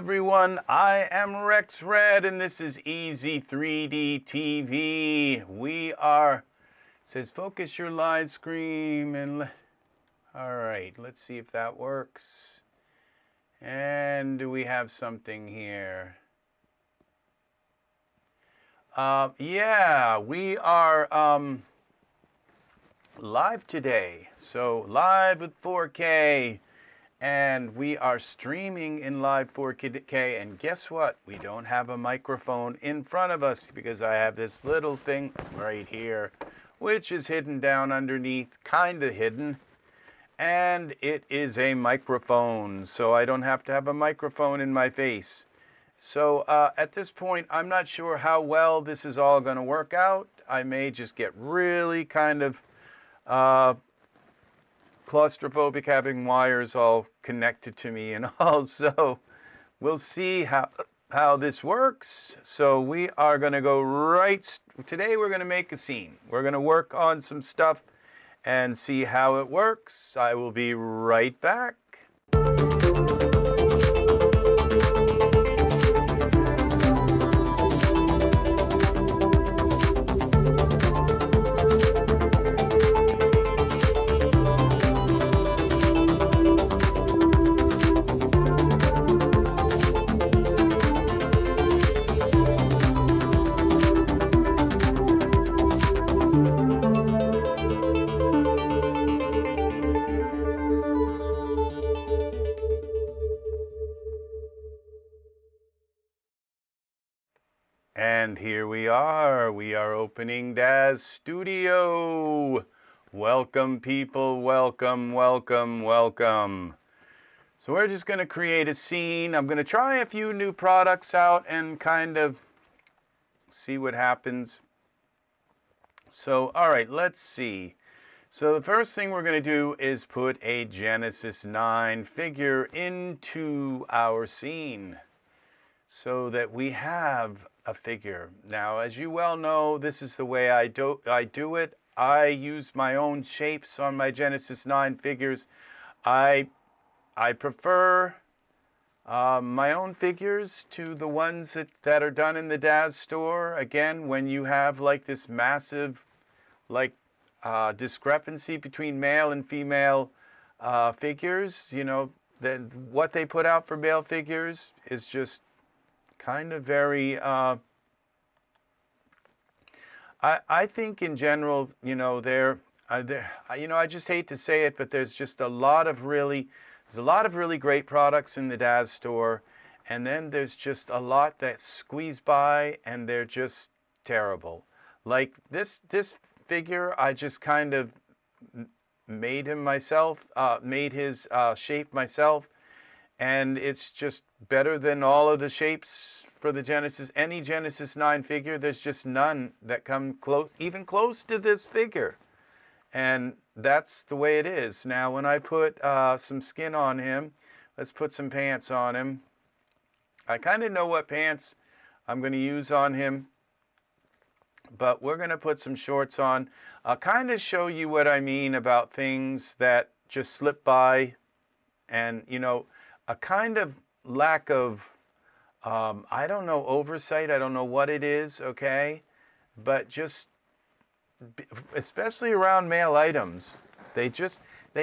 everyone, I am Rex Red and this is EZ3DTV. We are, it says focus your live screen and, alright, let's see if that works. And do we have something here? Yeah, we are live today. So live with 4K. And we are streaming in live 4K, and guess what? We don't have a microphone in front of us because I have this little thing right here, which is hidden down underneath, kind of hidden, and it is a microphone, so I don't have to have a microphone in my face. So at this point, I'm not sure how well this is all going to work out. I may just get really kind of claustrophobic having wires all connected to me and all, so we'll see how this works. So we are going to go today we're going to make a scene. We're going to work on some stuff and see how it works. I will be right back. And here we are opening Daz Studio. Welcome people, welcome, welcome, welcome. So we're just gonna create a scene. I'm gonna try a few new products out and kind of see what happens. So, all right, let's see. So the first thing we're gonna do is put a Genesis 9 figure into our scene so that we have a figure. Now, as you well know, this is the way I do it. I use my own shapes on my Genesis 9 figures. I prefer my own figures to the ones that are done in the Daz store. Again, when you have like this massive discrepancy between male and female figures, you know, then what they put out for male figures is just kind of very, I think in general, you know, you know, I just hate to say it, but there's just a lot of really great products in the Daz store, and then there's just a lot that squeeze by, and they're just terrible. Like this figure, I just kind of made him myself, made his shape myself. And it's just better than all of the shapes for the Genesis. Any Genesis 9 figure, there's just none that come close, even close to this figure. And that's the way it is. Now, when I put some skin on him, let's put some pants on him. I kind of know what pants I'm going to use on him, but we're going to put some shorts on. I'll kind of show you what I mean about things that just slip by and, you know, a kind of lack of, I don't know, oversight. I don't know what it is, okay? But just, especially around male items, they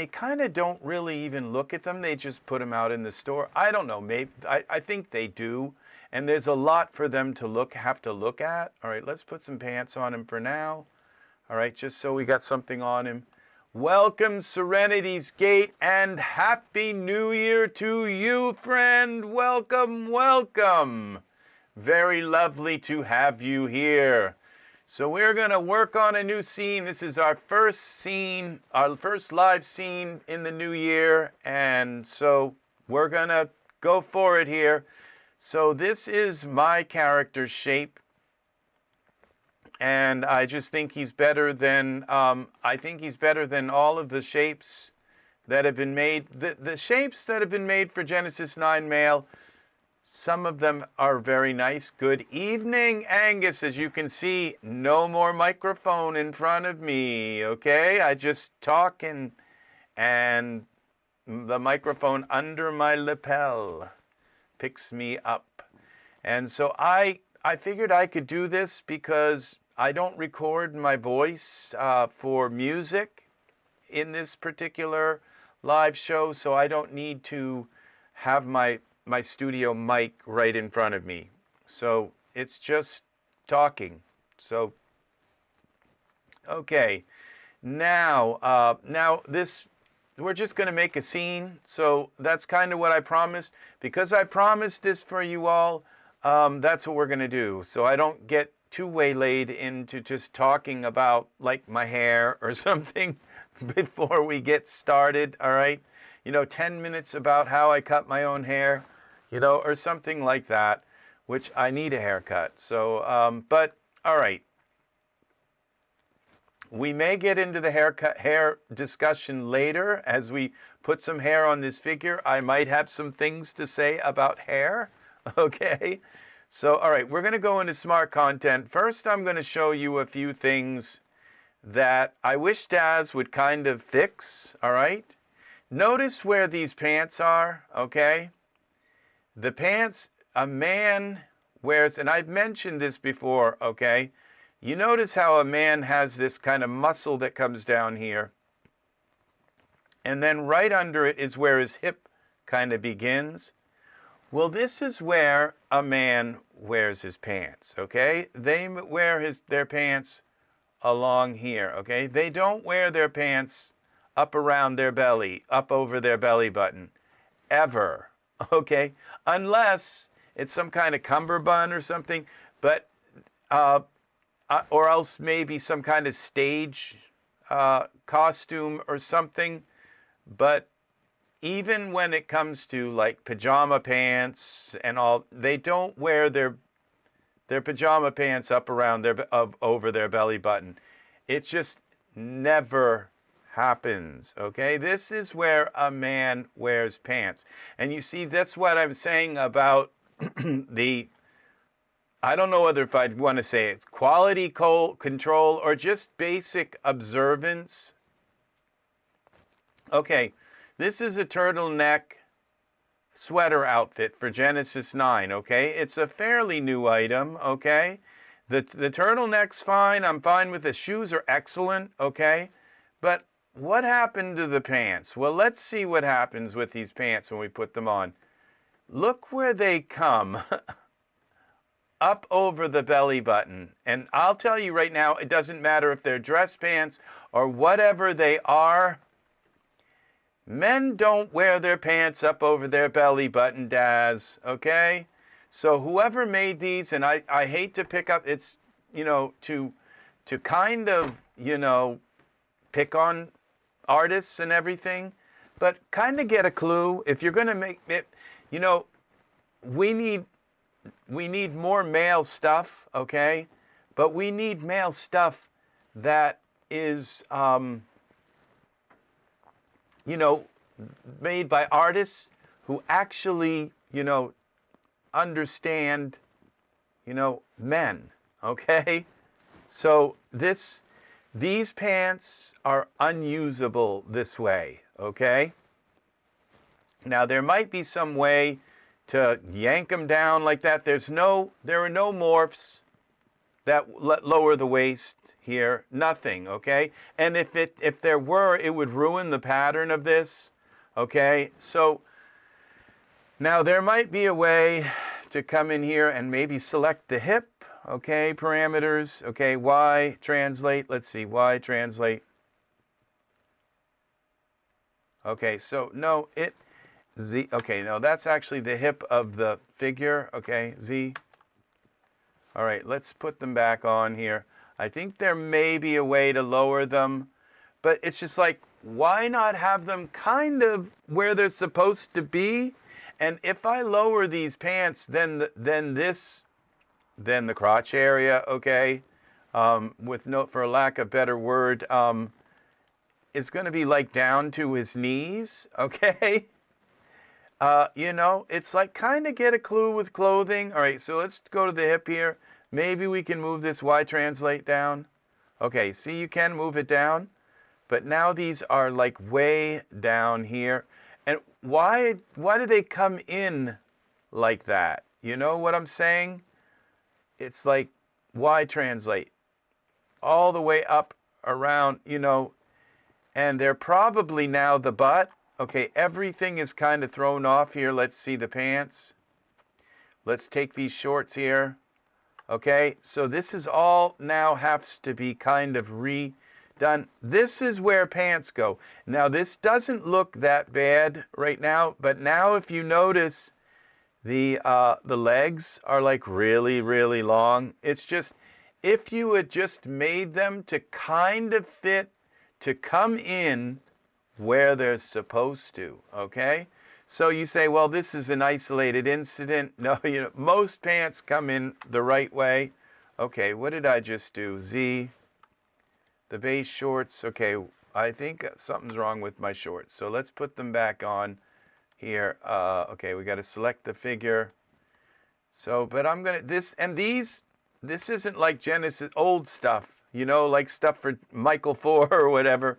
kind of don't really even look at them. They just put them out in the store. I don't know, maybe, I think they do. And there's a lot for them to have to look at. All right, let's put some pants on him for now. All right, just so we got something on him. Welcome, Serenity's Gate, and Happy New Year to you, friend. Welcome, welcome. Very lovely to have you here. So we're going to work on a new scene. This is our first scene, our first live scene in the new year, and so we're going to go for it here. So this is my character's shape. And I just think he's better than, I think he's better than all of the shapes that have been made. The shapes that have been made for Genesis 9 male, some of them are very nice. Good evening, Angus. As you can see, no more microphone in front of me, okay? I just talk and the microphone under my lapel. picks me up. And so I figured I could do this because I don't record my voice for music in this particular live show, so I don't need to have my studio mic right in front of me. So it's just talking. So okay, now this, we're just going to make a scene. So that's kind of what I promised. Because I promised this for you all, that's what we're going to do. So I don't get too waylaid into just talking about like my hair or something before we get started, all right? 10 minutes about how I cut my own hair, or something like that, which I need a haircut. So, but all right. We may get into the hair discussion later as we put some hair on this figure. I might have some things to say about hair, okay? So, all right, we're going to go into smart content. First, I'm going to show you a few things that I wish Daz would kind of fix, all right? Notice where these pants are, okay? The pants a man wears, and I've mentioned this before, okay? You notice how a man has this kind of muscle that comes down here. And then right under it is where his hip kind of begins. Well, this is where a man wears his pants, okay? They wear their pants along here, okay? They don't wear their pants up around their belly, up over their belly button, ever, okay? Unless it's some kind of cummerbund or something, but or else maybe some kind of stage costume or something. But even when it comes to like pajama pants and all, they don't wear their pajama pants up around over their belly button. It just never happens, okay? This is where a man wears pants. And you see, that's what I'm saying about I don't know whether if I'd want to say it's quality control or just basic observance. Okay, this is a turtleneck sweater outfit for Genesis 9, okay? It's a fairly new item, okay? The turtleneck's fine. I'm fine with the shoes are excellent, okay? But what happened to the pants? Well, let's see what happens with these pants when we put them on. Look where they come. Up over the belly button. And I'll tell you right now, it doesn't matter if they're dress pants or whatever they are. Men don't wear their pants up over their belly button, Daz, okay? So whoever made these, and I hate to pick up, it's, to kind of, pick on artists and everything, but kind of get a clue. If you're going to make it, we need more male stuff, okay? But we need male stuff that is, made by artists who actually, understand, men, okay? So these pants are unusable this way, okay? Now, there might be some way to yank them down like that. There are no morphs that lower the waist here, nothing, okay? And if there were, it would ruin the pattern of this, okay? So now there might be a way to come in here and maybe select the hip, okay, parameters, okay, Y translate, let's see, Y translate. Okay, so no, Z, okay, no, that's actually the hip of the figure, okay, Z. All right, let's put them back on here. I think there may be a way to lower them, but it's just like, why not have them kind of where they're supposed to be? And if I lower these pants, then the crotch area, okay, for lack of a better word, is going to be like down to his knees, okay? It's like kind of get a clue with clothing. All right, so let's go to the hip here. Maybe we can move this Y translate down. Okay, see, you can move it down. But now these are like way down here. And why do they come in like that. You know what I'm saying? It's like, why translate? All the way up around, you know, and they're probably now the butt. Okay, everything is kind of thrown off here. Let's see the pants. Let's take these shorts here. Okay, so this is all now has to be kind of redone. This is where pants go. Now, this doesn't look that bad right now, but now if you notice, the legs are like really, really long. It's just, if you had just made them to kind of fit, to come in where they're supposed to, okay? So you say, well, this is an isolated incident. No, you know, most pants come in the right way. Okay, what did I just do? Z, the base shorts. Okay, I think something's wrong with my shorts. So let's put them back on here. Okay, we got to select the figure. So, but I'm going to, this isn't like Genesis old stuff, you know, like stuff for Michael 4 or whatever.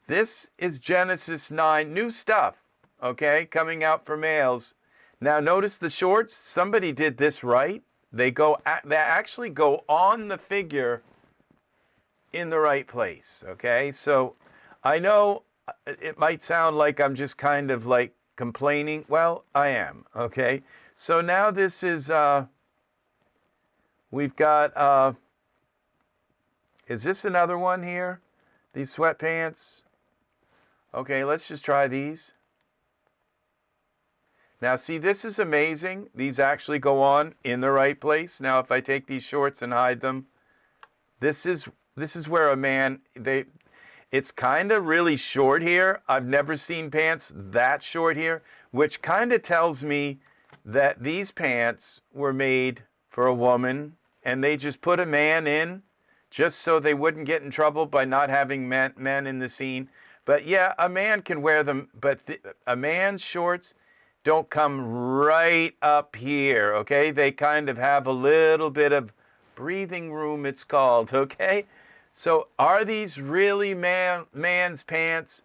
This is Genesis 9, new stuff, okay, coming out for males. Now, notice the shorts. Somebody did this right. They actually go on the figure in the right place, okay? So I know it might sound like I'm just kind of like complaining. Well, I am, okay? So now this is, we've got, is this another one here? These sweatpants? Okay, let's just try these. Now, see, this is amazing. These actually go on in the right place. Now, if I take these shorts and hide them, this is where a man, it's kind of really short here. I've never seen pants that short here, which kind of tells me that these pants were made for a woman, and they just put a man in just so they wouldn't get in trouble by not having men in the scene. But yeah, a man can wear them, but a man's shorts don't come right up here, okay? They kind of have a little bit of breathing room, it's called, okay? So are these really man's pants?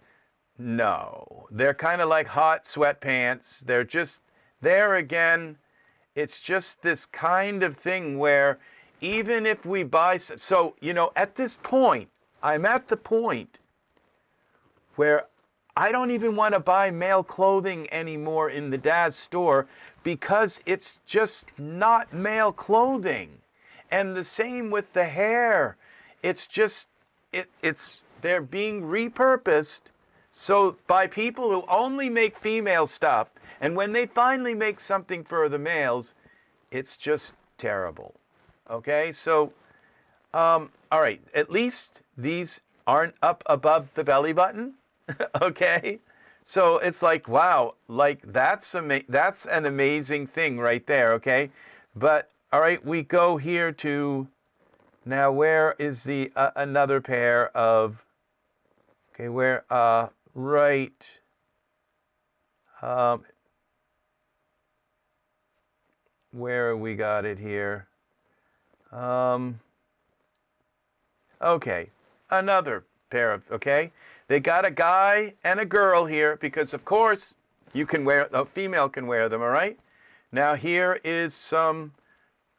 No. They're kind of like hot sweatpants. They're just, there again, it's just this kind of thing where even if we buy, so, you know, at this point, I'm at the point where I don't even want to buy male clothing anymore in the Daz store because it's just not male clothing. And the same with the hair. It's just, they're being repurposed so by people who only make female stuff. And when they finally make something for the males, it's just terrible. Okay, so, all right, at least these aren't up above the belly button. Okay, so it's like, wow, like that's an amazing thing right there. Okay, but all right, we go here to now. Where is the another pair of? Okay, where right. Where we got it here? Okay, another pair of, okay? They got a guy and a girl here because, of course, you can wear, a female can wear them, all right? Now, here is some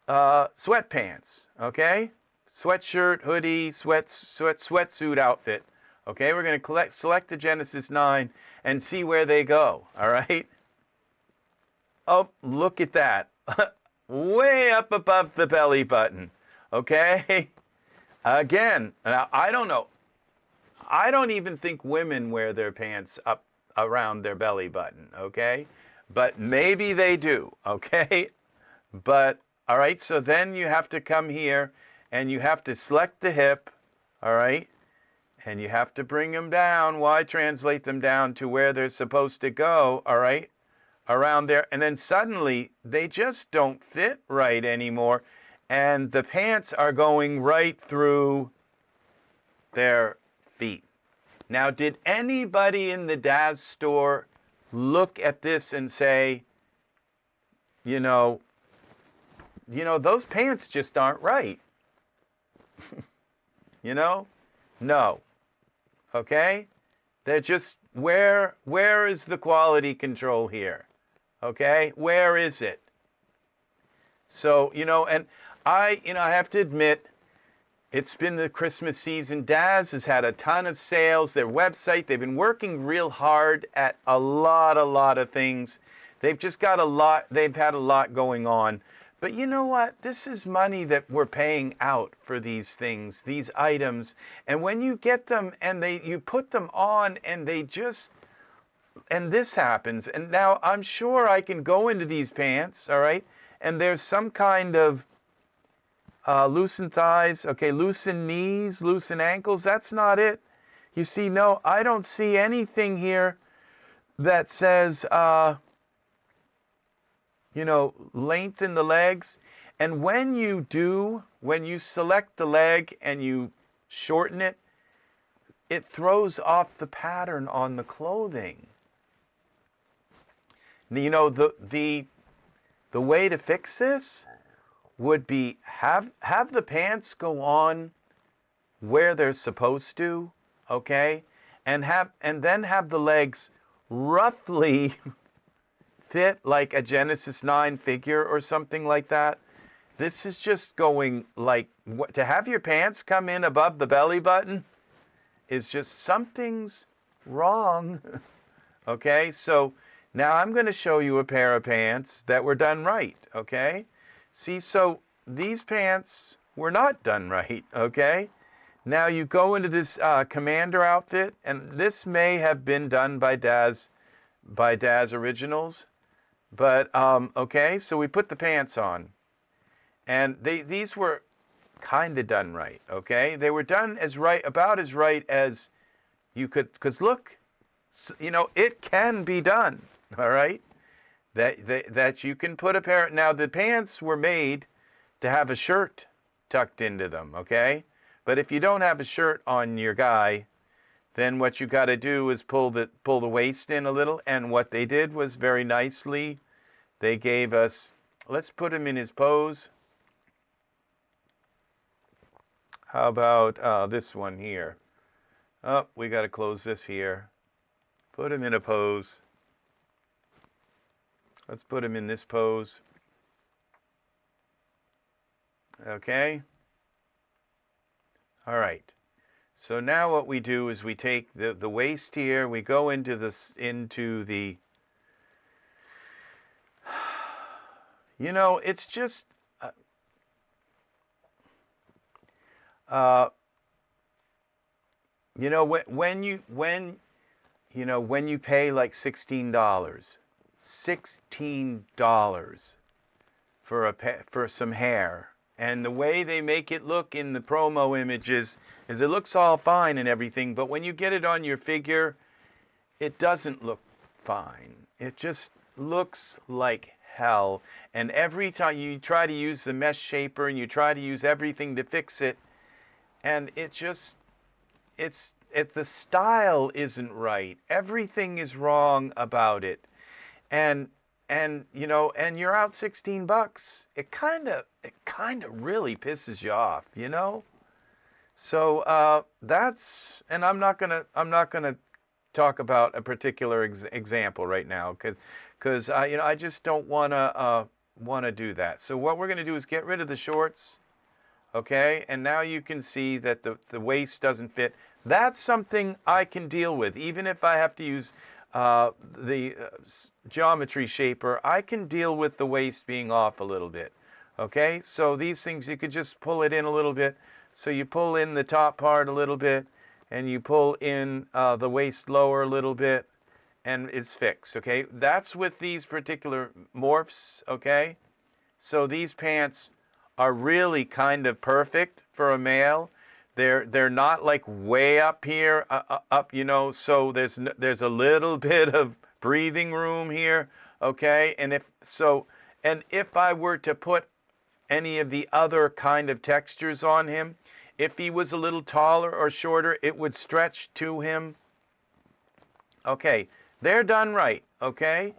sweatpants, okay? Sweatshirt, hoodie, sweatsuit outfit. Okay, we're going to select the Genesis 9 and see where they go, all right? Oh, look at that. Way up above the belly button, okay? Again, now, I don't know. I don't even think women wear their pants up around their belly button, okay? But maybe they do, okay? But, all right, so then you have to come here and you have to select the hip, all right? And you have to bring them down. Why translate them down to where they're supposed to go, all right? Around there. And then suddenly they just don't fit right anymore. And the pants are going right through their feet. Now, did anybody in the Daz store look at this and say, you know, those pants just aren't right? You know? No. Okay? They're just, where is the quality control here? Okay? Where is it? So, and I have to admit, it's been the Christmas season. Daz has had a ton of sales. Their website, they've been working real hard at a lot of things. They've just got a lot, they've had a lot going on. But you know what? This is money that we're paying out for these things, these items. And when you get them and you put them on and and this happens. And now I'm sure I can go into these pants, all right? And there's some kind of loosen thighs, okay, loosen knees, loosen ankles. That's not it. You see, no, I don't see anything here that says, lengthen the legs. And when you select the leg and you shorten it, it throws off the pattern on the clothing. The way to fix this would be have the pants go on where they're supposed to, okay? And then have the legs roughly fit like a Genesis 9 figure or something like that. This is just going like, to have your pants come in above the belly button is just something's wrong. Okay, so now I'm going to show you a pair of pants that were done right, okay? See, so these pants were not done right, okay? Now you go into this Commander outfit, and this may have been done by Daz Originals, but okay, so we put the pants on, and these were kind of done right, okay? They were done about as right as you could, because look, it can be done, all right? That you can put a pair. Now the pants were made to have a shirt tucked into them, okay? But if you don't have a shirt on your guy, then what you got to do is pull the waist in a little. And what they did was very nicely, they gave us, let's put him in his pose. How about this one here? Oh, we got to close this here. Put him in a pose. Let's put him in this pose. Okay. All right. So now what we do is we take the waist here, we go into the, it's just, when you pay like $16 for some hair, and the way they make it look in the promo images is it looks all fine and everything, but when you get it on your figure, it doesn't look fine. It just looks like hell. And every time you try to use the mesh shaper and you try to use everything to fix it, and the style isn't right. Everything is wrong about it. And you're out $16. It kind of really pisses you off, So and I'm not gonna talk about a particular example right now because I just don't wanna do that. So what we're gonna do is get rid of the shorts, okay? And now you can see that the waist doesn't fit. That's something I can deal with, even if I have to use the geometry shaper. I can deal with the waist being off a little bit. Okay, so these things you could just pull it in a little bit. So you pull in the top part a little bit, and you pull in the waist lower a little bit, and it's fixed. Okay, that's with these particular morphs. Okay, so these pants are really kind of perfect for a male. They're not like way up here, so there's a little bit of breathing room here, okay? And if I were to put any of the other kind of textures on him, if he was a little taller or shorter, it would stretch to him. Okay, they're done right, okay?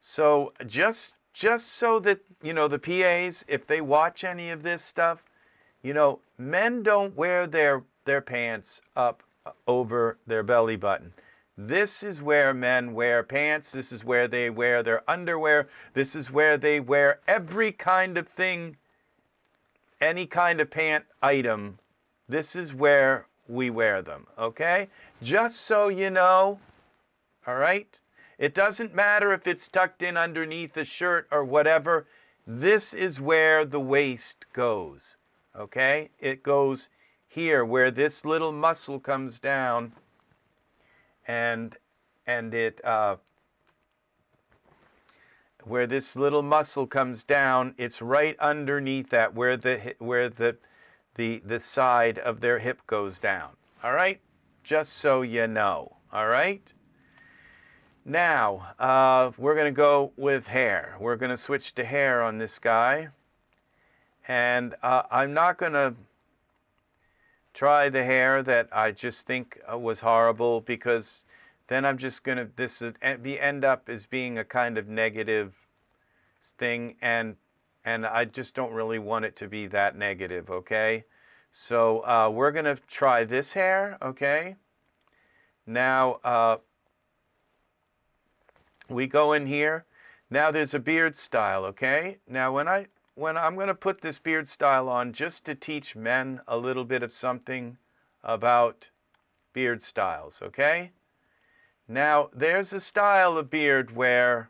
So just so that, the PAs, if they watch any of this stuff, men don't wear their pants up over their belly button. This is where men wear pants. This is where they wear their underwear. This is where they wear every kind of thing, any kind of pant item. This is where we wear them, okay? Just so you know, all right? It doesn't matter if it's tucked in underneath a shirt or whatever. This is where the waist goes, okay? It goes here where this little muscle comes down, and it where this little muscle comes down, it's right underneath that where the side of their hip goes down. All right? Just so you know. All right? Now, we're going to go with hair. We're going to switch to hair on this guy. And I'm not going to try the hair that I just think was horrible, because then I'm just going to, this would end up as being a kind of negative thing, and I just don't really want it to be that negative, okay? So we're going to try this hair, okay? Now, we go in here. Now there's a beard style, okay? Now when I'm going to put this beard style on just to teach men a little bit of something about beard styles, okay? Now there's a style of beard where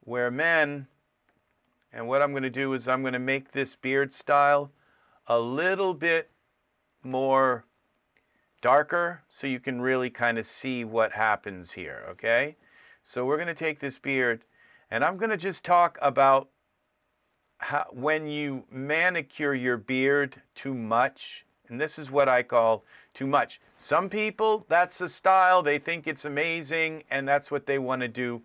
men, and what I'm going to do is I'm going to make this beard style a little bit more darker so you can really kind of see what happens here, okay? So we're going to take this beard, and I'm going to just talk about how, when you manicure your beard too much, and this is what I call too much. Some people, that's a style, they think it's amazing, and that's what they want to do.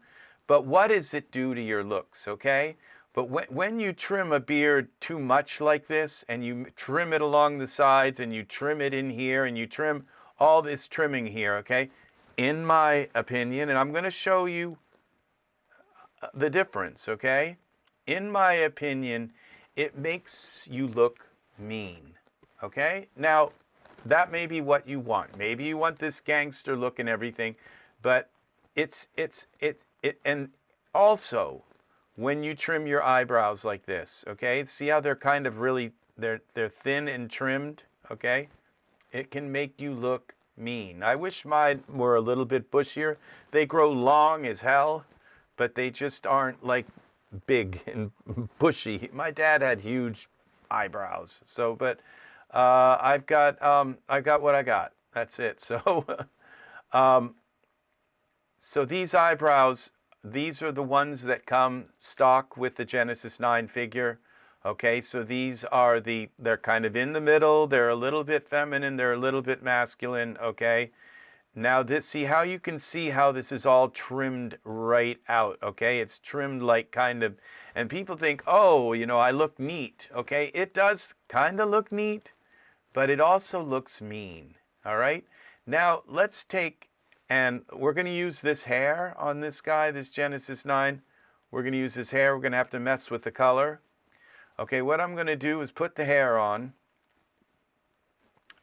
But what does it do to your looks, okay? But when you trim a beard too much like this, and you trim it along the sides, and you trim it in here, and you trim all this trimming here, okay? In my opinion, and I'm going to show you the difference, okay? In my opinion, it makes you look mean, okay? Now, that may be what you want. Maybe you want this gangster look and everything, but and also, when you trim your eyebrows like this, okay? See how they're kind of really, they're thin and trimmed, okay? It can make you look mean. I wish mine were a little bit bushier. They grow long as hell, but they just aren't like big and bushy. My dad had huge eyebrows, so but I've got what I got. That's it. So so these eyebrows, these are the ones that come stock with the Genesis 9 figure. Okay, so these are they're kind of in the middle, they're a little bit feminine, they're a little bit masculine, okay? Now see how you can see how this is all trimmed right out, okay? It's trimmed like kind of, and people think, oh, you know, I look neat, okay? It does kind of look neat, but it also looks mean, all right? Now, let's take, and we're going to use this hair on this guy, this Genesis 9. We're going to use his hair. We're going to have to mess with the color. Okay, what I'm going to do is put the hair on.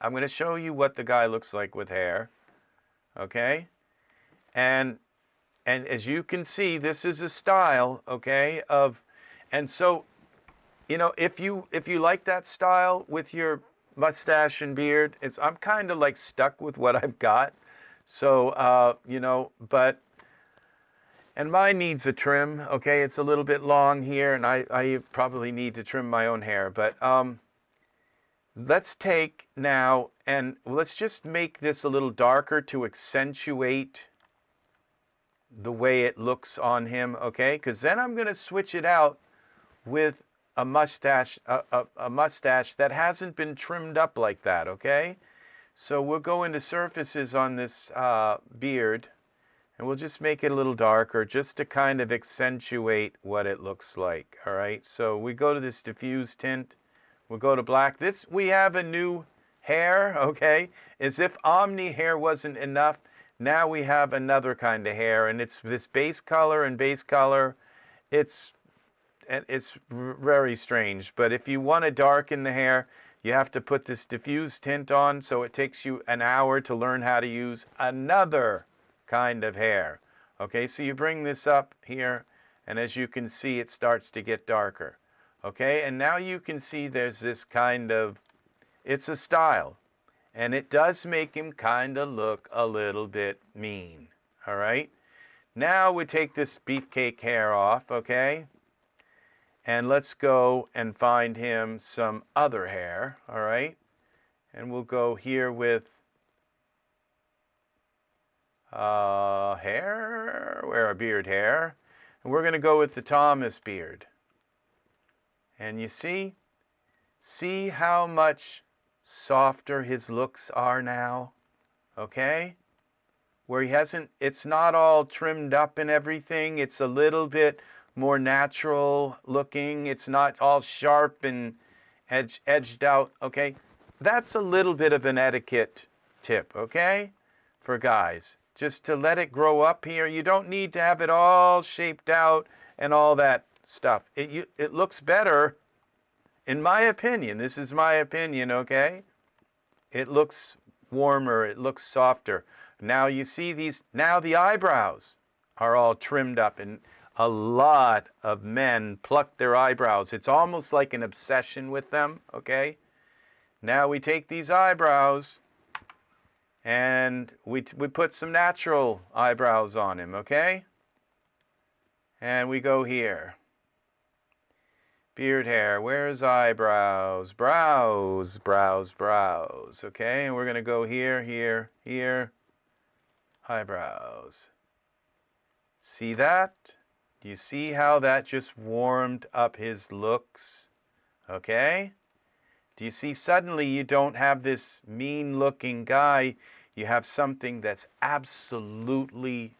I'm going to show you what the guy looks like with hair. Okay? And as you can see, this is a style, okay, and so, you know, if you like that style with your mustache and beard, I'm kind of like stuck with what I've got. So, you know, and mine needs a trim, okay? It's a little bit long here, and I probably need to trim my own hair. But let's take now, and let's just make this a little darker to accentuate the way it looks on him, okay? Because then I'm going to switch it out with a mustache, a mustache that hasn't been trimmed up like that, okay? So we'll go into surfaces on this beard, and we'll just make it a little darker just to kind of accentuate what it looks like, all right? So we go to this diffuse tint. We'll go to black. We have a new hair, okay? As if Omni hair wasn't enough, now we have another kind of hair, and it's this base color and base color. It's very strange, but if you want to darken the hair, you have to put this diffuse tint on, so it takes you an hour to learn how to use another kind of hair. Okay, so you bring this up here, and as you can see, it starts to get darker. Okay, and now you can see there's this kind of, it's a style. And it does make him kind of look a little bit mean. All right, now we take this beefcake hair off, okay? And let's go and find him some other hair, all right? And we'll go here with hair, where a beard hair. And we're going to go with the Thomas beard. And you see how much softer his looks are now, okay? Where he hasn't, it's not all trimmed up and everything. It's a little bit more natural looking. It's not all sharp and edged out, okay? That's a little bit of an etiquette tip, okay? For guys, just to let it grow up here. You don't need to have it all shaped out and all that stuff. It looks better, in my opinion. This is my opinion, okay? It looks warmer, it looks softer. Now you see these, now the eyebrows are all trimmed up, and a lot of men pluck their eyebrows. It's almost like an obsession with them, okay? Now we take these eyebrows and we put some natural eyebrows on him, okay? And we go here. Beard hair, where's eyebrows? Brows, brows, brows. Okay, and we're going to go here, here, here. Eyebrows. See that? Do you see how that just warmed up his looks? Okay? Do you see suddenly you don't have this mean-looking guy. You have something that's absolutely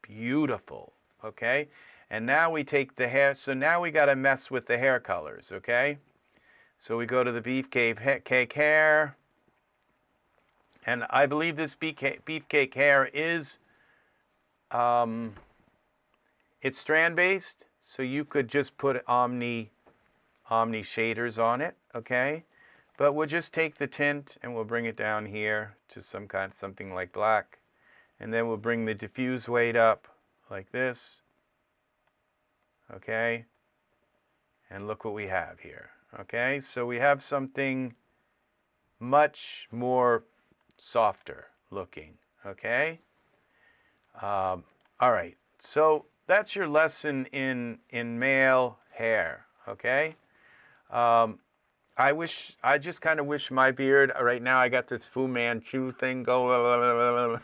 beautiful. Okay? And now we take the hair, so now we got to mess with the hair colors, okay? So we go to the beefcake hair, and I believe this beefcake hair is, it's strand-based, so you could just put Omni shaders on it, okay? But we'll just take the tint and we'll bring it down here to something like black, and then we'll bring the diffuse weight up like this. Okay, and look what we have here. Okay, so we have something much more softer looking. Okay, all right, so that's your lesson in male hair. Okay, I just kind of wish my beard, right now I got this Fu Manchu thing going on.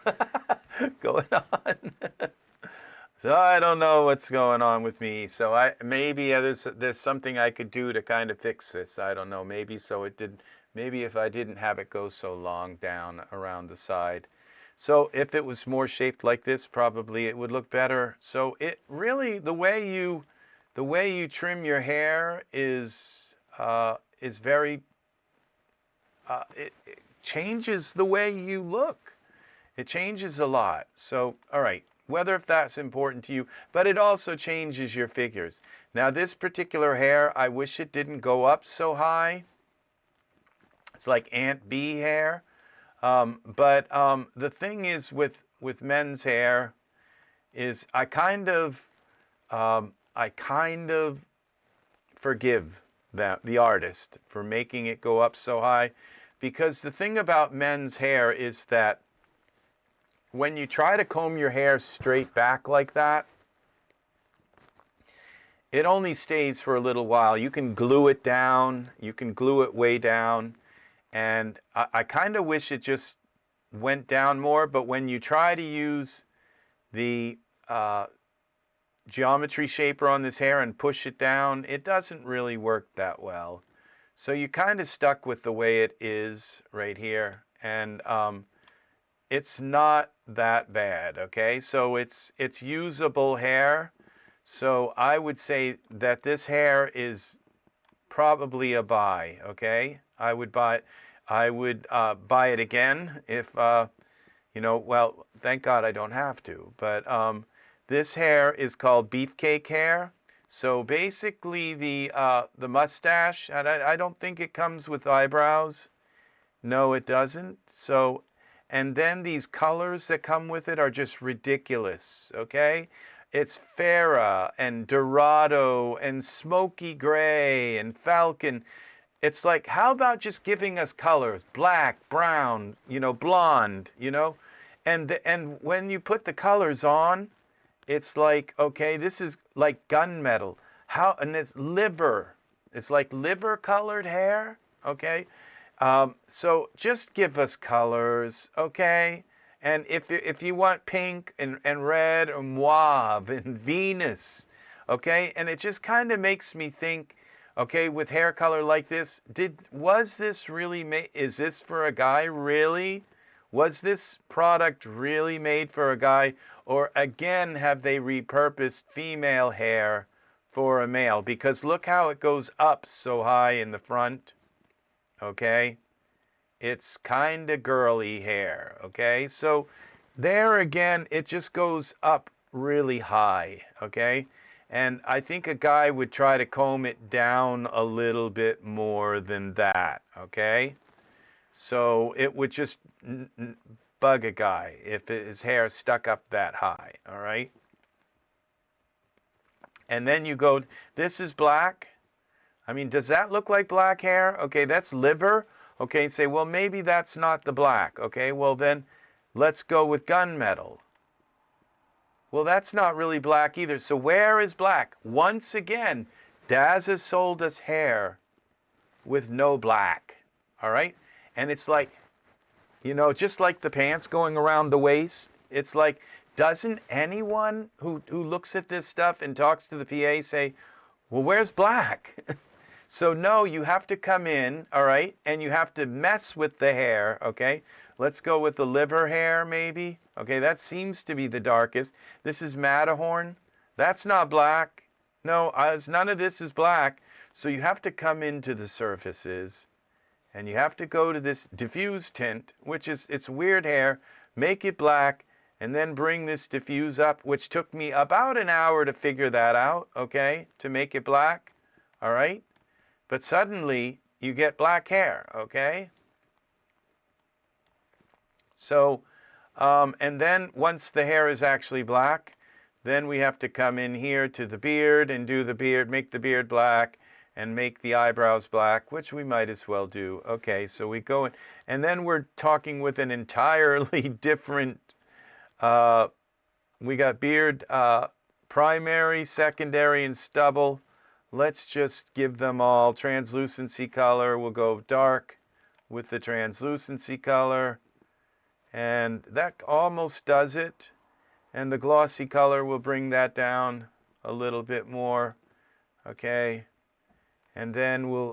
So I don't know what's going on with me. So maybe there's something I could do to kind of fix this. I don't know. Maybe if I didn't have it go so long down around the side. So if it was more shaped like this, probably it would look better. So it really, the way you trim your hair is very it changes the way you look. It changes a lot. So all right. Whether if that's important to you, but it also changes your figures. Now this particular hair, I wish it didn't go up so high. It's like Aunt Bee hair. But the thing is with men's hair is I kind of forgive the artist for making it go up so high, because the thing about men's hair is that when you try to comb your hair straight back like that, it only stays for a little while. You can glue it down, you can glue it way down, and I kind of wish it just went down more, but when you try to use the geometry shaper on this hair and push it down, it doesn't really work that well. So you kind of stuck with the way it is right here, and it's not that bad, okay? So it's usable hair. So I would say that this hair is probably a buy, okay? I would buy it again if, you know, well, thank God I don't have to. But this hair is called beefcake hair. So basically the mustache, and I don't think it comes with eyebrows. No, it doesn't. So, And then these colors that come with it are just ridiculous, okay? It's Farah and Dorado and Smoky Gray and Falcon. It's like, how about just giving us colors? Black, brown, blonde, And when you put the colors on, it's like, okay, this is like gunmetal. And it's liver. It's like liver colored hair, okay? So just give us colors, okay? And if you want pink and red or mauve and Venus, okay? And it just kind of makes me think, okay, with hair color like this, was this really made? Is this for a guy really? Was this product really made for a guy? Or again, have they repurposed female hair for a male? Because look how it goes up so high in the front, okay? It's kind of girly hair, okay? So there again, it just goes up really high, okay? And I think a guy would try to comb it down a little bit more than that, okay? So it would just bug a guy if his hair stuck up that high, all right? And then you go, this is black. I mean, does that look like black hair? Okay, that's liver. Okay, say, well, maybe that's not the black. Okay, well then, let's go with gunmetal. Well, that's not really black either. So where is black? Once again, Daz has sold us hair with no black. All right? And it's like, just like the pants going around the waist, it's like, doesn't anyone who looks at this stuff and talks to the PA say, well, where's black? So no, you have to come in, all right, and you have to mess with the hair, okay? Let's go with the liver hair, maybe. Okay, that seems to be the darkest. This is Matterhorn. That's not black. No, none of this is black. So you have to come into the surfaces, and you have to go to this diffuse tint, which is, it's weird hair, make it black, and then bring this diffuse up, which took me about an hour to figure that out, okay, to make it black, all right? But suddenly, you get black hair, okay? So, and then once the hair is actually black, then we have to come in here to the beard and do the beard, make the beard black, and make the eyebrows black, which we might as well do. Okay, so we go in, and then we're talking with an entirely different, we got beard, primary, secondary, and stubble. Let's just give them all translucency color. We'll go dark with the translucency color. And that almost does it. And the glossy color will bring that down a little bit more. Okay. And then we'll,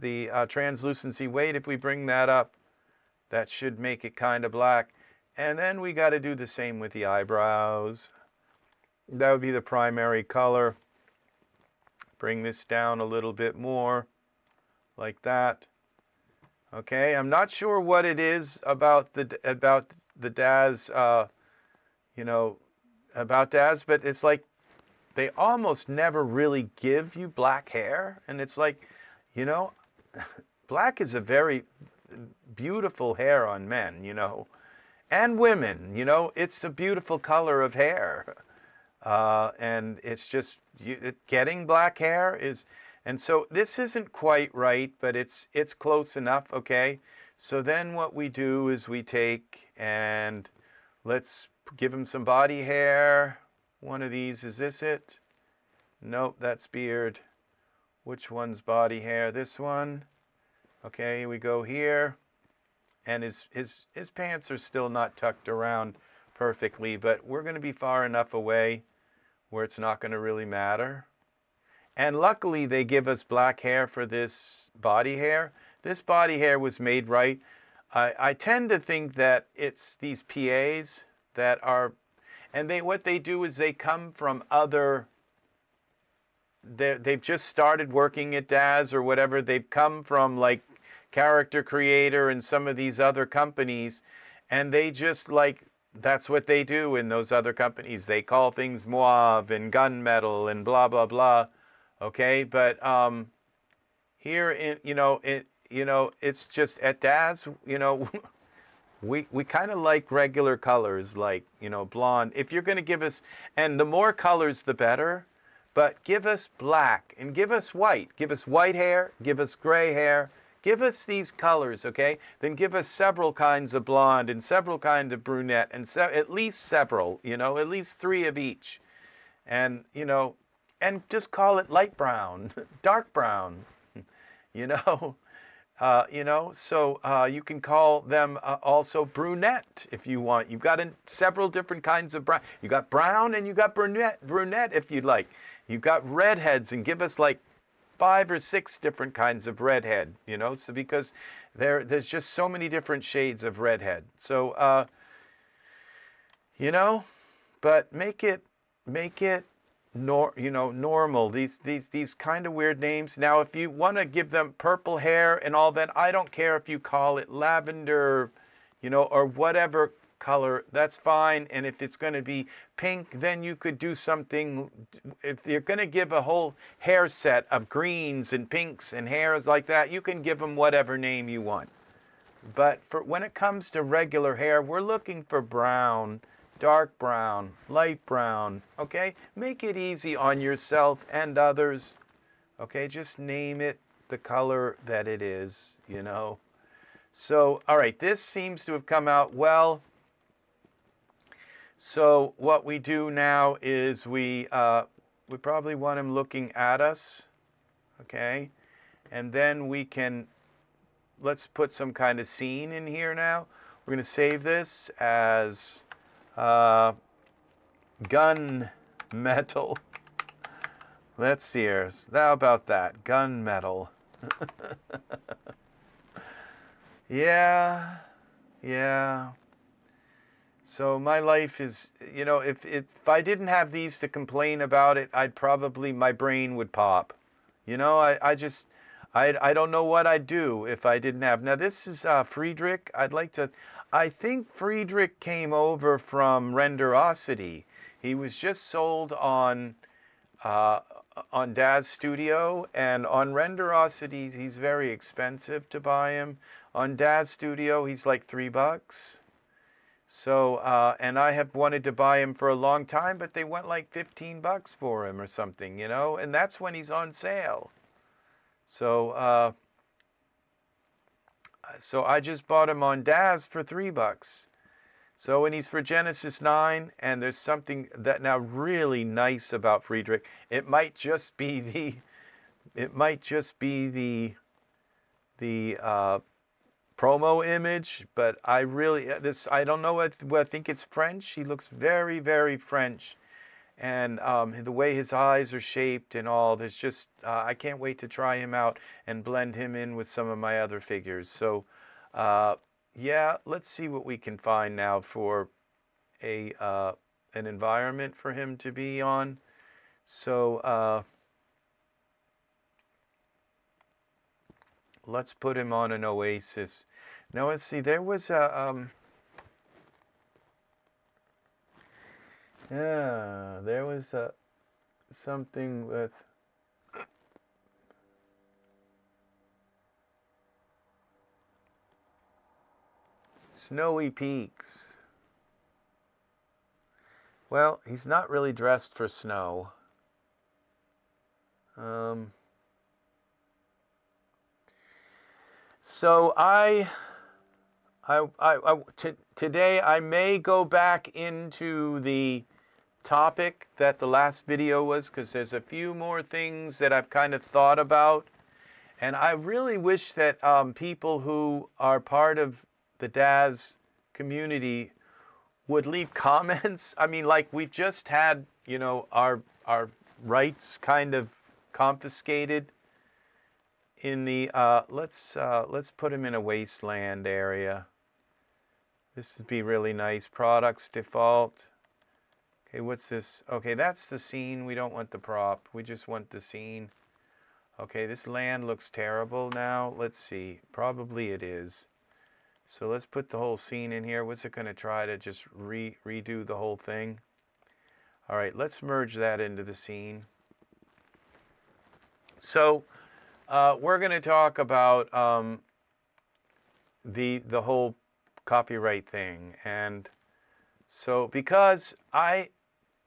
the translucency weight, if we bring that up, that should make it kind of black. And then we got to do the same with the eyebrows. That would be the primary color. Bring this down a little bit more, like that. Okay, I'm not sure what it is about the Daz, about Daz, but it's like they almost never really give you black hair, and it's like, black is a very beautiful hair on men, and women, it's a beautiful color of hair. And it's just, getting black hair is, and so this isn't quite right, but it's close enough, okay? So then what we do is we take and let's give him some body hair. One of these, is this it? Nope, that's beard. Which one's body hair? This one. Okay, we go here. And his pants are still not tucked around perfectly, but we're going to be far enough away where it's not going to really matter. And luckily they give us black hair for this body hair. This body hair was made right. I tend to think that it's these PAs that are, and what they do is they come from other, they've just started working at Daz or whatever. They've come from like Character Creator and some of these other companies, and they just like, that's what they do in those other companies. They call things mauve and gunmetal and blah, blah, blah. Okay, but here, it's just at Daz, We kind of like regular colors, like, you know, blonde. If you're going to give us, and the more colors, the better, but give us black and give us white. Give us white hair, give us gray hair, give us these colors, okay? Then give us several kinds of blonde and several kinds of brunette and at least several, you know, at least 3 of each. And, you know, and just call it light brown, dark brown, you know. So you can call them also brunette if you want. You've got several different kinds of brown. You got brown and you got brunette if you'd like. You've got redheads, and give us like 5 or 6 different kinds of redhead, you know, so because there's just so many different shades of redhead. So, you know, but make it normal. These kind of weird names. Now, if you want to give them purple hair and all that, I don't care if you call it lavender, you know, or whatever color, that's fine. And if it's going to be pink, then you could do something. If you're going to give a whole hair set of greens and pinks and hairs like that, you can give them whatever name you want. But for when it comes to regular hair, we're looking for brown, dark brown, light brown, okay? Make it easy on yourself and others, okay? Just name it the color that it is, you know? So, all right, this seems to have come out well. So what we do now is we probably want him looking at us, okay? And then we can, let's put some kind of scene in here now. We're going to save this as gun metal. Let's see here. How about that? Gun metal. Yeah. So my life is, you know, if I didn't have these to complain about it, my brain would pop. You know, I don't know what I'd do if I didn't have. Now this is Friedrich. I think Friedrich came over from Renderosity. He was just sold on Daz Studio, and on Renderosity he's very expensive to buy him. On Daz Studio he's like $3. So, and I have wanted to buy him for a long time, but they went like $15 for him or something, you know, and that's when he's on sale. So, so I just bought him on Daz for $3. So, and he's for Genesis 9, and there's something that now really nice about Friedrich. It might just be the promo image, but I don't know what I think it's French. He looks very, very French, and the way his eyes are shaped and all, there's just I can't wait to try him out and blend him in with some of my other figures. So yeah, let's see what we can find now for an environment for him to be on. So let's put him on an oasis. Now let's see, there was a something with snowy peaks. Well, he's not really dressed for snow. So today I may go back into the topic that the last video was, because there's a few more things that I've kind of thought about, and I really wish that people who are part of the Daz community would leave comments. I mean, like, we've just had, you know, our rights kind of confiscated in the let's put him in a Wasteland area. This would be really nice. Products default. Okay, what's this? Okay, that's the scene. We don't want the prop. We just want the scene. Okay, this land looks terrible now. Let's see. Probably it is. So let's put the whole scene in here. What's it going to try to just redo the whole thing? All right, let's merge that into the scene. So we're going to talk about the whole copyright thing. And so because I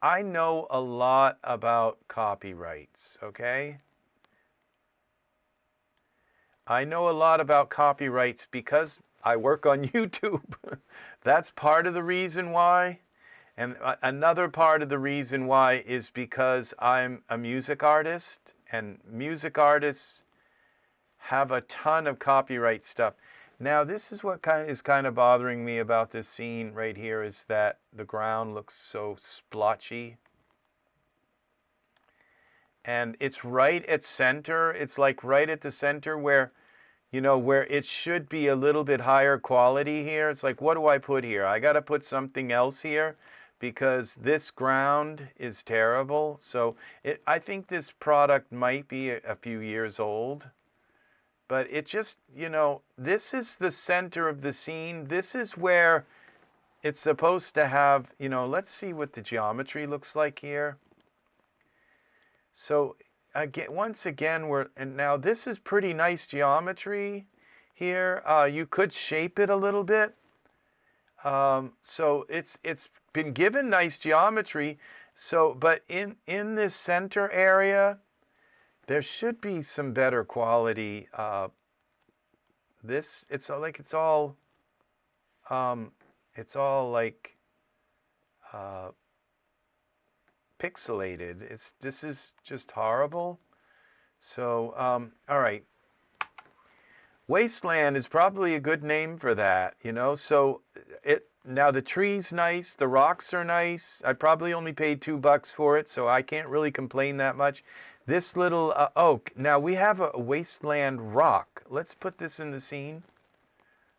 know a lot about copyrights, okay? I know a lot about copyrights because I work on YouTube. That's part of the reason why. And another part of the reason why is because I'm a music artist, and music artists have a ton of copyright stuff. Now, this is what is kind of bothering me about this scene right here, is that the ground looks so splotchy. And it's right at center. It's like right at the center where, you know, where it should be a little bit higher quality here. It's like, what do I put here? I got to put something else here because this ground is terrible. So I think this product might be a few years old. But it just, you know, this is the center of the scene. This is where it's supposed to have, you know, let's see what the geometry looks like here. So again, once again, and now this is pretty nice geometry here. You could shape it a little bit. So it's been given nice geometry. So, but in this center area, there should be some better quality. It's all like pixelated. This is just horrible. So, all right. Wasteland is probably a good name for that, you know. So now the tree's nice, the rocks are nice. I probably only paid $2 for it, so I can't really complain that much. This little oak. Now we have a wasteland rock. Let's put this in the scene.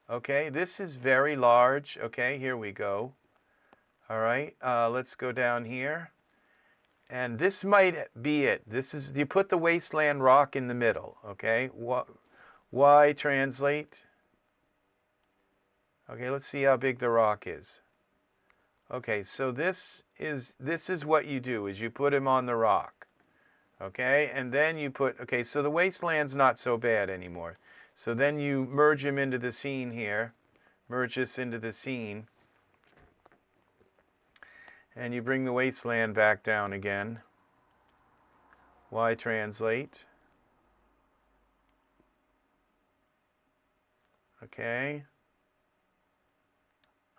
Okay, this is very large. Okay, here we go. All right, let's go down here. And this might be it. This is, you put the wasteland rock in the middle. Okay, Y translate. Okay, let's see how big the rock is. Okay, so this is what you do, is you put him on the rock. Okay, and then you put, okay, so the wasteland's not so bad anymore. So then you merge him into the scene here. Merge this into the scene. And you bring the wasteland back down again. Y translate. Okay.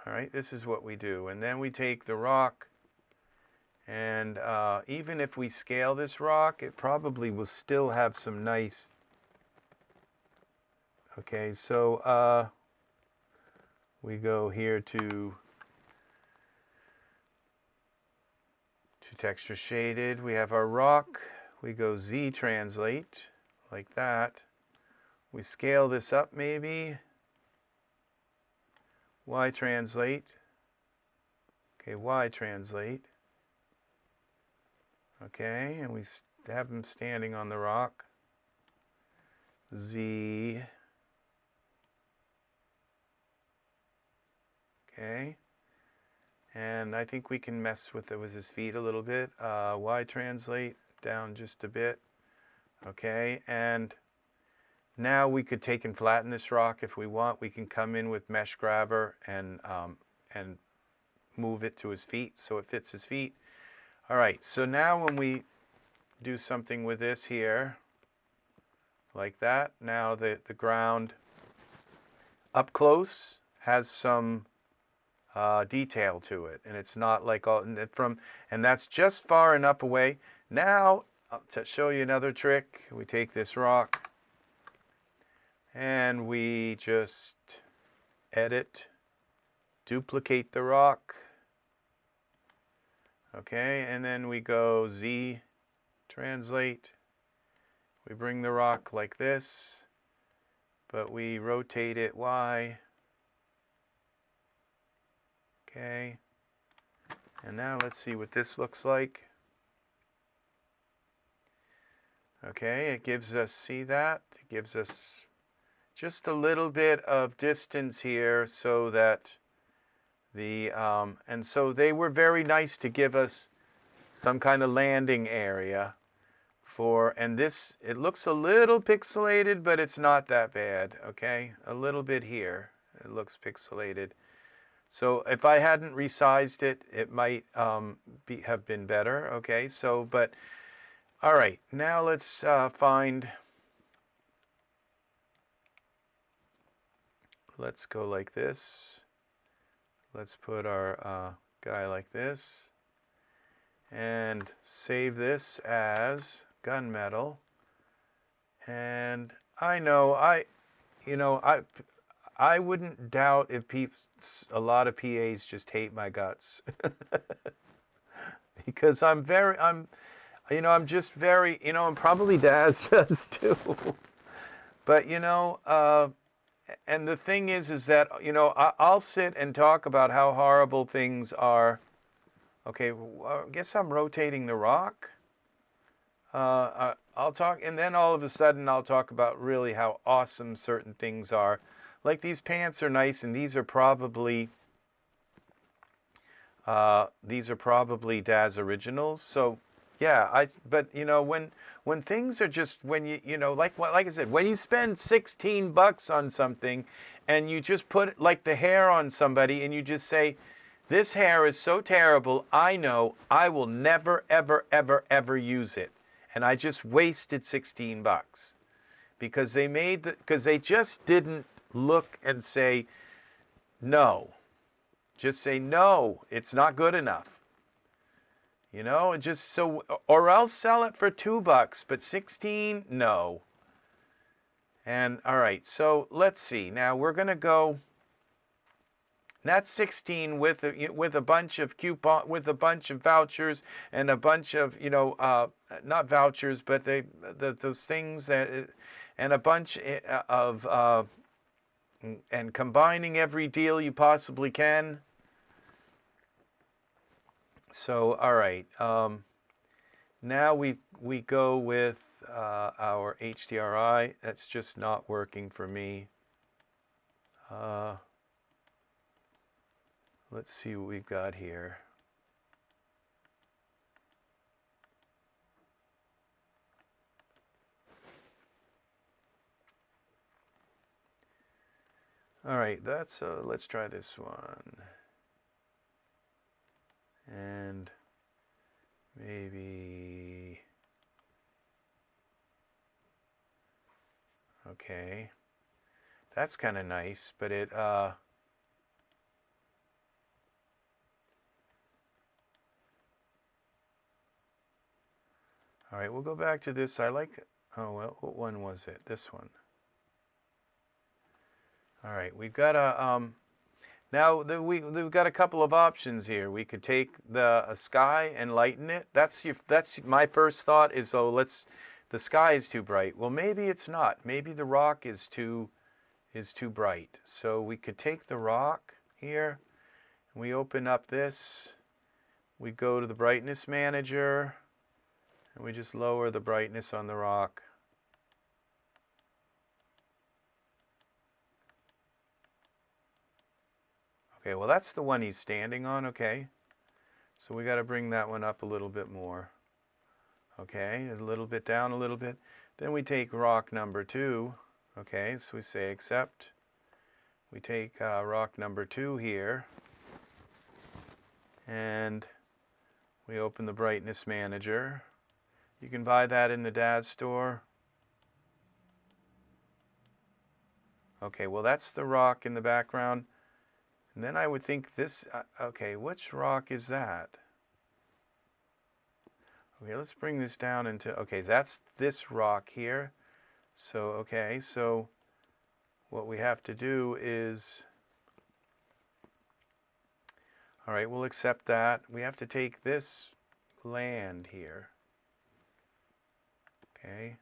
All right, this is what we do. And then we take the rock, and even if we scale this rock, it probably will still have some nice... Okay, so we go here to texture shaded. We have our rock. We go Z translate, like that. We scale this up maybe. Y translate. Okay, Y translate. Okay, and we have him standing on the rock. Z. Okay. And I think we can mess with his feet a little bit. Y translate down just a bit. Okay, and now we could take and flatten this rock if we want. We can come in with mesh grabber and move it to his feet so it fits his feet. All right, so now when we do something with this here, like that, now the ground up close has some detail to it, and it's not like all and that's just far enough away. Now to show you another trick, we take this rock and we just edit, duplicate the rock. Okay, and then we go Z translate. We bring the rock like this, but we rotate it Y. Okay, and now let's see what this looks like. Okay, it gives us, see that? It gives us just a little bit of distance here so that the, and so they were very nice to give us some kind of landing area for, and this, it looks a little pixelated, but it's not that bad, okay? A little bit here. it looks pixelated. So if I hadn't resized it, it might have been better. Okay, so, but, all right, now let's find, let's go like this. Let's put our guy like this. And save this as gunmetal. And I know, I wouldn't doubt if a lot of PAs just hate my guts. Because I'm just very, and probably Daz does too. But, and the thing is that, I'll sit and talk about how horrible things are. Okay, I guess I'm rotating the rock. I'll talk, and then all of a sudden I'll talk about really how awesome certain things are. Like these pants are nice, and these are probably Daz originals. So yeah, but when things are just, when like I said, when you spend $16 on something and you just put like the hair on somebody and you just say, this hair is so terrible, I know I will never, ever, ever, ever use it. And I just wasted $16 because they just didn't look and say, no. Just say, no, it's not good enough. Just so, or else sell it for $2, but 16, no. And all right, so let's see. Now we're going to go. That's 16 with a bunch of with a bunch of vouchers and a bunch of not vouchers, but those things that, and a bunch of and combining every deal you possibly can. So all right, now we go with our HDRI. That's just not working for me. Let's see what we've got here. All right, that's let's try this one. And maybe, okay. That's kind of nice, but it all right, we'll go back to this. I like, oh, well, what one was it? This one. All right, we've got a, now we've got a couple of options here. We could take a sky and lighten it. That's my first thought is, oh, the sky is too bright. Well, maybe it's not. Maybe the rock is too bright. So we could take the rock here, and we open up this. We go to the brightness manager. And we just lower the brightness on the rock. Okay, well that's the one he's standing on, okay. So we got to bring that one up a little bit more. Okay, a little bit down a little bit. Then we take rock number 2. Okay, so we say accept. We take rock number 2 here. And we open the brightness manager. You can buy that in the Daz store. Okay, well that's the rock in the background. And then I would think this, okay, which rock is that? Okay, let's bring this down into, okay, that's this rock here. So, okay, so what we have to do is, all right, we'll accept that. We have to take this land here. Okay,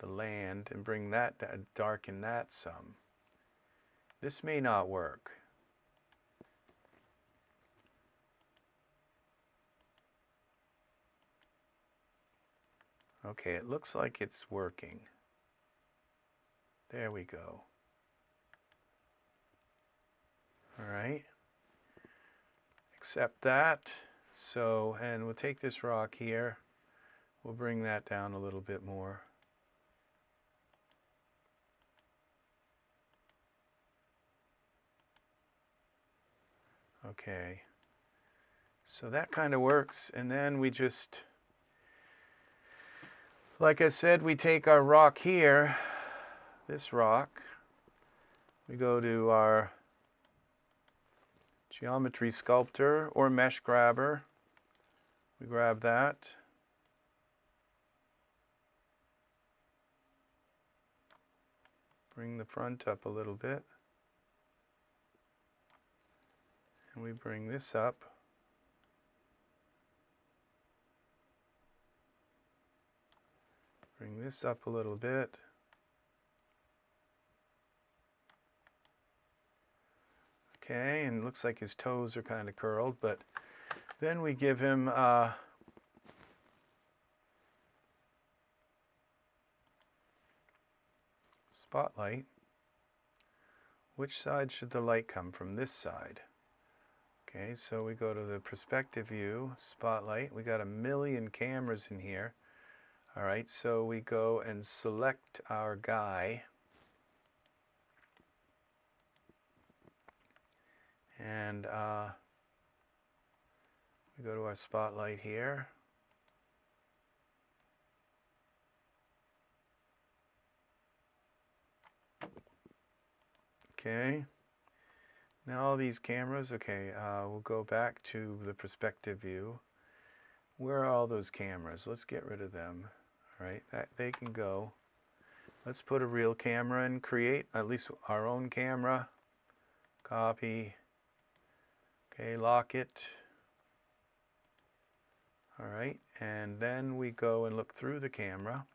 the land, and bring that, darken that some. This may not work. Okay, it looks like it's working. There we go. All right, accept that. So, and we'll take this rock here. We'll bring that down a little bit more. Okay, so that kind of works. And then we just, like I said, we take our rock here, this rock, we go to our geometry sculptor or mesh grabber, we grab that. Bring the front up a little bit. And we bring this up. Bring this up a little bit. Okay, and it looks like his toes are kind of curled, but then we give him spotlight. Which side should the light come from? This side. Okay, so we go to the perspective view, spotlight. We got 1,000,000 cameras in here. All right, so we go and select our guy. And we go to our spotlight here. Okay, now all these cameras, okay, we'll go back to the perspective view. Where are all those cameras? Let's get rid of them. All right, they can go. Let's put a real camera and create at least our own camera. Copy. Okay, lock it. All right, and then we go and look through the camera.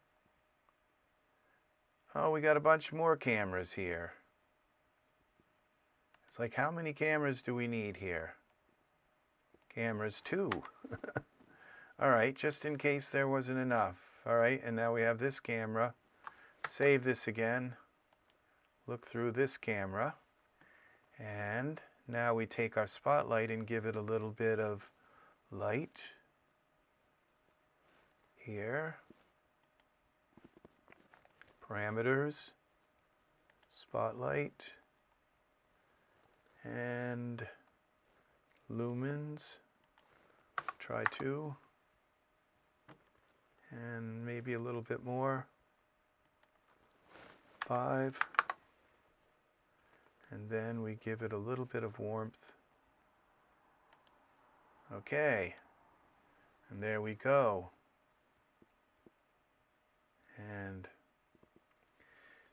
Oh, we got a bunch more cameras here. It's like, how many cameras do we need here? Cameras, 2. All right, just in case there wasn't enough. All right, and now we have this camera. Save this again. Look through this camera. And now we take our spotlight and give it a little bit of light here. Parameters, spotlight, and lumens. Try 2. And maybe a little bit more. 5. And then we give it a little bit of warmth. Okay, and there we go. And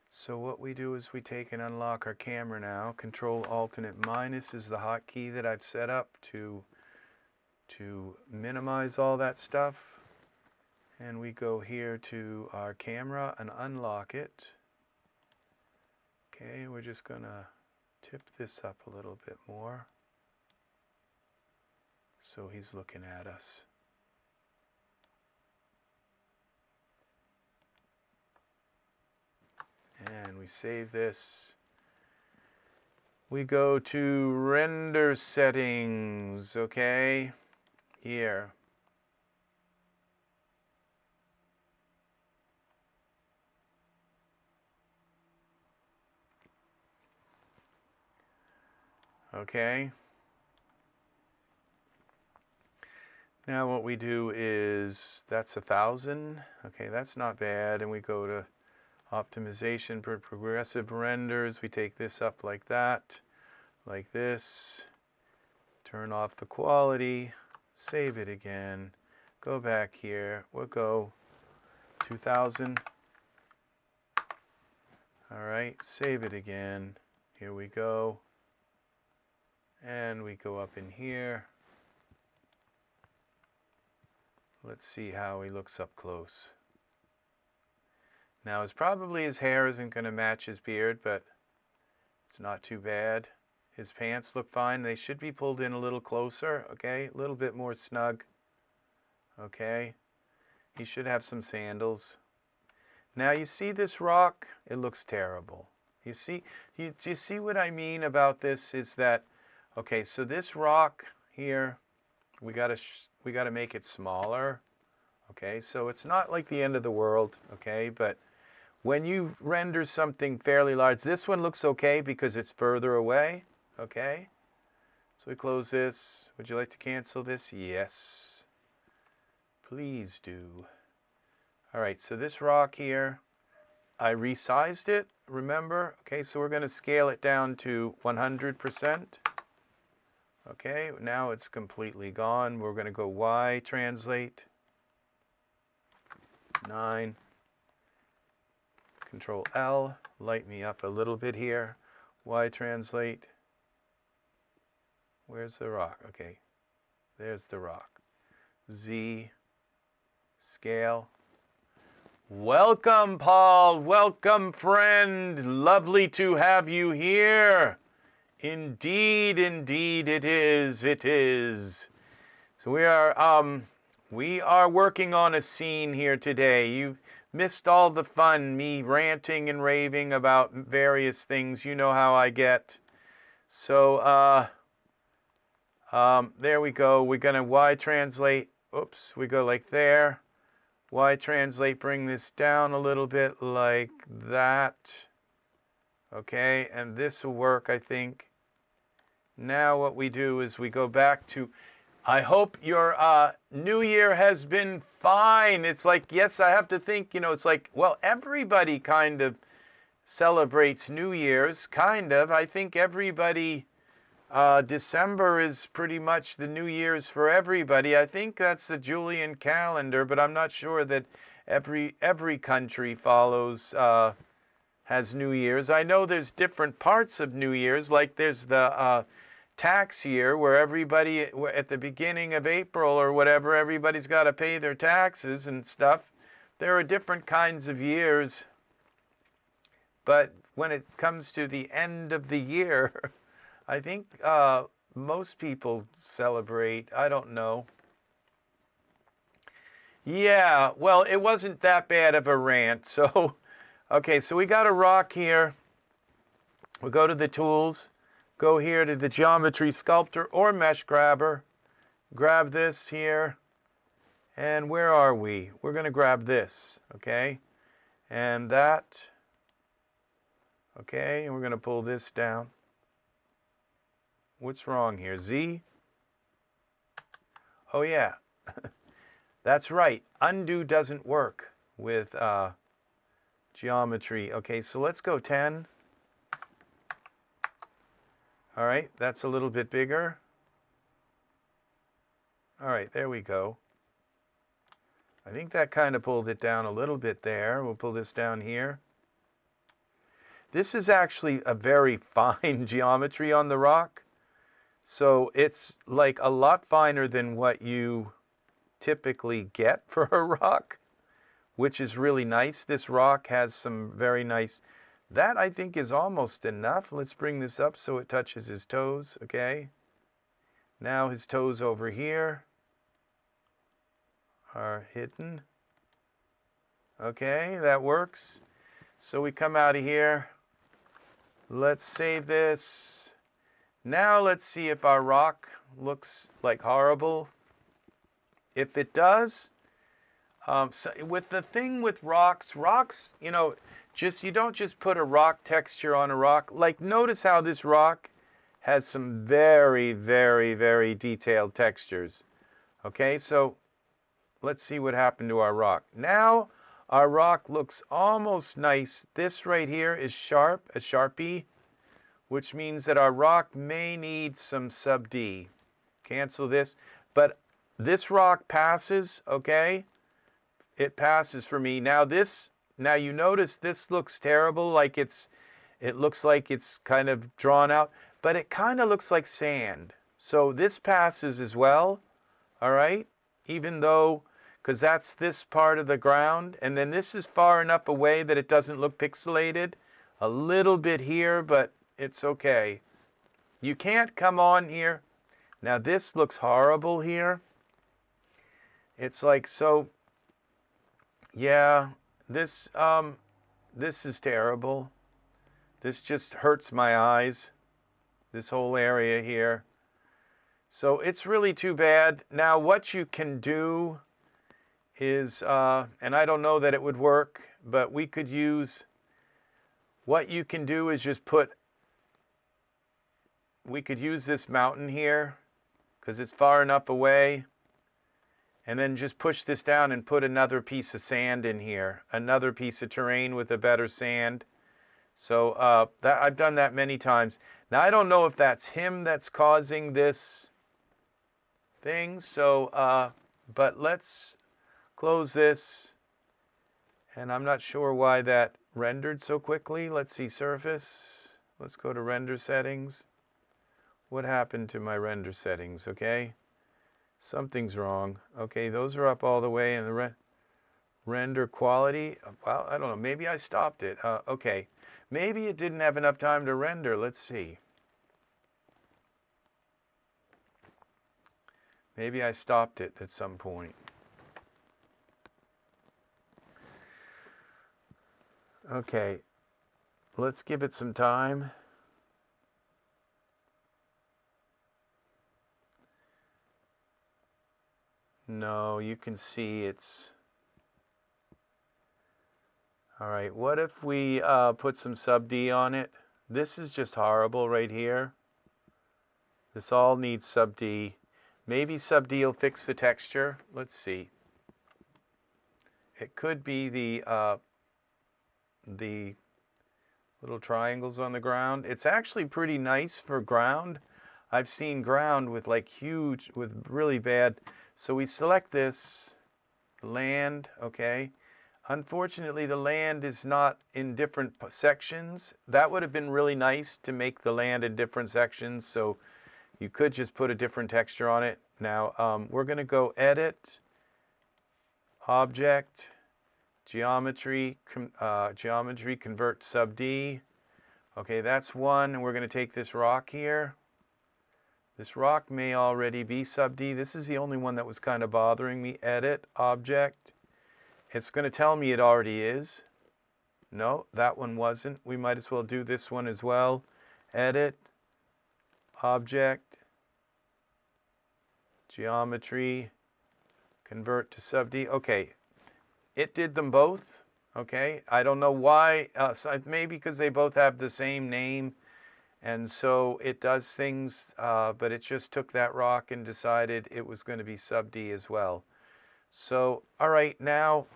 so what we do is we take and unlock our camera now. Control Alternate minus is the hotkey that I've set up to minimize all that stuff. And we go here to our camera and unlock it. Okay, we're just gonna tip this up a little bit more so he's looking at us. And we save this. We go to render settings, okay? Here. Okay. Now what we do is, that's 1,000. Okay, that's not bad. And we go to optimization for progressive renders. We take this up like that, like this. Turn off the quality. Save it again. Go back here. We'll go 2,000. All right, save it again. Here we go. And we go up in here. Let's see how he looks up close. Now, his hair isn't going to match his beard, but it's not too bad. His pants look fine. They should be pulled in a little closer, okay? A little bit more snug, okay? He should have some sandals. Now, you see this rock? It looks terrible. You see, do you see what I mean about this is that, okay, so this rock here, we gotta make it smaller, okay? So it's not like the end of the world, okay? But when you render something fairly large, this one looks okay because it's further away, okay? So we close this. Would you like to cancel this? Yes. Please do. All right, so this rock here, I resized it, remember? Okay, so we're going to scale it down to 100%. Okay, now it's completely gone. We're going to go Y translate. 9. Control L, light me up a little bit here. Y translate. Where's the rock? Okay, there's the rock. Z, scale. Welcome, Paul. Welcome, friend. Lovely to have you here. Indeed, indeed, it is. It is. So we are working on a scene here today. You missed all the fun, me ranting and raving about various things. You know how I get. So there we go. We're gonna Y translate. Oops, we go like there. Y translate, bring this down a little bit like that. Okay, and this will work, I think. Now what we do is we go back to, I hope your New Year has been fine. It's like, yes, I have to think, you know, it's like, well, everybody kind of celebrates New Year's, kind of. I think everybody, December is pretty much the New Year's for everybody. I think that's the Julian calendar, but I'm not sure that every country follows, has New Year's. I know there's different parts of New Year's, like there's the tax year where everybody, at the beginning of April or whatever, everybody's got to pay their taxes and stuff. There are different kinds of years, but when it comes to the end of the year, I think most people celebrate. I don't know. Yeah, well, it wasn't that bad of a rant. So, okay, so we got a rock here. We'll go to the tools. Go here to the geometry sculptor or mesh grabber. Grab this here. And where are we? We're going to grab this, okay? And that. Okay, and we're going to pull this down. What's wrong here? Z? Oh, yeah. That's right. Undo doesn't work with geometry. Okay, so let's go 10. All right, that's a little bit bigger. All right, there we go. I think that kind of pulled it down a little bit there. We'll pull this down here. This is actually a very fine geometry on the rock. So it's like a lot finer than what you typically get for a rock, which is really nice. This rock has some very nice, that I think is almost enough. Let's bring this up so it touches his toes, okay? Now his toes over here are hidden. Okay, that works. So we come out of here. Let's save this. Now let's see if our rock looks like horrible. If it does, so with the thing with rocks, you know, you don't just put a rock texture on a rock. Like, notice how this rock has some very, very, very detailed textures. Okay, so let's see what happened to our rock. Now our rock looks almost nice. This right here is sharp, a Sharpie, which means that our rock may need some sub D. Cancel this, but this rock passes, okay? It passes for me. Now you notice this looks terrible, like it looks like it's kind of drawn out, but it kind of looks like sand. So this passes as well, all right? Even though, because that's this part of the ground, and then this is far enough away that it doesn't look pixelated. A little bit here, but it's okay. You can't come on here. Now this looks horrible here. It's like, so, yeah, this is terrible. This just hurts my eyes, this whole area here. So it's really too bad. Now what you can do is, and I don't know that it would work, but we could use, what you can do is just put we could use this mountain here because it's far enough away, and then just push this down and put another piece of sand in here, another piece of terrain with a better sand. So that I've done that many times. Now I don't know if that's him that's causing this thing, so but let's close this, and I'm not sure why that rendered so quickly. Let's see, surface. Let's go to render settings. What happened to my render settings? Okay, something's wrong. Okay, those are up all the way, and the render quality, well, I don't know, maybe I stopped it. Okay, maybe it didn't have enough time to render. Let's see. Maybe I stopped it at some point. Okay, let's give it some time. No, you can see it's... All right, what if we put some sub D on it? This is just horrible right here. This all needs sub D. Maybe sub D will fix the texture. Let's see. It could be the little triangles on the ground. It's actually pretty nice for ground. I've seen ground with like huge, with really bad. So we select this, land, okay. Unfortunately, the land is not in different sections. That would have been really nice to make the land in different sections, so you could just put a different texture on it. Now, we're going to go Edit, Object, Geometry, Convert Sub D. Okay, that's one, and we're going to take this rock here. This rock may already be sub D. This is the only one that was kind of bothering me. Edit, Object. It's going to tell me it already is. No, that one wasn't. We might as well do this one as well. Edit, Object, Geometry, Convert to sub D. Okay, it did them both. Okay, I don't know why. Maybe because they both have the same name, and so it does things, but it just took that rock and decided it was going to be sub D as well. So, all right, now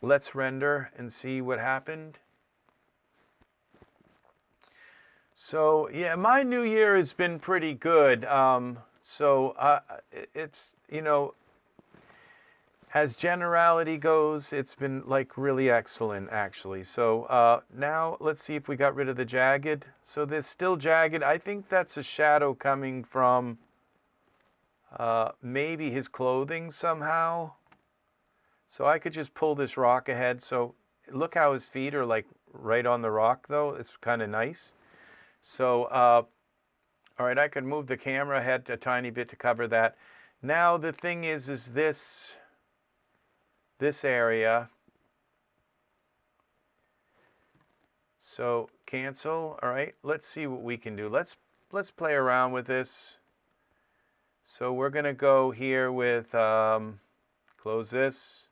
let's render and see what happened. So, yeah, my new year has been pretty good. It's, you know, as generality goes, it's been like really excellent, actually. So now let's see if we got rid of the jagged. So there's still jagged. I think that's a shadow coming from maybe his clothing somehow. So I could just pull this rock ahead. So look how his feet are like right on the rock though. It's kind of nice. So, all right, I can move the camera ahead a tiny bit to cover that. Now the thing is this area. So cancel. All right, let's see what we can do. Let's play around with this. So we're going to go here with close this,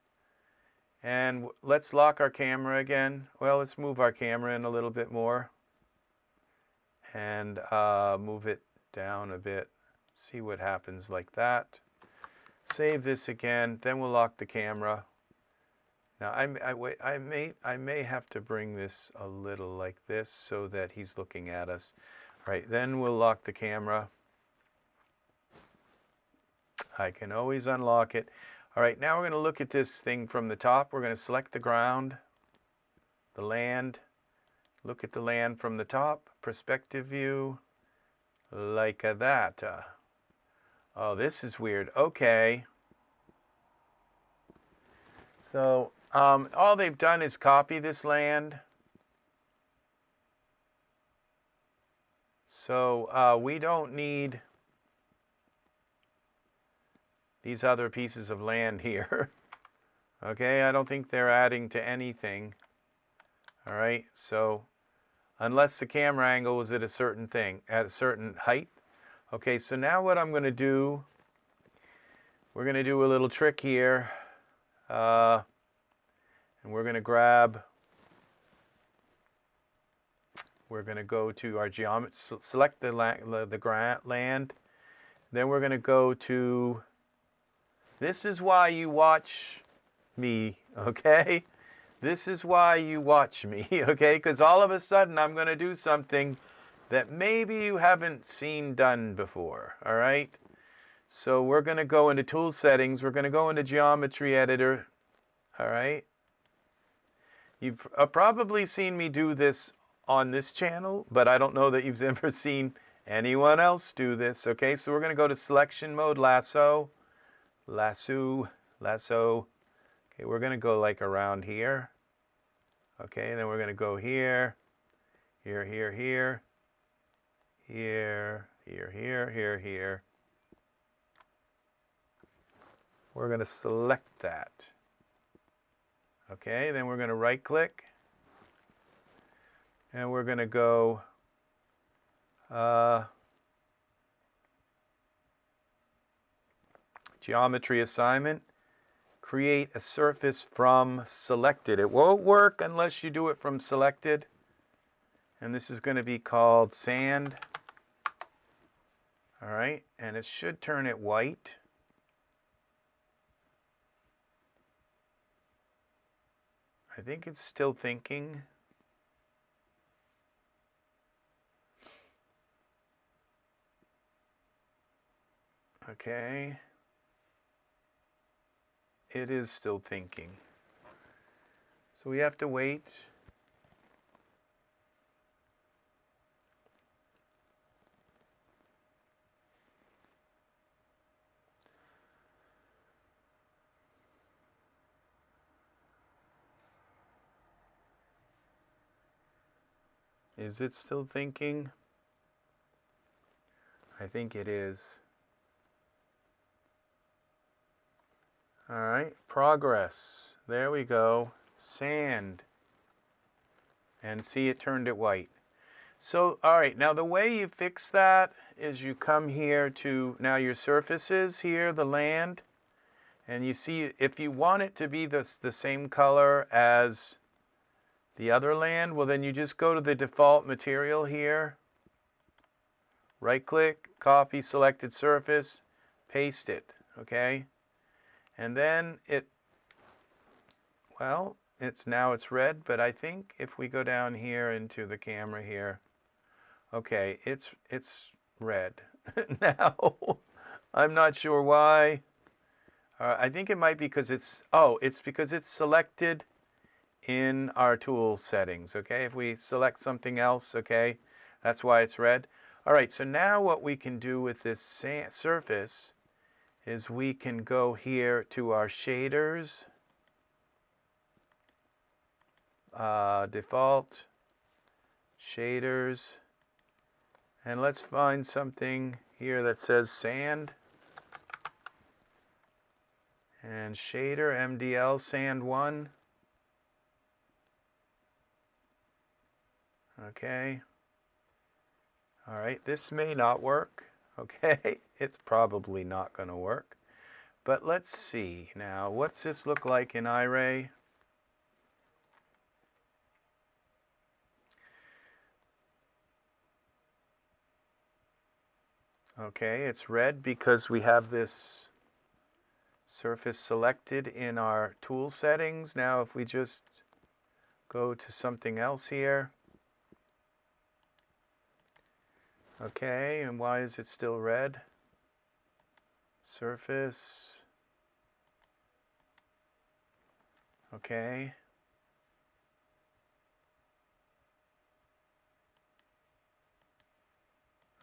and let's lock our camera again. Well, let's move our camera in a little bit more and move it down a bit. See what happens like that. Save this again, then we'll lock the camera. Now I may have to bring this a little like this so that he's looking at us. All right, then we'll lock the camera. I can always unlock it. All right, now we're going to look at this thing from the top. We're going to select the ground, the land. Look at the land from the top, perspective view, like that. Oh, this is weird. Okay. So all they've done is copy this land. So we don't need these other pieces of land here. Okay, I don't think they're adding to anything. All right, so unless the camera angle was at a certain thing, at a certain height. Okay, so now what I'm going to do, we're going to do a little trick here. we're going to go to our geometry, select the land. Then we're going to go to, this is why you watch me, okay? This is why you watch me, okay? Because all of a sudden I'm going to do something that maybe you haven't seen done before, all right? So we're going to go into tool settings. We're going to go into geometry editor, all right? You've probably seen me do this on this channel, but I don't know that you've ever seen anyone else do this, okay? So we're going to go to selection mode, lasso. Okay, we're going to go like around here. Okay, and then we're going to go here, here, here, here, here, here, here, here, here. We're going to select that. Okay, then we're going to right click. And we're going to go geometry assignment. Create a surface from selected. It won't work unless you do it from selected. And this is going to be called sand. All right, and it should turn it white. I think it's still thinking. Okay. It is still thinking. So we have to wait. Is it still thinking? I think it is. All right, progress. There we go. Sand. And see, it turned it white. So, all right, now the way you fix that is you come here to, now your surfaces here, the land, and you see if you want it to be the same color as the other land, well then you just go to the default material here, right click, copy selected surface, paste it, okay? And then it, well, it's red, but I think if we go down here into the camera here, okay, it's red. Now, I'm not sure why. I think it might be because it's because it's selected in our tool settings, okay? If we select something else, okay, that's why it's red. All right, so now what we can do with this surface is we can go here to our shaders, default, shaders, and let's find something here that says sand, and shader, MDL, sand 1, okay. All right, this may not work, okay. It's probably not going to work. But let's see now, what's this look like in Iray? Okay, it's red because we have this surface selected in our tool settings. Now if we just go to something else here. Okay, and why is it still red? Surface. Okay.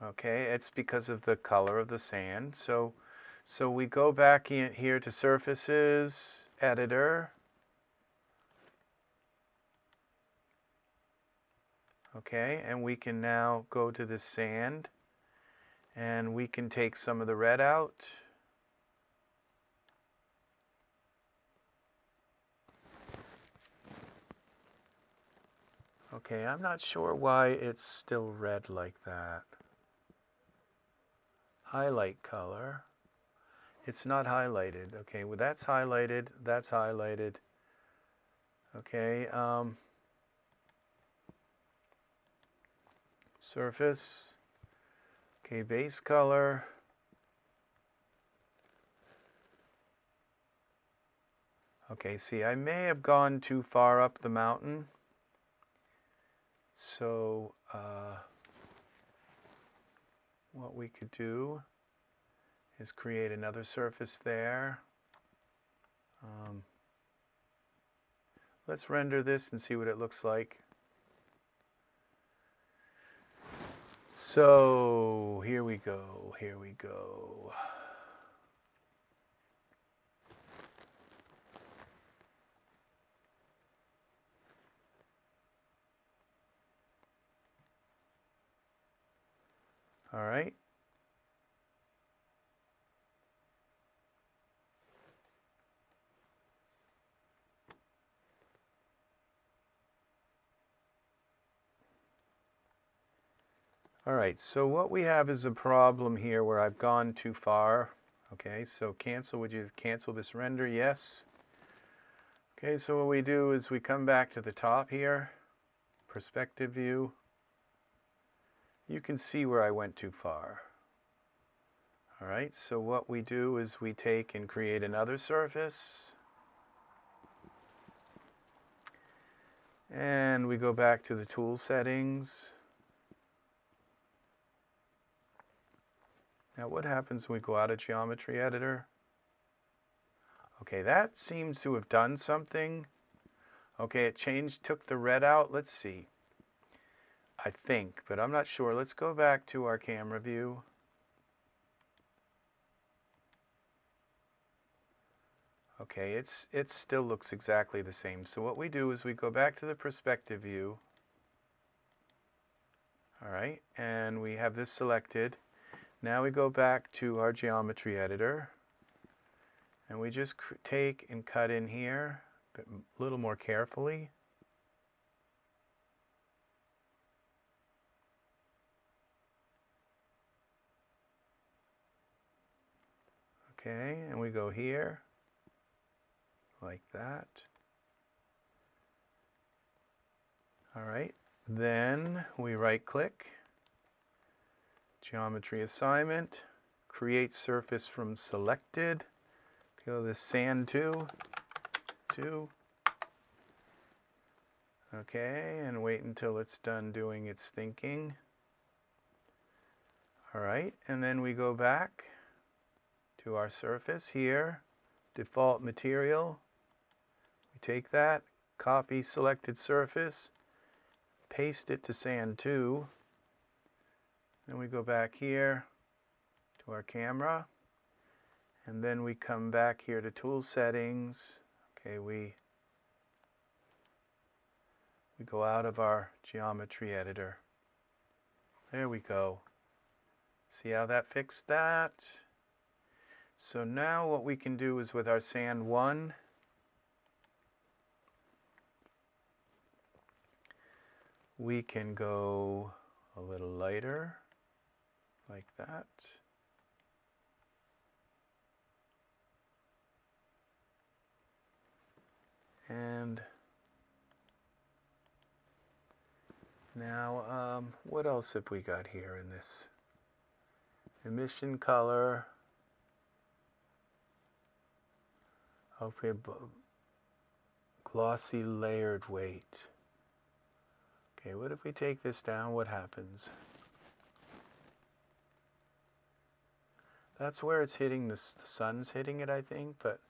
Okay, it's because of the color of the sand. So we go back in here to surfaces, editor. Okay, and we can now go to this sand and we can take some of the red out. Okay, I'm not sure why it's still red like that. Highlight color. It's not highlighted. Okay, well that's highlighted, that's highlighted. Okay, surface. Okay, base color. Okay, see, I may have gone too far up the mountain. So what we could do is create another surface there. Let's render this and see what it looks like. So here we go, here we go. All right. All right, so what we have is a problem here where I've gone too far. Okay, so cancel, would you cancel this render? Yes. Okay, so what we do is we come back to the top here, perspective view. You can see where I went too far. All right, so what we do is we take and create another surface. And we go back to the tool settings. Now what happens when we go out of geometry editor? Okay, that seems to have done something. Okay, it changed, took the red out. Let's see. I think, but I'm not sure. Let's go back to our camera view. Okay, it still looks exactly the same. So what we do is we go back to the perspective view. All right, and we have this selected. Now we go back to our geometry editor, and we just take and cut in here a little more carefully. Okay, and we go here, like that. All right, then we right-click. Geometry assignment, create surface from selected, go to the sand 2, okay, and wait until it's done doing its thinking. All right, and then we go back to our surface here, default material, we take that, copy selected surface, paste it to sand 2, then we go back here to our camera, and then we come back here to tool settings. Okay, we go out of our geometry editor. There we go. See how that fixed that? So now what we can do is with our sand 1, we can go a little lighter, like that. And now, what else have we got here in this? Emission color. Okay, glossy layered weight. Okay, what if we take this down? What happens? That's where it's hitting, the sun's hitting it, I think, but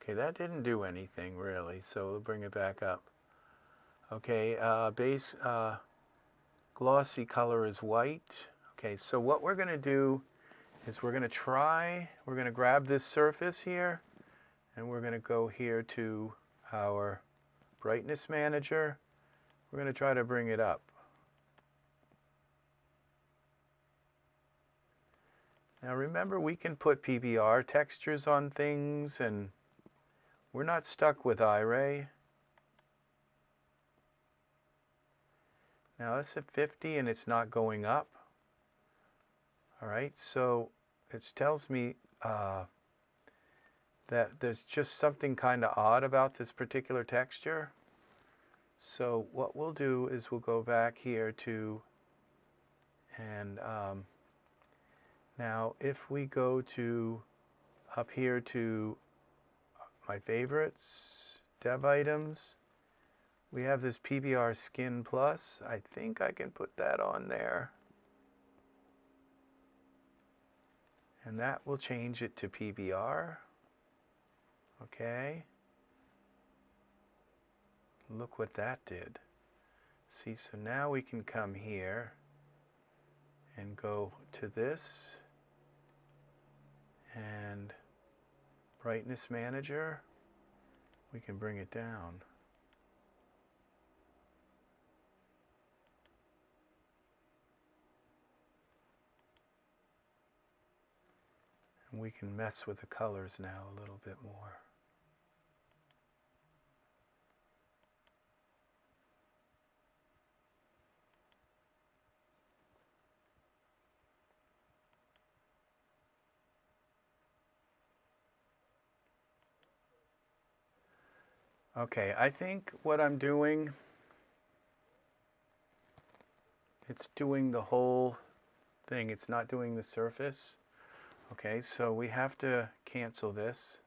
okay, that didn't do anything really, so we'll bring it back up. Okay, base glossy color is white. Okay, so what we're going to do is we're going to grab this surface here, and we're going to go here to our brightness manager. We're going to try to bring it up. Now remember, we can put PBR textures on things, and we're not stuck with Iray. Now that's at 50 and it's not going up. All right, so it tells me that there's just something kind of odd about this particular texture. So what we'll do is we'll go back here to And now if we go to up here to my favorites, dev items, we have this PBR Skin Plus. I think I can put that on there. And that will change it to PBR. Okay. Look what that did. See, so now we can come here and go to this and brightness manager. We can bring it down. And we can mess with the colors now a little bit more. Okay, I think what I'm doing, it's doing the whole thing. It's not doing the surface. Okay, so we have to cancel this.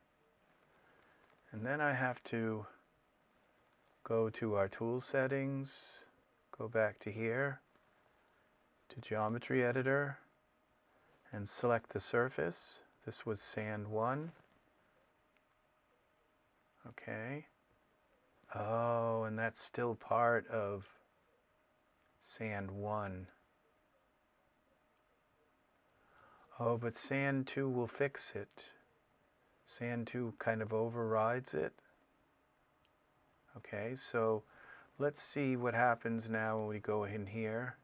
And then I have to go to our tool settings, go back to here, to geometry editor, and select the surface. This was sand 1. Okay. Oh, and that's still part of sand 1. Oh, but sand 2 will fix it. Sand 2 kind of overrides it. Okay, so let's see what happens now when we go in here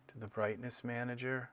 to the brightness manager.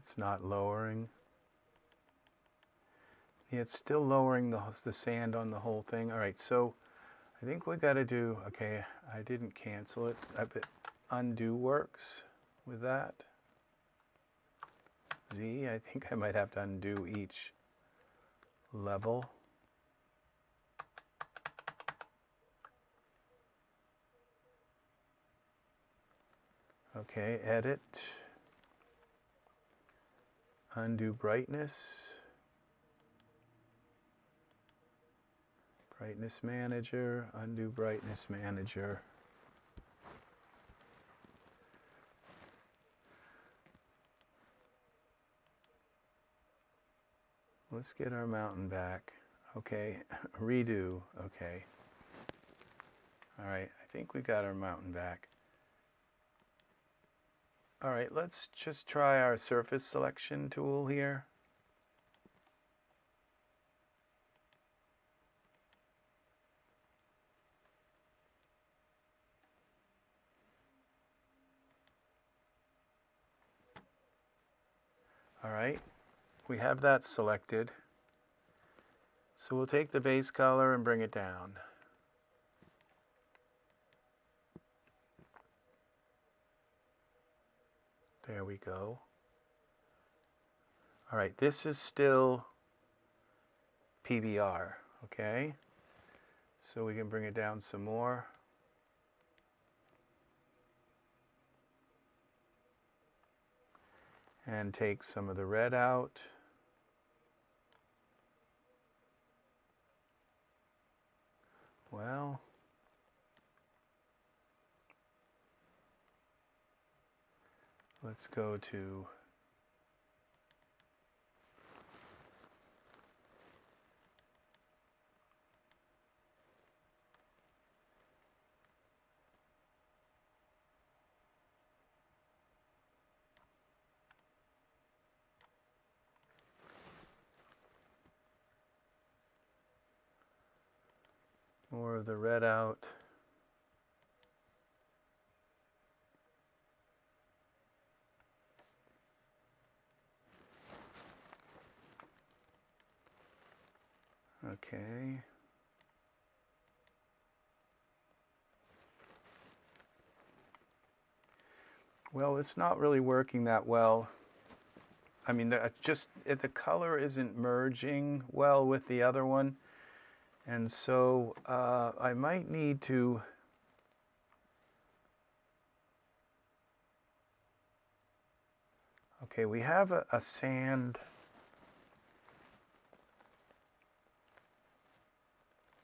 It's not lowering. Yeah, it's still lowering the sand on the whole thing. All right, so I think we got to do, okay, I didn't cancel it. I bet undo works with that. Z, I think I might have to undo each level. Okay, edit. Undo brightness. Brightness manager, undo brightness manager. Let's get our mountain back. Okay, redo. Okay. All right, I think we got our mountain back. All right, let's just try our surface selection tool here. All right, we have that selected. So we'll take the base color and bring it down. There we go. All right, this is still PBR, okay? So we can bring it down some more. And take some of the red out. Well, let's go to more of the red out. Okay. Well, it's not really working that well. I mean, the color isn't merging well with the other one. And so I might need to okay, we have a sand.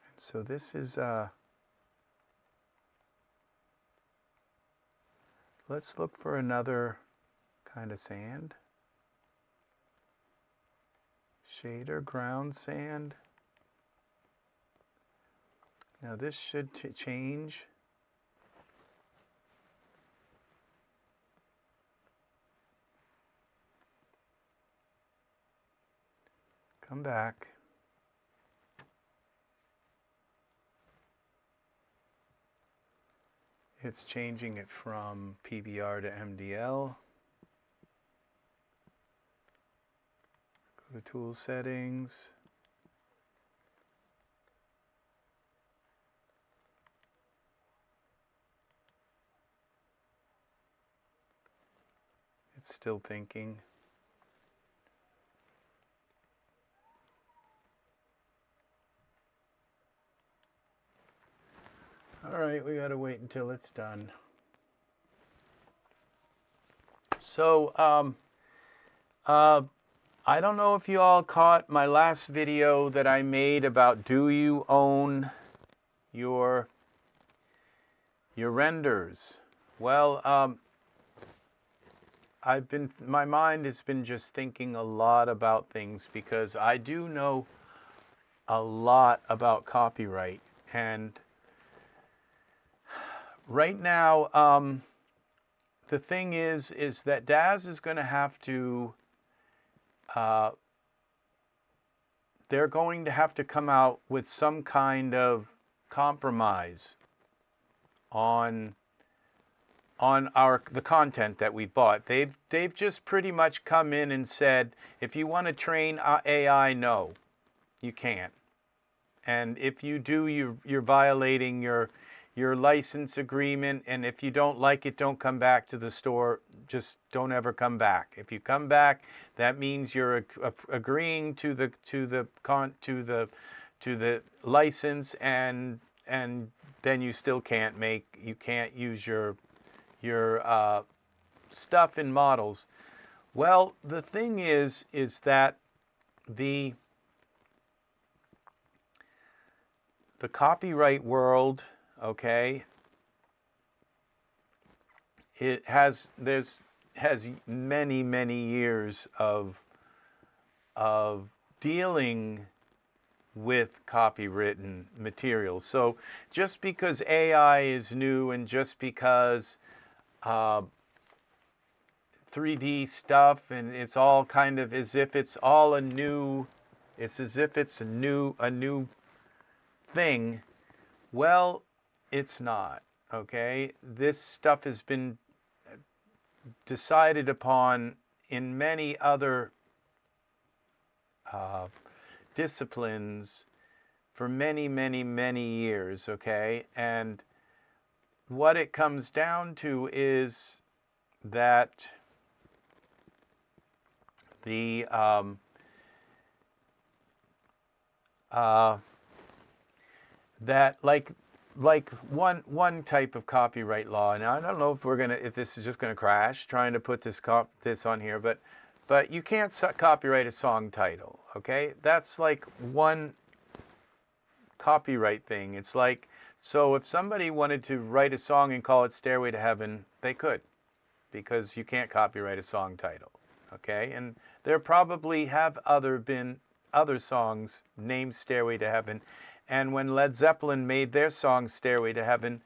And so this is let's look for another kind of sand. Shader ground sand. Now this should change. Come back. It's changing it from PBR to MDL. Go to tool settings. It's still thinking. All right, we gotta wait until it's done. So, I don't know if you all caught my last video that I made about do you own your renders? Well, my mind has been just thinking a lot about things because I do know a lot about copyright, and right now, the thing is that DAZ is going to have to, they're going to have to come out with some kind of compromise on the content that we bought. They've just pretty much come in and said, if you want to train AI, no, you can't. And if you do, you're violating your license agreement, and if you don't like it, don't come back to the store. Just don't ever come back. If you come back, that means you're agreeing to the license, and then you still can't use your stuff in models. Well, the thing is that the copyright world, okay, it has many years of dealing with copywritten materials. So just because AI is new, and just because 3D stuff, and it's all kind of as if it's all a new thing. Well, it's not, okay? This stuff has been decided upon in many other disciplines for many years, okay? And what it comes down to is that the that like one type of copyright law. Now I don't know if this is just gonna crash trying to put this on here, but you can't copyright a song title, okay? That's like one copyright thing. It's like, so if somebody wanted to write a song and call it Stairway to Heaven, they could, because you can't copyright a song title, okay? And there probably have been other songs named Stairway to Heaven. And when Led Zeppelin made their song Stairway to Heaven,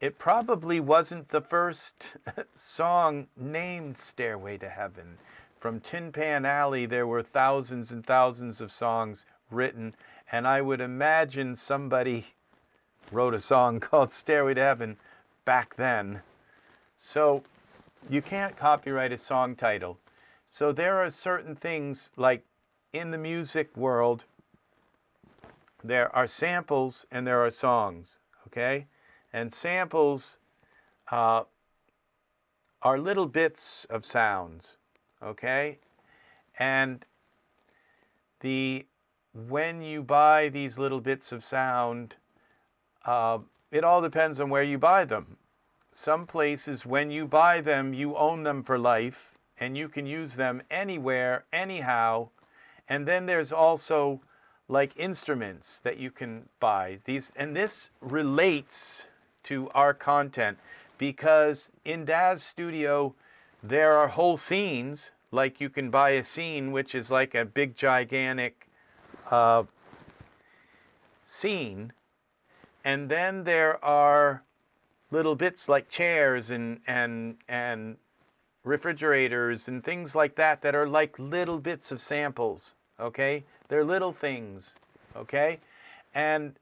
it probably wasn't the first song named Stairway to Heaven. From Tin Pan Alley, there were thousands and thousands of songs written, and I would imagine somebody wrote a song called Stairway to Heaven back then. So you can't copyright a song title. So there are certain things, like in the music world, there are samples and there are songs, okay? And samples are little bits of sounds, okay? And when you buy these little bits of sound, it all depends on where you buy them. Some places, when you buy them, you own them for life, and you can use them anywhere, anyhow. And then there's also like instruments that you can buy. And this relates to our content, because in DAZ Studio, there are whole scenes. Like you can buy a scene, which is like a big, gigantic scene. And then there are little bits like chairs and refrigerators and things like that that are like little bits of samples, okay? They're little things, okay? And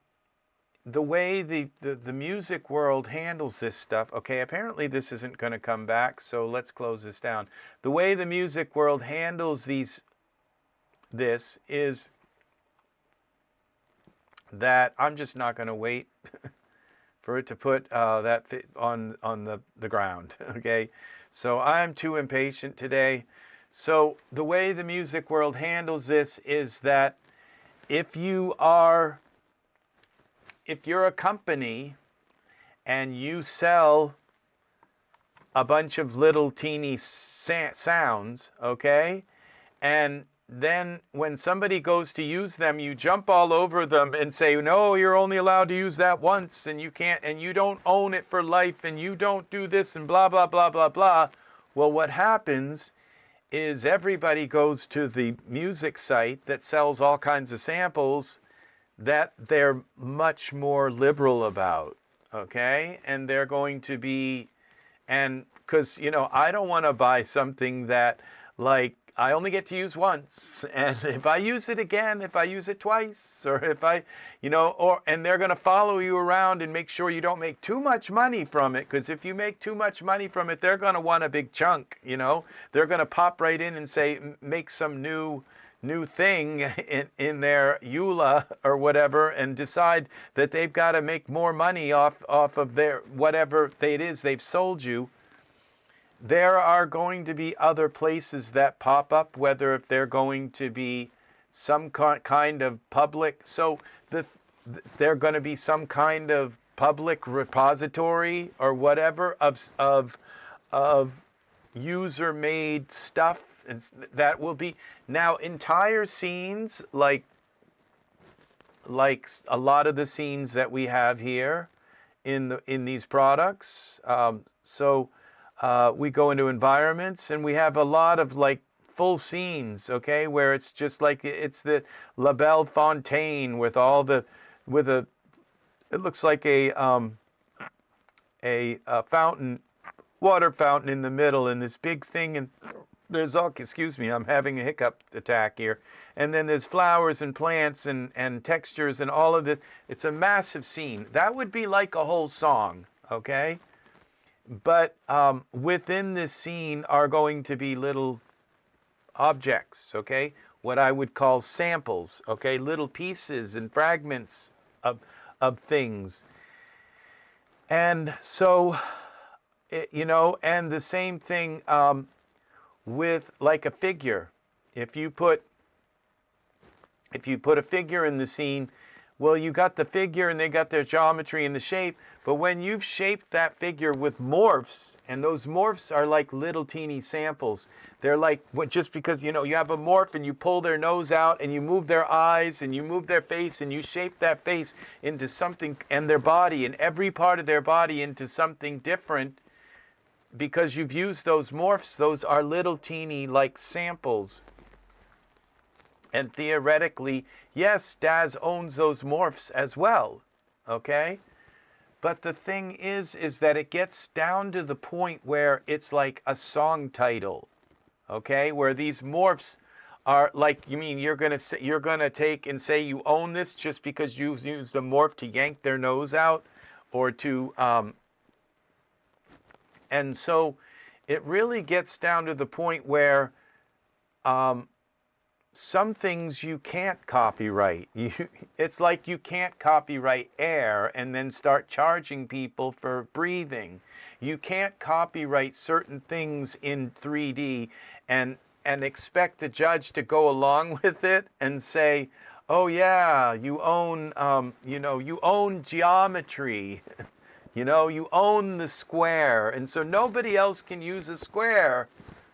the way the music world handles this stuff, okay, apparently this isn't going to come back, so let's close this down. The way the music world handles this is that I'm just not going to wait for it to put that on the ground, okay? So I'm too impatient today. So the way the music world handles this is that if you're a company and you sell a bunch of little teeny sounds, okay, and then when somebody goes to use them, you jump all over them and say, no, you're only allowed to use that once, and you can't, and you don't own it for life, and you don't do this, and blah, blah, blah, blah, blah. Well, what happens is everybody goes to the music site that sells all kinds of samples that they're much more liberal about, okay? And they're going to be, and because, you know, I don't want to buy something that, like, I only get to use once, and if I use it again, if I use it twice, or if I, you know, and they're going to follow you around and make sure you don't make too much money from it, because if you make too much money from it, they're going to want a big chunk, you know. They're going to pop right in and say, make some new thing in their EULA or whatever, and decide that they've got to make more money off of their whatever it is they've sold you. There are going to be other places that pop up, whether if they're going to be some kind of public, so they're going to be some kind of public repository or whatever of user-made stuff, and that will be now entire scenes, like a lot of the scenes that we have here in these products. We go into environments and we have a lot of like full scenes, okay, where it's just like it's the La Belle Fontaine with all it looks like a fountain, water fountain in the middle, and this big thing, and there's all, excuse me, I'm having a hiccup attack here, and then there's flowers and plants and textures and all of this. It's a massive scene. That would be like a whole song, okay? But within this scene are going to be little objects, okay? What I would call samples, okay? Little pieces and fragments of things. And so, you know, and the same thing with like a figure. If you put a figure in the scene, well, you got the figure and they got their geometry and the shape, but when you've shaped that figure with morphs, and those morphs are like little teeny samples, they're like, just because, you know, you have a morph and you pull their nose out and you move their eyes and you move their face and you shape that face into something, and their body and every part of their body into something different, because you've used those morphs. Those are little teeny like samples. And theoretically, yes, DAZ owns those morphs as well, okay? But the thing is that it gets down to the point where it's like a song title, okay? Where these morphs are like, you mean you're gonna take and say you own this just because you used a morph to yank their nose out, or to, and so it really gets down to the point where, some things you can't copyright. It's like you can't copyright air and then start charging people for breathing. You can't copyright certain things in 3D and expect a judge to go along with it and say, oh yeah, you own, you own geometry. You own the square. And so nobody else can use a square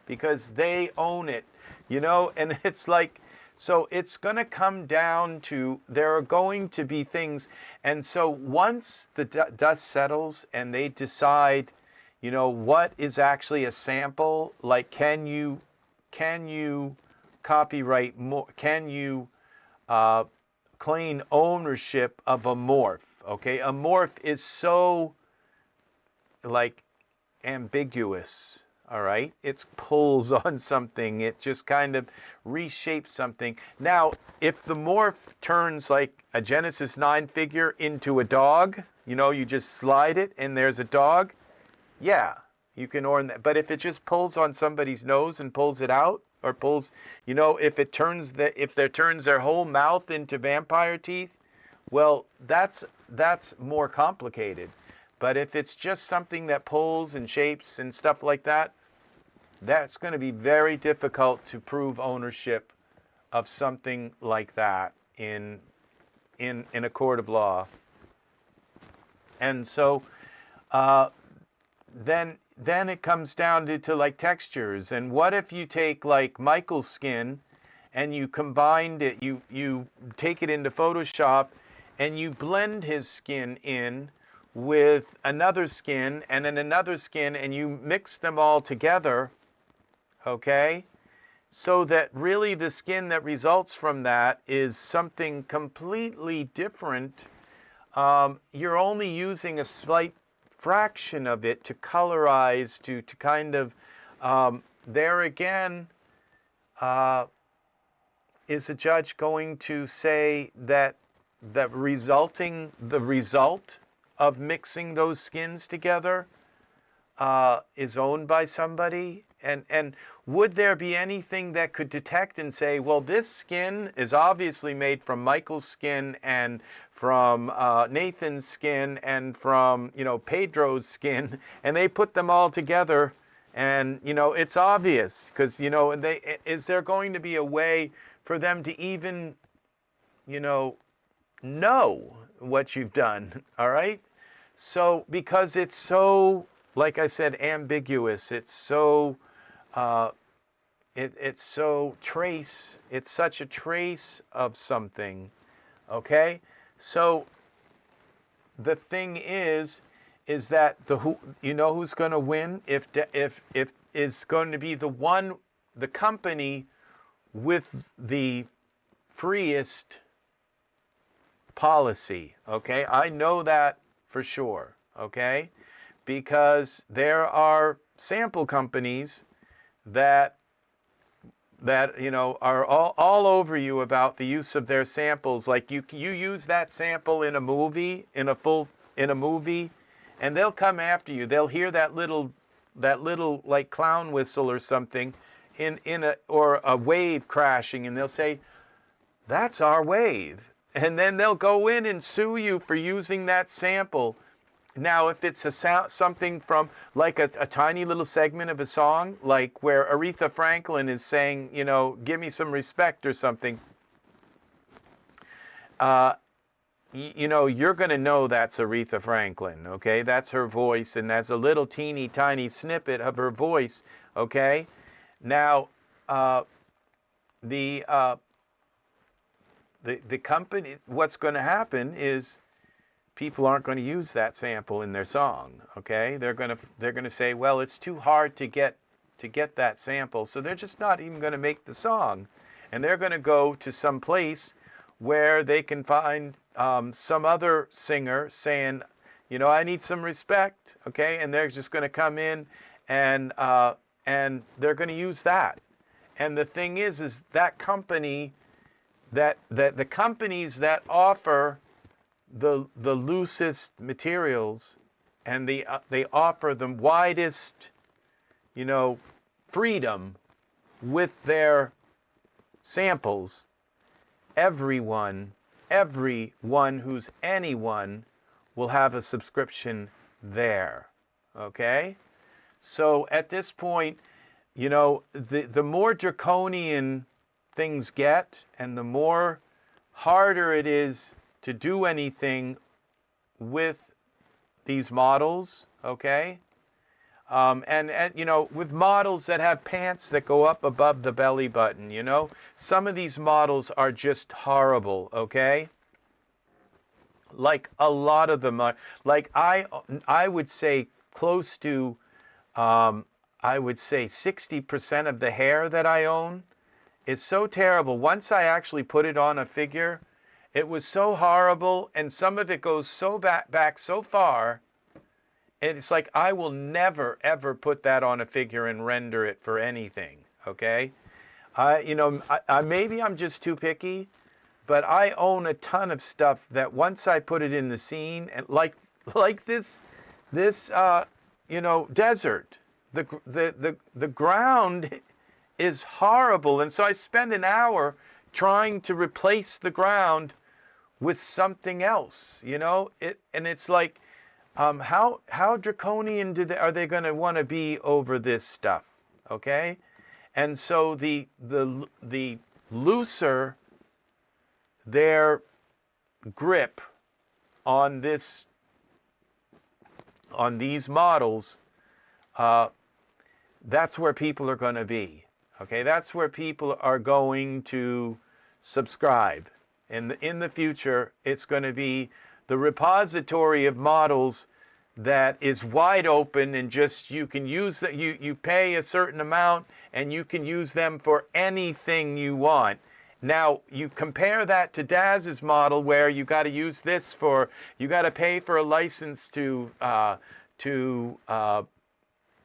because they own it. And it's like, so it's going to come down to, there are going to be things. And so once the dust settles and they decide, what is actually a sample, like can you copyright more, can you claim ownership of a morph? Okay, a morph is so like ambiguous. All right, it pulls on something. It just kind of reshapes something. Now, if the morph turns like a Genesis 9 figure into a dog, you just slide it and there's a dog, yeah, you can own that. But if it just pulls on somebody's nose and pulls it out, or pulls, if it turns their whole mouth into vampire teeth, well, that's more complicated. But if it's just something that pulls and shapes and stuff like that, that's going to be very difficult to prove ownership of something like that in a court of law. And so then it comes down to like textures. And what if you take like Michael's skin and you combined it, you take it into Photoshop and you blend his skin in with another skin and then another skin and you mix them all together, okay? So that really the skin that results from that is something completely different. You're only using a slight fraction of it to colorize, to kind of, there again, is a judge going to say that the result of mixing those skins together is owned by somebody? And would there be anything that could detect and say, well, this skin is obviously made from Michael's skin and from Nathan's skin and from, Pedro's skin, and they put them all together and, it's obvious because, is there going to be a way for them to even, know what you've done, all right? So, because it's so, like I said, ambiguous, it's so, it's so it's such a trace of something, okay? So, the thing is that who's going to win if is going to be the company with the freest policy, okay? I know that for sure, okay? Because there are sample companies that are all over you about the use of their samples. Like you use that sample in a movie, in a movie, and they'll come after you. They'll hear that little like clown whistle or something or a wave crashing, and they'll say, "That's our wave." And then they'll go in and sue you for using that sample. Now, if it's something from like a tiny little segment of a song, like where Aretha Franklin is saying, give me some respect or something, you're going to know that's Aretha Franklin, okay? That's her voice, and that's a little teeny tiny snippet of her voice, okay? Now, the company, what's going to happen is people aren't going to use that sample in their song, okay? They're going to say, well, it's too hard to get that sample, so they're just not even going to make the song, and they're going to go to some place where they can find some other singer saying, I need some respect, okay? And they're just going to come in and they're going to use that. And the thing is that company, that the companies that offer the loosest materials and they offer the widest, freedom with their samples, everyone who's anyone will have a subscription there, okay? So at this point, you know, the more draconian things get and the more harder it is to do anything with these models, okay? And you know, with models that have pants that go up above the belly button, you know, some of these models are just horrible, okay? Like a lot of them are, like I would say close to, I would say 60% of the hair that I own is so terrible. Once I actually put it on a figure, it was so horrible, and some of it goes so back so far, and it's like I will never ever put that on a figure and render it for anything. Okay, you know, maybe I'm just too picky, but I own a ton of stuff that once I put it in the scene, and like this you know, desert, the ground is horrible, and so I spend an hour trying to replace the ground with something else, you know. And it's like, how draconian are they going to want to be over this stuff, okay? And so the looser their grip on these models, that's where people are going to be. Okay, that's where people are going to subscribe. And in the future, it's going to be the repository of models that is wide open, and just you can use that. You pay a certain amount and you can use them for anything you want. Now you compare that to Daz's model, where you got to use this for, you got to pay for a license to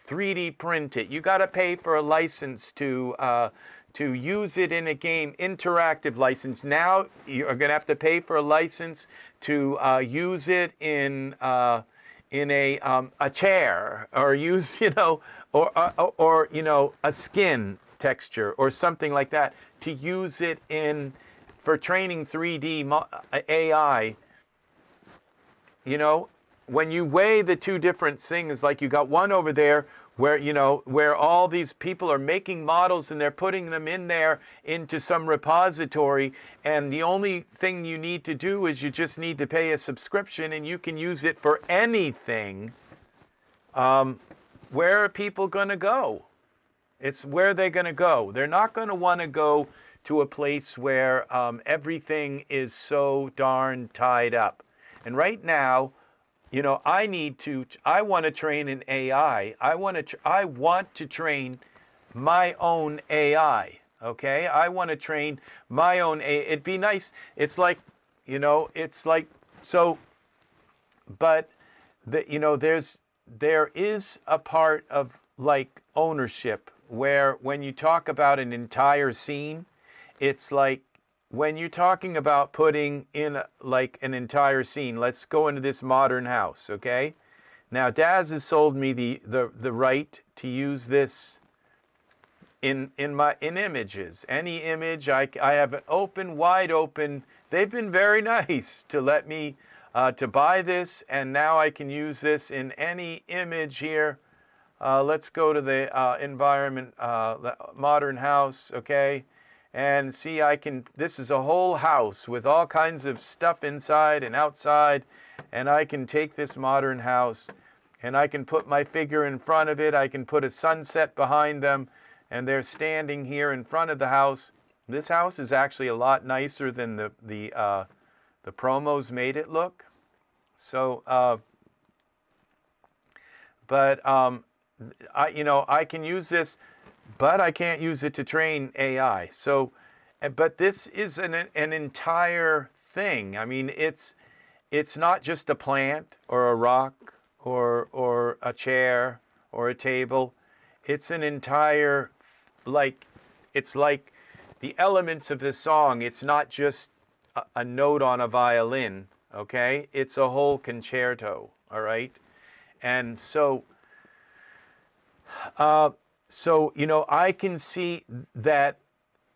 3D print it. You got to pay for a license to use it in a game, interactive license. Now you're going to have to pay for a license to use it in a chair, or use, you know, or you know, a skin texture or something like that, to use it for training 3D AI. You know, when you weigh the two different things, like you got one over there where, you know, where all these people are making models and they're putting them in there into some repository, and the only thing you need to do is you just need to pay a subscription and you can use it for anything. Where are people going to go? It's where they're going to go. They're not going to want to go to a place where everything is so darn tied up. And right now, you know, I want to train an AI. I want to train my own AI, okay? I want to train my own AI. It'd be nice. It's like, you know, it's like, so, but, you know, there is a part of, like, ownership, where when you talk about an entire scene, it's like, when you're talking about putting in like an entire scene, let's go into this modern house, okay? Now Daz has sold me the right to use this in images. Any image, I have an open, wide open. They've been very nice to let me to buy this, and now I can use this in any image here. Let's go to the environment, modern house, okay? And see, this is a whole house with all kinds of stuff inside and outside, and I can take this modern house and I can put my figure in front of it. I can put a sunset behind them, and they're standing here in front of the house. This house is actually a lot nicer than the promos made it look. So, you know, I can use this, but I can't use it to train AI. So, but this is an entire thing. I mean, it's not just a plant or a rock or a chair or a table. It's an entire, like, it's like the elements of this song. It's not just a note on a violin, okay? It's a whole concerto, all right? And so, so, you know, I can see that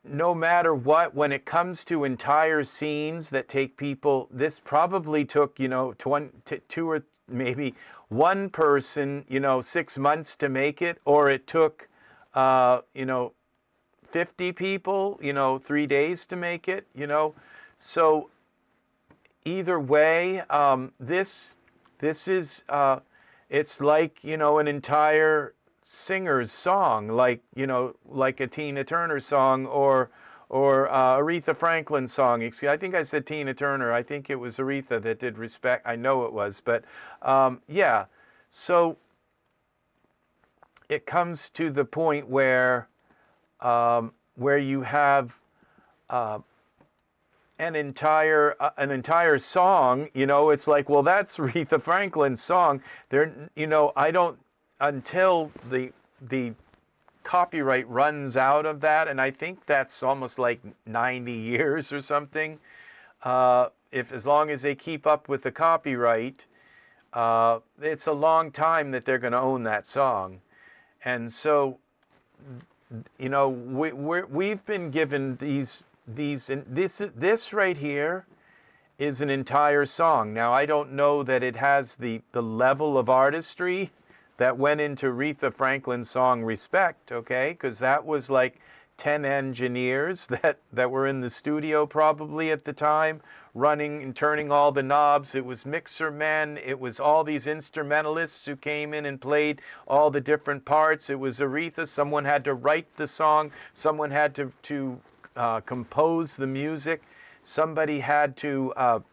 no matter what, when it comes to entire scenes that take people, this probably took, 2 or maybe one person, 6 months to make it, or it took, 50 people, 3 days to make it, So either way, this is, it's like, an entire singer's song, like, like a Tina Turner song or Aretha Franklin song. Excuse, I think I said Tina Turner. I think it was Aretha that did Respect. I know it was, but yeah. So it comes to the point where you have an entire song. It's like, well, that's Aretha Franklin's song. There, I don't, until the copyright runs out of that, and I think that's almost like 90 years or something. As long as they keep up with the copyright, it's a long time that they're going to own that song. And so, we've been given this right here is an entire song. Now, I don't know that it has the level of artistry that went into Aretha Franklin's song Respect, okay? Because that was like 10 engineers that were in the studio probably at the time, running and turning all the knobs. It was mixer men. It was all these instrumentalists who came in and played all the different parts. It was Aretha. Someone had to write the song. Someone had to compose the music. Somebody had to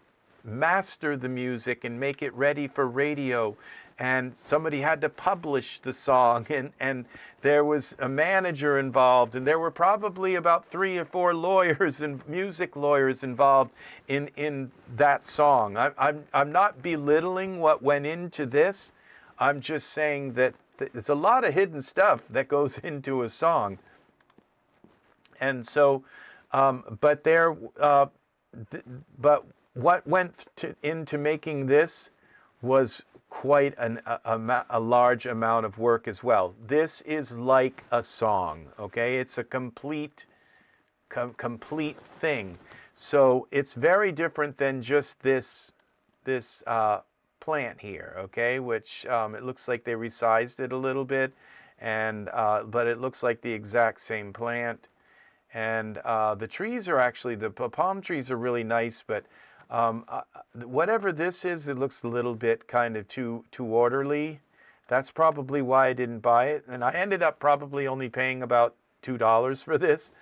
master the music and make it ready for radio. And somebody had to publish the song, and there was a manager involved, and there were probably about 3 or 4 lawyers and music lawyers involved in that song. I'm not belittling what went into this. I'm just saying that there's a lot of hidden stuff that goes into a song. And so, but what went into making this was quite a large amount of work as well. This is like a song, okay? It's a complete thing. So it's very different than just this plant here, okay? Which it looks like they resized it a little bit, and but it looks like the exact same plant. And the trees are actually, the palm trees are really nice, but whatever this is, it looks a little bit kind of too orderly. That's probably why I didn't buy it. And I ended up probably only paying about $2 for this.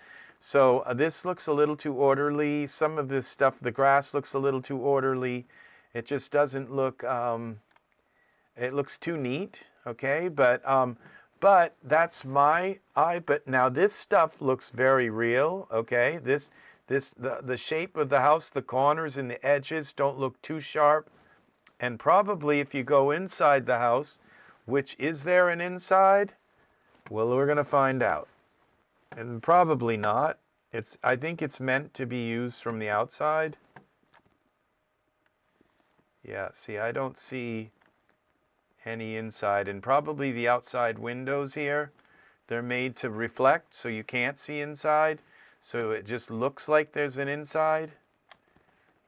So this looks a little too orderly. Some of this stuff, the grass looks a little too orderly. It just doesn't look, it looks too neat, okay? But that's my eye. But now this stuff looks very real, okay? The shape of the house, the corners and the edges don't look too sharp. And probably if you go inside the house, which is there an inside? Well, we're going to find out. And probably not. I think it's meant to be used from the outside. Yeah, see, I don't see any inside. And probably the outside windows here, they're made to reflect so you can't see inside. So it just looks like there's an inside.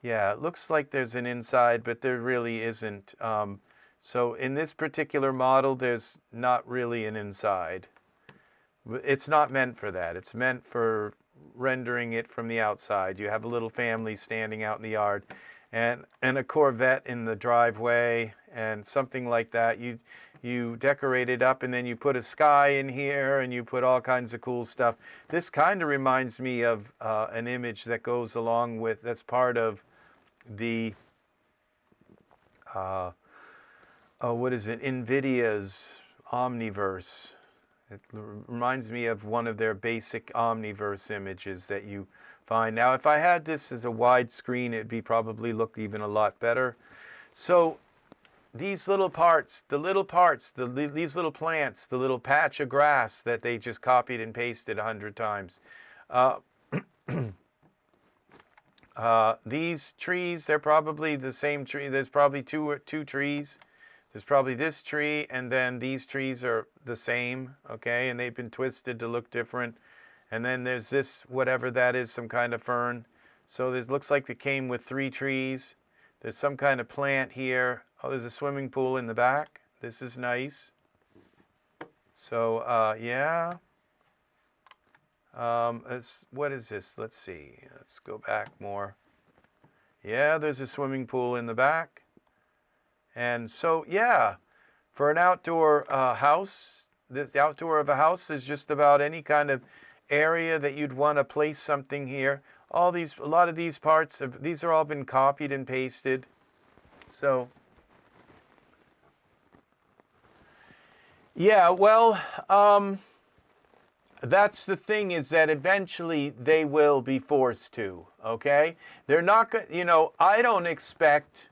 Yeah, it looks like there's an inside, but there really isn't. So in this particular model, there's not really an inside. It's not meant for that. It's meant for rendering it from the outside. You have a little family standing out in the yard, and a Corvette in the driveway, and something like that. You decorate it up, and then you put a sky in here, and you put all kinds of cool stuff. This kind of reminds me of an image that goes along with, that's part of the, what is it, NVIDIA's Omniverse. It reminds me of one of their basic Omniverse images that you find. Now, if I had this as a wide screen, it'd probably look even a lot better. So these little parts, these little plants, the little patch of grass that they just copied and pasted 100 times. These trees, they're probably the same tree. There's probably two trees. There's probably this tree, and then these trees are the same, okay? And they've been twisted to look different. And then there's this, whatever that is, some kind of fern. So this looks like it came with 3 trees. There's some kind of plant here. Oh, there's a swimming pool in the back. This is nice. So, yeah. What is this? Let's see. Let's go back more. Yeah, there's a swimming pool in the back. And so, yeah, for an outdoor house, the outdoor of a house is just about any kind of area that you'd want to place something here. A lot of these parts, these are all been copied and pasted. So, yeah, well, that's the thing, is that eventually they will be forced to, okay? They're not going to, I don't expect,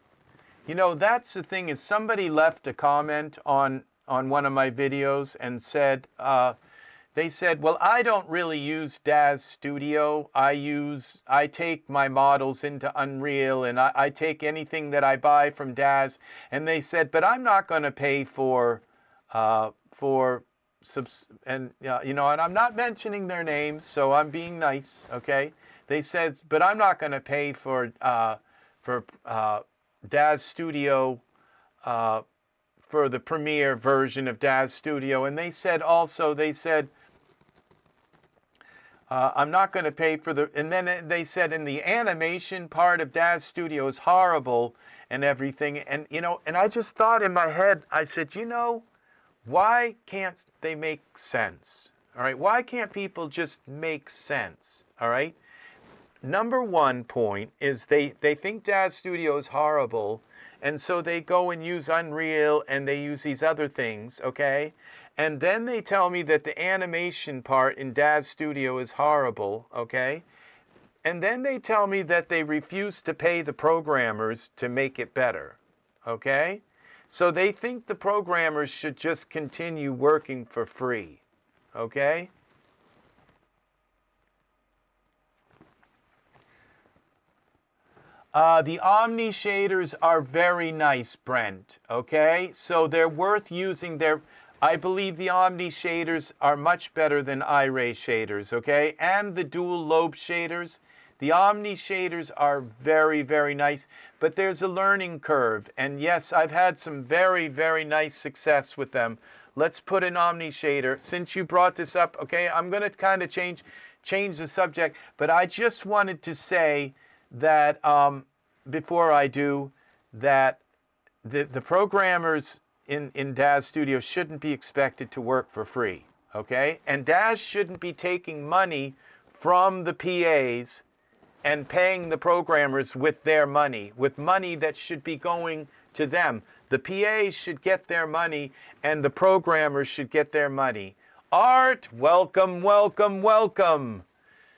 that's the thing, is somebody left a comment on one of my videos and said, they said, well, I don't really use DAZ Studio. I take my models into Unreal, and I take anything that I buy from DAZ. And they said, but I'm not going to pay and I'm not mentioning their names, so I'm being nice, okay? They said, but I'm not going to pay for DAZ Studio, for the Premiere version of DAZ Studio. And they said also, I'm not going to pay for and then they said, in the animation part of DAZ Studio is horrible and everything. And, and I just thought in my head, I said, why can't they make sense? All right. Why can't people just make sense? All right. Number one point is they think DAZ Studio is horrible. And so they go and use Unreal and they use these other things. Okay. And then they tell me that the animation part in DAZ Studio is horrible. Okay. And then they tell me that they refuse to pay the programmers to make it better. Okay. So they think the programmers should just continue working for free, okay? The Omni shaders are very nice, Brent, okay? So they're worth using. I believe the Omni shaders are much better than Iray shaders, okay? And the dual lobe shaders. The Omni shaders are very, very nice, but there's a learning curve. And yes, I've had some very, very nice success with them. Let's put an Omni shader. Since you brought this up, okay, I'm going to kind of change the subject, but I just wanted to say that before I do, that the programmers in DAZ Studio shouldn't be expected to work for free, okay? And DAZ shouldn't be taking money from the PAs and paying the programmers with their money, with money that should be going to them. The PAs should get their money, and the programmers should get their money. Art, welcome, welcome, welcome.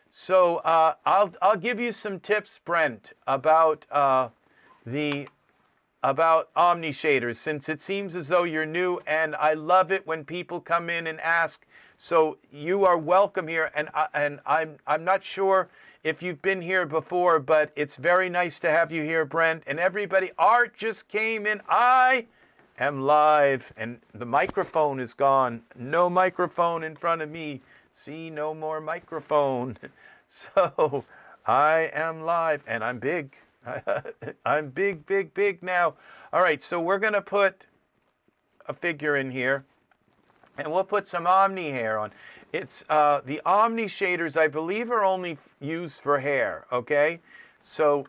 So I'll give you some tips, Brent, about Omni shaders, since it seems as though you're new, and I love it when people come in and ask. So you are welcome here, and I'm not sure if you've been here before, but it's very nice to have you here, Brent. And everybody, Art just came in. I am live, and the microphone is gone. No microphone in front of me. See, no more microphone. So I am live, and I'm big. I'm big, big, big now. All right, so we're going to put a figure in here, and we'll put some Omni hair on. It's the Omni shaders, I believe, are only used for hair, okay? So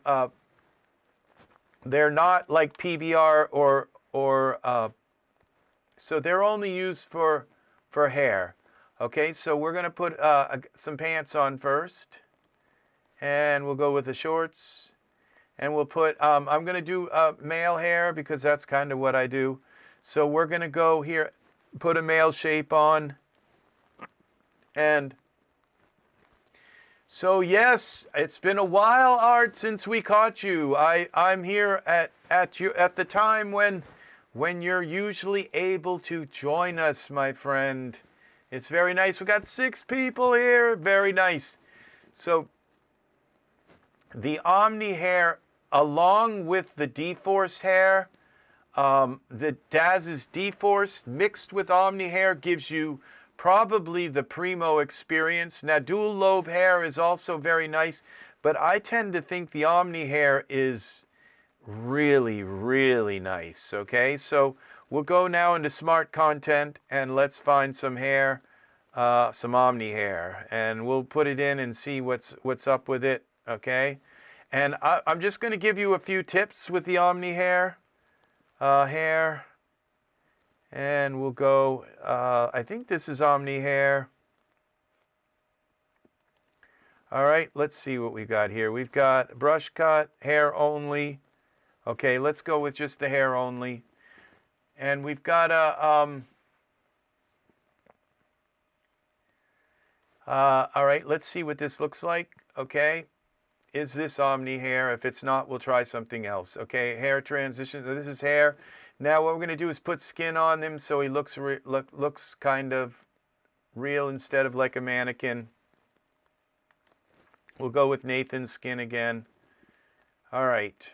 they're not like PBR so they're only used for hair. Okay, so we're going to put some pants on first, and we'll go with the shorts, and we'll put, I'm going to do male hair because that's kind of what I do. So we're going to go here, put a male shape on. And so, yes, it's been a while, Art, since we caught you. I'm here at the time when you're usually able to join us, my friend. It's very nice. We got 6 people here. Very nice. So the Omni hair, along with the deforced hair, the DAZ's deforced mixed with Omni hair gives you probably the primo experience. Now, dual lobe hair is also very nice, but I tend to think the Omni hair is really, really nice, okay? So we'll go now into smart content, and let's find some hair, some Omni hair, and we'll put it in and see what's up with it, okay? And I'm just going to give you a few tips with the Omni hair, and we'll go, I think this is Omni hair. All right, let's see what we've got here. We've got brush cut, hair only. Okay, let's go with just the hair only. And we've got a, all right, let's see what this looks like, okay? Is this Omni hair? If it's not, we'll try something else, okay? Hair transition, this is hair. Now what we're gonna do is put skin on him so he looks kind of real instead of like a mannequin. We'll go with Nathan's skin again. All right.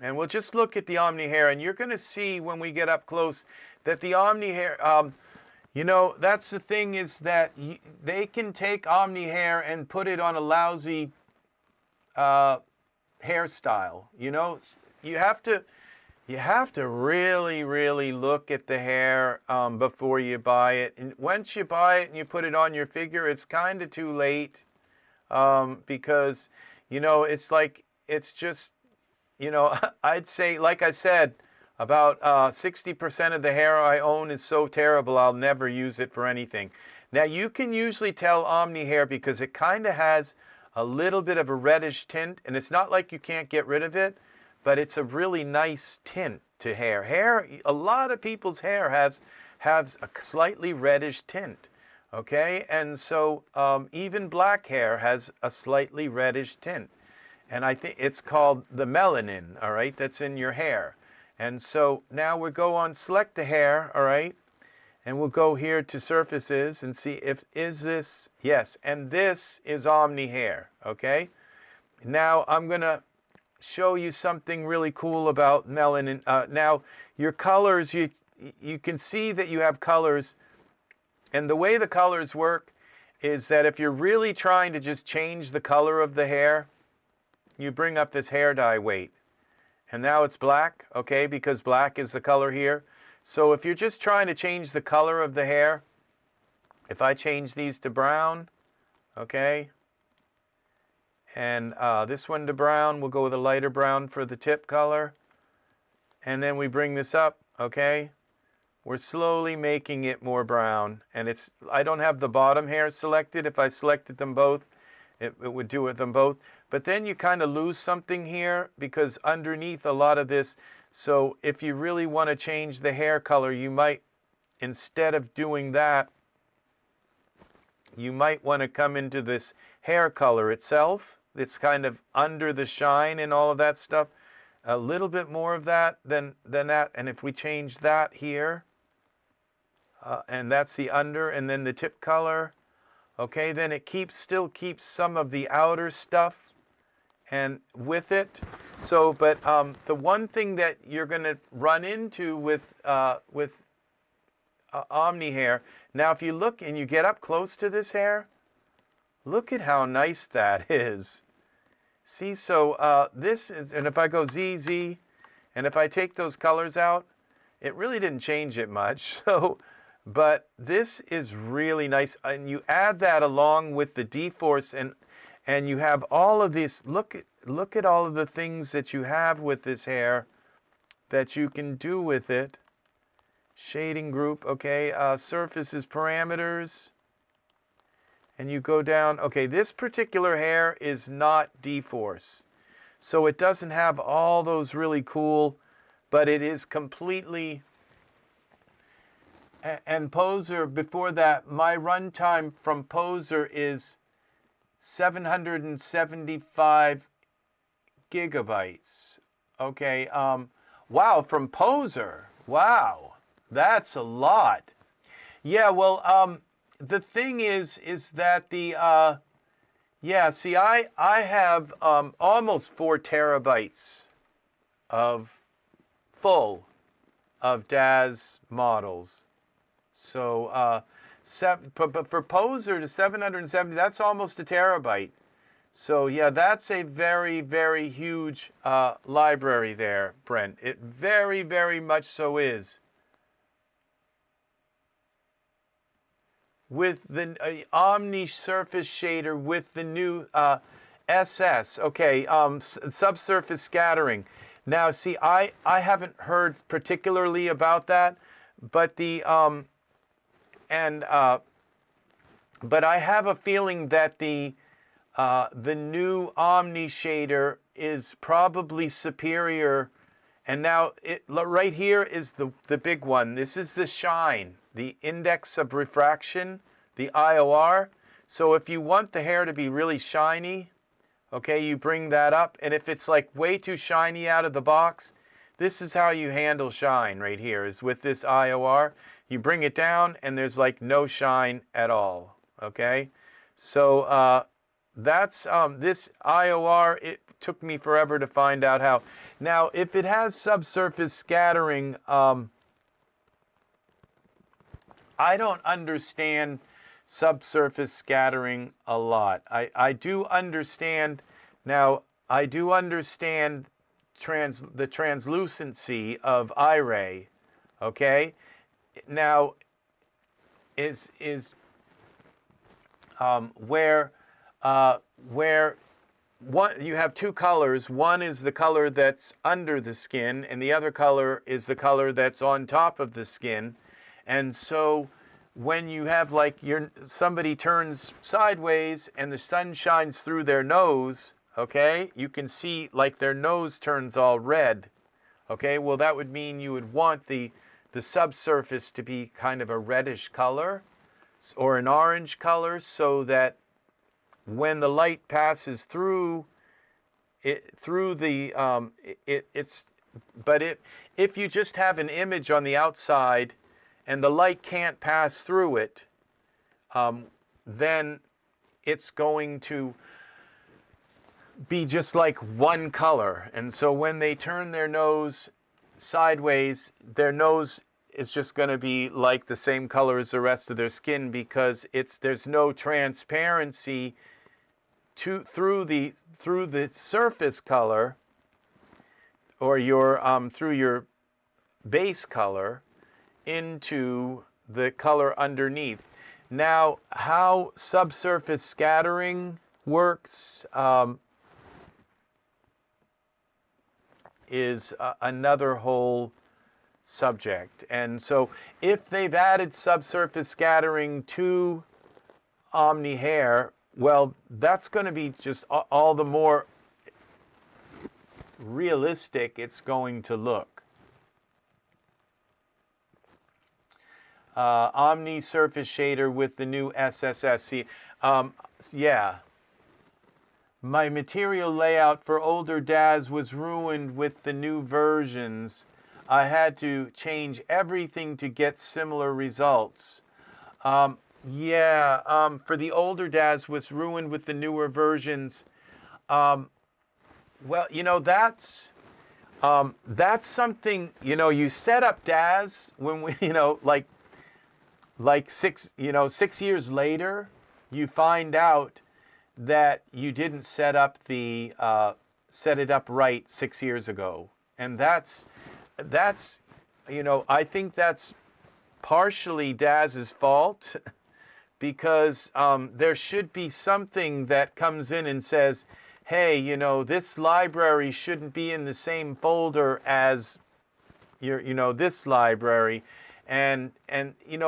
And we'll just look at the Omni hair, and you're going to see when we get up close that the Omni hair, you know, that's the thing, is that they can take Omni hair and put it on a lousy hairstyle. You know, you have to really, really look at the hair before you buy it. And once you buy it and you put it on your figure, it's kind of too late, because, you know, it's like, it's just, you know, I'd say, like I said, about 60% of the hair I own is so terrible I'll never use it for anything. Now, you can usually tell Omni hair because it kind of has a little bit of a reddish tint, and it's not like you can't get rid of it, but it's a really nice tint to hair. Hair, a lot of people's hair has a slightly reddish tint, okay? And so even black hair has a slightly reddish tint. And I think it's called the melanin, all right, that's in your hair. And so now we'll go on, select the hair, all right, and we'll go here to surfaces and see if, is this, yes, and this is Omni hair, okay? Now I'm going to show you something really cool about melanin. Now, your colors, you can see that you have colors, and the way the colors work is that if you're really trying to just change the color of the hair, you bring up this hair dye weight, and now it's black, okay, because black is the color here. So if you're just trying to change the color of the hair, if I change these to brown, okay, and this one to brown, we'll go with a lighter brown for the tip color, and then we bring this up, okay, we're slowly making it more brown, and it's, I don't have the bottom hair selected. If I selected them both, it would do with them both. But then you kind of lose something here because underneath a lot of this, so if you really want to change the hair color, you might, instead of doing that, you might want to come into this hair color itself. It's kind of under the shine and all of that stuff. A little bit more of that than that. And if we change that here, and that's the under, and then the tip color, okay, then it still keeps some of the outer stuff and with it. So, but the one thing that you're going to run into with Omni hair, now if you look and you get up close to this hair, look at how nice that is. See, so this is, and if I go ZZ, and if I take those colors out, it really didn't change it much. So, but this is really nice, and you add that along with the D-force, and you have all of this. Look at all of the things that you have with this hair that you can do with it. Shading group, okay, surfaces, parameters, and you go down. Okay, this particular hair is not D-force, so it doesn't have all those really cool, but it is completely. And Poser, before that, my runtime from Poser is 775 gigabytes. Okay, wow, from Poser, wow, that's a lot. Yeah, well, the thing is that the, yeah, see, I have almost 4 terabytes of full of DAZ models. So but for Poser to 770, that's almost a terabyte. So yeah, that's a very, very huge library there, Brent. It very, very much so is. With the Omni surface shader with the new SS, okay, subsurface scattering. Now, see, I haven't heard particularly about that, but but I have a feeling that the new Omni shader is probably superior. And now, right here is the big one. This is the shine, the index of refraction, the IOR. So if you want the hair to be really shiny, okay, you bring that up. And if it's like way too shiny out of the box, this is how you handle shine right here, is with this IOR. You bring it down, and there's like no shine at all, okay? So that's this IOR. It took me forever to find out how. Now, if it has subsurface scattering, I don't understand subsurface scattering a lot. I do understand, now, I do understand the translucency of Iray, okay? Now, where one, you have two colors. One is the color that's under the skin, and the other color is the color that's on top of the skin. And so when you have like somebody turns sideways and the sun shines through their nose, okay, you can see like their nose turns all red. Okay, well, that would mean you would want the subsurface to be kind of a reddish color or an orange color, so that when the light passes through it, if you just have an image on the outside and the light can't pass through it, then it's going to be just like one color. And so when they turn their nose sideways, their nose is just going to be like the same color as the rest of their skin, because there's no transparency through the surface color, or through your base color into the color underneath. Now, how subsurface scattering works is another whole subject. And so if they've added subsurface scattering to Omni hair, well, that's going to be just all the more realistic it's going to look. Omni surface shader with the new SSSC. Yeah. My material layout for older DAZ was ruined with the new versions. I had to change everything to get similar results. For the older DAZ was ruined with the newer versions. Well, that's something, you set up DAZ when we, like 6 years later, you find out that you didn't set it up right 6 years ago. And that's I think that's partially DAZ's fault, because there should be something that comes in and says, hey, this library shouldn't be in the same folder as this library. And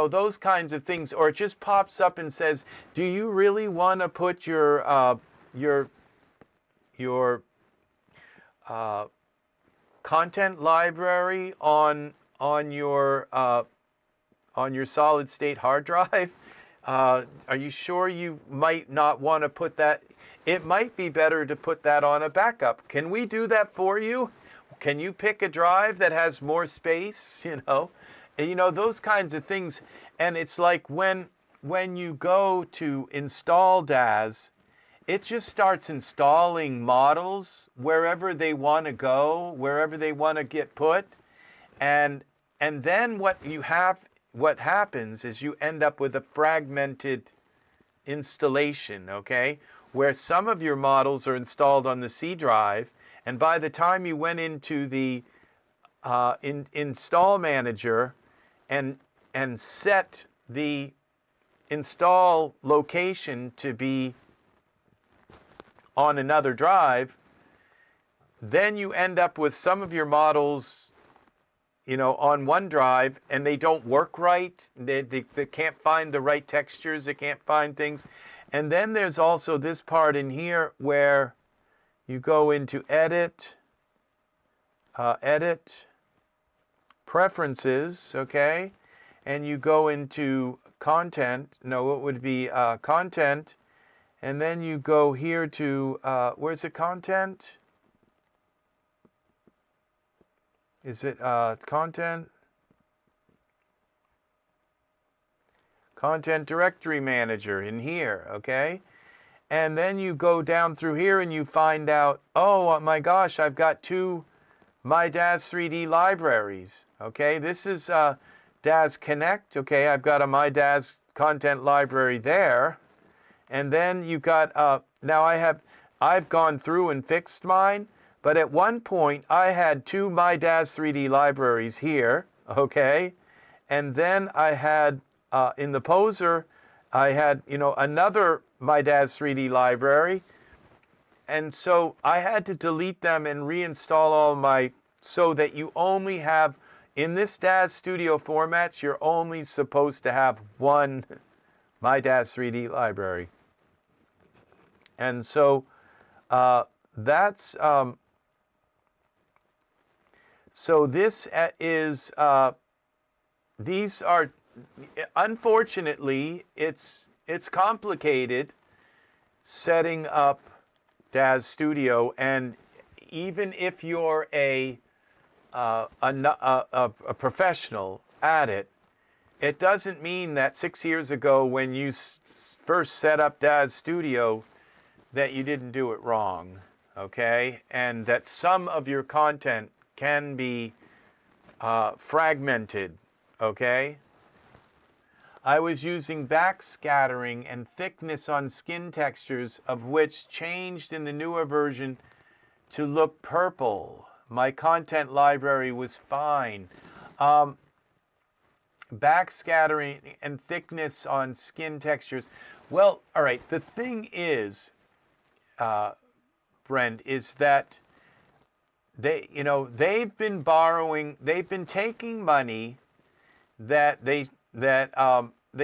those kinds of things. Or it just pops up and says, do you really want to put your content library on your solid state hard drive? Are you sure you might not want to put that? It might be better to put that on a backup. Can we do that for you? Can you pick a drive that has more space? Those kinds of things. And it's like when you go to install DAZ, it just starts installing models wherever they want to go, wherever they want to get put. And and then what happens is you end up with a fragmented installation, okay, where some of your models are installed on the C drive, and by the time you went into the install manager and set the install location to be on another drive, then you end up with some of your models, you know, on one drive, and they don't work right. They can't find the right textures. They can't find things. And then there's also this part in here where you go into edit, preferences, okay? And you go into content. No, it would be content. And then you go here to, where's the content? Is it content? Content directory manager in here, okay? And then you go down through here and you find out, oh my gosh, I've got two my DAZ 3D libraries, okay? This is DAZ Connect, okay? I've got a my DAZ content library there. And then you've got, now I've gone through and fixed mine, but at one point I had two my DAZ 3D libraries here, okay? And then I had, in the poser, I had, you know, another my DAZ 3D library. And so I had to delete them and reinstall all my, so that you only have, in this DAZ Studio format, you're only supposed to have one my DAZ 3D library. And so that's, so this is, these are, unfortunately, it's complicated setting up DAZ Studio, and even if you're a professional at it, it doesn't mean that 6 years ago when you first set up DAZ Studio that you didn't do it wrong, okay? And that some of your content can be fragmented, okay? I was using backscattering and thickness on skin textures, of which changed in the newer version to look purple. My content library was fine. Backscattering and thickness on skin textures. Well, all right, the thing is, Brent, is that they've been borrowing, they've been taking money that they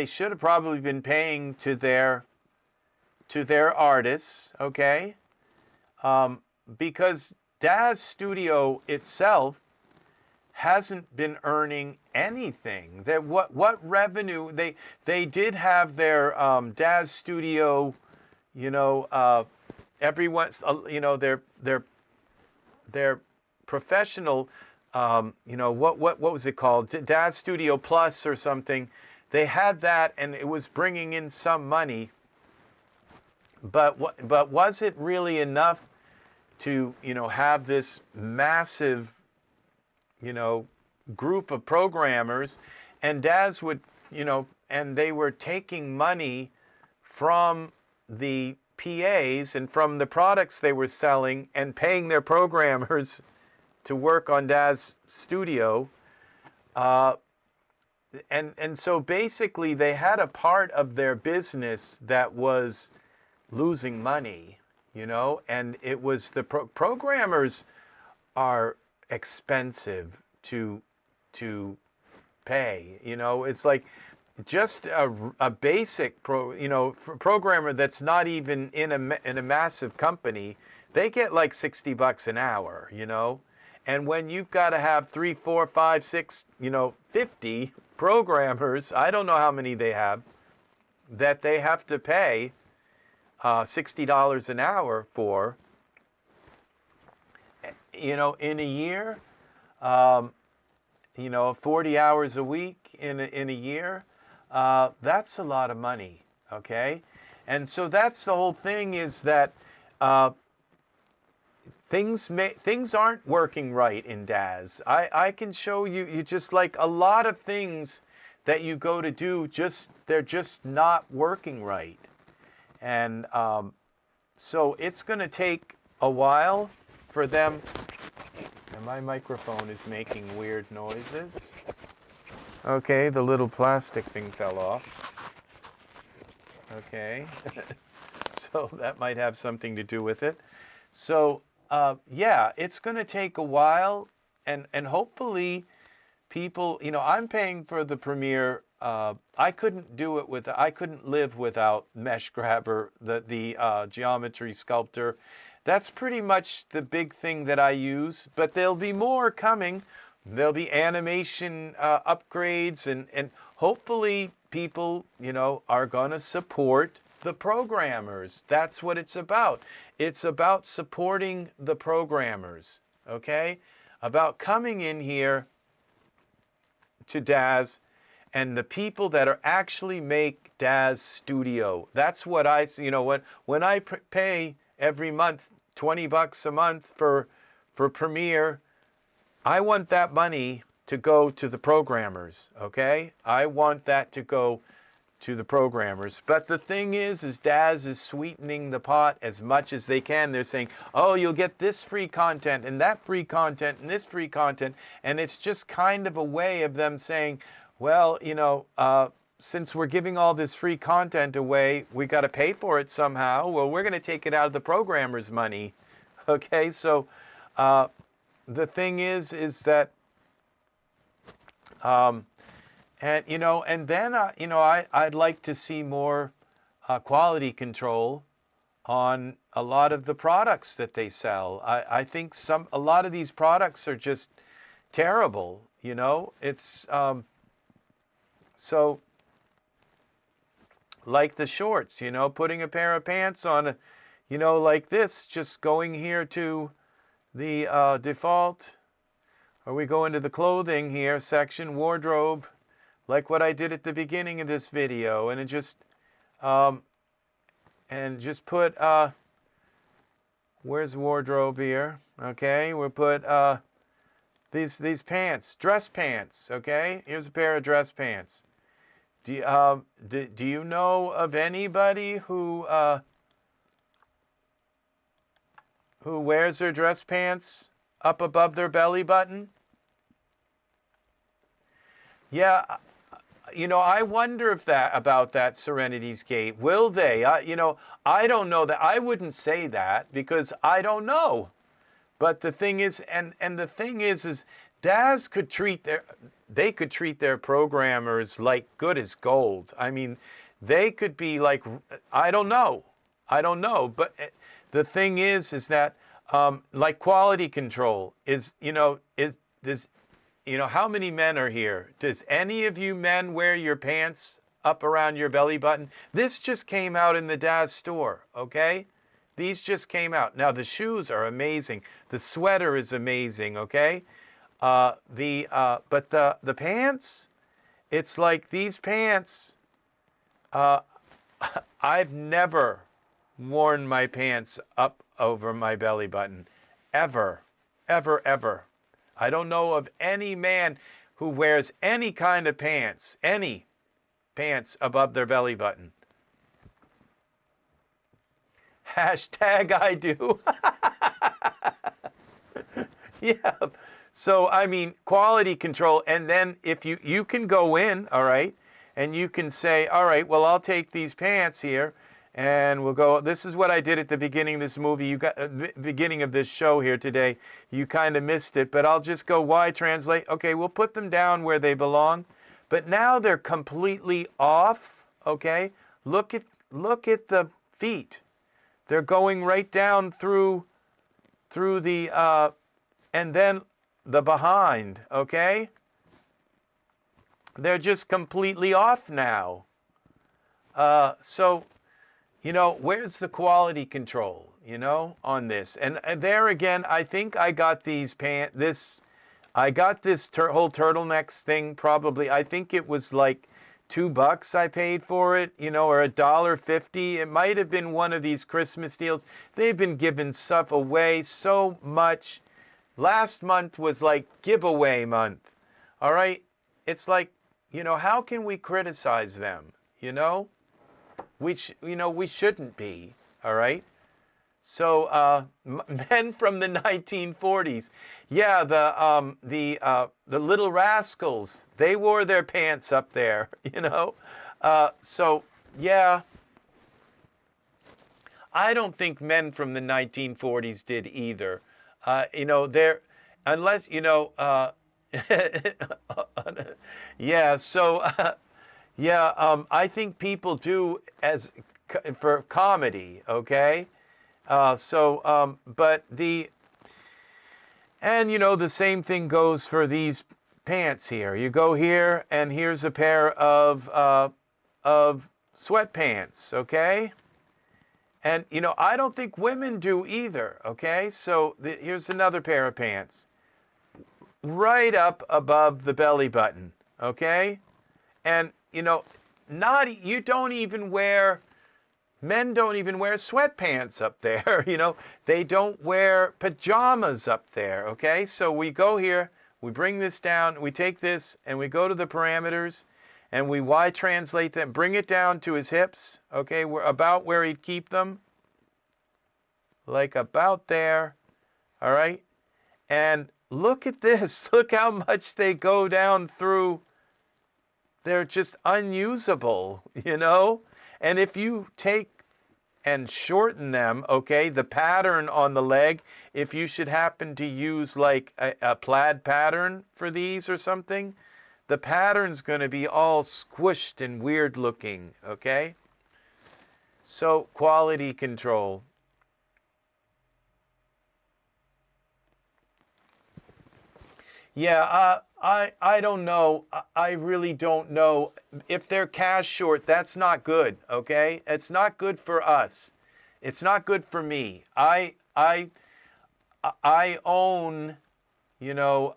should have probably been paying to their artists, okay? Because DAZ Studio itself hasn't been earning anything. That what revenue they did have their DAZ Studio, everyone's their professional, what was it called? DAZ Studio Plus or something. They had that, and it was bringing in some money. But was it really enough to have this massive group of programmers? And DAZ would and they were taking money from the PAs and from the products they were selling and paying their programmers to work on DAZ Studio. And so basically they had a part of their business that was losing money, and it was the programmers are expensive to pay. It's like just a basic programmer that's not even in a massive company, they get like $60 an hour, and when you've got to have 3, 4, 5, 6, 50 programmers, I don't know how many they have, that they have to pay $60 an hour for, in a year, 40 hours a week in a year, that's a lot of money, okay? And so that's the whole thing, is that things aren't working right in DAZ. I can show you, just like a lot of things that you go to do, they're just not working right. And so it's going to take a while for them. And my microphone is making weird noises. Okay, the little plastic thing fell off. Okay, so that might have something to do with it. So yeah, it's going to take a while, and hopefully people, I'm paying for the Premiere. I couldn't live without Mesh Grabber, the geometry sculptor. That's pretty much the big thing that I use, but there'll be more coming. There'll be animation upgrades, and hopefully people, are going to support the programmers. That's what it's about. It's about supporting the programmers, okay? About coming in here to DAZ, and the people that are actually make DAZ Studio. That's what when I pay every month $20 a month for Premiere, I want that money to go to the programmers, okay? I want that to go to the programmers. But the thing is DAZ is sweetening the pot as much as they can. They're saying, oh, you'll get this free content and that free content and this free content. And it's just kind of a way of them saying, well, since we're giving all this free content away, we got to pay for it somehow. Well, we're going to take it out of the programmers' money. Okay, so the thing is that, and then I'd like to see more quality control on a lot of the products that they sell. I think a lot of these products are just terrible. It's so. Like the shorts, putting a pair of pants on, like this, just going here to the default, or we go into the clothing here section, wardrobe, like what I did at the beginning of this video, and it just, put, where's wardrobe here? Okay, we'll put these pants, dress pants. Okay, here's a pair of dress pants. Do you know of anybody who wears their dress pants up above their belly button? Yeah, I wonder about that, Serenity's Gate. Will they? I don't know that. I wouldn't say that because I don't know. But the thing is, and the thing is DAZ could treat their programmers like good as gold. I mean, they could be like, I don't know, but the thing is that like quality control is, how many men are here? Does any of you men wear your pants up around your belly button? This just came out in the DAZ store, okay? These just came out. Now the shoes are amazing. The sweater is amazing, okay? But the pants, it's like these pants, I've never worn my pants up over my belly button. Ever. I don't know of any man who wears any kind of pants, above their belly button. Hashtag I do. Yeah. So, I mean, quality control, and then if you can go in, all right, and you can say, all right, well, I'll take these pants here, and we'll go, this is what I did at the beginning of this movie, beginning of this show here today. You kind of missed it, but I'll just go, why translate? Okay, we'll put them down where they belong, but now they're completely off, okay? Look at the feet. They're going right down through the, and then the behind, okay? They're just completely off now. So, where's the quality control, on this? And there again, I think I got these I got this whole turtlenecks thing probably, I think it was like $2 I paid for it, you know, or $1.50. It might have been one of these Christmas deals. They've been giving stuff away so much. Last month was like giveaway month. All right? It's like, you know, how can we criticize them? You know? We shouldn't be. All right? So, men from the 1940s, yeah, the Little Rascals, they wore their pants up there, you know. So, yeah, I don't think men from the 1940s did either. You know, unless, you know, yeah. So, yeah, I think people do for comedy, okay. But and you know, the same thing goes for these pants here. You go here, and here's a pair of sweatpants, okay? And you know, I don't think women do either, okay? So here's another pair of pants, right up above the belly button, okay? And you know, you don't even wear. Men don't even wear sweatpants up there, you know. They don't wear pajamas up there, okay? So we go here, we bring this down, we take this, and we go to the parameters, and we Y-translate them, bring it down to his hips, okay? We're about where he'd keep them, like about there, all right? And look at this. Look how much they go down through. They're just unusable, you know? And if you take and shorten them, okay, the pattern on the leg, if you should happen to use like a plaid pattern for these or something, the pattern's going to be all squished and weird looking, okay? So, quality control. Yeah, I don't know. I really don't know. If they're cash short, that's not good, okay? It's not good for us. It's not good for me. I own, you know,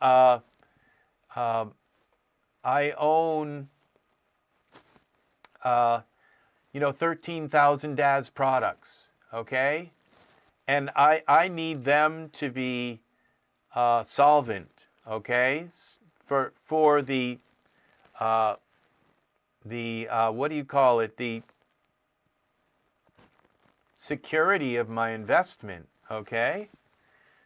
I own, you know, 13,000 DAS products, okay? And I need them to be solvent. Okay, for the what do you call it? The security of my investment. Okay,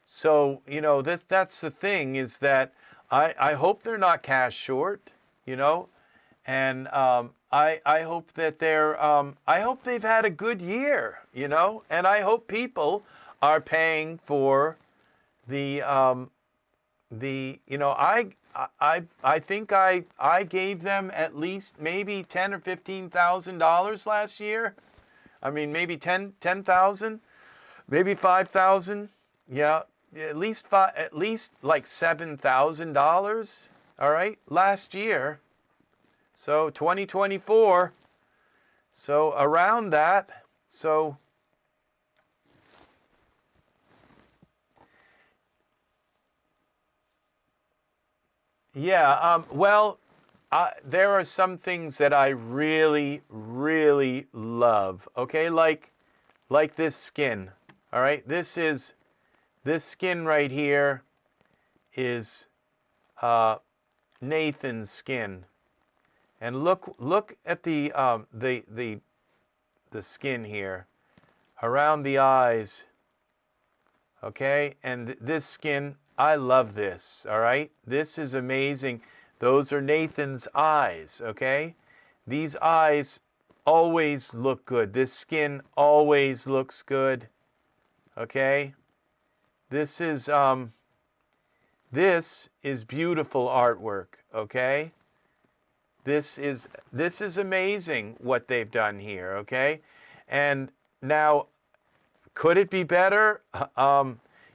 so you know that's the thing, is that I hope they're not cash short. You know, and I hope that I hope they've had a good year. You know, and I hope people are paying for the you know, I think I gave them at least maybe $10,000 or $15,000 last year. I mean, maybe 10,000, maybe 5,000. Yeah, at least like $7,000. All right, last year. So 2024. So around that. So. Yeah, well, there are some things that I really, really love. Okay, like this skin. All right, this skin right here is Nathan's skin, and look at the skin here around the eyes. Okay, and this skin. I love this, all right? This is amazing. Those are Nathan's eyes, okay? These eyes always look good. This skin always looks good, okay? This is beautiful artwork, okay? This is amazing what they've done here, okay? And now, could it be better?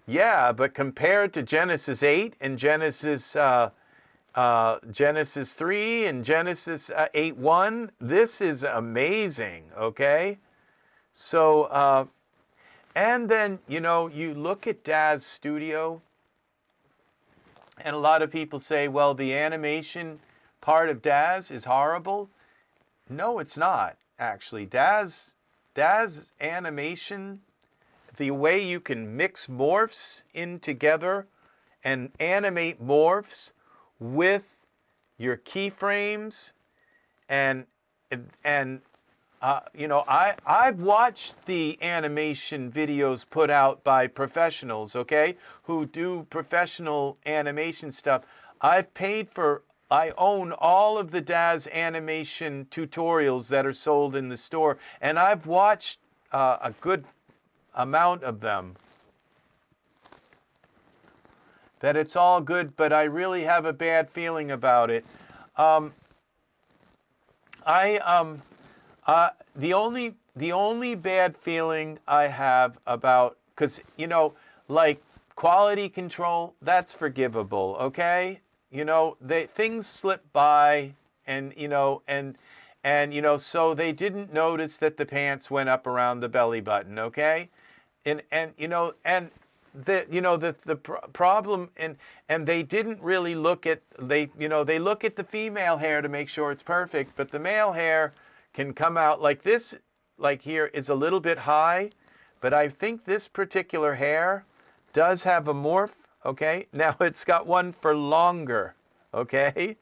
Yeah, but compared to Genesis 8 and Genesis 3 and Genesis 8.1, this is amazing, okay? So, and then, you know, you look at DAZ Studio, and a lot of people say, well, the animation part of DAZ is horrible. No, it's not actually. DAZ animation, the way you can mix morphs in together and animate morphs with your keyframes and you know, I've watched the animation videos put out by professionals, okay, who do professional animation stuff. I own all of the DAZ animation tutorials that are sold in the store, and I've watched a good amount of them. That it's all good, but I really have a bad feeling about it. The only bad feeling I have about, because, you know, like quality control, that's forgivable, okay? You know, things slip by, and, you know, and you know, so they didn't notice that the pants went up around the belly button, okay? And you know, and the problem, and they didn't really look at, they look at the female hair to make sure it's perfect, but the male hair can come out like this, like here is a little bit high, but I think this particular hair does have a morph, okay? Now it's got one for longer, okay?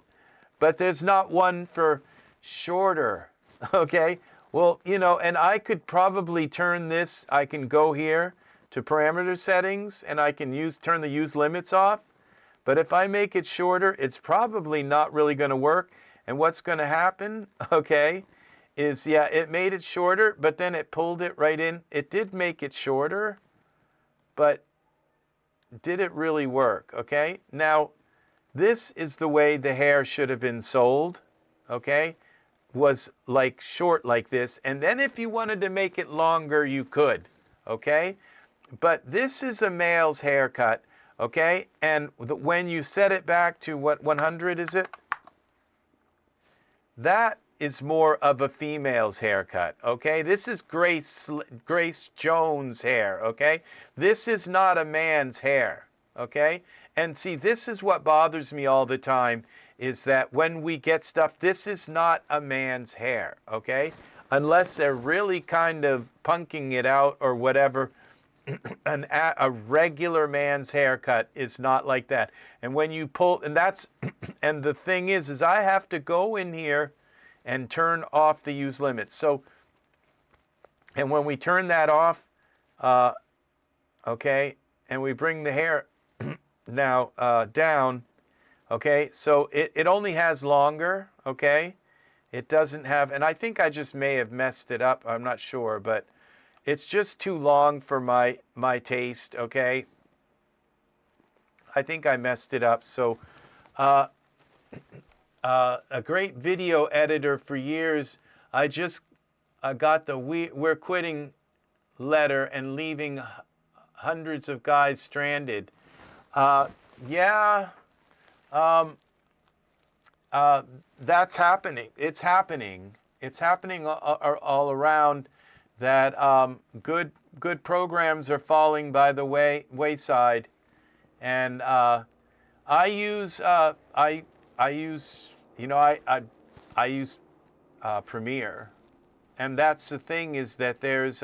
But there's not one for shorter, okay? Well, you know, and I could probably turn this, I can go here to parameter settings, and I can turn the use limits off, but if I make it shorter, it's probably not really gonna work, and what's gonna happen, okay, is, yeah, it made it shorter, but then it pulled it right in. It did make it shorter, but did it really work, okay? Now, this is the way the hair should have been sold, okay? Was like short like this, and then if you wanted to make it longer, you could, okay? But this is a male's haircut, okay? And when you set it back to what, 100 is it? That is more of a female's haircut, okay? This is Grace Jones' hair, okay? This is not a man's hair, okay? And see, this is what bothers me all the time, is that when we get stuff, this is not a man's hair, okay? Unless they're really kind of punking it out or whatever. A regular man's haircut is not like that. And when you pull, and that's, and the thing is I have to go in here and turn off the use limits. So, and when we turn that off, okay, and we bring the hair now down, okay, so it only has longer, okay? It doesn't have, and I think I just may have messed it up, I'm not sure, but it's just too long for my taste, okay? I think I messed it up, so a great video editor for years. I just got the we're quitting letter and leaving hundreds of guys stranded. Yeah, that's happening. It's happening. It's happening all around. That good programs are falling by the wayside, and I use you know, I use Premiere, and that's the thing, is that there's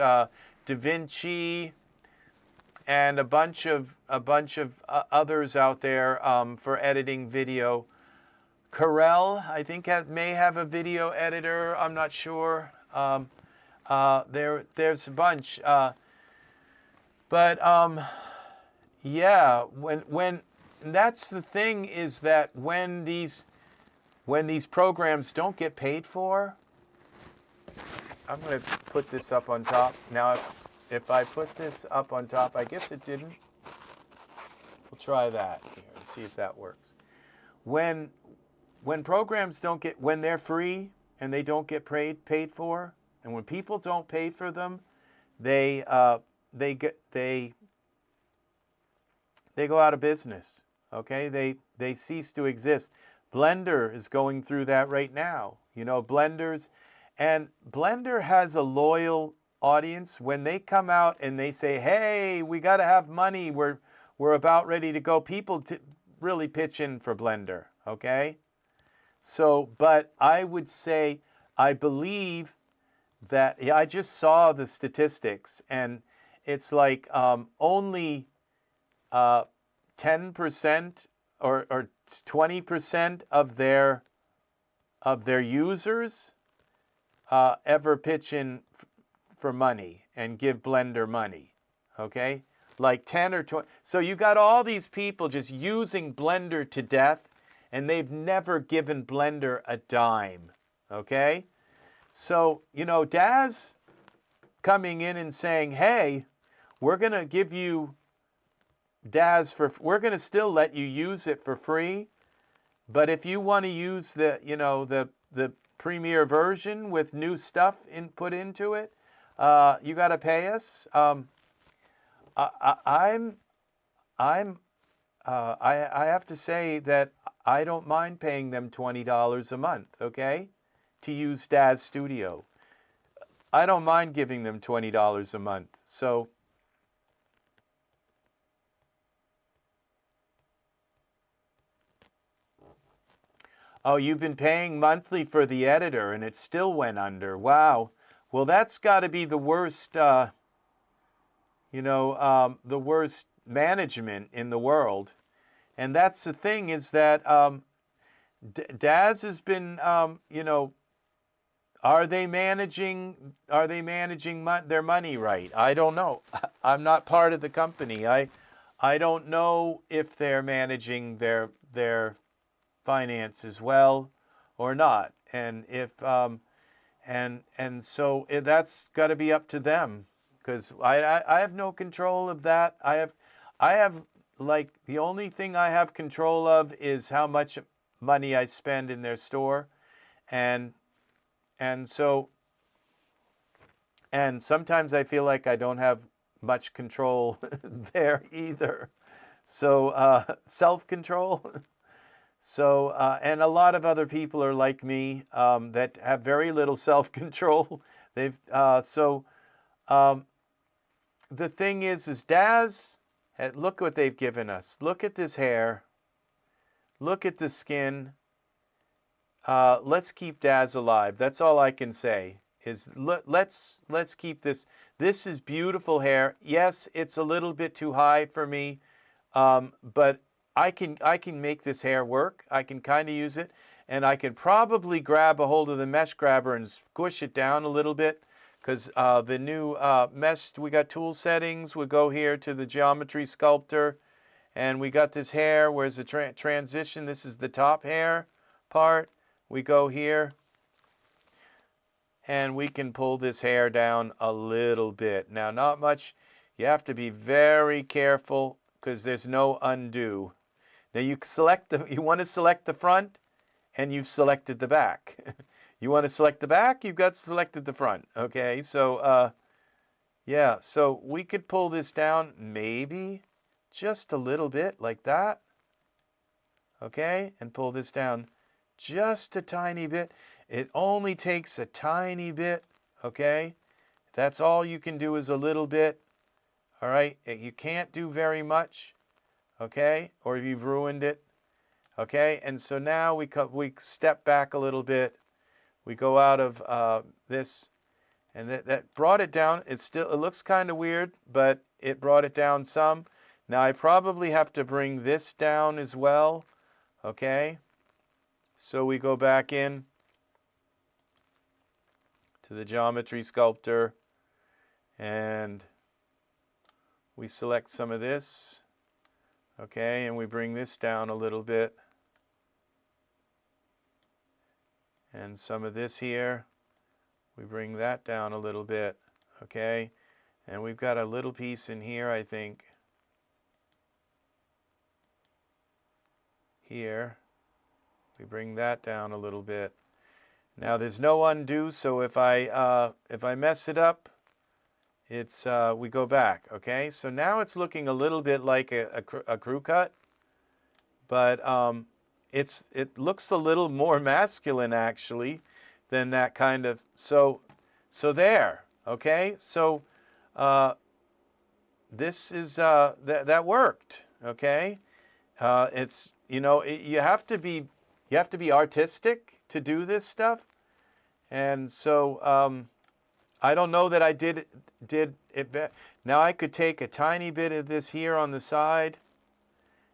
DaVinci and a bunch of others out there for editing video. Corel, I think, may have a video editor. I'm not sure. There's a bunch, but yeah. When that's the thing, is that when these programs don't get paid for, I'm going to put this up on top. Now, if I put this up on top, I guess it didn't. We'll try that here and see if that works. When programs don't get, when they're free and they don't get paid for, and when people don't pay for them, they go out of business. Okay, they cease to exist. Blender is going through that right now. You know, Blender has a loyal audience. When they come out and they say, "Hey, we got to have money. We're about ready to go," people really pitch in for Blender. Okay, so but I would say I believe that, yeah, I just saw the statistics, and it's like only 10% or 20% of their users ever pitch in for money and give Blender money, okay? Like 10 or 20. So you got all these people just using Blender to death, and they've never given Blender a dime, okay? So, you know, Daz coming in and saying, hey, we're going to give you Daz we're going to still let you use it for free, but if you want to use the, you know, the Premiere version with new stuff put into it, you got to pay us. I have to say that I don't mind paying them $20 a month, okay, to use Daz Studio. I don't mind giving them $20 a month. So, oh, you've been paying monthly for the editor and it still went under. Wow. Well, that's got to be the worst, you know, the worst management in the world. And that's the thing, is that Daz has been, you know, are they managing their money right? I don't know. I'm not part of the company. I don't know if they're managing their finances well or not. And if and so that's got to be up to them, because I have no control of that. I have like, the only thing I have control of is how much money I spend in their store, and so, and sometimes I feel like I don't have much control there either. So self-control. So, and a lot of other people are like me, that have very little self-control. They've, the thing is Daz, look what they've given us. Look at this hair. Look at the skin. Let's keep Daz alive. That's all I can say. Is let's keep this. This is beautiful hair. Yes, it's a little bit too high for me, but I can make this hair work. I can kind of use it, and I can probably grab a hold of the mesh grabber and squish it down a little bit, because the new mesh, we got tool settings. We go here to the geometry sculptor, and we got this hair. Where's the transition? This is the top hair part. We go here, and we can pull this hair down a little bit. Now, not much. You have to be very careful, because there's no undo. Now you want to select the front, and you've selected the back. You want to select the back, you've got selected the front. Okay, so yeah, so we could pull this down maybe just a little bit like that. Okay, and pull this down just a tiny bit. It only takes a tiny bit. Okay, that's all you can do, is a little bit. All right, you can't do very much, okay, or you've ruined it, okay. And so now we step back a little bit. We go out of this, and that brought it down. It looks kind of weird, but it brought it down some. Now I probably have to bring this down as well, okay. So we go back in to the geometry sculptor, and we select some of this, okay, and we bring this down a little bit, and some of this here, we bring that down a little bit, okay, and we've got a little piece in here, I think, here. We bring that down a little bit. Now there's no undo, so if I mess it up, it's we go back. Okay, so now it's looking a little bit like a crew cut, but it looks a little more masculine actually than that kind of. So there. Okay, so this is that worked. Okay, it's, you know, you have to be artistic to do this stuff, And so I don't know that I did it. Now I could take a tiny bit of this here on the side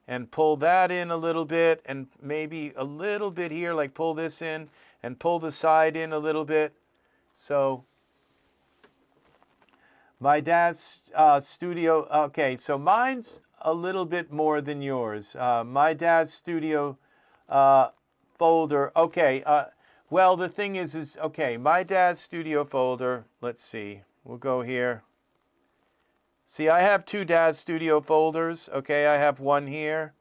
and pull that in a little bit, and maybe a little bit here, like pull this in and pull the side in a little bit. So my dad's studio, okay, so mine's a little bit more than yours. My dad's studio folder, okay, well, the thing is, okay, my dad's studio folder, let's see, we'll go here. See, I have two dad's studio folders, okay, I have one here,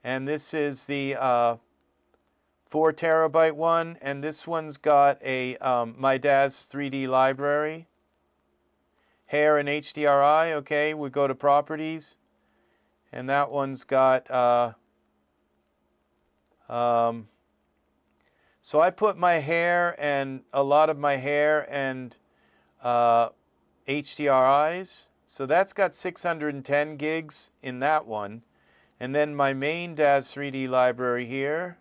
and this is the 4 terabyte one, and this one's got a my dad's 3D library, hair and HDRI, okay, we go to properties, and that one's got, so I put my hair and a lot of my hair and HDRIs. So that's got 610 gigs in that one. And then my main DAZ 3D library here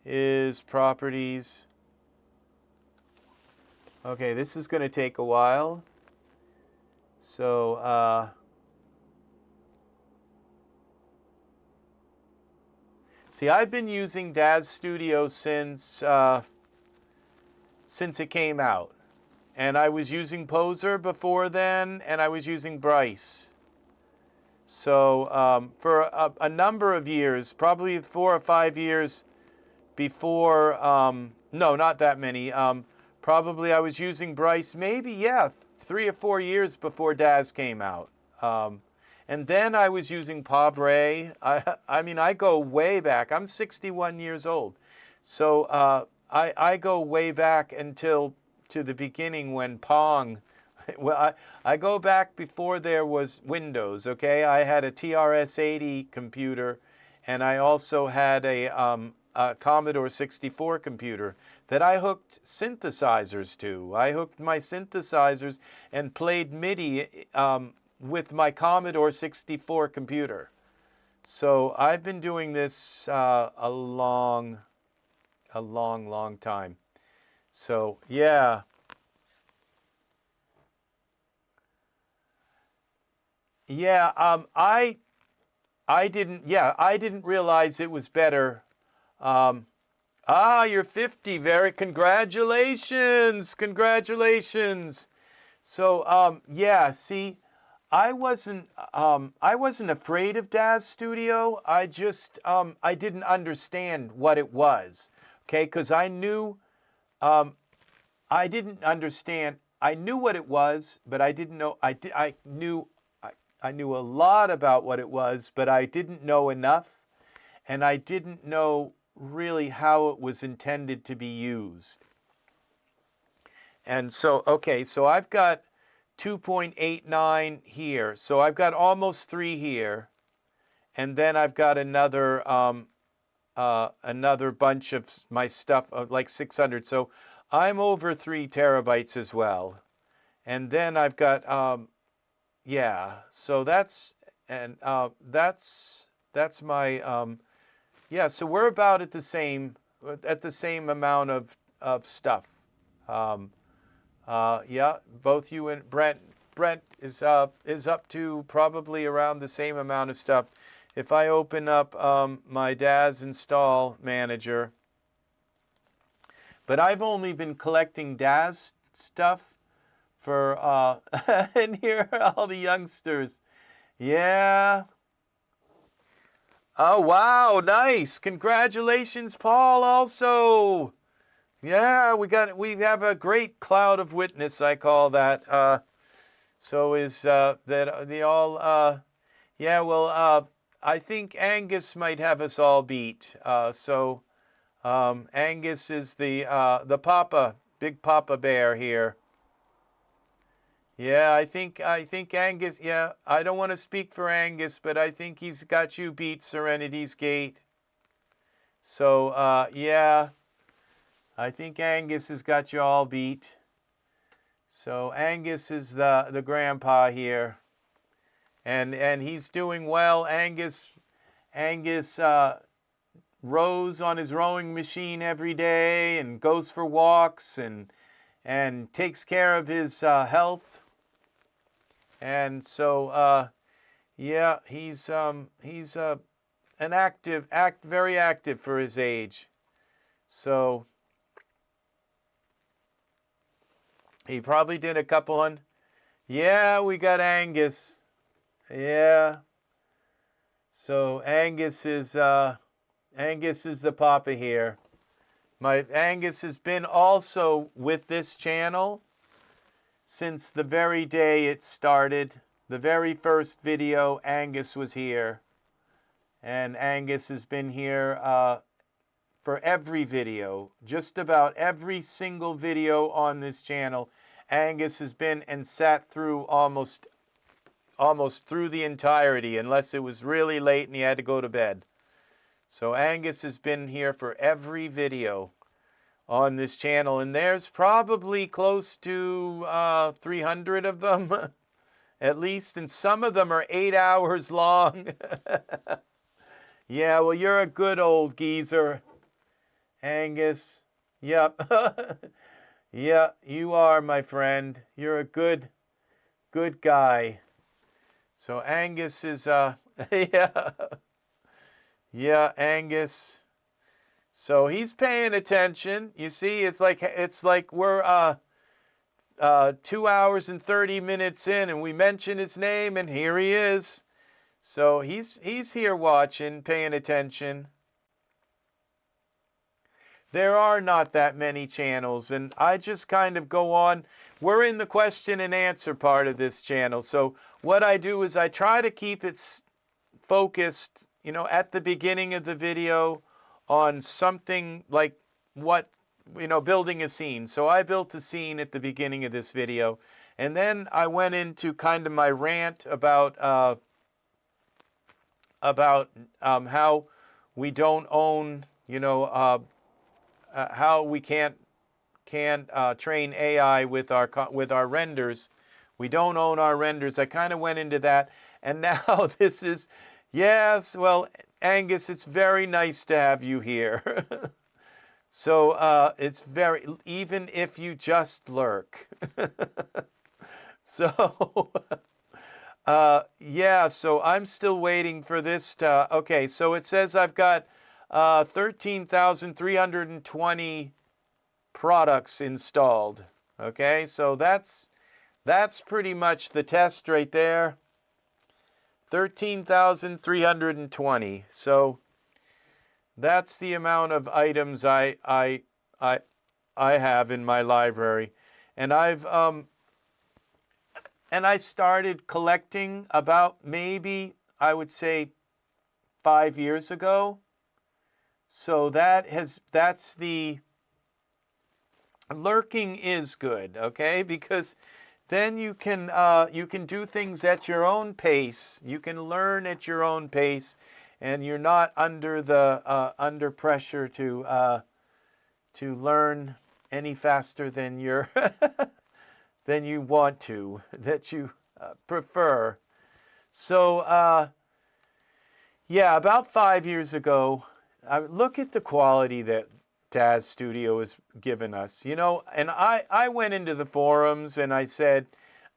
is properties. Okay, this is going to take a while. So, see, I've been using DAZ Studio since it came out. And I was using Poser before then, and I was using Bryce. So for a number of years, probably 4 or 5 years before, no, not that many, probably I was using Bryce, maybe, yeah, 3 or 4 years before DAZ came out. And then I was using Pabre. I mean, I go way back. I'm 61 years old. So I go way back until to the beginning when Pong, well, I go back before there was Windows, okay? I had a TRS-80 computer, and I also had a Commodore 64 computer that I hooked synthesizers to. I hooked my synthesizers and played MIDI with my Commodore 64 computer. So I've been doing this a long time. So, yeah. Yeah, I didn't realize it was better. You're 50. Very congratulations. Congratulations. So, yeah, see, I wasn't afraid of DAZ Studio. I just I didn't understand what it was. Okay, because I knew I didn't understand. I knew what it was, but I didn't know. I knew a lot about what it was, but I didn't know enough, and I didn't know really how it was intended to be used. And so, okay, so I've got 2.89 here. So I've got almost 3 here, and then I've got another another bunch of my stuff of like 600. So I'm over 3 terabytes as well. And then I've got, yeah, so that's, and that's my, yeah, so we're about at the same amount of stuff. Yeah, both you and Brent is up to probably around the same amount of stuff. If I open up my DAZ install manager, but I've only been collecting DAZ stuff for, and here are all the youngsters. Yeah. Oh, wow, nice. Congratulations, Paul, also. Yeah, we have a great cloud of witness, I call that. So is that they all, yeah, well, I think Angus might have us all beat. So Angus is the Papa, big Papa Bear here. Yeah, I think Angus, yeah, I don't want to speak for Angus, but I think he's got you beat, Serenity's Gate. So, yeah, I think Angus has got you all beat. So Angus is the grandpa here. And he's doing well. Angus rows on his rowing machine every day and goes for walks and takes care of his health. And so, yeah, he's very active for his age. So he probably did a couple on. Yeah, we got Angus. Yeah. So Angus is the papa here. Angus has been also with this channel since the very day it started. The very first video, Angus was here. And Angus has been here for every video. Just about every single video on this channel, Angus has been and sat through almost through the entirety, unless it was really late and he had to go to bed. So Angus has been here for every video on this channel, and there's probably close to 300 of them, at least, and some of them are 8 hours long. Yeah, well, you're a good old geezer, Angus. Yep. Yeah, you are, my friend. You're a good guy. So Angus is, yeah. Yeah, Angus. So he's paying attention. You see, it's like we're 2 hours and 30 minutes in, and we mention his name, and here he is. So he's here watching, paying attention. There are not that many channels, and I just kind of go on. We're in the question and answer part of this channel. So what I do is I try to keep it focused, you know, at the beginning of the video on something like what, you know, building a scene. So I built a scene at the beginning of this video, and then I went into kind of my rant about how we don't own, you know, how we can't train AI with our renders. We don't own our renders. I kind of went into that, and now this is, yes, well, Angus, it's very nice to have you here. So it's very, even if you just lurk. So yeah, so I'm still waiting for this to, okay, so it says I've got 13,320 products installed. Okay, so that's pretty much the test right there. 13,320. So that's the amount of items I have in my library, and I started collecting about, maybe I would say 5 years ago. So that's the lurking is good, okay? Because then you can do things at your own pace. You can learn at your own pace, and you're not under the under pressure to learn any faster than you're than you want to, that you prefer. So yeah, about 5 years ago, look at the quality that Daz Studio has given us, you know. And I went into the forums and I said,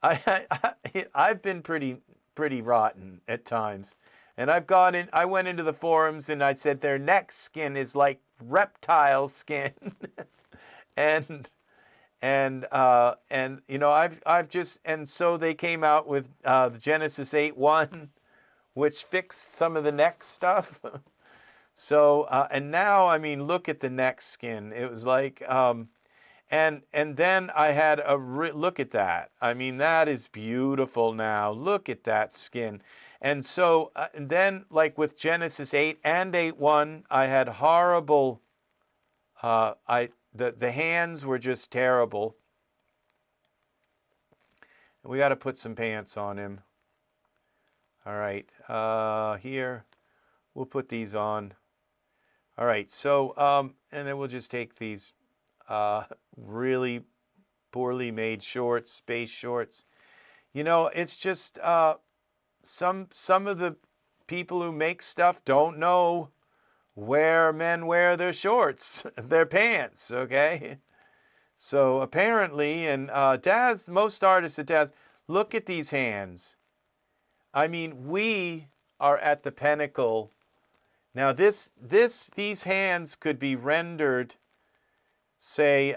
I've been pretty rotten at times, and I went into the forums and I said their neck skin is like reptile skin, and you know, I've just, and so they came out with the Genesis 8.1, which fixed some of the neck stuff. So and now, I mean, look at the neck skin. It was like, and then I had a look at that. I mean, that is beautiful now. Look at that skin. And so and then, like with Genesis 8 and 8.1, I had horrible. The hands were just terrible. We got to put some pants on him. All right, here we'll put these on. All right, so and then we'll just take these really poorly made shorts, space shorts. You know, it's just some of the people who make stuff don't know where men wear their shorts, their pants, okay? So apparently, and Daz, most artists at Daz, look at these hands. I mean, we are at the pinnacle. Now these hands could be rendered, say,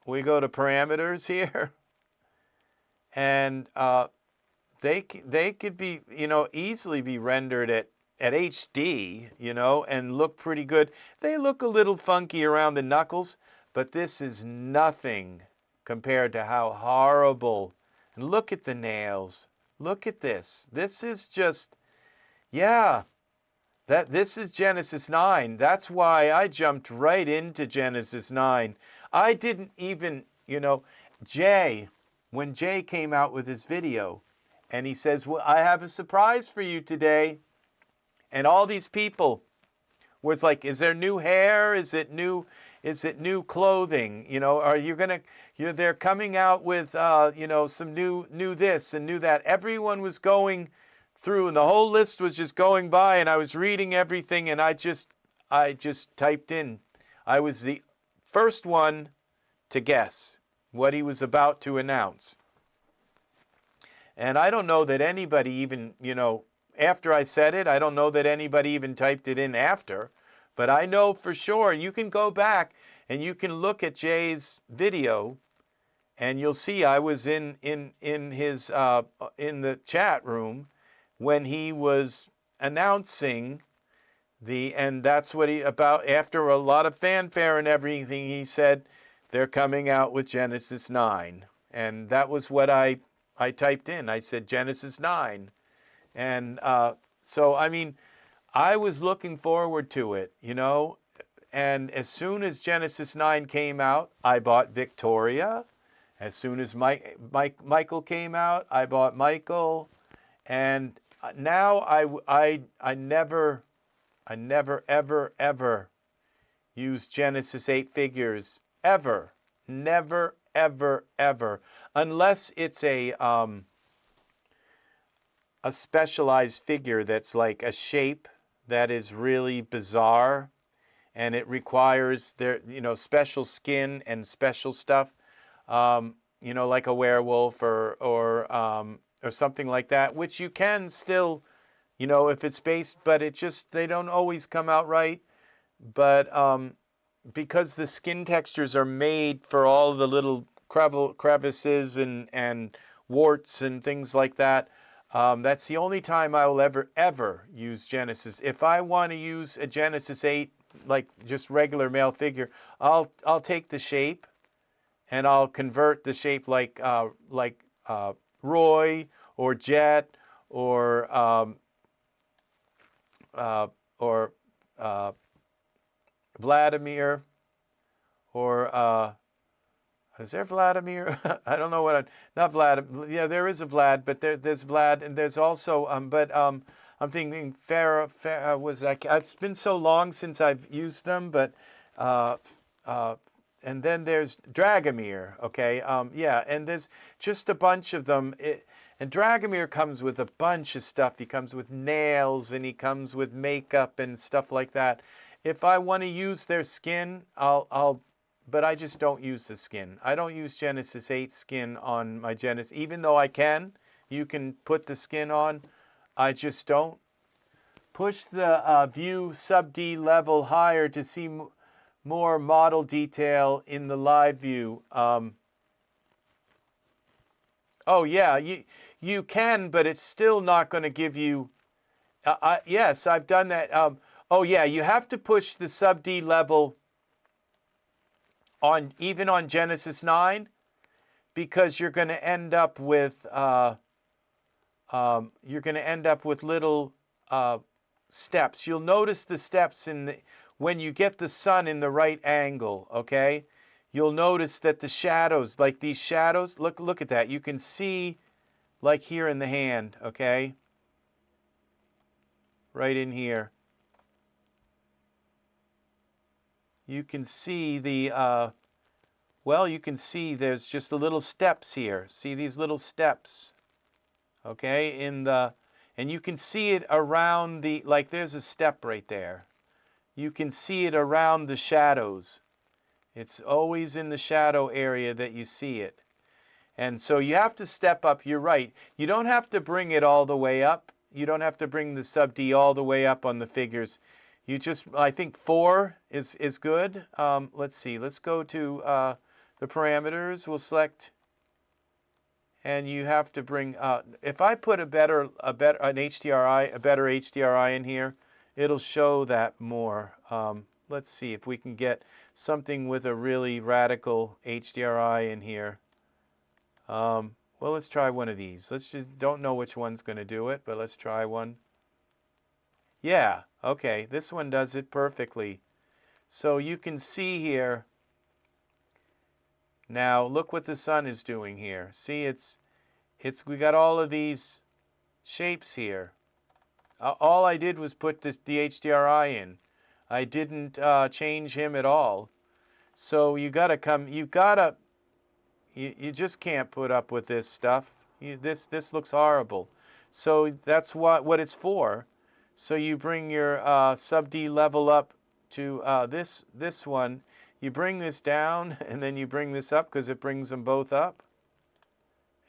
we go to parameters here, and they could be, you know, easily be rendered at HD, you know, and look pretty good. They look a little funky around the knuckles, but this is nothing compared to how horrible. And look at the nails. Look at this. This is just, yeah, this is Genesis 9. That's why I jumped right into Genesis 9. I didn't even, you know, when Jay came out with his video, and he says, well, I have a surprise for you today. And all these people was like, is there new hair? Is it new clothing? You know, are you gonna, they're coming out with, you know, some new this and new that. Everyone was going through, and the whole list was just going by, and I was reading everything, and I just typed in. I was the first one to guess what he was about to announce. And I don't know that anybody even, you know, after I said it, I don't know that anybody even typed it in after, but I know for sure. You can go back and you can look at Jay's video, and you'll see I was in his in the chat room when he was announcing and that's what after a lot of fanfare and everything, he said they're coming out with Genesis 9, and that was what I typed in. I said Genesis 9. And so, I mean, I was looking forward to it, you know. And as soon as Genesis 9 came out, I bought Victoria. As soon as Michael came out, I bought Michael. And now I never, ever use Genesis 8 figures. Ever. Never, ever. Unless it's a specialized figure that's like a shape that is really bizarre, and it requires you know, special skin and special stuff, you know, like a werewolf or something like that, which you can still, you know, if it's based, but they don't always come out right. But because the skin textures are made for all the little crevices and warts and things like that, that's the only time I will ever use Genesis. If I want to use a Genesis 8, like just regular male figure, I'll take the shape, and I'll convert the shape like Roy or Jet or Vladimir, or is there Vladimir? I don't know what not Vlad. Yeah, there is a Vlad, but there's Vlad, and there's also I'm thinking Farah was that. It's been so long since I've used them, but and then there's Dragomir. Okay, yeah, and there's just a bunch of them. And Dragomir comes with a bunch of stuff. He comes with nails, and he comes with makeup and stuff like that. If I want to use their skin, but I just don't use the skin. I don't use Genesis 8 skin on my Genesis, even though I can. You can put the skin on. I just don't. Push the view sub D level higher to see more model detail in the live view. Oh yeah, you can, but it's still not going to give you. Yes, I've done that. Oh yeah, you have to push the sub D level even on Genesis 9, because you're going to end up with little steps. You'll notice the steps when you get the sun in the right angle. Okay, you'll notice that the shadows, like these shadows, look at that. You can see, like here in the hand. Okay, right in here. You can see the, you can see there's just the little steps here. See these little steps, okay, and you can see it around like there's a step right there. you can see it around the shadows. It's always in the shadow area that you see it. And so you have to step up. You're right. You don't have to bring it all the way up. You don't have to bring the sub D all the way up on the figures. You just, I think 4 is good. Let's see. Let's go to the parameters. We'll select, and you have to bring. If I put a better HDRI in here, it'll show that more. Let's see if we can get something with a really radical HDRI in here. Well, let's try one of these. Let's just, don't know which one's going to do it, but let's try one. Yeah, okay, this one does it perfectly. So you can see here, now look what the sun is doing here. See, we got all of these shapes here. All I did was put the HDRI in. I didn't change him at all. So you just can't put up with this stuff. This looks horrible. So that's what it's for. So you bring your sub D level up to this one. You bring this down, and then you bring this up because it brings them both up.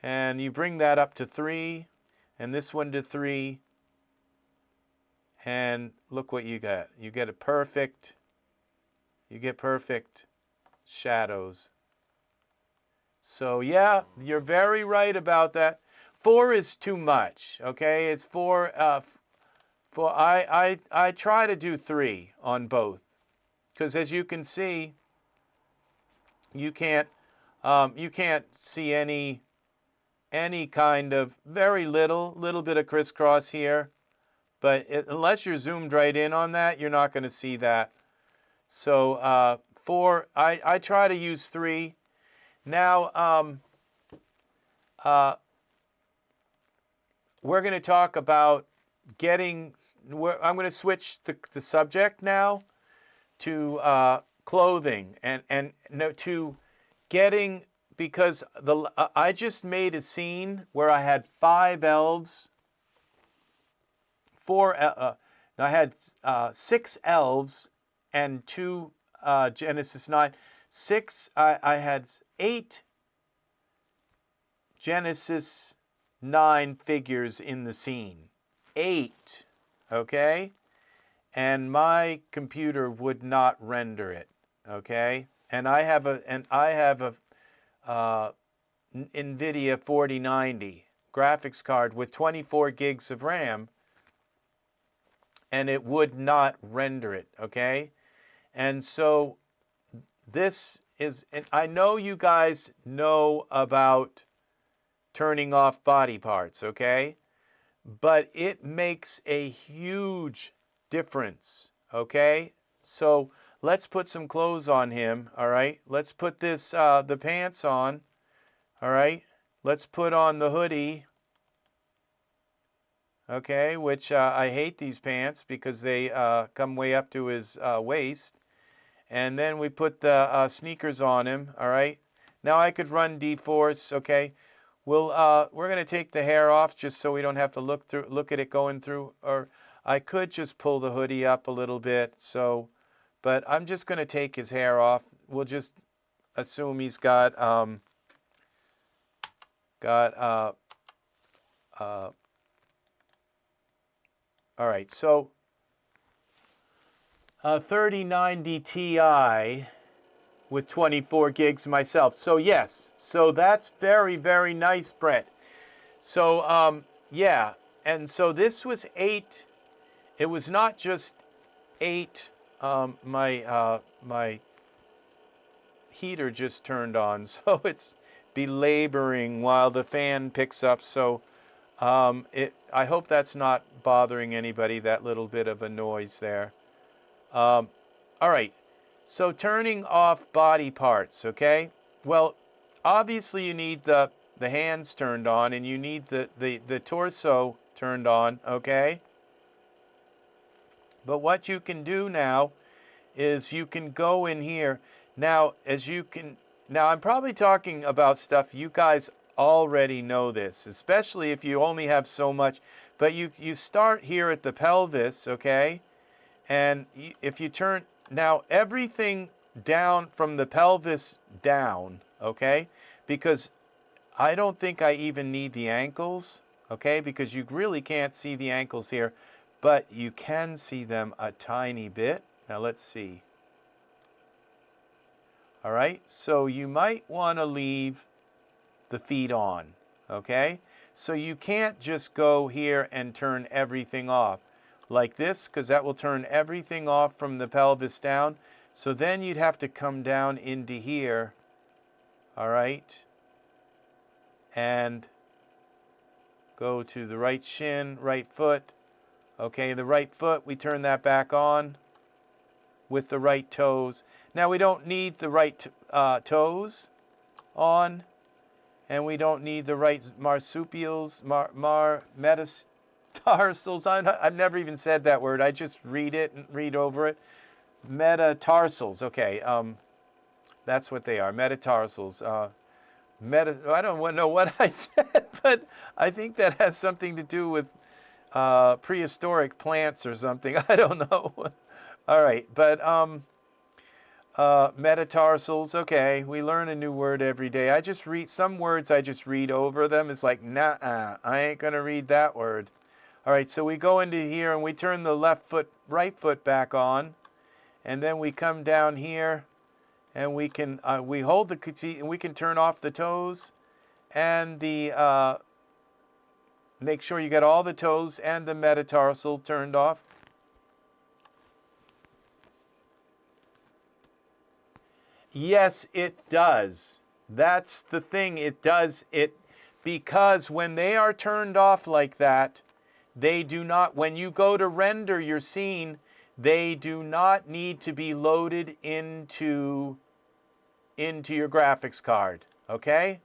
And you bring that up to 3, and this one to 3. And look what you get. You get perfect shadows. So yeah, you're very right about that. 4 is too much, okay? It's 4, I try to do 3 on both. Because as you can see, you can't see any kind of, very little bit of crisscross here. But unless you're zoomed right in on that, you're not going to see that. So 4, I try to use 3. Now, we're going to talk about I'm going to switch the subject now to clothing and no, to getting, because I just made a scene where I had 5 elves. I had 6 elves and 2 Genesis 9. 6, I had 8 Genesis 9 figures in the scene. 8, okay? And my computer would not render it, okay? And I have a NVIDIA 4090 graphics card with 24 gigs of RAM, and it would not render it, okay? And so this is, and I know you guys know about turning off body parts, okay? But it makes a huge difference, okay? So let's put some clothes on him, all right? Let's put this, the pants on, all right? Let's put on the hoodie, okay? Which I hate these pants because they come way up to his waist. And then we put the sneakers on him, all right? Now I could run D-Force, okay? We're going to take the hair off just so we don't have to look at it going through. Or I could just pull the hoodie up a little bit. So, but I'm just going to take his hair off. We'll just assume he's got all right. So 3090 Ti with 24 gigs myself. So yes, so that's very, very nice, Brett. So yeah, and so this was 8. It was not just 8. My heater just turned on, so it's belaboring while the fan picks up. So I hope that's not bothering anybody, that little bit of a noise there. All right. So turning off body parts, okay? Well, obviously you need the hands turned on, and you need the torso turned on, okay? But what you can do now is you can go in here. Now, now I'm probably talking about stuff you guys already know this, especially if you only have so much. But you start here at the pelvis, okay? And if you turn, now everything down from the pelvis down, okay? Because I don't think I even need the ankles, okay? Because you really can't see the ankles here, but you can see them a tiny bit. Now let's see. All right, so you might want to leave the feet on, okay? So you can't just go here and turn everything off like this, because that will turn everything off from the pelvis down. So then you'd have to come down into here, all right, and go to the right shin, right foot. Okay, the right foot, we turn that back on with the right toes. Now we don't need the right toes on, and we don't need the right marsupials, metatarsals. I've never even said that word. I just read it and read over it. Metatarsals. Okay, that's what they are. Metatarsals. I don't know what I said, but I think that has something to do with prehistoric plants or something. I don't know. All right, but metatarsals. Okay, we learn a new word every day. I just read some words. I just read over them. It's like, nah, I ain't gonna read that word. All right, so we go into here and we turn the left foot, right foot back on, and then we come down here, and we can we hold the and we can turn off the toes, and the make sure you get all the toes and the metatarsal turned off. Yes, it does. That's the thing. It does it because when they are turned off like that, they do not, when you go to render your scene, they do not need to be loaded into your graphics card, okay?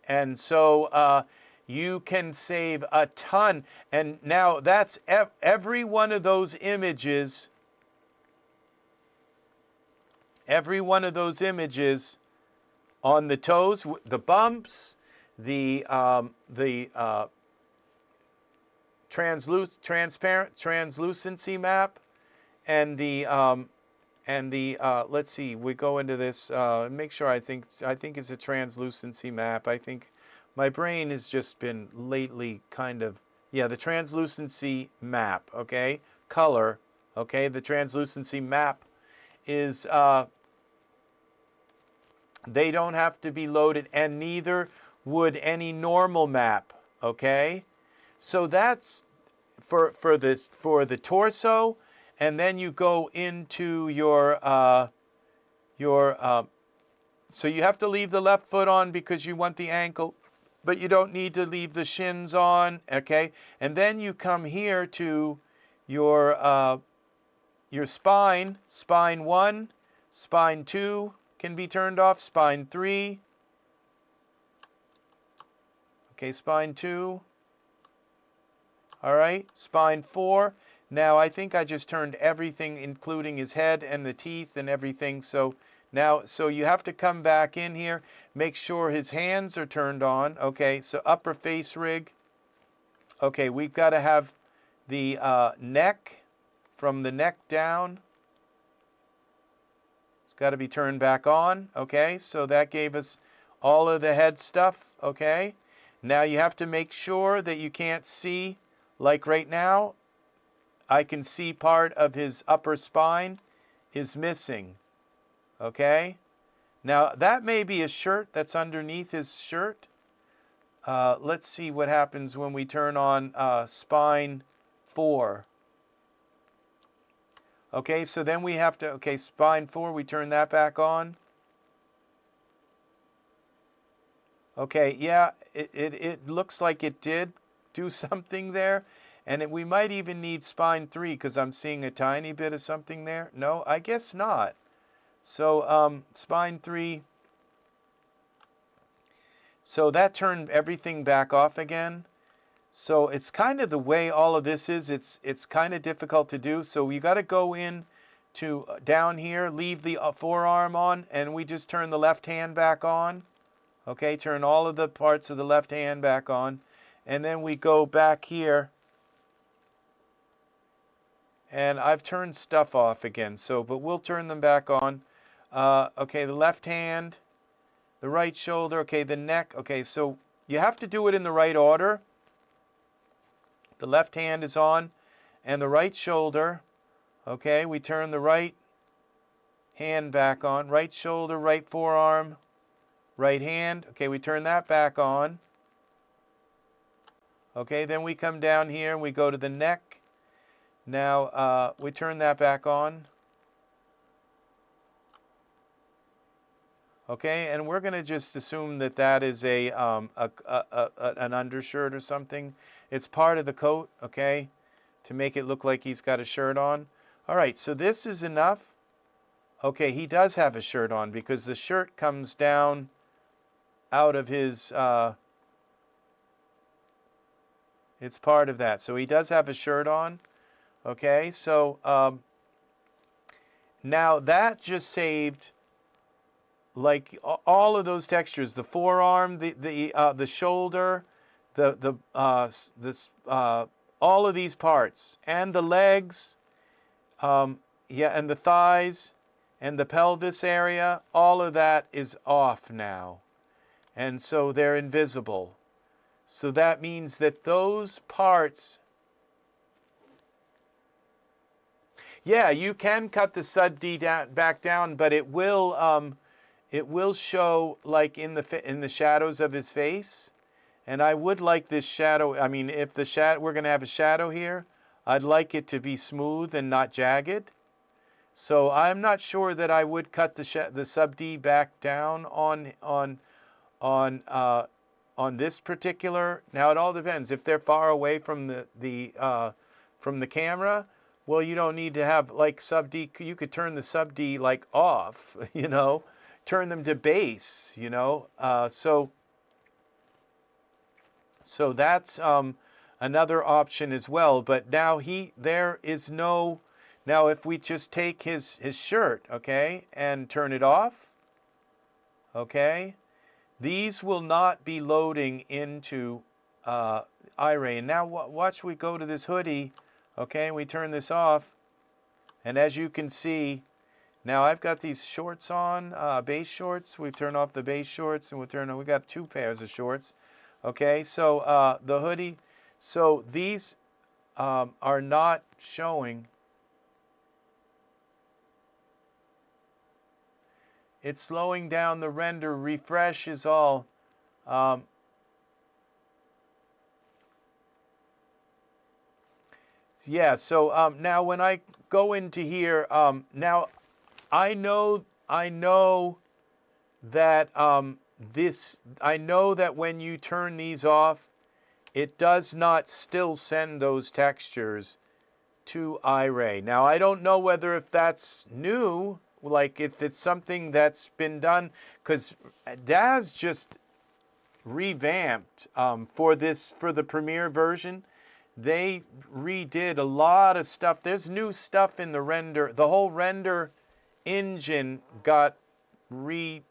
And so you can save a ton. And now that's every one of those images. Every one of those images on the toes, the bumps, the translucency map, and the let's see, we go into this, make sure, I think it's a translucency map. I think my brain has just been lately kind of, yeah, the translucency map, okay, color, okay, the translucency map is, they don't have to be loaded, and neither would any normal map, okay? So that's for the torso, and then you go into your so you have to leave the left foot on because you want the ankle, but you don't need to leave the shins on, okay? And then you come here to your spine, spine 1, spine 2 can be turned off, spine 3, okay, spine 2, all right, spine 4. Now I think I just turned everything, including his head and the teeth and everything. So now, so you have to come back in here, make sure his hands are turned on, okay, so upper face rig. Okay, we've got to have the neck, from the neck down. It's got to be turned back on, okay? So that gave us all of the head stuff, okay? Now you have to make sure that you can't see, like right now, I can see part of his upper spine is missing, okay? Now that may be a shirt that's underneath his shirt. Let's see what happens when we turn on spine 4. Okay, so then we have to, okay, spine 4, we turn that back on. Okay, yeah, it looks like it did do something there. And we might even need spine 3 because I'm seeing a tiny bit of something there. No, I guess not. So spine 3. So that turned everything back off again. So it's kind of the way all of this is. It's kind of difficult to do. So you got to go in to down here, leave the forearm on, and we just turn the left hand back on. Okay, turn all of the parts of the left hand back on. And then we go back here. And I've turned stuff off again, so, but we'll turn them back on. Okay, the left hand, the right shoulder, okay, the neck. Okay, so you have to do it in the right order. The left hand is on, and the right shoulder. Okay, we turn the right hand back on. Right shoulder, right forearm, right hand. Okay, we turn that back on. Okay, then we come down here and we go to the neck. Now we turn that back on. Okay, and we're going to just assume that that is an undershirt or something. It's part of the coat, okay, to make it look like he's got a shirt on. All right, so this is enough. Okay, he does have a shirt on because the shirt comes down out of his, it's part of that. So he does have a shirt on. Okay, so now that just saved like all of those textures: the forearm, the shoulder, all of these parts, and the legs, yeah, and the thighs, and the pelvis area. All of that is off now, and so they're invisible. So that means that those parts. Yeah, you can cut the sub-D back down, but it will show like in the shadows of his face. And I would like this shadow. I mean, if we're going to have a shadow here, I'd like it to be smooth and not jagged. So I'm not sure that I would cut the sub-D back down on this particular. Now it all depends. If they're far away from the camera, well, you don't need to have like sub-D. You could turn the sub-D like off, you know, turn them to base, you know. So that's another option as well. But now there is no. Now if we just take his shirt, okay, and turn it off, okay, these will not be loading into Iray. And now watch, we go to this hoodie. Okay, we turn this off, and as you can see, now I've got these shorts on, base shorts. We turn off the base shorts, and we got 2 pairs of shorts. Okay, so the hoodie, so these are not showing. It's slowing down the render. Refresh is all. Yeah, so now when I go into here, now I know that I know that when you turn these off, it does not still send those textures to Iray. Now I don't know whether if that's new, like if it's something that's been done, because Daz just revamped for the Premiere version. They redid a lot of stuff. There's new stuff in the render. The whole render engine got a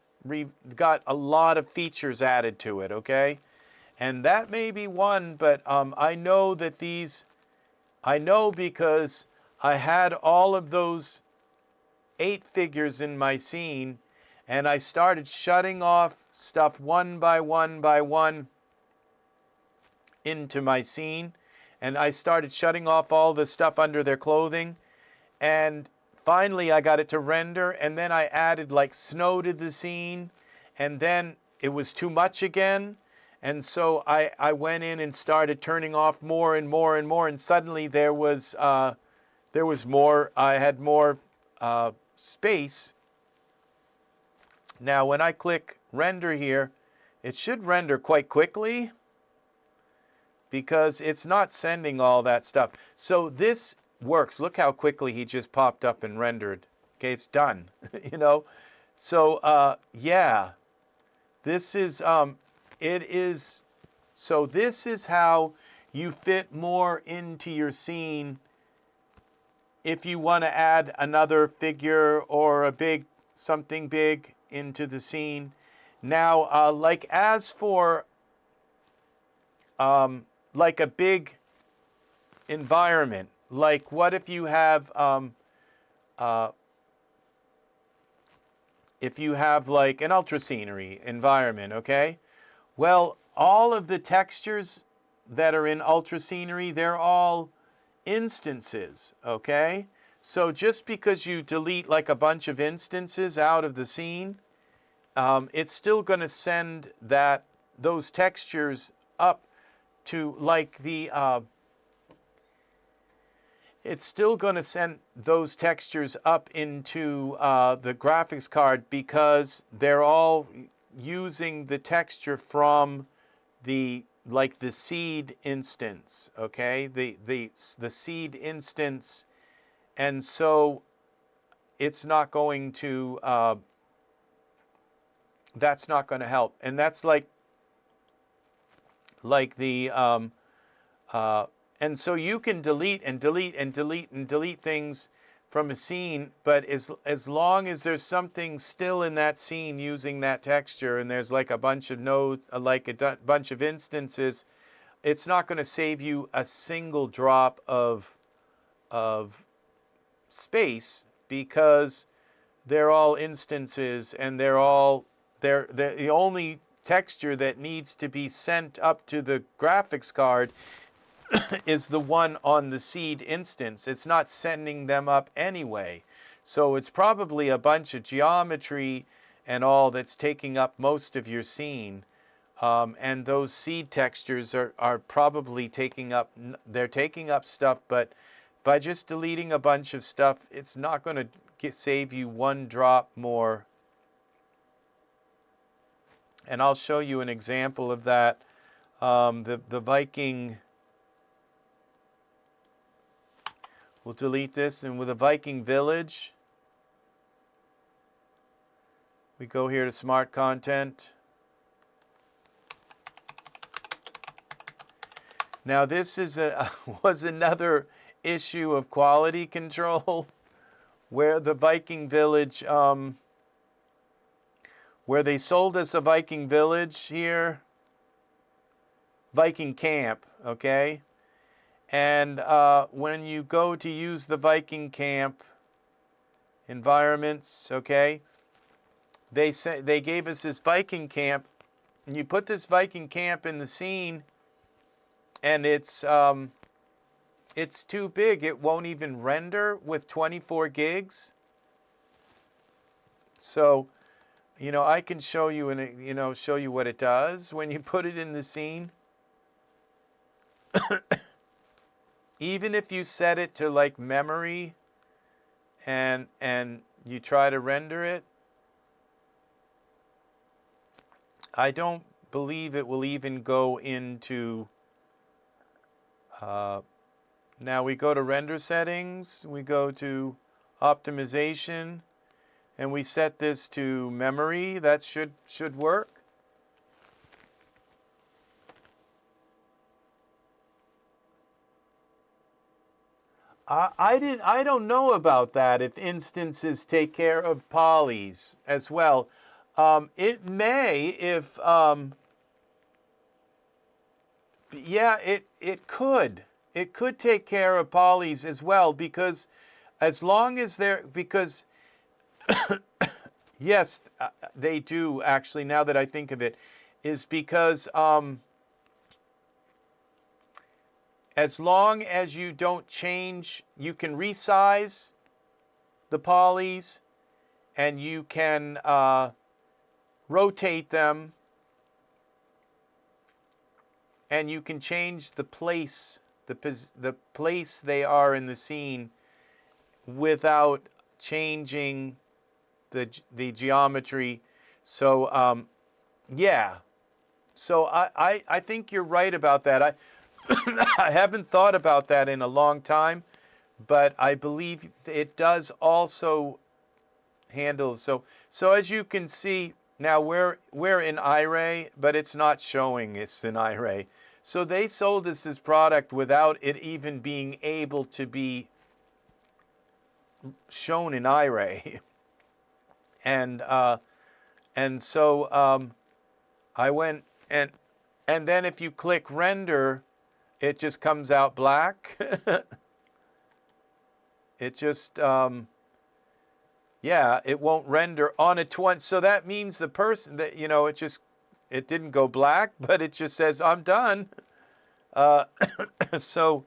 lot of features added to it, okay? And that may be one, but I know that I know because I had all of those 8 figures in my scene, and I started shutting off stuff one by one into my scene. And I started shutting off all the stuff under their clothing. And finally I got it to render. And then I added like snow to the scene. And then it was too much again. And so I went in and started turning off more and more and more. And suddenly there was more, I had more space. Now when I click render here, it should render quite quickly, because it's not sending all that stuff. So this works. Look how quickly he just popped up and rendered. Okay, it's done, you know. So yeah, this is so this is how you fit more into your scene if you want to add another figure or something big into the scene. Now, like as for like a big environment, like what if you have like an ultra scenery environment, okay? Well, all of the textures that are in ultra scenery, they're all instances, okay? So just because you delete like a bunch of instances out of the scene, it's still going to send those textures up to like it's still going to send those textures up into the graphics card because they're all using the texture from the seed instance, okay? The seed instance, and so it's not going to that's not going to help, and that's like the and so you can delete and delete and delete and delete things from a scene, but as long as there's something still in that scene using that texture, and there's like a bunch of nodes, like a bunch of instances, it's not going to save you a single drop of space because they're all instances, and they're the only texture that needs to be sent up to the graphics card is the one on the seed instance. It's not sending them up anyway. So it's probably a bunch of geometry and all that's taking up most of your scene. And those seed textures are probably taking up stuff, but by just deleting a bunch of stuff, it's not going to save you one drop more. And I'll show you an example of that. The Viking, we'll delete this, and with a Viking village, we go here to Smart Content. Now this was another issue of quality control, where the Viking village, where they sold us a Viking village here, Viking Camp, okay? And when you go to use the Viking Camp environments, okay, they gave us this Viking Camp, and you put this Viking Camp in the scene, and it's too big. It won't even render with 24 gigs. So, I can show you show you what it does when you put it in the scene. Even if you set it to like memory and you try to render it, I don't believe it will even go into now we go to render settings, we go to optimization, and we set this to memory. That should work. I don't know about that, if instances take care of polys as well. It may, if yeah, it could take care of polys as well, because as long as because yes, they do actually, now that I think of it, is because as long as you don't change, you can resize the polys, and you can rotate them, and you can change the place, the place they are in the scene without changing the geometry. So yeah, so I think you're right about that. I haven't thought about that in a long time, but I believe it does also handle. So as you can see now, we're in Iray, but it's not showing it's in Iray. So they sold us this product without it even being able to be shown in Iray. And so I went and then if you click render, it just comes out black. It just, yeah, it won't render on a 20. So that means the person that, you know, it didn't go black, but it just says, I'm done. So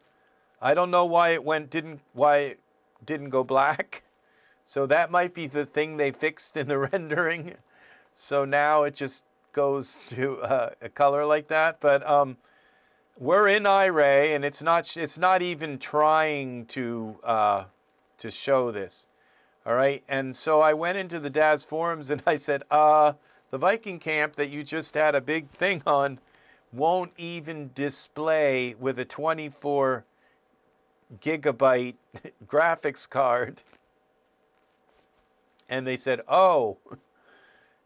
I don't know why why it didn't go black. So that might be the thing they fixed in the rendering. So now it just goes to a color like that. But we're in Iray, and it's not even trying to show this. All right, and so I went into the DAZ forums and I said, the Viking Camp that you just had a big thing on won't even display with a 24 gigabyte graphics card. And they said, oh.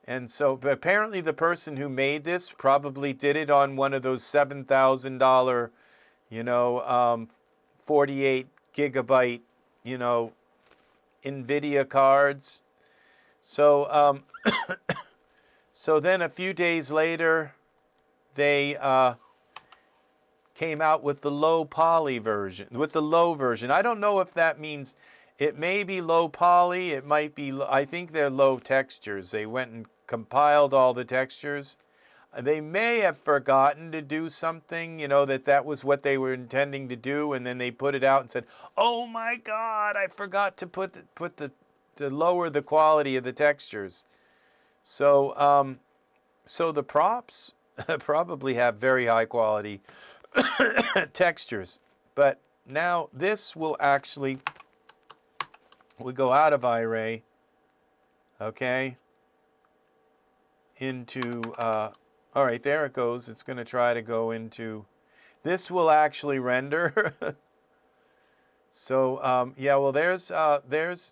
And so but apparently the person who made this probably did it on one of those $7,000, you know, 48 gigabyte, you know, NVIDIA cards. So, so then a few days later, they came out with the low poly version, with the low version. I don't know if that means it may be low poly, it might be, I think they're low textures. They went and compiled all the textures. They may have forgotten to do something, you know, that was what they were intending to do, and then they put it out and said, "Oh my God, I forgot to to lower the quality of the textures." So, so the props probably have very high quality textures, but now this will actually, we go out of Iray, okay, into. All right, there it goes. It's going to try to go into, this will actually render. So, yeah, well,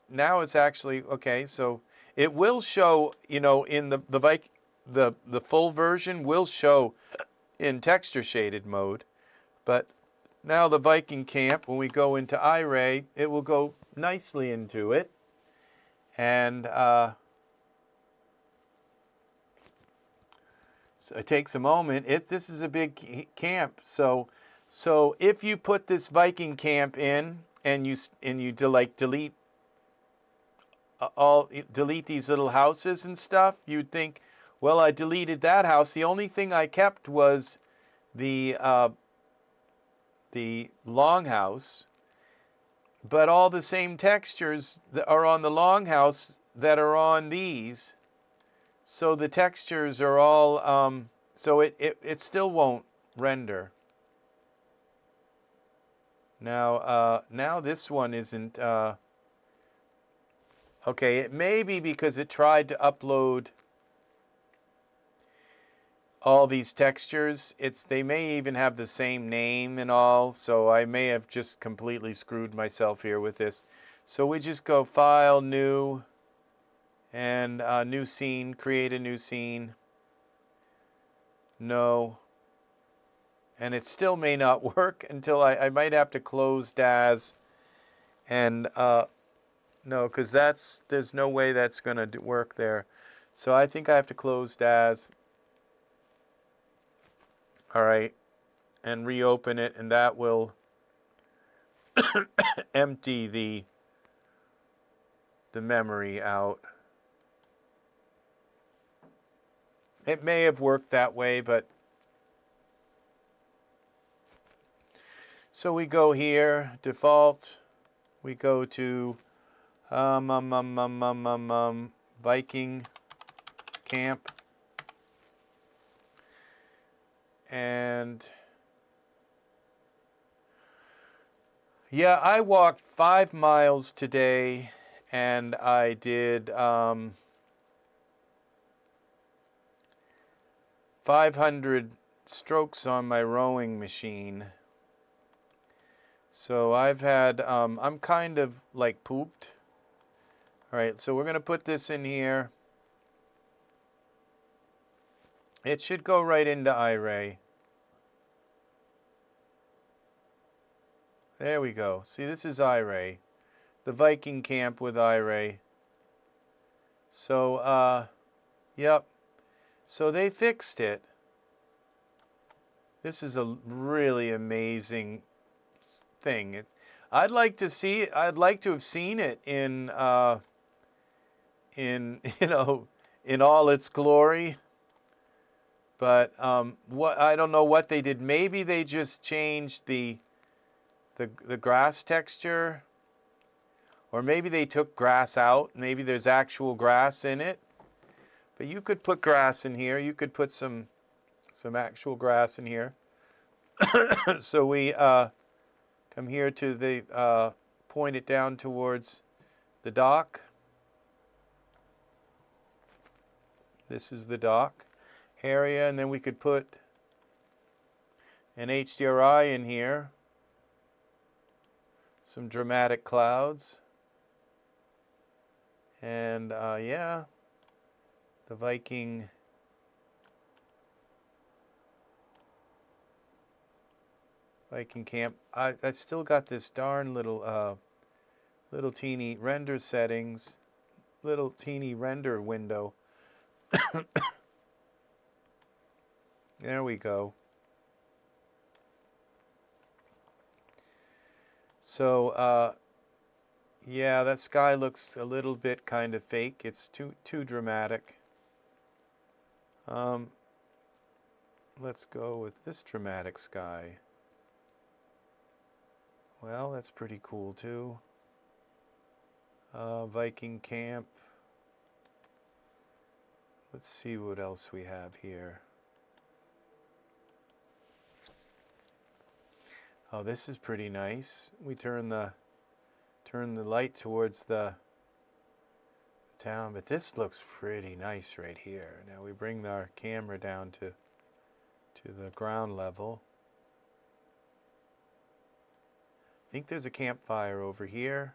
now it's actually, okay, so it will show, you know, in the full version will show in texture shaded mode, but now the Viking Camp, when we go into Iray, it will go nicely into it, and, so it takes a moment. This is a big camp, so if you put this Viking Camp in and you delete these little houses and stuff, you'd think, well, I deleted that house. The only thing I kept was the longhouse, but all the same textures that are on the longhouse that are on these. So the textures are all, so it still won't render. Now, now this one isn't, okay, it may be because it tried to upload all these textures. They may even have the same name and all, so I may have just completely screwed myself here with this. So we just go File, New, and new scene, create a new scene. No. And it still may not work until I might have to close DAZ. And no, because there's no way that's going to work there. So I think I have to close DAZ. All right. And reopen it, and that will empty the memory out. It may have worked that way, but so we go here, default. We go to Viking Camp, and yeah, I walked 5 miles today, and I did 500 strokes on my rowing machine. So I've had, I'm kind of like pooped. All right, so we're going to put this in here. It should go right into Iray. There we go. See, this is Iray. The Viking Camp with Iray. So, yep. So they fixed it. This is a really amazing thing. I'd like to see it. I'd like to have seen it in you know, in all its glory. But what, I don't know what they did. Maybe they just changed the grass texture, or maybe they took grass out. Maybe there's actual grass in it. But you could put grass in here. You could put some actual grass in here. So we come here to the point it down towards the dock. This is the dock area, and then we could put an HDRI in here, some dramatic clouds, and yeah, the Viking Camp. I've still got this darn little little teeny render settings, little teeny render window. There we go. So yeah, that sky looks a little bit kind of fake. It's too dramatic. Let's go with this dramatic sky. Well, that's pretty cool too. Viking Camp. Let's see what else we have here. Oh, this is pretty nice. We turn the light towards the town, but this looks pretty nice right here. Now we bring our camera down to the ground level. I think there's a campfire over here.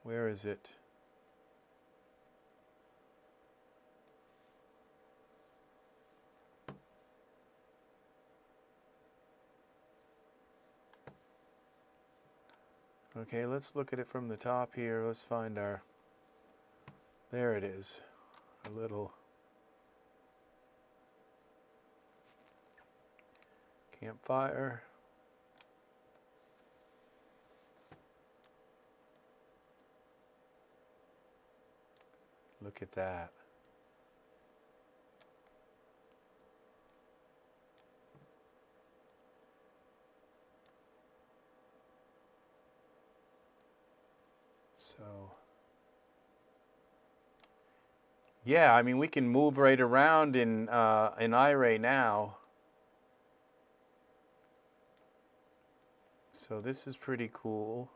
Where is it? Okay, let's look at it from the top here. Let's find our, there it is, a little campfire. Look at that. So, yeah, I mean, we can move right around in Iray now. So this is pretty cool.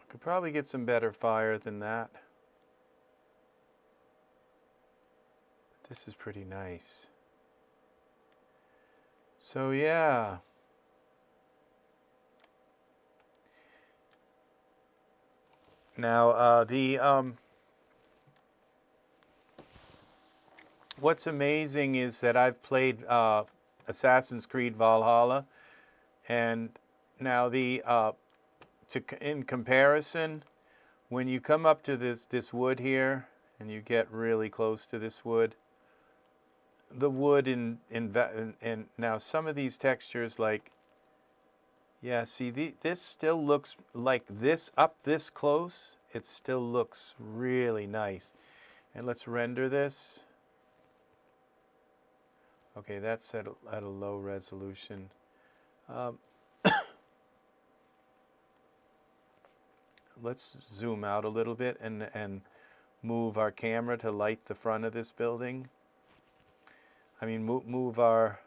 Could probably get some better fire than that. This is pretty nice. So yeah. Now what's amazing is that I've played Assassin's Creed Valhalla, and now in comparison, when you come up to this wood here and you get really close to this wood, the wood and now some of these textures, like, yeah, see, this still looks like this up this close. It still looks really nice. And let's render this. Okay, that's at a low resolution. Let's zoom out a little bit and move our camera to light the front of this building. I mean, move our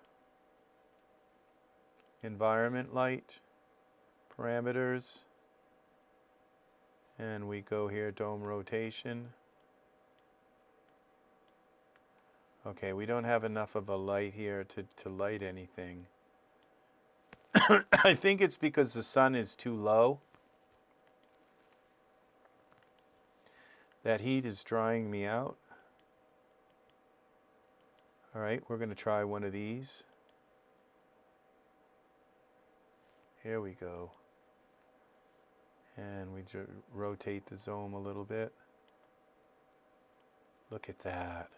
environment light parameters, and we go here, dome rotation. Okay, we don't have enough of a light here to light anything. I think it's because the sun is too low. That heat is drying me out. All right, we're going to try one of these. Here we go. And we rotate the zoom a little bit. Look at that.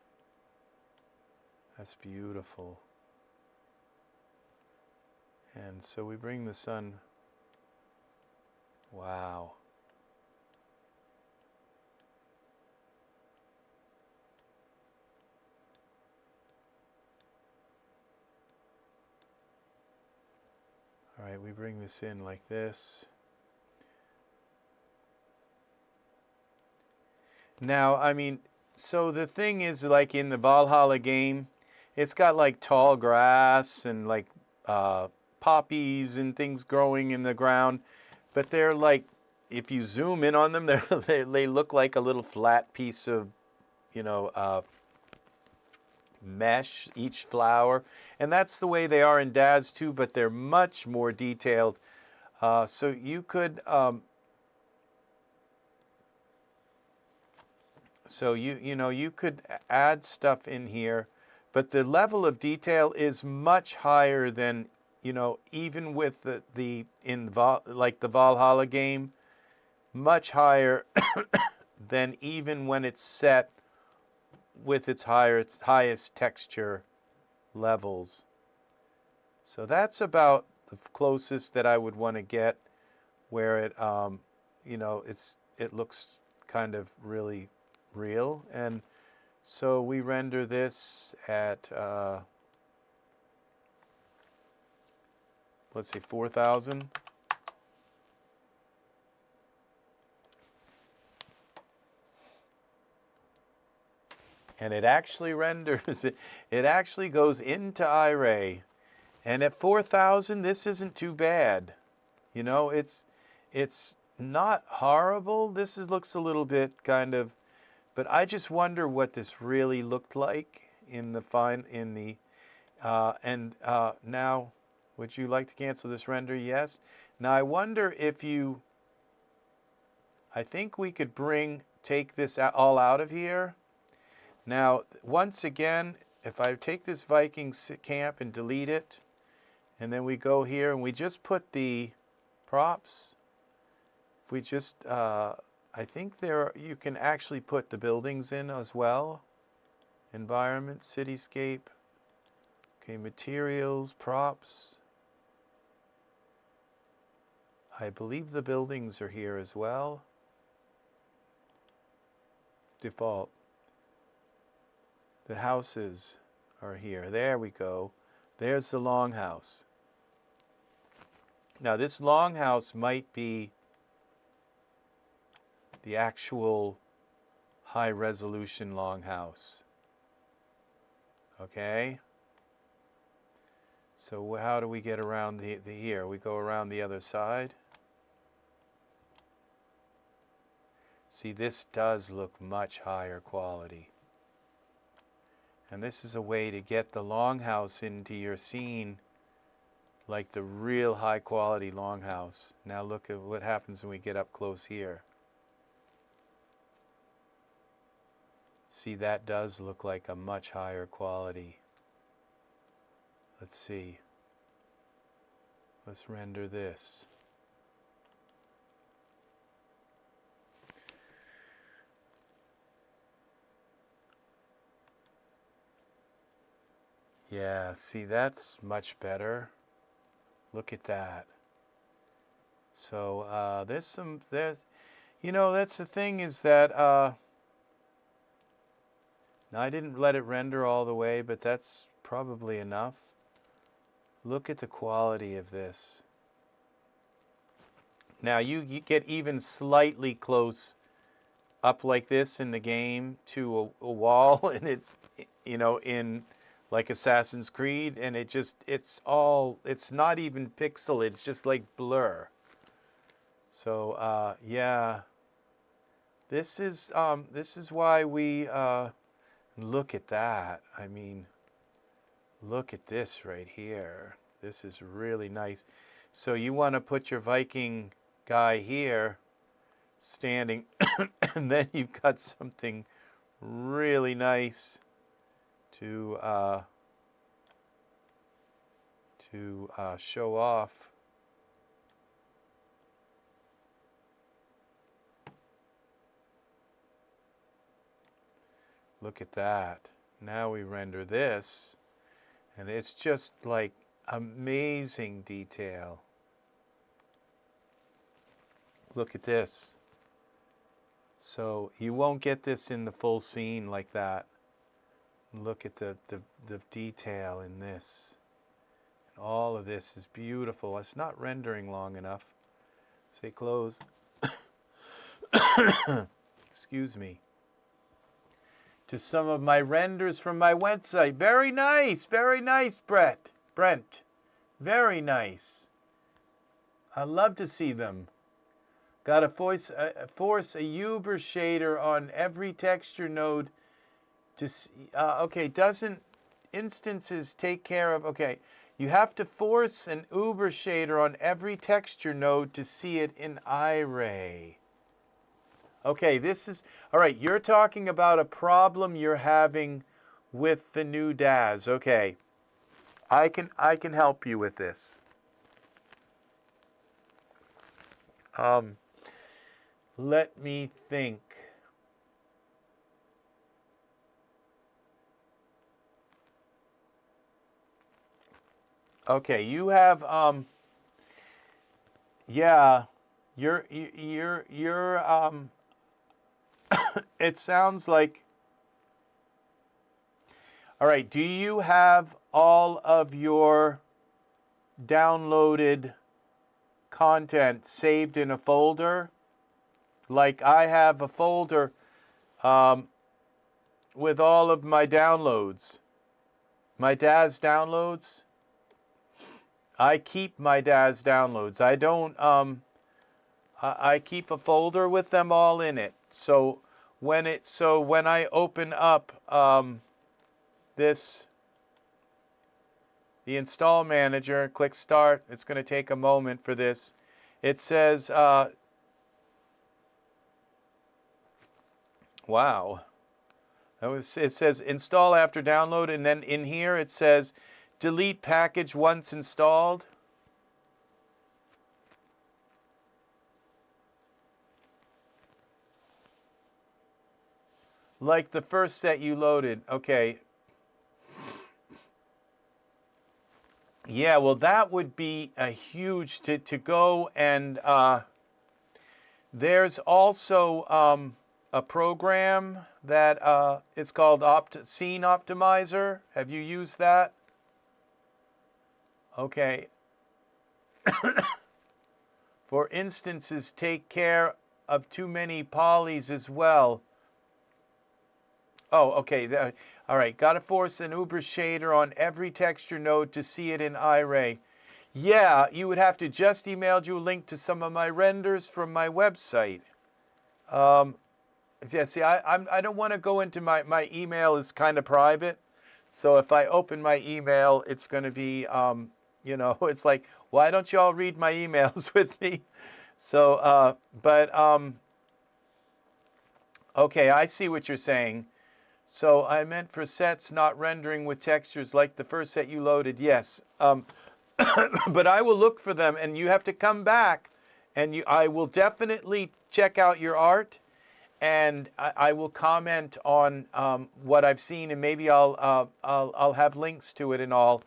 That's beautiful. And so we bring the sun. Wow. All right, we bring this in like this. Now, I mean, so the thing is, like in the Valhalla game, it's got like tall grass and like poppies and things growing in the ground, but they're like, if you zoom in on them, they look like a little flat piece of, you know, mesh, each flower. And that's the way they are in DAZ too, but they're much more detailed. So you could, you know, you could add stuff in here, but the level of detail is much higher than, you know, even with like the Valhalla game, much higher than even when it's set with its highest texture levels. So that's about the closest that I would want to get, where it, you know, it looks kind of really real. And so we render this at let's say 4,000. And it actually renders it. It actually goes into Iray. And at 4,000, this isn't too bad. You know, it's not horrible. This looks a little bit kind of, but I just wonder what this really looked like in the now, would you like to cancel this render? Yes. Now I wonder if I think we could take this all out of here. Now, once again, if I take this Viking Camp and delete it, and then we go here and we just put the props, if we just, I think you can actually put the buildings in as well. Environment, cityscape, okay, materials, props. I believe the buildings are here as well. Default. The houses are here. There we go. There's the longhouse. Now this longhouse might be the actual high resolution longhouse. Okay? So how do we get around the here? We go around the other side. See, this does look much higher quality. And this is a way to get the longhouse into your scene like the real high quality longhouse. Now look at what happens when we get up close here. See, that does look like a much higher quality. Let's see. Let's render this. Yeah, see, that's much better. Look at that. So you know, that's the thing is that now I didn't let it render all the way, but that's probably enough. Look at the quality of this. Now you get even slightly close up like this in the game to a wall, and it's, you know, in like Assassin's Creed, and it's not even pixel, it's just like blur. So yeah, this is why we look at that. I mean, look at this right here. This is really nice. So you want to put your Viking guy here standing and then you've got something really nice to show off. Look at that. Now we render this, and it's just like amazing detail. Look at this. So you won't get this in the full scene like that. Look at the detail in this. All of this is beautiful. It's not rendering long enough. Say close. Excuse me. To some of my renders from my website. Very nice, Brent. Very nice. I love to see them. Got to force a Uber shader on every texture node to see. Okay, doesn't instances take care of, okay. You have to force an Uber shader on every texture node to see it in Iray. Okay, this is, all right, you're talking about a problem you're having with the new DAZ. Okay, I can help you with this. Let me think. Okay, you have, yeah, you're it sounds like, all right, do you have all of your downloaded content saved in a folder? Like I have a folder with all of my downloads, my DAZ downloads. I keep my DAZ downloads. I don't, I keep a folder with them all in it. So when I open up the install manager, click start, it's going to take a moment for this. It says, wow. It says install after download, and then in here it says delete package once installed. Like the first set you loaded. Okay. Yeah, well, that would be a huge to go, and there's also a program that it's called Scene Optimizer. Have you used that? Okay. For instances, take care of too many polys as well. Oh, okay. All right. Got to force an Uber shader on every texture node to see it in Iray. Yeah, you would have to just email you a link to some of my renders from my website. Yeah, see, I don't want to go into my email is kind of private. So if I open my email, it's going to be, you know, it's like, why don't you all read my emails with me? So, okay, I see what you're saying. So I meant for sets not rendering with textures like the first set you loaded, yes. But I will look for them, and you have to come back, and I will definitely check out your art, and I will comment on what I've seen, and maybe I'll have links to it and all,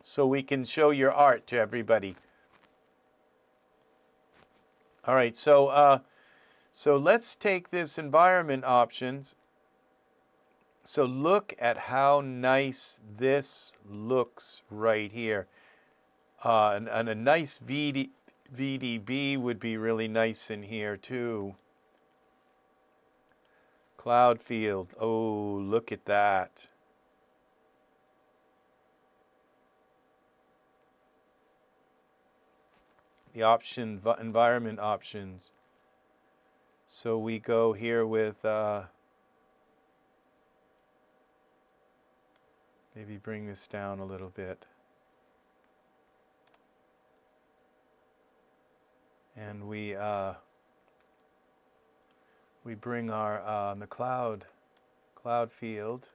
so we can show your art to everybody. All right, so let's take this environment options. So look at how nice this looks right here. And a nice VDB would be really nice in here too. Cloud field. Oh, look at that. The environment options. So we go here with, maybe bring this down a little bit. And we bring our, the cloud field.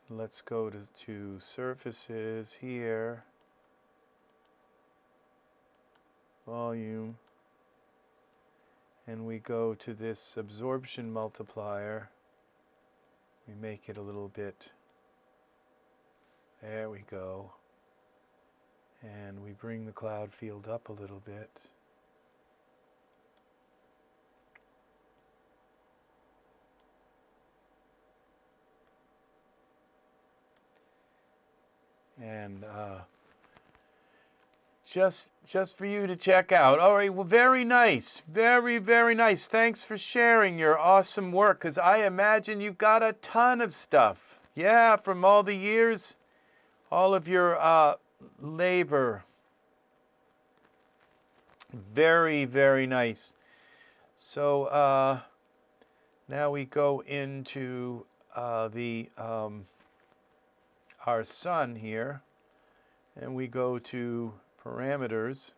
Let's go to surfaces here. Volume. and we go to this absorption multiplier. We make it a little bit, there we go, and we bring the cloud field up a little bit. And just for you to check out. All right, well, very nice. Very, very nice. Thanks for sharing your awesome work, because I imagine you've got a ton of stuff. Yeah, from all the years, all of your labor. Very, very nice. So now we go into our sun here, and we go to parameters.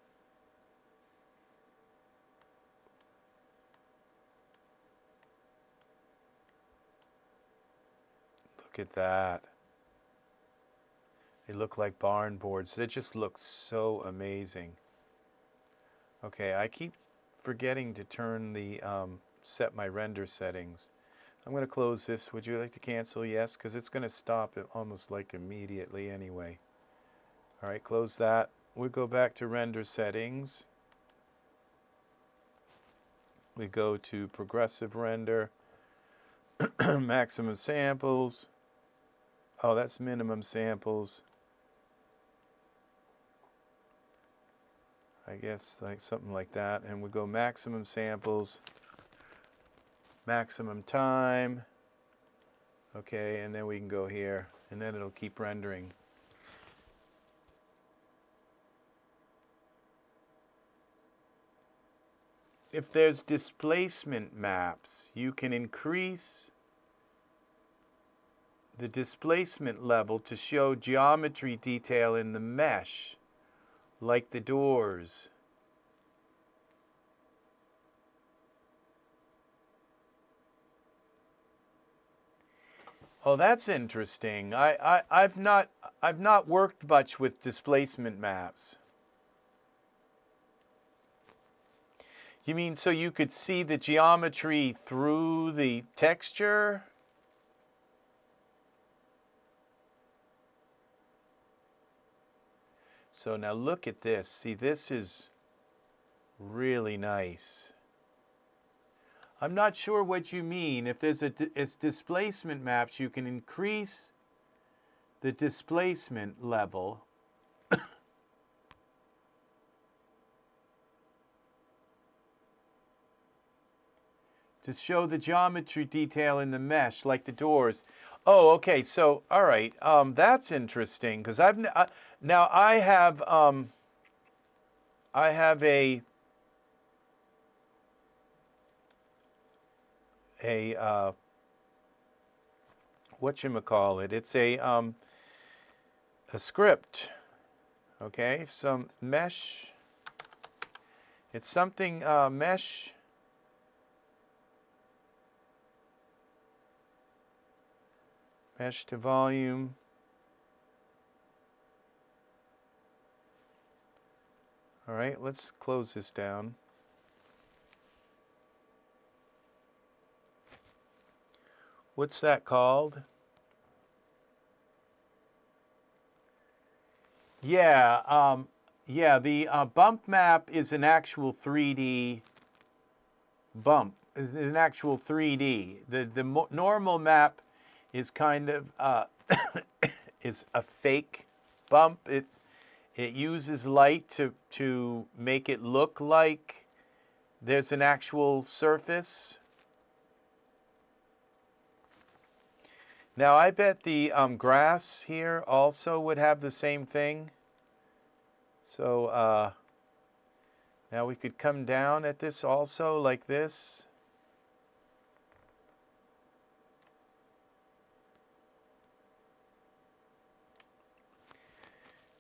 Look at that. They look like barn boards. It just looks so amazing. Okay, I keep forgetting to turn the set my render settings. I'm going to close this. Would you like to cancel? Yes, because it's going to stop it almost like immediately anyway. All right, close that. We go back to render settings. We go to progressive render, maximum samples. Oh, that's minimum samples. I guess like something like that. And we go maximum samples, maximum time. Okay, and then we can go here, and then it'll keep rendering. If there's displacement maps, you can increase the displacement level to show geometry detail in the mesh, like the doors. Oh, that's interesting. I've not worked much with displacement maps. You mean so you could see the geometry through the texture? So now look at this. See, this is really nice. I'm not sure what you mean. If there's it's displacement maps, you can increase the displacement level. To show the geometry detail in the mesh, like the doors. Oh, okay. So, all right. That's interesting, because now I have a whatchamacallit? It's a script. Okay, some mesh. It's something mesh. Mesh to volume. All right, let's close this down. What's that called? Yeah, yeah. The bump map is an actual 3D bump. Is an actual 3D. The normal map is kind of is a fake bump. It uses light to make it look like there's an actual surface. Now I bet the grass here also would have the same thing. So now we could come down at this also like this.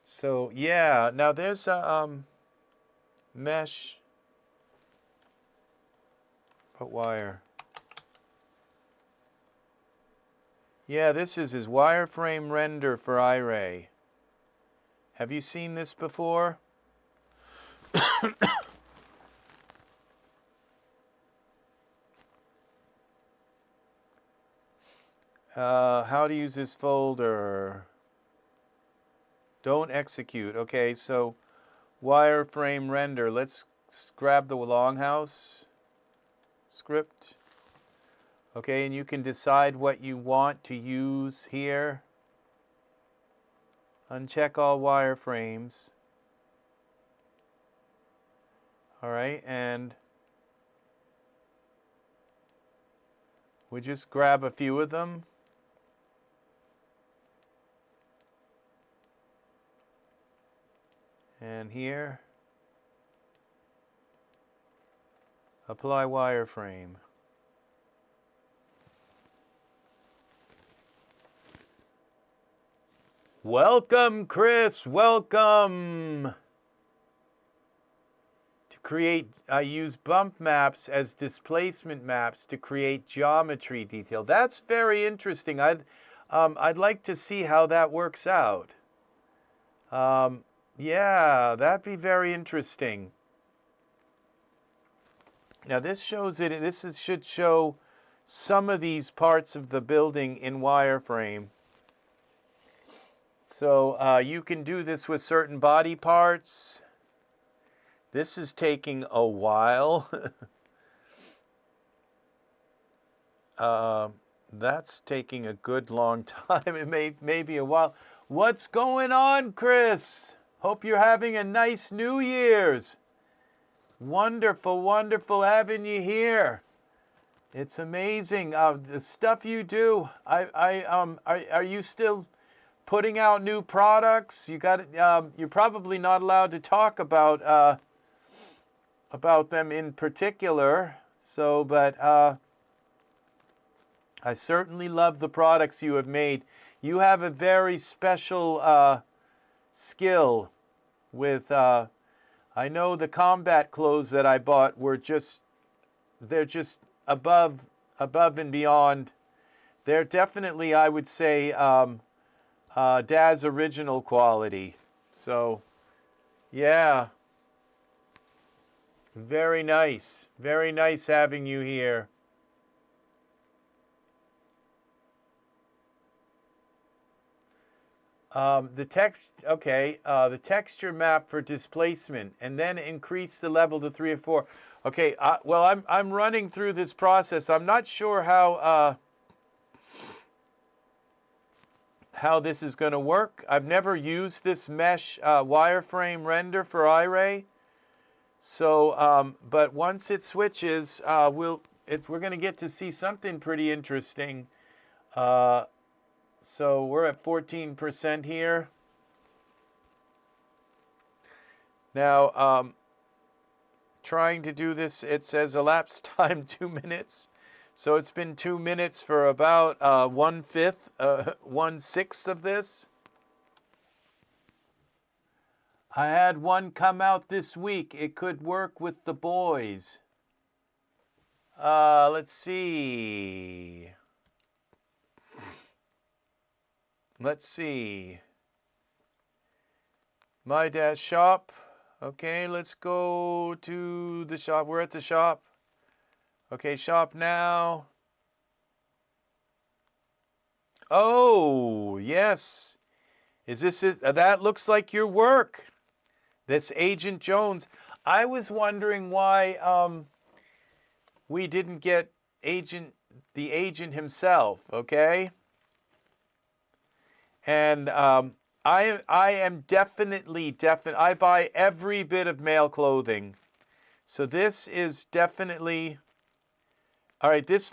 So yeah, now there's a mesh. What wire? Yeah, this is his wireframe render for Iray. Have you seen this before? How to use this folder. Don't execute. Okay, so wireframe render. Let's grab the longhouse script. Okay, and you can decide what you want to use here. Uncheck all wireframes. All right, and we just grab a few of them. And here, apply wireframe. Welcome, Chris, welcome. To create, I use bump maps as displacement maps to create geometry detail. That's very interesting. I'd like to see how that works out. Yeah, that'd be very interesting. Now this shows it. Should show some of these parts of the building in wireframe. So you can do this with certain body parts. This is taking a while. That's taking a good long time. It may be a while. What's going on, Chris? Hope you're having a nice New Year's. Wonderful, wonderful having you here. It's amazing the stuff you do. Are you still putting out new products? You got you're probably not allowed to talk about them in particular. So, but I certainly love the products you have made. You have a very special skill with, I know the combat clothes that I bought were they're just above and beyond. They're definitely, I would say, Daz original quality. So, yeah. Very nice having you here. The texture map for displacement, and then increase the level to 3 or 4. Okay, well, I'm running through this process. I'm not sure how this is going to work. I've never used this mesh wireframe render for Iray. So, but once it switches, we're going to get to see something pretty interesting. So we're at 14% here. Now, trying to do this, it says elapsed time 2 minutes. So it's been 2 minutes for about 1/6 of this. I had one come out this week. It could work with the boys. Let's see. My dash shop. Okay, let's go to the shop. We're at the shop. Okay, shop now. Oh, yes. Is this it? That looks like your work. That's Agent Jones. I was wondering why we didn't get the agent himself, okay? And I am definitely, I buy every bit of male clothing. So this is definitely, all right, this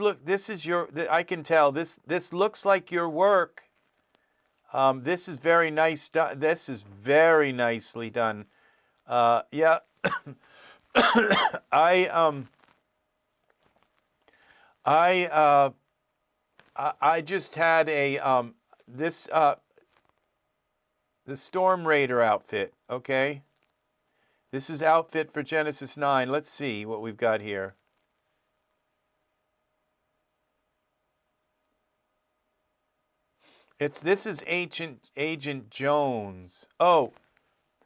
is your, I can tell, this looks like your work. This is very nice, this is very nicely done. Yeah, I just had a, the Storm Raider outfit, okay? This is outfit for Genesis 9. Let's see what we've got here. This is Agent Jones. Oh,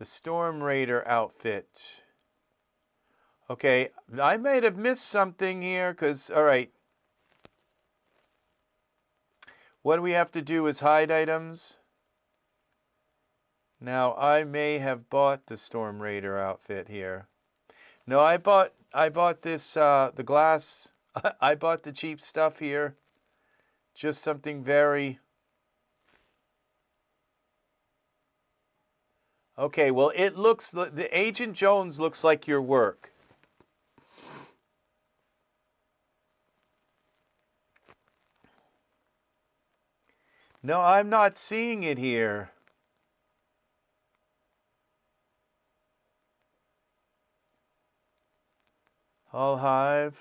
the Storm Raider outfit. Okay, I might have missed something here, because, all right. What we have to do is hide items. Now, I may have bought the Storm Raider outfit here. No, I bought this, the glass. I bought the cheap stuff here. Just something very... Okay, well, it looks... The Agent Jones looks like your work. No, I'm not seeing it here. All Hive.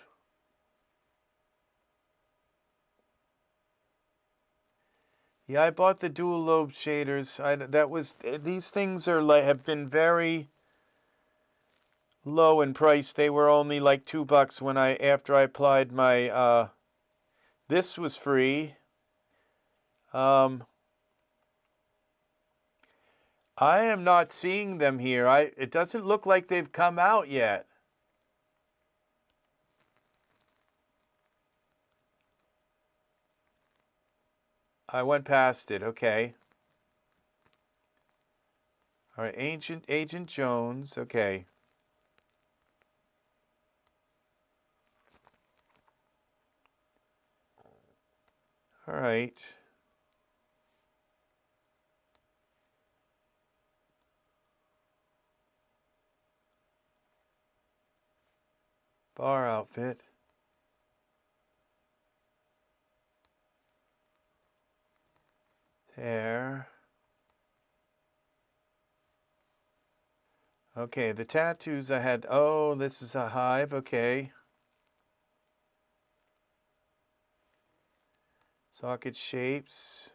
Yeah, I bought the dual lobe shaders. These things are like have been very low in price. They were only like $2 when after I applied my this was free. I am not seeing them here. It doesn't look like they've come out yet. I went past it. Okay. All right, Agent Jones. Okay. All right. Bar outfit. There. Okay, the tattoos I had. Oh, this is a hive. Okay. Socket shapes.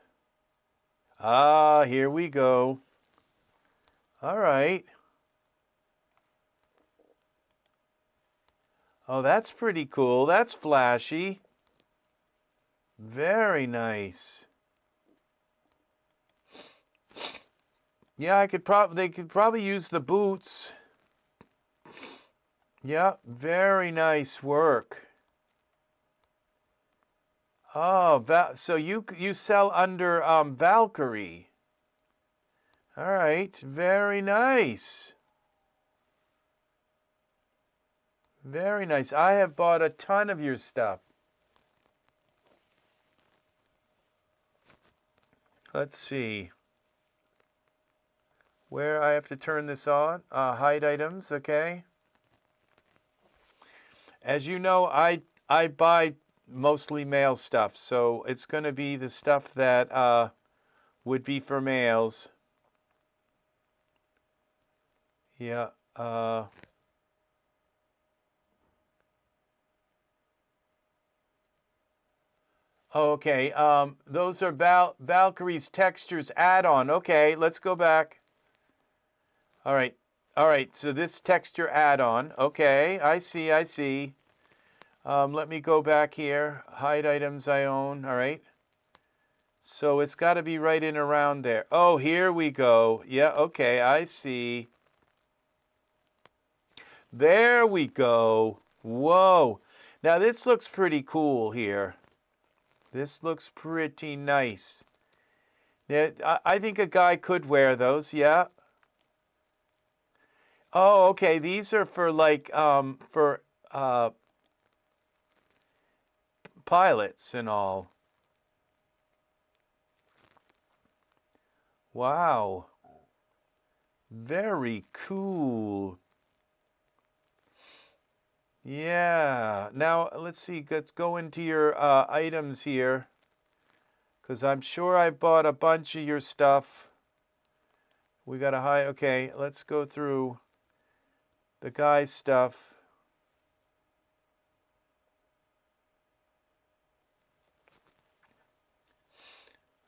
Ah, here we go. All right. Oh, that's pretty cool. That's flashy. Very nice. Yeah, they could probably use the boots. Yeah, very nice work. Oh, so you sell under Valkyrie. All right, very nice. Very nice. I have bought a ton of your stuff. Let's see. Where I have to turn this on. Hide items, okay. As you know, I buy mostly male stuff, so it's going to be the stuff that would be for males. Yeah. Okay. Those are Valkyrie's textures add-on. Okay, let's go back. All right. All right. So this texture add-on. Okay, I see. Let me go back here. Hide items I own. All right. So it's got to be right in around there. Oh, here we go. Yeah, okay, I see. There we go. Whoa. Now this looks pretty cool here. This looks pretty nice. Now, I think a guy could wear those, yeah. Oh, okay, these are for like, pilots and all. Wow. Very cool. Yeah. Now, let's see. Let's go into your items here. Because I'm sure I bought a bunch of your stuff. We got to hide. Okay, let's go through the guy's stuff.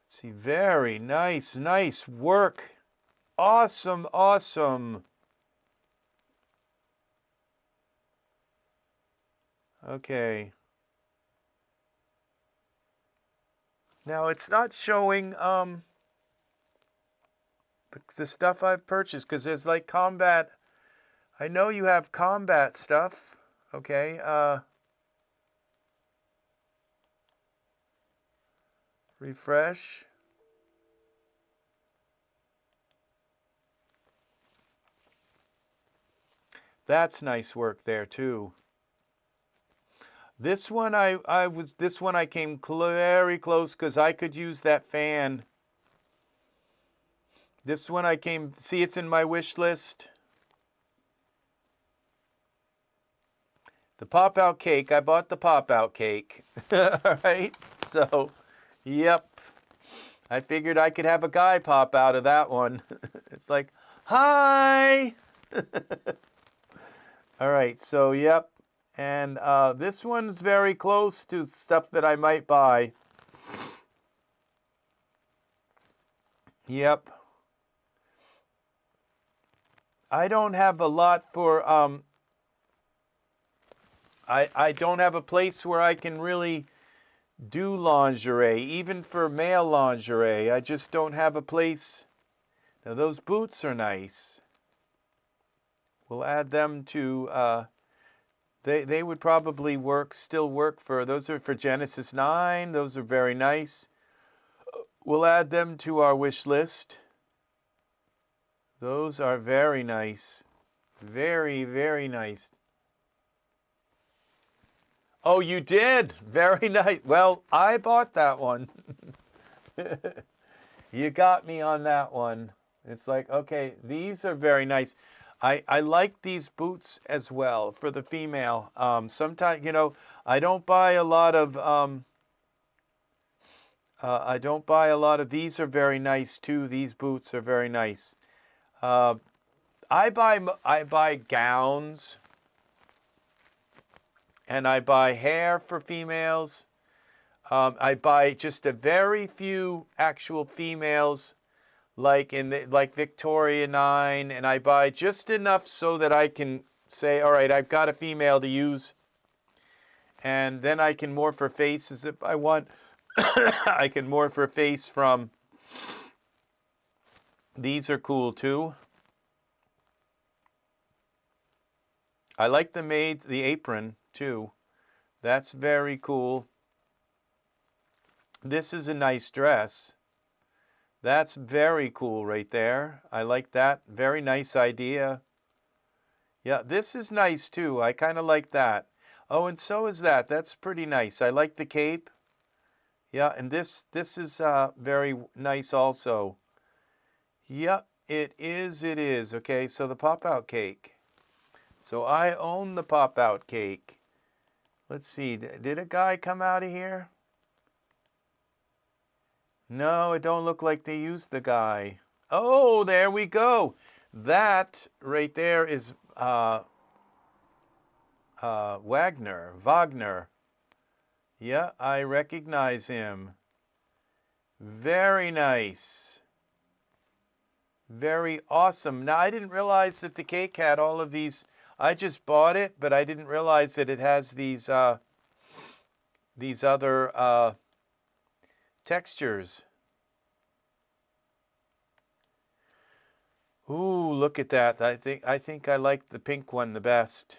Let's see. Very nice. Nice work. Awesome. Awesome. Okay. Now it's not showing the stuff I've purchased because there's like combat. I know you have combat stuff. Okay. Refresh. That's nice work there too. This one this one I came very close because I could use that fan. This one I came, see, it's in my wish list. The pop-out cake, I bought the pop-out cake. All right, so, yep. I figured I could have a guy pop out of that one. It's like, hi! All right, so, yep. And this one's very close to stuff that I might buy. Yep. I don't have a lot for, I don't have a place where I can really do lingerie, even for male lingerie. I just don't have a place. Now those boots are nice. We'll add them to, they would probably still work for, those are for Genesis 9. Those are very nice. We'll add them to our wish list. Those are very nice. Very, very nice. Oh, you did? Very nice. Well, I bought that one. You got me on that one. It's like, okay, these are very nice. I like these boots as well for the female. Sometimes, you know, I don't buy a lot of, these are very nice too. These boots are very nice. I buy gowns, and I buy hair for females. I buy just a very few actual females, like Victoria 9, and I buy just enough so that I can say, all right, I've got a female to use, and then I can morph her faces if I want. I can morph her face from. These are cool too. I like the apron too. That's very cool. This is a nice dress. That's very cool right there. I like that. Very nice idea. Yeah, this is nice too. I kind of like that. Oh, and so is that. That's pretty nice. I like the cape. Yeah, and this is very nice also. Yeah, it is. It is. Okay, so the pop-out cake. So I own the pop-out cake. Let's see. Did a guy come out of here? No, it don't look like they used the guy. Oh, there we go. That right there is Wagner. Yeah, I recognize him. Very nice. Very awesome. Now, I didn't realize that the cake had all of these. I just bought it, but I didn't realize that it has these other textures. Ooh, look at that. I think I like the pink one the best.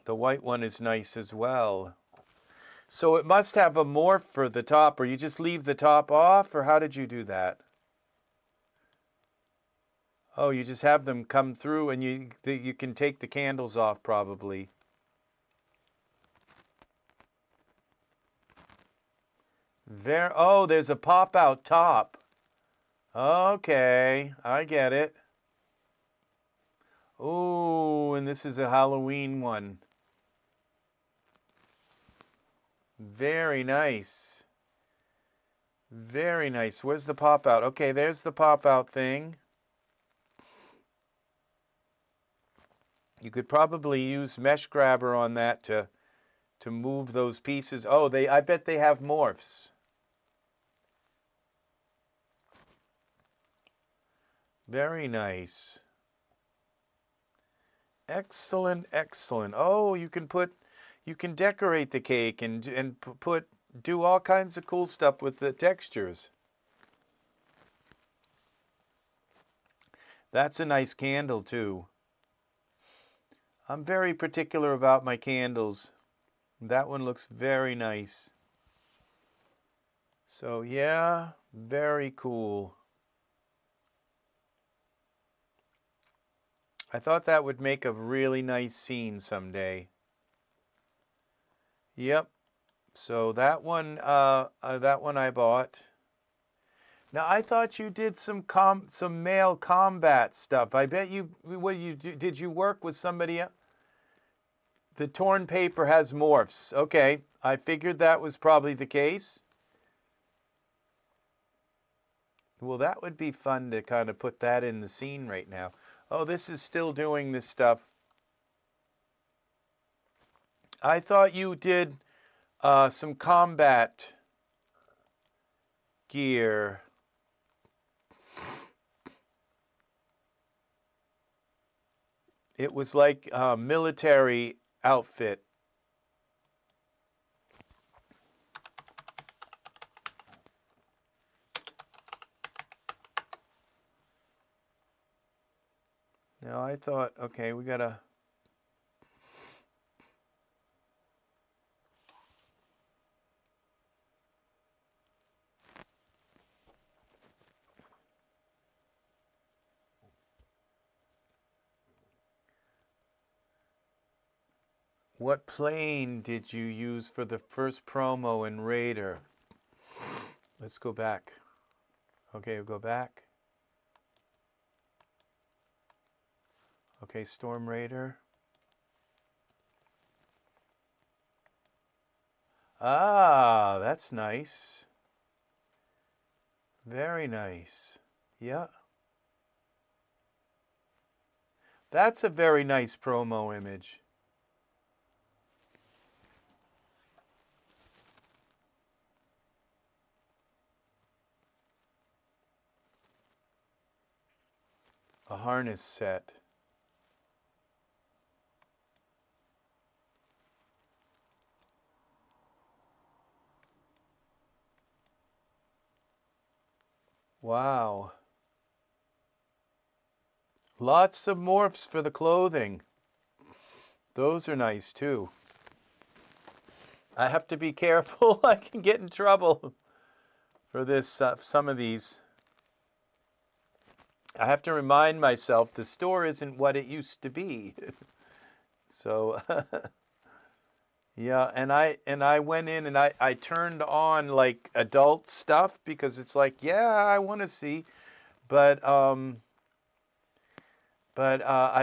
The white one is nice as well. So it must have a morph for the top, or you just leave the top off, or how did you do that? Oh, you just have them come through, and you can take the candles off probably. Oh, there's a pop-out top. Okay, I get it. Ooh, and this is a Halloween one. Very nice. Very nice. Where's the pop-out? Okay, there's the pop-out thing. You could probably use mesh grabber on that to move those pieces. Oh, I bet they have morphs. Very nice. Excellent, excellent. Oh, you can decorate the cake and do all kinds of cool stuff with the textures. That's a nice candle too. I'm very particular about my candles. That one looks very nice. So yeah, very cool. I thought that would make a really nice scene someday. Yep. So that one I bought. Now I thought you did some male combat stuff. I bet you. What you do? Did you work with somebody else? The torn paper has morphs. Okay, I figured that was probably the case. Well, that would be fun to kind of put that in the scene right now. Oh, this is still doing this stuff. I thought you did some combat gear. It was like a military outfit. Now I thought, okay, we gotta. What plane did you use for the first promo in Raider? Let's go back. Okay, we'll go back. Okay, Storm Raider. Ah, that's nice. Very nice. Yeah. That's a very nice promo image. A harness set. Wow. Lots of morphs for the clothing. Those are nice too. I have to be careful. I can get in trouble for this. Some of these. I have to remind myself the store isn't what it used to be. So, yeah, and I went in and I turned on like adult stuff because it's like, yeah, I want to see, but I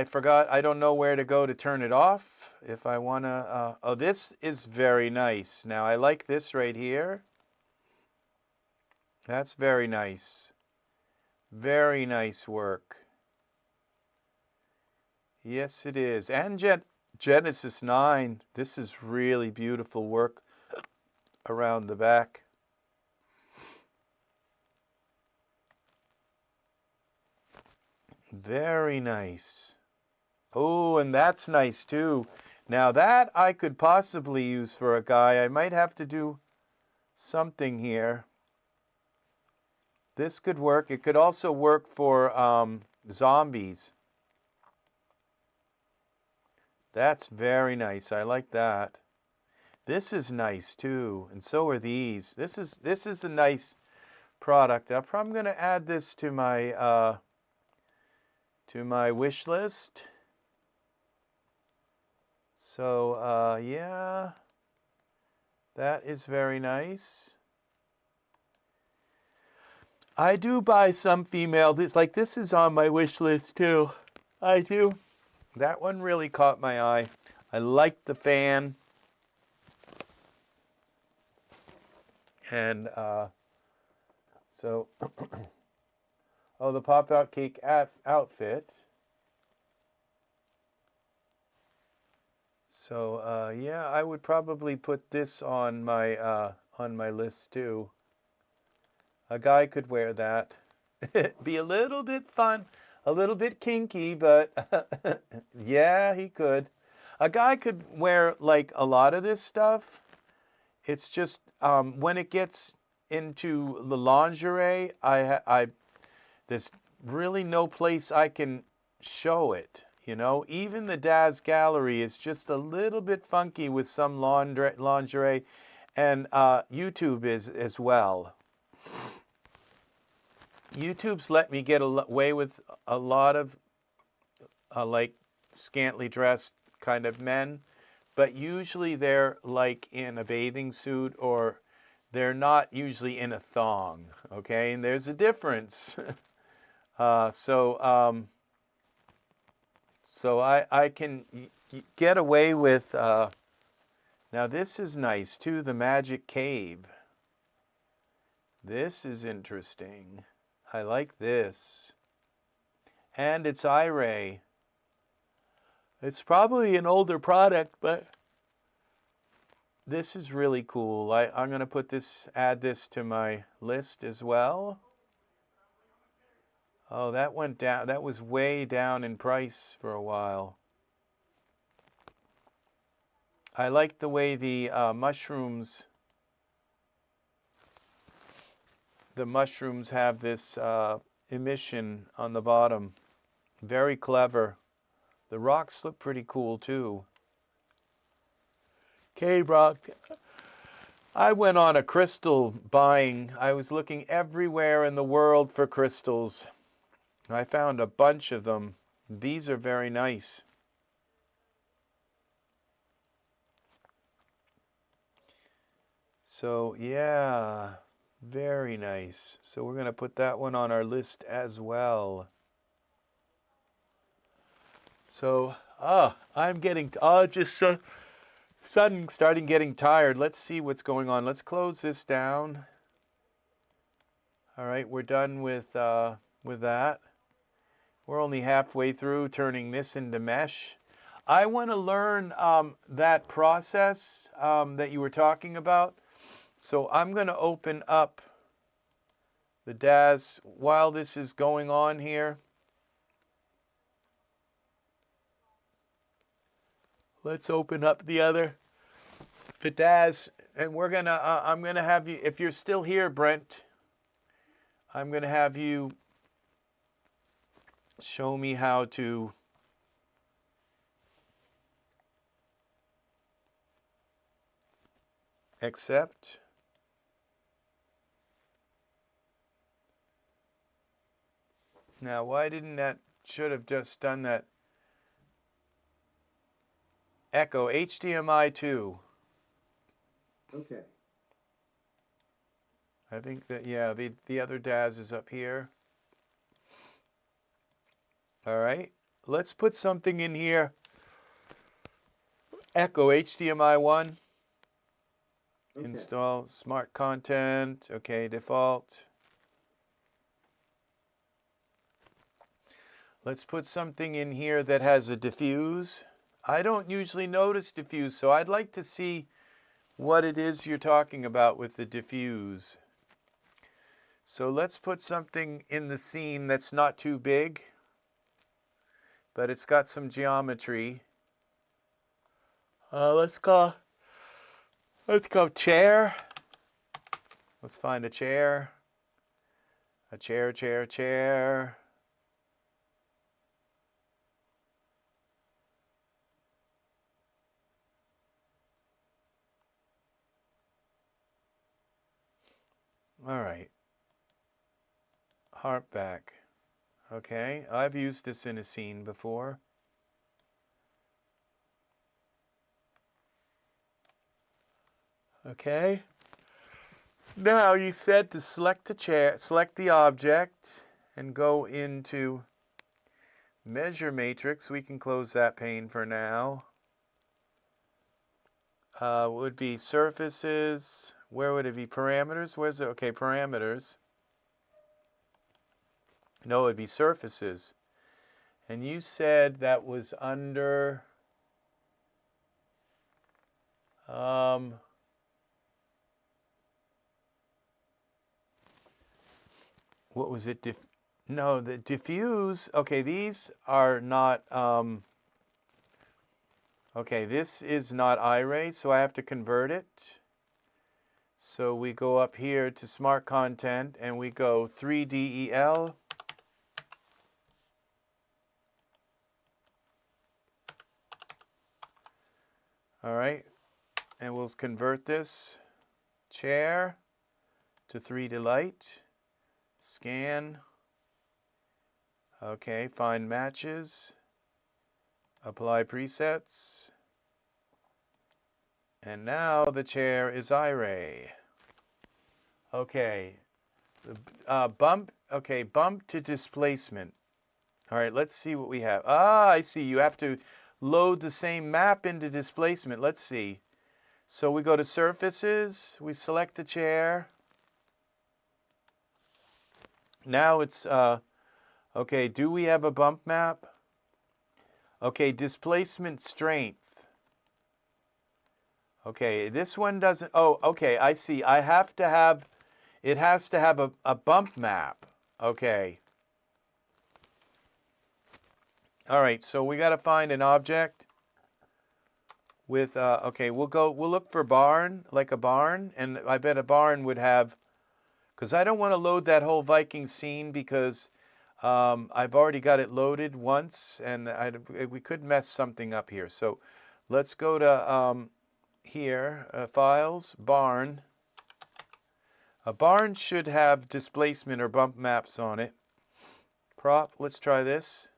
forgot. I don't know where to go to turn it off if I want to. Oh, this is very nice. Now I like this right here. That's very nice. Very nice work. Yes, it is. And Genesis 9. This is really beautiful work around the back. Very nice. Oh, and that's nice too. Now that I could possibly use for a guy. I might have to do something here. This could work. It could also work for zombies. That's very nice. I like that. This is nice too, and so are these. This is a nice product. I'm probably going to add this to my wish list. So yeah, that is very nice. I do buy some female. This is on my wish list too. I do. That one really caught my eye. I like the fan. And so, oh, the pop-out cake outfit. So yeah, I would probably put this on my list too. A guy could wear that. Be a little bit fun, a little bit kinky, but yeah, he could. A guy could wear like a lot of this stuff. It's just when it gets into the lingerie, there's really no place I can show it. You know, even the DAZ gallery is just a little bit funky with some lingerie, and YouTube is as well. YouTube's let me get away with a lot of like scantily dressed kind of men, but usually they're like in a bathing suit, or they're not usually in a thong, okay? And there's a difference. So I can get away with, now this is nice too, the Magic Cave. This is interesting. I like this. And it's Iray. It's probably an older product, but this is really cool. I'm going to put this, add this to my list as well. Oh, that went down. That was way down in price for a while. I like the way the mushrooms have this emission on the bottom. Very clever. The rocks look pretty cool too. Cave rock. I went on a crystal buying. I was looking everywhere in the world for crystals. I found a bunch of them. These are very nice. So yeah, very nice. So we're going to put that one on our list as well. So, I'm getting, sudden starting getting tired. Let's see what's going on. Let's close this down. All right, we're done with that. We're only halfway through turning this into mesh. I want to learn that process that you were talking about. So I'm going to open up the DAZ while this is going on here. Let's open up the DAZ, and we're gonna. I'm gonna have you. If you're still here, Brent, I'm gonna have you show me how to accept. Now, why didn't that? Should have just done that. Echo HDMI 2. Okay. I think that, yeah, the other DAZ is up here. All right. Let's put something in here. Echo HDMI 1. Okay. Install smart content. Okay, default. Let's put something in here that has a diffuse. I don't usually notice diffuse, so I'd like to see what it is you're talking about with the diffuse. So let's put something in the scene that's not too big, but it's got some geometry. Let's go chair. Let's find a chair. A chair. All right. Harp back. Okay, I've used this in a scene before. Okay. Now you said to select the chair, select the object, and go into measure matrix. We can close that pane for now. Would be surfaces. Where would it be? Parameters? Where's it? Okay, parameters. No, it would be surfaces. And you said that was under what was it? No, the diffuse. Okay, these are not okay, this is not Iray, so I have to convert it. So we go up here to Smart Content, and we go 3DEL. All right, and we'll convert this chair to 3D light. Scan. Okay, find matches. Apply presets. And now the chair is Iray. Okay, bump to displacement. All right, let's see what we have. Ah, I see. You have to load the same map into displacement. Let's see. So we go to surfaces. We select the chair. Now it's, okay, do we have a bump map? Okay, displacement strength. Okay, this one doesn't, oh, okay, I see. I have to have, it has to have a bump map. Okay. All right, so we got to find an object with, okay, we'll look for barn, like a barn, and I bet a barn would have, because I don't want to load that whole Viking scene because I've already got it loaded once, and we could mess something up here. So let's go to here, files, barn. A barn should have displacement or bump maps on it. Prop, let's try this.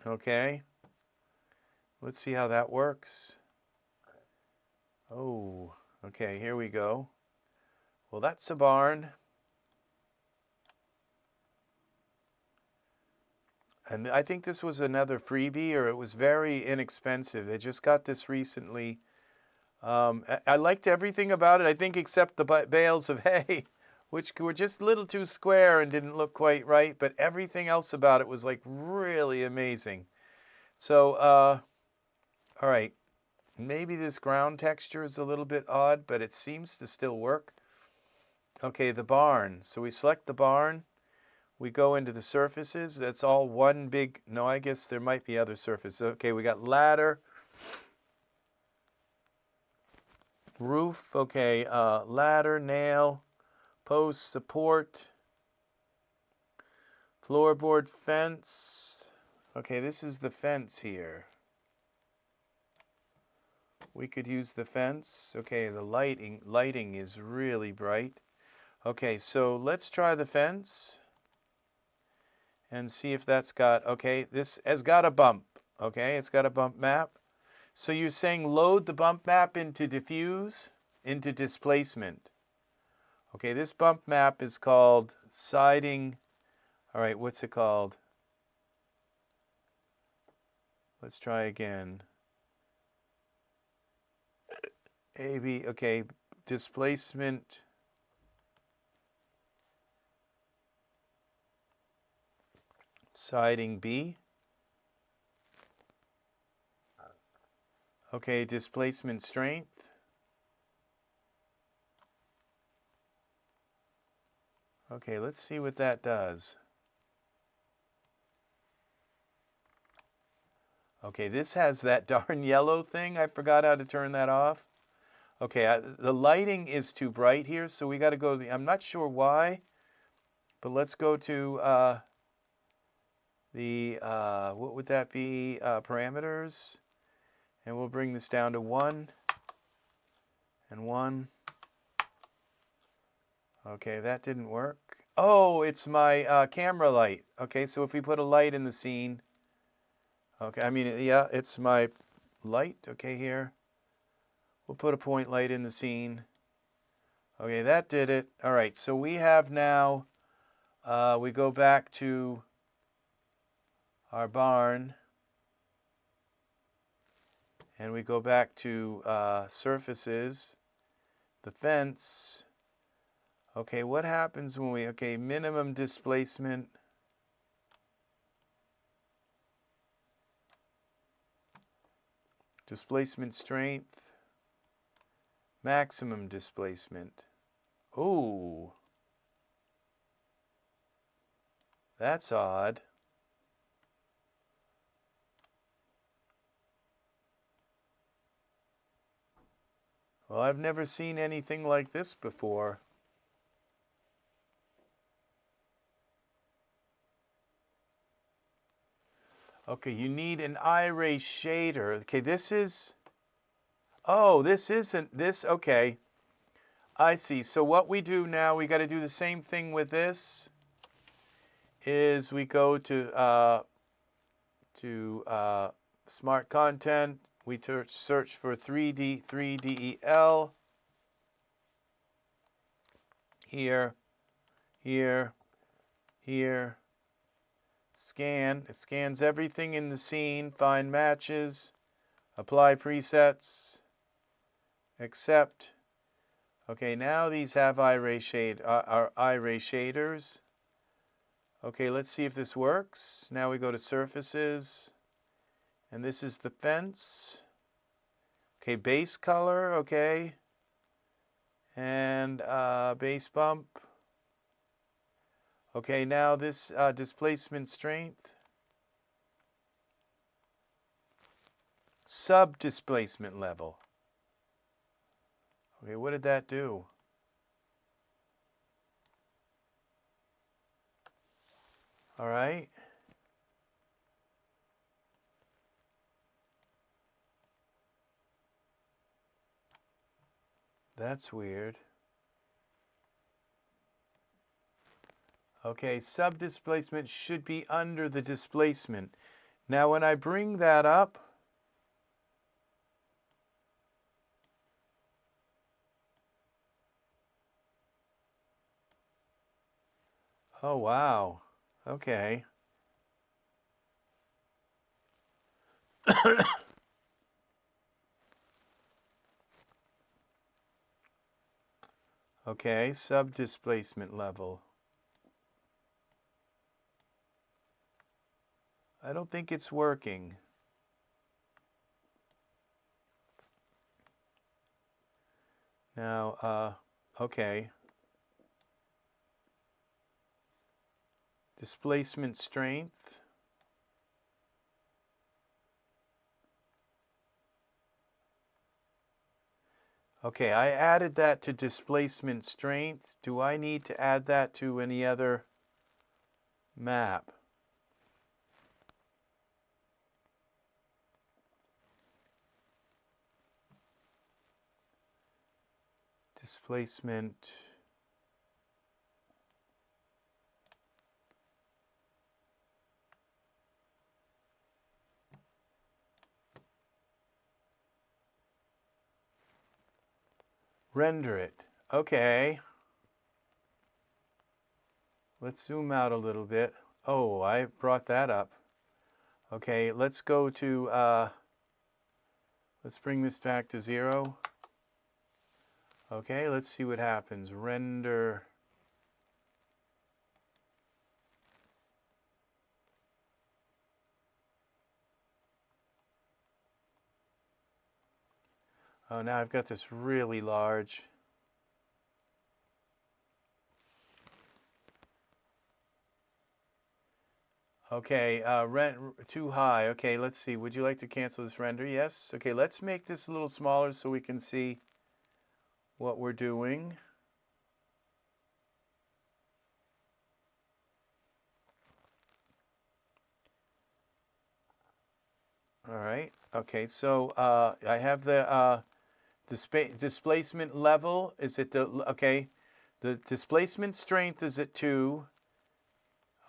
Okay, let's see how that works. Oh, okay, here we go. Well, that's a barn. And I think this was another freebie, or it was very inexpensive. They just got this recently. I liked everything about it, I think, except the bales of hay, which were just a little too square and didn't look quite right. But everything else about it was like really amazing. So, all right. Maybe this ground texture is a little bit odd, but it seems to still work. Okay, the barn. So we select the barn. We go into the surfaces. That's all one big, no, I guess there might be other surfaces. Okay, we got ladder. Roof, okay, ladder, nail, post, support, floorboard, fence. Okay, this is the fence here. We could use the fence. Okay, the lighting is really bright. Okay, so let's try the fence and see if that's got, okay, this has got a bump. Okay, it's got a bump map. So you're saying load the bump map into diffuse, into displacement. Okay, this bump map is called siding. All right, what's it called? Let's try again. AB, okay, displacement. Siding B. Okay, displacement strength. Okay, let's see what that does. Okay, this has that darn yellow thing. I forgot how to turn that off. Okay, the lighting is too bright here, so we got to go to the, I'm not sure why, but let's go to what would that be, parameters, and we'll bring this down to 1 and 1. Okay, that didn't work. Oh, it's my camera light. Okay, so if we put a light in the scene, okay, I mean, yeah, it's my light. Okay, here. We'll put a point light in the scene. Okay, that did it. All right, so we have now, we go back to our barn, and we go back to surfaces, the fence. Okay, what happens when we, okay, minimum displacement. Displacement strength. Maximum displacement. Ooh. That's odd. Well, I've never seen anything like this before. Okay, you need an Iray shader. Okay, this is, oh, this isn't, this, okay. I see. So what we do now, we got to do the same thing with this, is we go to Smart Content, we search for 3DEL, here, here, here, scan. It scans everything in the scene, find matches, apply presets, accept. Okay, now these have Iray shaders. Okay, let's see if this works. Now we go to surfaces, and this is the fence. Okay, base color, okay, and base bump. Okay, now this displacement strength, sub displacement level. Okay, what did that do? All right. That's weird. Okay, sub displacement should be under the displacement. Now when I bring that up, oh wow, okay. Okay, sub displacement level. I don't think it's working. Now, okay. Displacement strength. Okay, I added that to displacement strength. Do I need to add that to any other map? Displacement. Render it. Okay. Let's zoom out a little bit. Oh, I brought that up. Okay, let's go to, let's bring this back to 0. Okay, let's see what happens. Render. Oh, now I've got this really large. Okay, too high. Okay, let's see. Would you like to cancel this render? Yes. Okay, let's make this a little smaller so we can see what we're doing. All right. Okay, so I have the displacement level is at the, okay, the displacement strength is at 2.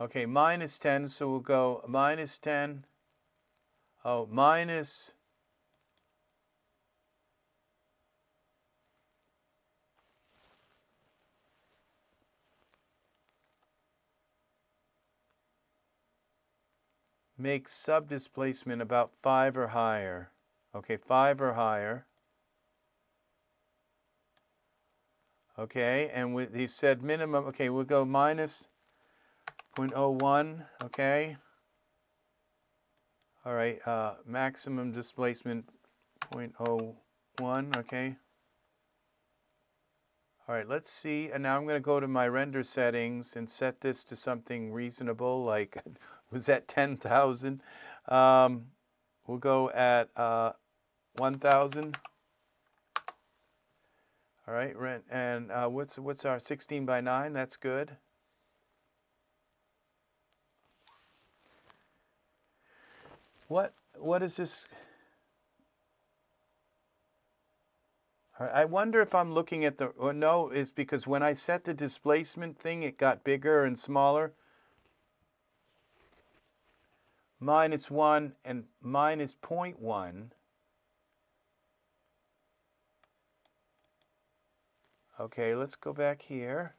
Okay, minus 10, so we'll go minus 10. Oh, minus. Make sub displacement about 5 or higher. Okay, 5 or higher. Okay, and he said minimum. Okay, we'll go minus 0.01. Okay. All right, maximum displacement 0.01. Okay. All right, let's see. And now I'm going to go to my render settings and set this to something reasonable, like was that 10,000? We'll go at 1,000. All right, and what's our 16 by 9? That's good. What is this? I wonder if I'm looking at the, or no, it's because when I set the displacement thing, it got bigger and smaller. -1 and -0.1. Okay, let's go back here.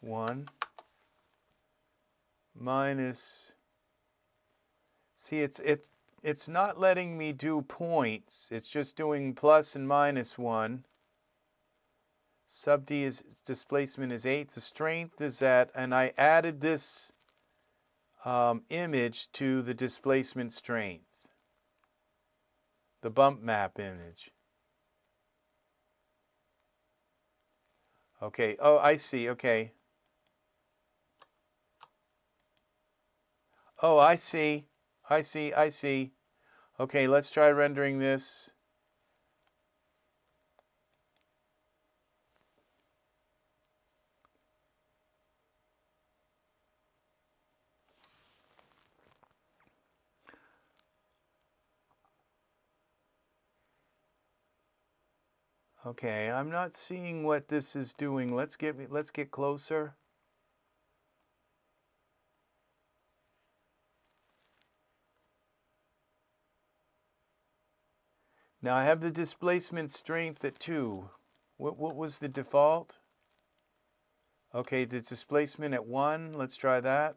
One minus, see, it's not letting me do points. It's just doing plus and -1. Sub D is displacement is 8. The strength is at, and I added this image to the displacement strength, the bump map image. Okay. Oh, I see. Okay. Oh, I see. I see. I see. Okay, let's try rendering this. Okay, I'm not seeing what this is doing. Let's get closer. Now I have the displacement strength at 2. What was the default? Okay, the displacement at 1. Let's try that.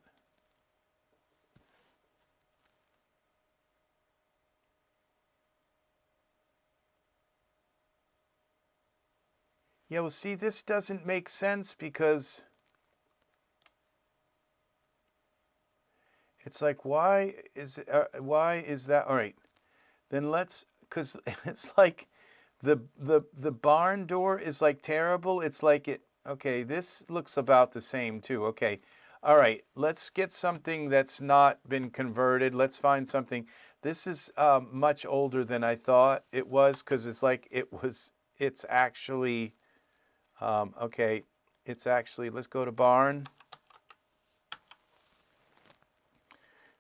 Yeah, well, see, this doesn't make sense because it's like, why is that? All right, then let's, because it's like the barn door is like terrible. It's like it. Okay, this looks about the same too. Okay, all right, let's get something that's not been converted. Let's find something. This is much older than I thought it was, because it's like it's actually. Okay, it's actually, let's go to barn.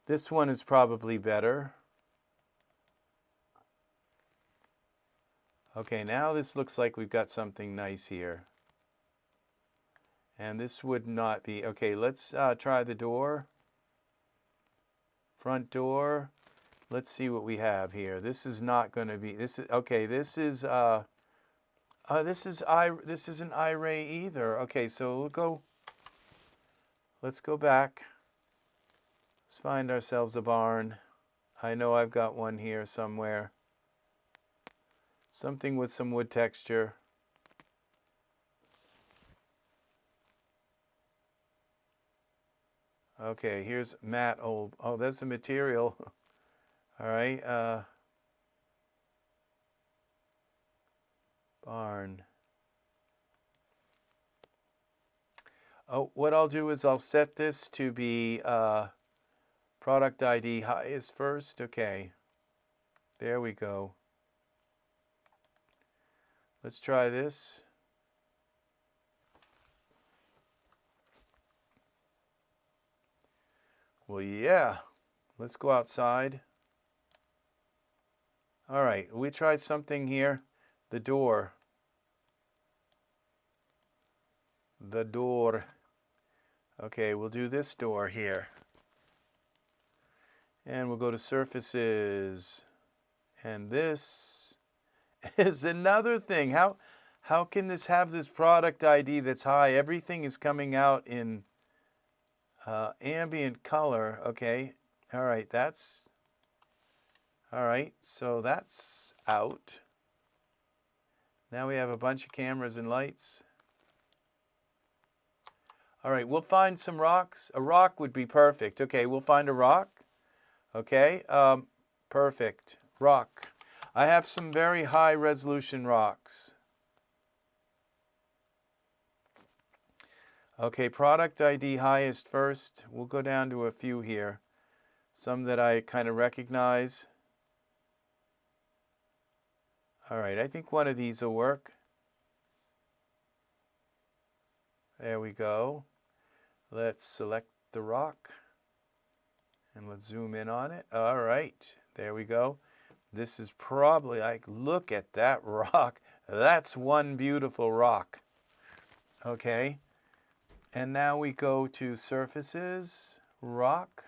This one is probably better. Okay, now this looks like we've got something nice here. And this would not be, okay, let's try the door. Front door. Let's see what we have here. This is not going to be, this is, okay, this isn't Iray either. Okay, so let's go back. Let's find ourselves a barn. I know I've got one here somewhere. Something with some wood texture. Okay, here's matte old. Oh, that's the material. All right. Barn. Oh, what I'll do is I'll set this to be product ID highest first. Okay. There we go. Let's try this. Well, yeah. Let's go outside. All right, we tried something here. The door. The door. Okay, we'll do this door here. And we'll go to surfaces. And this is another thing. How can this have this product ID that's high? Everything is coming out in ambient color. Okay. All right, that's all right. So that's out. Now we have a bunch of cameras and lights. All right, we'll find some rocks. A rock would be perfect. Okay, we'll find a rock. Okay, perfect. Rock. I have some very high resolution rocks. Okay, product ID highest first. We'll go down to a few here. Some that I kind of recognize. All right, I think one of these will work. There we go. Let's select the rock and let's zoom in on it. All right, there we go. This is probably like, look at that rock. That's one beautiful rock. Okay, and now we go to surfaces, rock.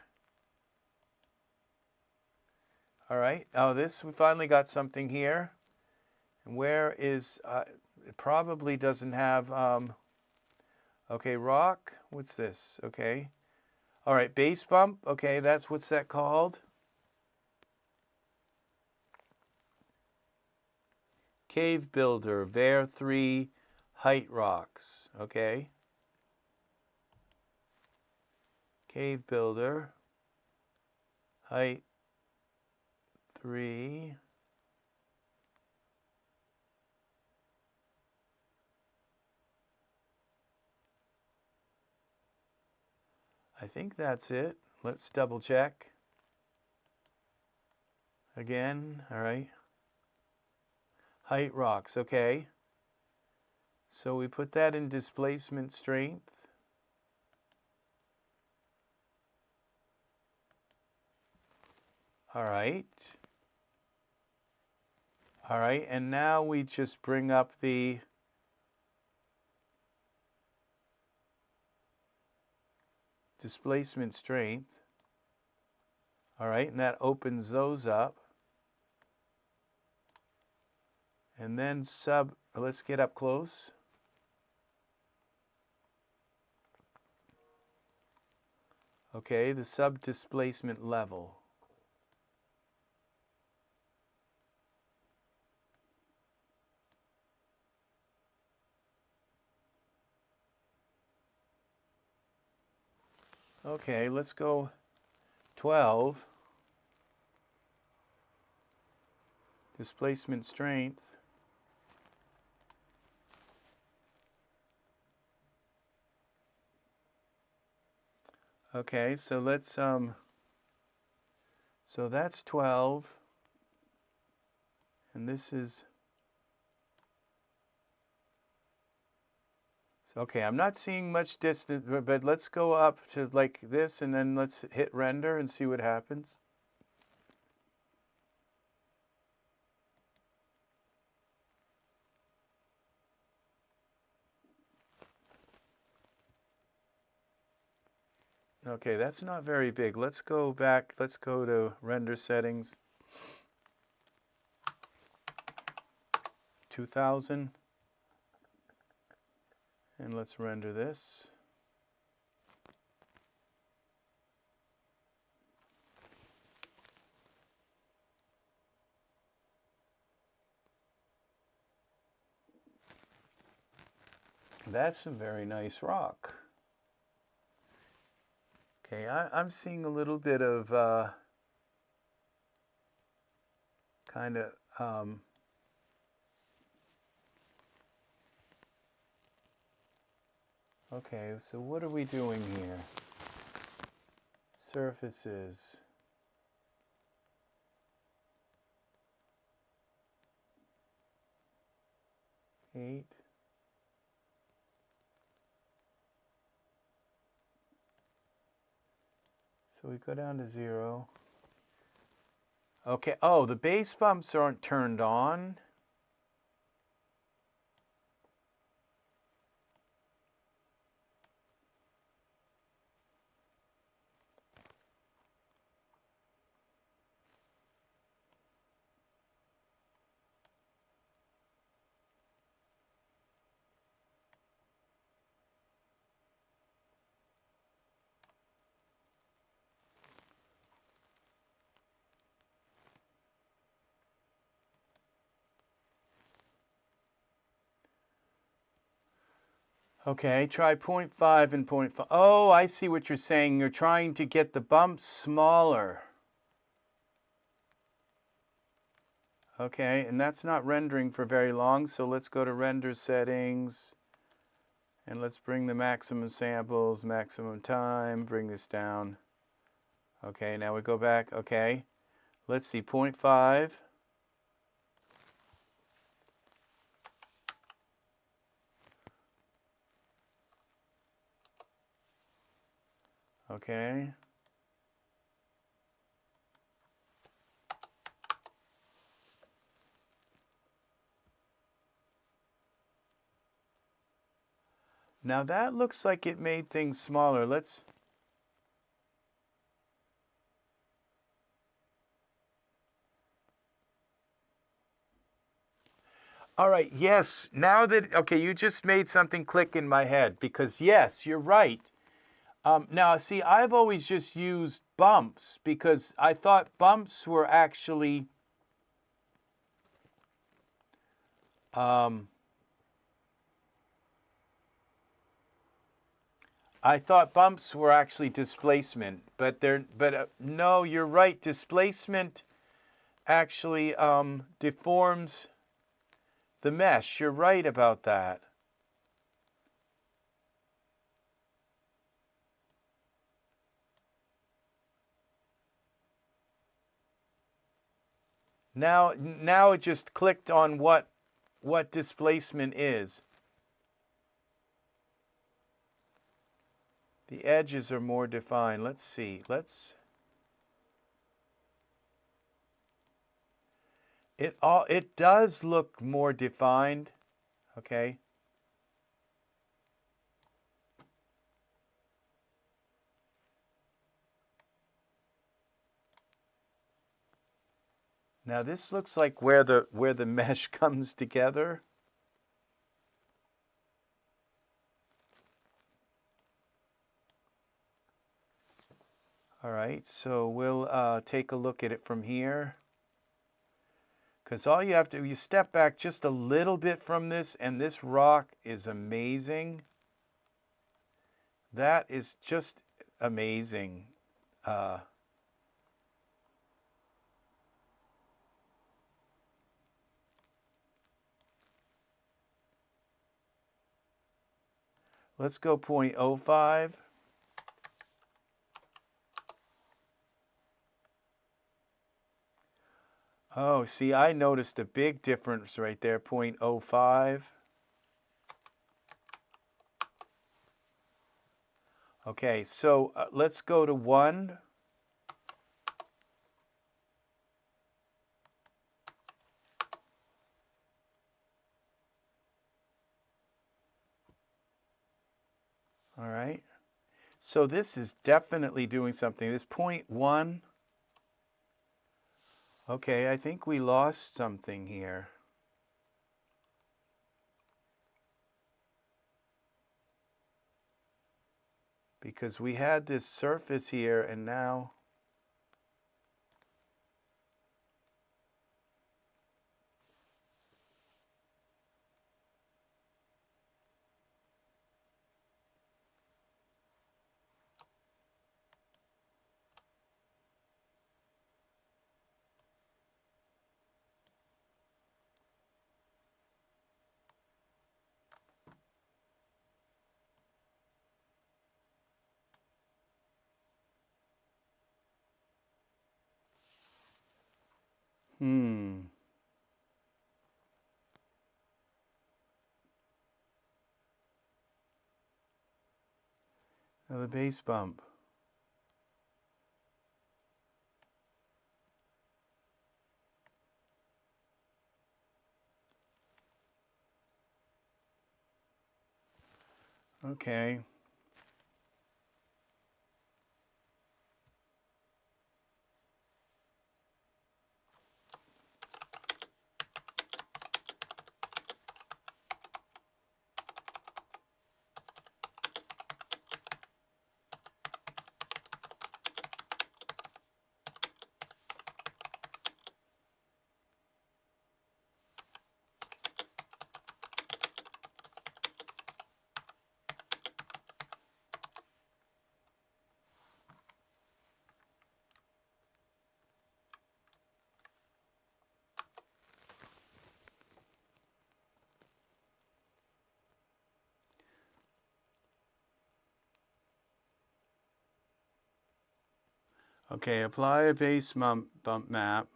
All right, oh, this, we finally got something here. Where is, it probably doesn't have, okay, rock, what's this? Okay, all right, base bump, okay, what's that called? Cave Builder, VRAM height rocks, okay. Cave Builder, height 3. I think that's it. Let's double check. Again, all right. Height rocks, okay. So we put that in displacement strength. All right. All right, and now we just bring up the displacement strength. All right, and that opens those up. And then let's get up close. Okay, the sub displacement level. Okay, let's go 12. Displacement strength. Okay, so let's so that's 12. And this is okay, I'm not seeing much distance, but let's go up to like this and then let's hit render and see what happens. Okay, that's not very big. Let's go back. Let's go to render settings. 2000. And let's render this. That's a very nice rock. Okay, I'm seeing a little bit of kind of okay, so what are we doing here? Surfaces. Eight. So we go down to 0. Okay, oh, the base bumps aren't turned on. Okay, try 0.5 and 0.5. Oh, I see what you're saying. You're trying to get the bumps smaller. Okay, and that's not rendering for very long, so let's go to render settings. And let's bring the maximum samples, maximum time, bring this down. Okay, now we go back. Okay, let's see, 0.5. Okay. Now that looks like it made things smaller. Let's... All right, yes. Now that, okay, you just made something click in my head because yes, you're right. Now, see, I've always just used bumps because I thought bumps were actually displacement, but no, you're right. Displacement actually deforms the mesh. You're right about that. Now it just clicked on what displacement is. The edges are more defined. Let's see. It does look more defined. Okay. Now this looks like where the mesh comes together. All right, so we'll take a look at it from here. Because all you have to, you step back just a little bit from this, and this rock is amazing. That is just amazing. Let's go 0.05. Oh, see, I noticed a big difference right there, 0.05. Okay, so let's go to 1. All right. So this is definitely doing something. This 0.1. Okay, I think we lost something here. Because we had this surface here and now... Now the base bump. Okay. Okay, apply a base bump map.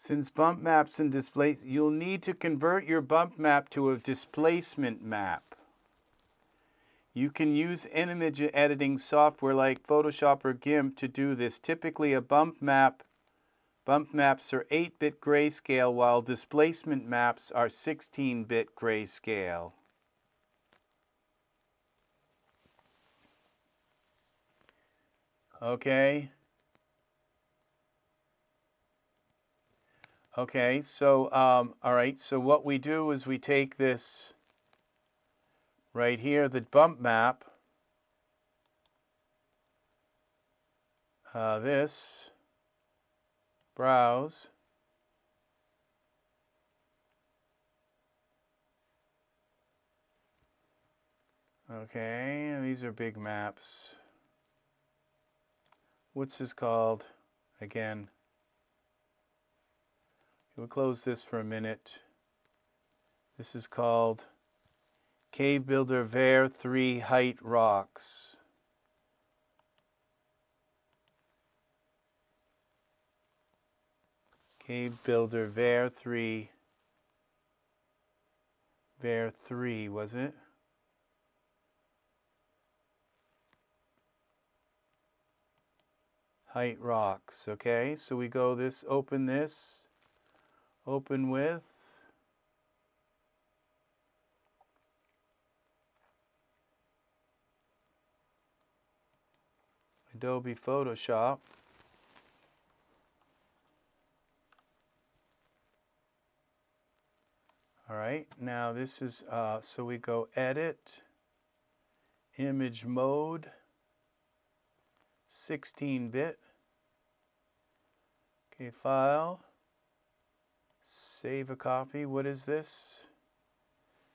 Since bump maps and displace, you'll need to convert your bump map to a displacement map. You can use image editing software like Photoshop or GIMP to do this. Typically a bump maps are 8-bit grayscale while displacement maps are 16-bit grayscale. Okay. Okay, so, all right, so what we do is we take this right here, the bump map, this, browse, okay, these are big maps. What's this called again? We'll close this for a minute. This is called Cave Builder VRAM Height Rocks. Cave Builder VRAM was it? Height Rocks. Okay, so we go this, open with Adobe Photoshop. All right, now this is, so we go Edit, Image Mode, 16-bit. Okay, File, Save a copy. What is this?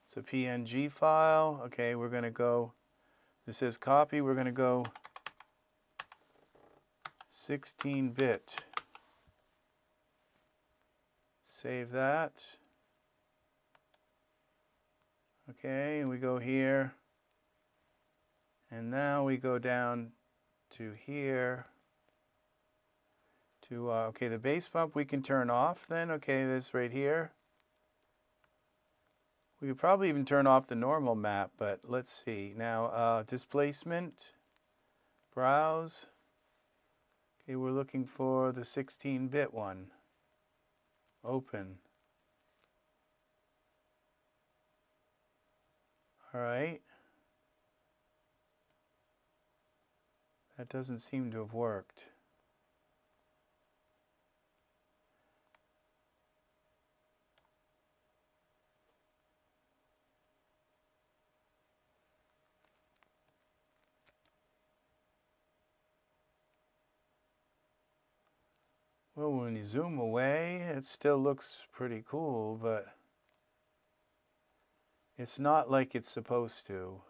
It's a PNG file. Okay, we're going to go, this says copy, we're going to go 16-bit. Save that. Okay, and we go here. And now we go down to here. To, okay, the base bump we can turn off then. Okay, this right here. We could probably even turn off the normal map, but let's see. Now, displacement, browse. Okay, we're looking for the 16-bit one. Open. All right. That doesn't seem to have worked. Well, when you zoom away, it still looks pretty cool, but it's not like it's supposed to.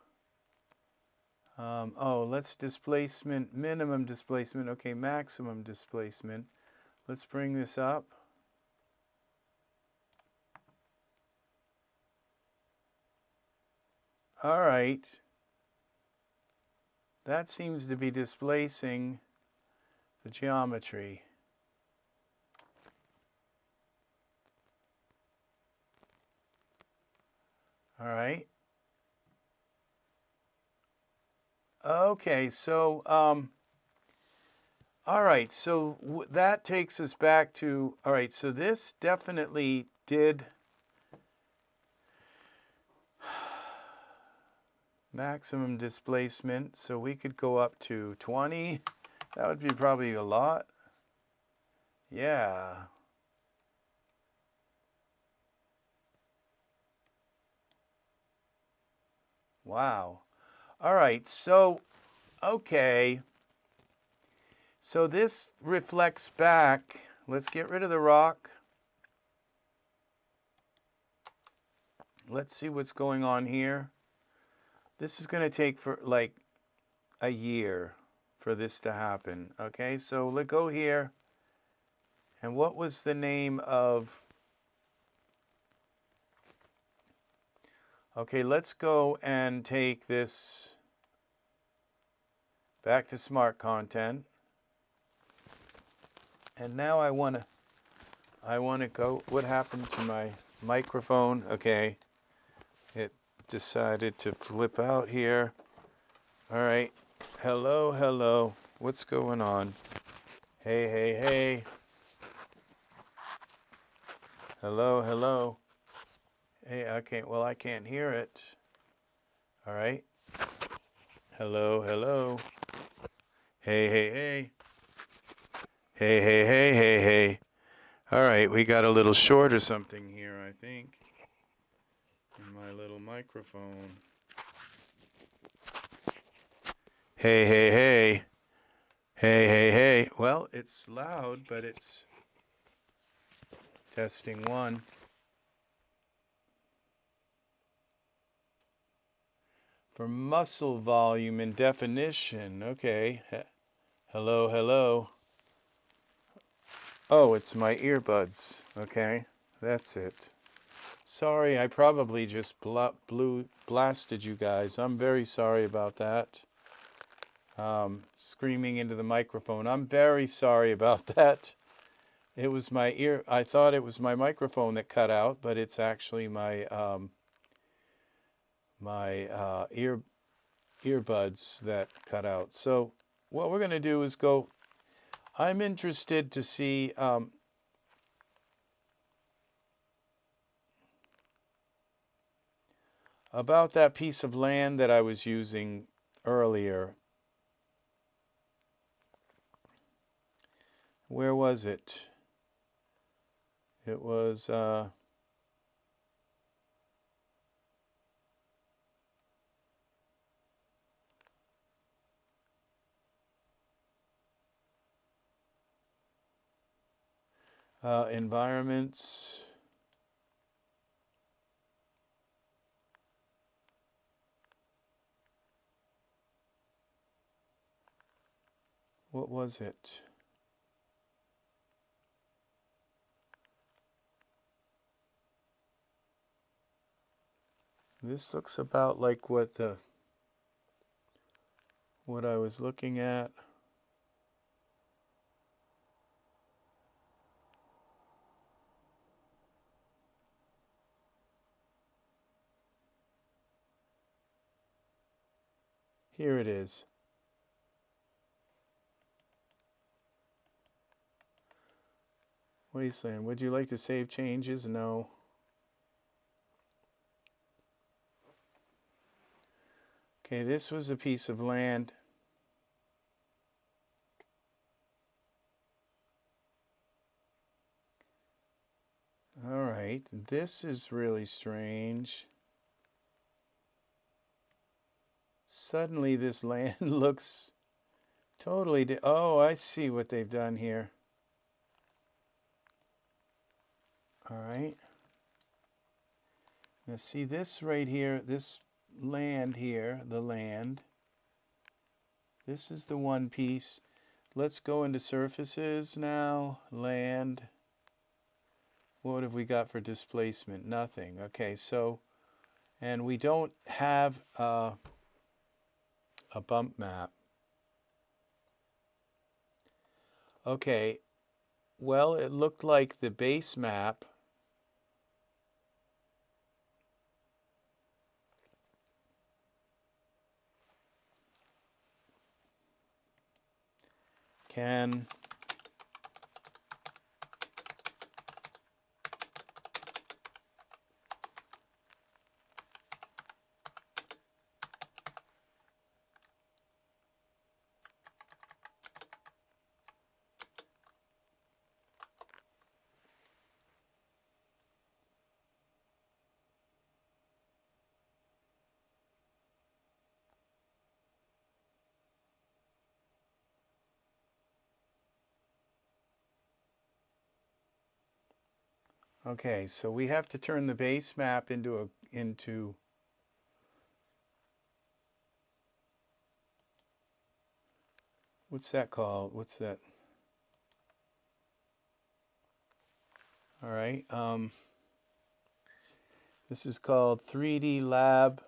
Oh, let's displacement, minimum displacement. Okay, maximum displacement. Let's bring this up. All right. That seems to be displacing the geometry. All right. Okay, so, all right, so that takes us back to, all right, so this definitely did maximum displacement, so we could go up to 20. That would be probably a lot. Yeah. Wow. All right, so, okay. So this reflects back. Let's get rid of the rock. Let's see what's going on here. This is going to take for like a year for this to happen. Okay, so let's go here. And what was the name of... Okay, let's go and take this back to Smart Content. And now I want to I want to go. What happened to my microphone? Okay. It decided to flip out here. All right. Hello, hello. What's going on? Hey, hey, hey. Hello, hello. Hey, I can't hear it. All right. Hello, hello. Hey, hey, hey. Hey, hey, hey, hey, hey. All right, we got a little short or something here, I think, in my little microphone. Hey, hey, hey. Hey, hey, hey. Well, it's loud, but it's testing one. For muscle volume and definition, okay. Hello, hello. Oh, it's my earbuds. Okay, that's it. Sorry, I probably just blasted you guys. I'm very sorry about that. Screaming into the microphone. I'm very sorry about that. It was my ear. I thought it was my microphone that cut out, but it's actually my earbuds that cut out. So what we're going to do is go. I'm interested to see about that piece of land that I was using earlier. Where was it? It was environments. What was it? This looks about like what I was looking at. Here it is. Wasteland. Would you like to save changes? No. Okay, this was a piece of land. All right, this is really strange. Suddenly this land looks totally oh, I see what they've done here. All right. Now see this right here, this land here, the land. This is the one piece. Let's go into surfaces now. Land. What have we got for displacement? Nothing. Okay, so, and we don't have a bump map. Okay, well, it looked like the base map can okay, so we have to turn the base map into what's that called? What's that? All right. This is called 3D Lab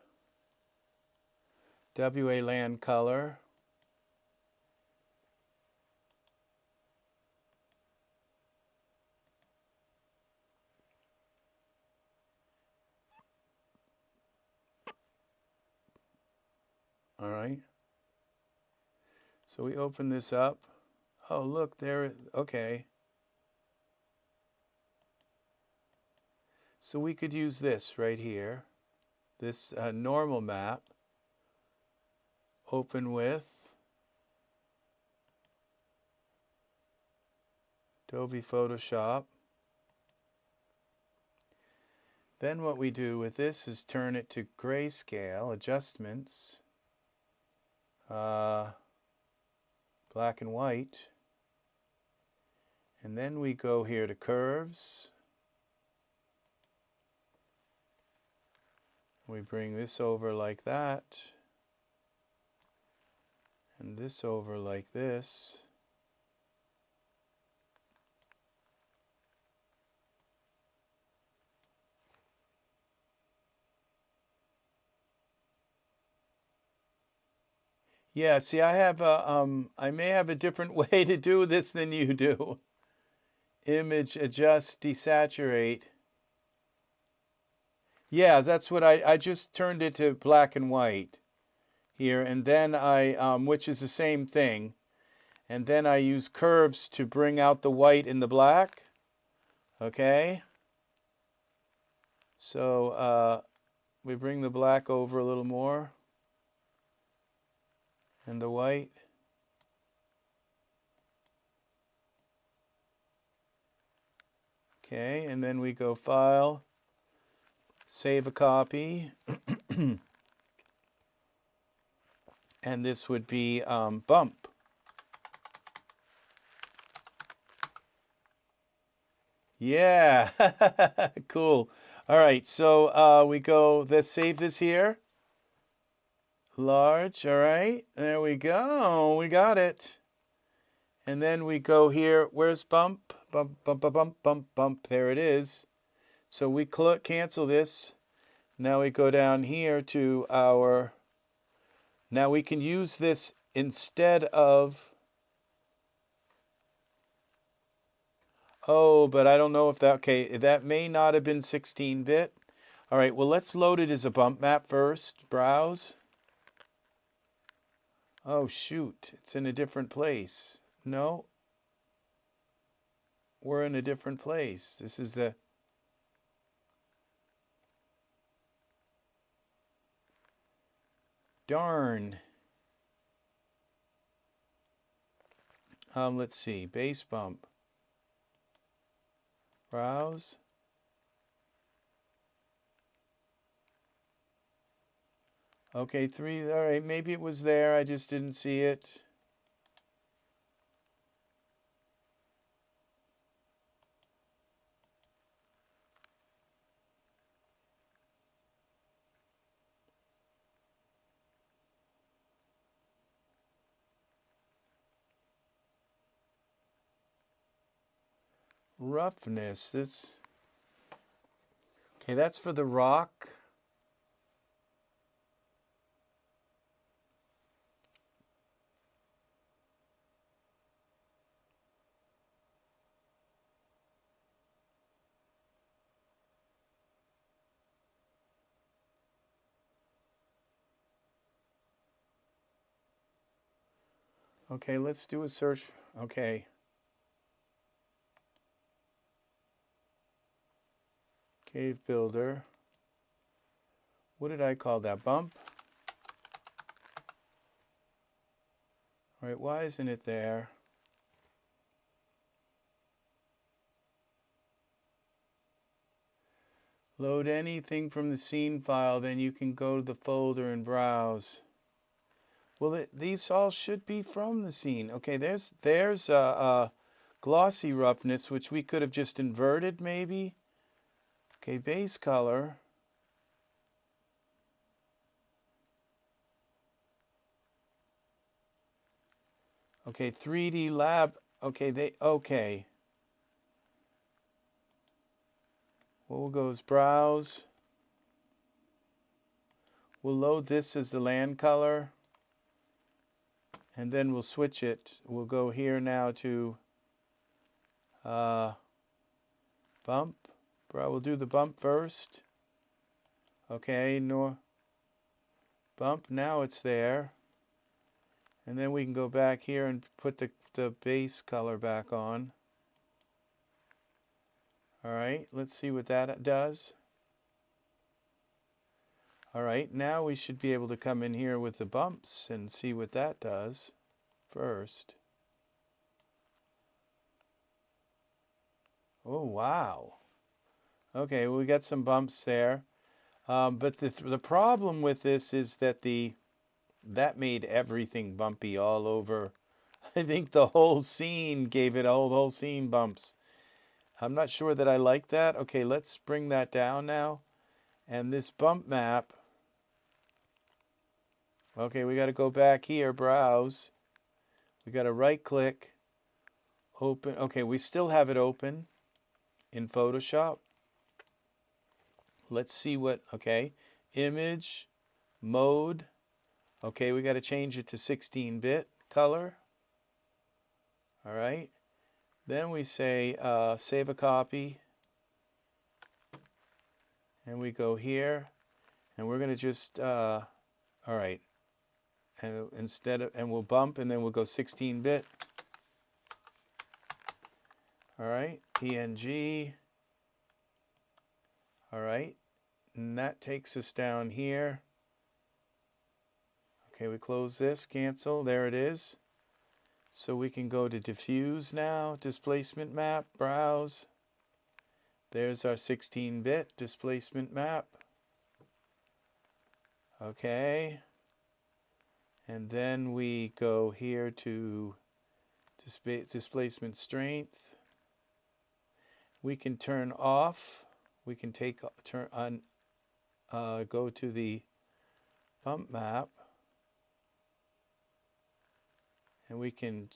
WA Land Color. All right. So we open this up. Oh, look, there, okay. So we could use this right here, this normal map, open with Adobe Photoshop. Then what we do with this is turn it to grayscale, adjustments, black and white. And then we go here to curves. We bring this over like that. And this over like this. Yeah, see, I have I may have a different way to do this than you do. Image, adjust, desaturate. Yeah, that's what I just turned it to black and white here, and then which is the same thing, and then I use curves to bring out the white and the black. Okay. So we bring the black over a little more. And the white. Okay, and then we go File, Save a Copy. And this would be Bump. Yeah, cool. All right, so we go, let's save this here. Large, all right, there we go, we got it. And then we go here, where's Bump? Bump, bump, bump, bump, bump, bump, there it is. So we cancel this. Now we go down here to our, now we can use this instead of, oh, but I don't know if that, okay, that may not have been 16-bit. All right, well, let's load it as a bump map first, browse. Oh, shoot, it's in a different place. No, we're in a different place. This is the, darn. Let's see, base bump. Browse. Okay, 3, all right, maybe it was there, I just didn't see it. Roughness, this, okay, that's for the rock. Okay, let's do a search. Okay. Cave builder. What did I call that? Bump? All right, why isn't it there? Load anything from the scene file, then you can go to the folder and browse. Well, these all should be from the scene. Okay, there's glossy roughness, which we could have just inverted maybe. Okay, base color. Okay, 3D lab. Okay, okay. Well, we'll go as browse. We'll load this as the land color. And then we'll switch it. We'll go here now to bump. We'll do the bump first. Okay, Bump, now it's there. And then we can go back here and put the base color back on. All right, let's see what that does. All right, now we should be able to come in here with the bumps and see what that does first. Oh, wow. Okay, well, we got some bumps there. But the problem with this is that that made everything bumpy all over. I think the whole scene gave it whole scene bumps. I'm not sure that I like that. Okay, let's bring that down now. And this bump map. Okay, we got to go back here, browse. We got to right click, open. Okay, we still have it open in Photoshop. Let's see what, okay, image, mode. Okay, we got to change it to 16-bit color. All right. Then we say save a copy. And we go here. And we're going to just, all right. And and we'll bump and then we'll go 16-bit. All right. PNG. All right. And that takes us down here. Okay, we close this, cancel, there it is. So we can go to diffuse now, displacement map, browse. There's our 16-bit displacement map. Okay. And then we go here to displacement strength. We can turn off. We can turn on, go to the bump map. And we can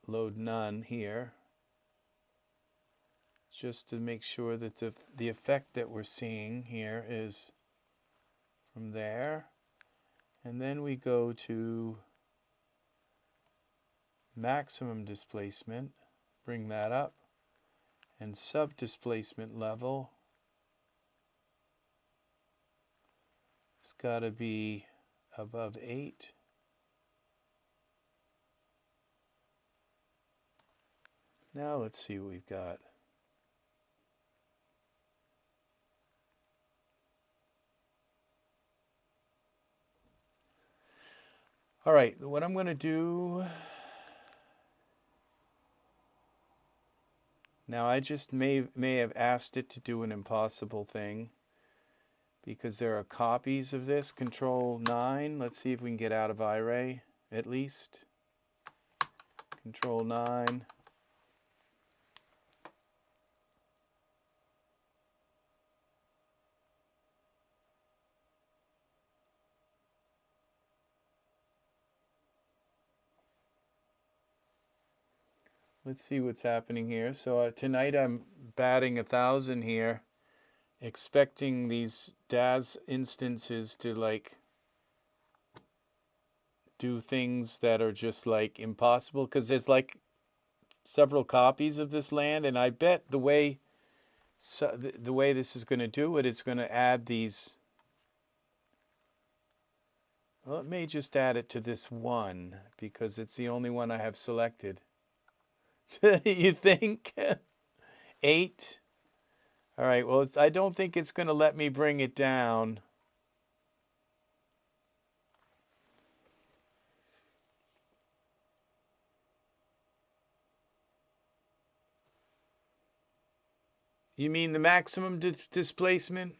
load none here, just to make sure that the effect that we're seeing here is from there. And then we go to maximum displacement, bring that up, and sub displacement level. It's got to be above 8. Now let's see what we've got. All right, what I'm going to do now, I just may have asked it to do an impossible thing because there are copies of this. Control 9. Let's see if we can get out of Iray at least. Control 9. Let's see what's happening here. So tonight I'm batting 1,000 here, expecting these DAS instances to like do things that are just like impossible, because there's like several copies of this land, and I bet the way this is going to do it is going to add these. Well, it may just add it to this one because it's the only one I have selected. You think? 8? All right, well, I don't think it's going to let me bring it down. You mean the maximum displacement?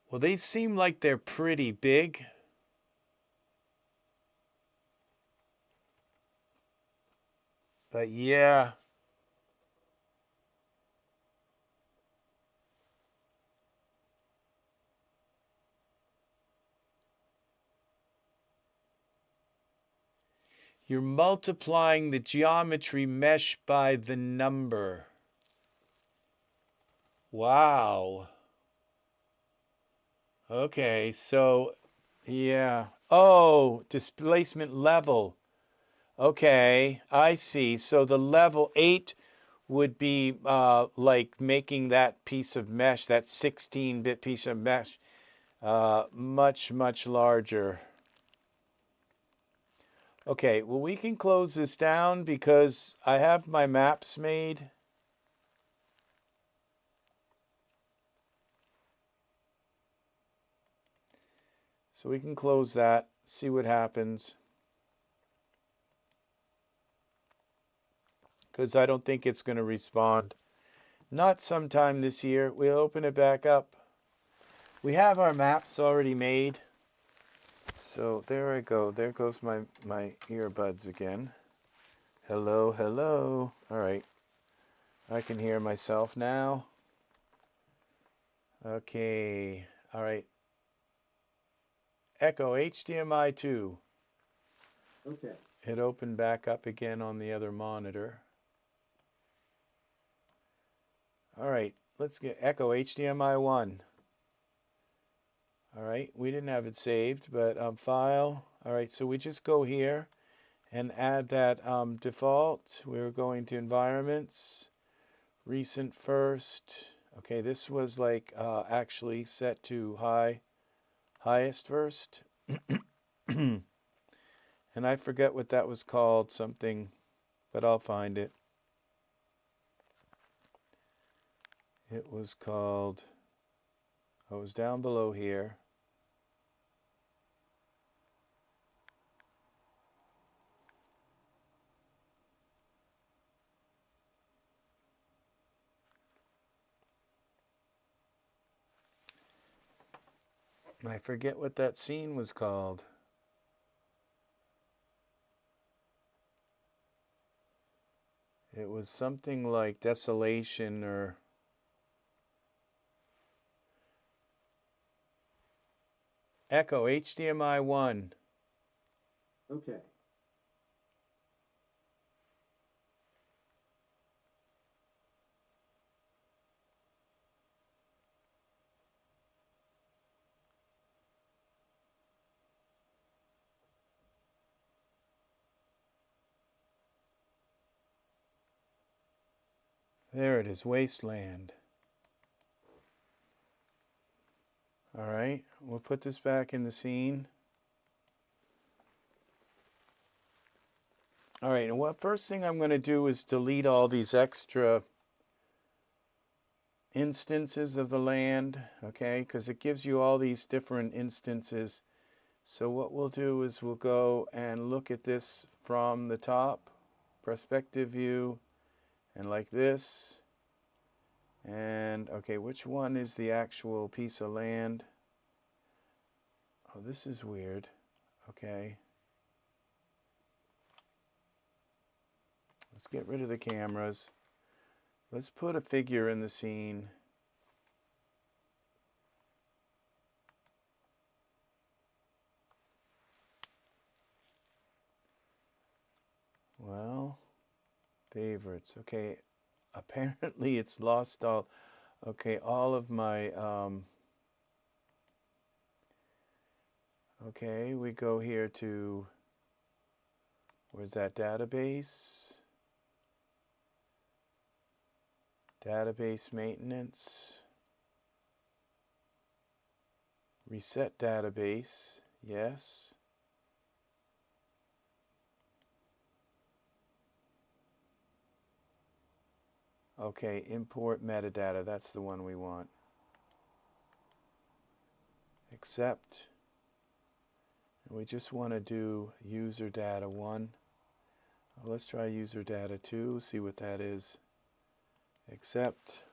Well, they seem like they're pretty big. But yeah. You're multiplying the geometry mesh by the number. Wow. Okay, so, yeah. Oh, displacement level. Okay, I see. So the level 8 would be like making that piece of mesh, that 16-bit piece of mesh, much, much larger. Okay, well, we can close this down because I have my maps made. So we can close that, see what happens. Because I don't think it's going to respond. Not sometime this year. We'll open it back up. We have our maps already made. So there I go. There goes my earbuds again. Hello, hello. All right. I can hear myself now. Okay. All right. Echo HDMI 2. Okay. It opened back up again on the other monitor. All right. Let's get Echo HDMI 1. All right. We didn't have it saved, but File. All right. So we just go here and add that default. We're going to Environments, Recent First. Okay, this was like actually set to highest first. And I forget what that was called, something, but I'll find it. It was called, oh, it was down below here. I forget what that scene was called. It was something like Desolation or Echo HDMI 1. Okay. There it is, Wasteland. All right, we'll put this back in the scene. All right, and what first thing I'm going to do is delete all these extra instances of the land, okay, because it gives you all these different instances. So what we'll do is we'll go and look at this from the top, perspective view, and like this. And okay, which one is the actual piece of land? Oh, this is weird. Okay. Let's get rid of the cameras. Let's put a figure in the scene. Well, favorites. Okay, apparently it's lost all. Okay, all of my. Okay, we go here to. Where's that database? Database maintenance. Reset database. Yes. Okay, import metadata. That's the one we want. Accept. And we just want to do user data 1. Well, let's try user data 2, see what that is. Accept.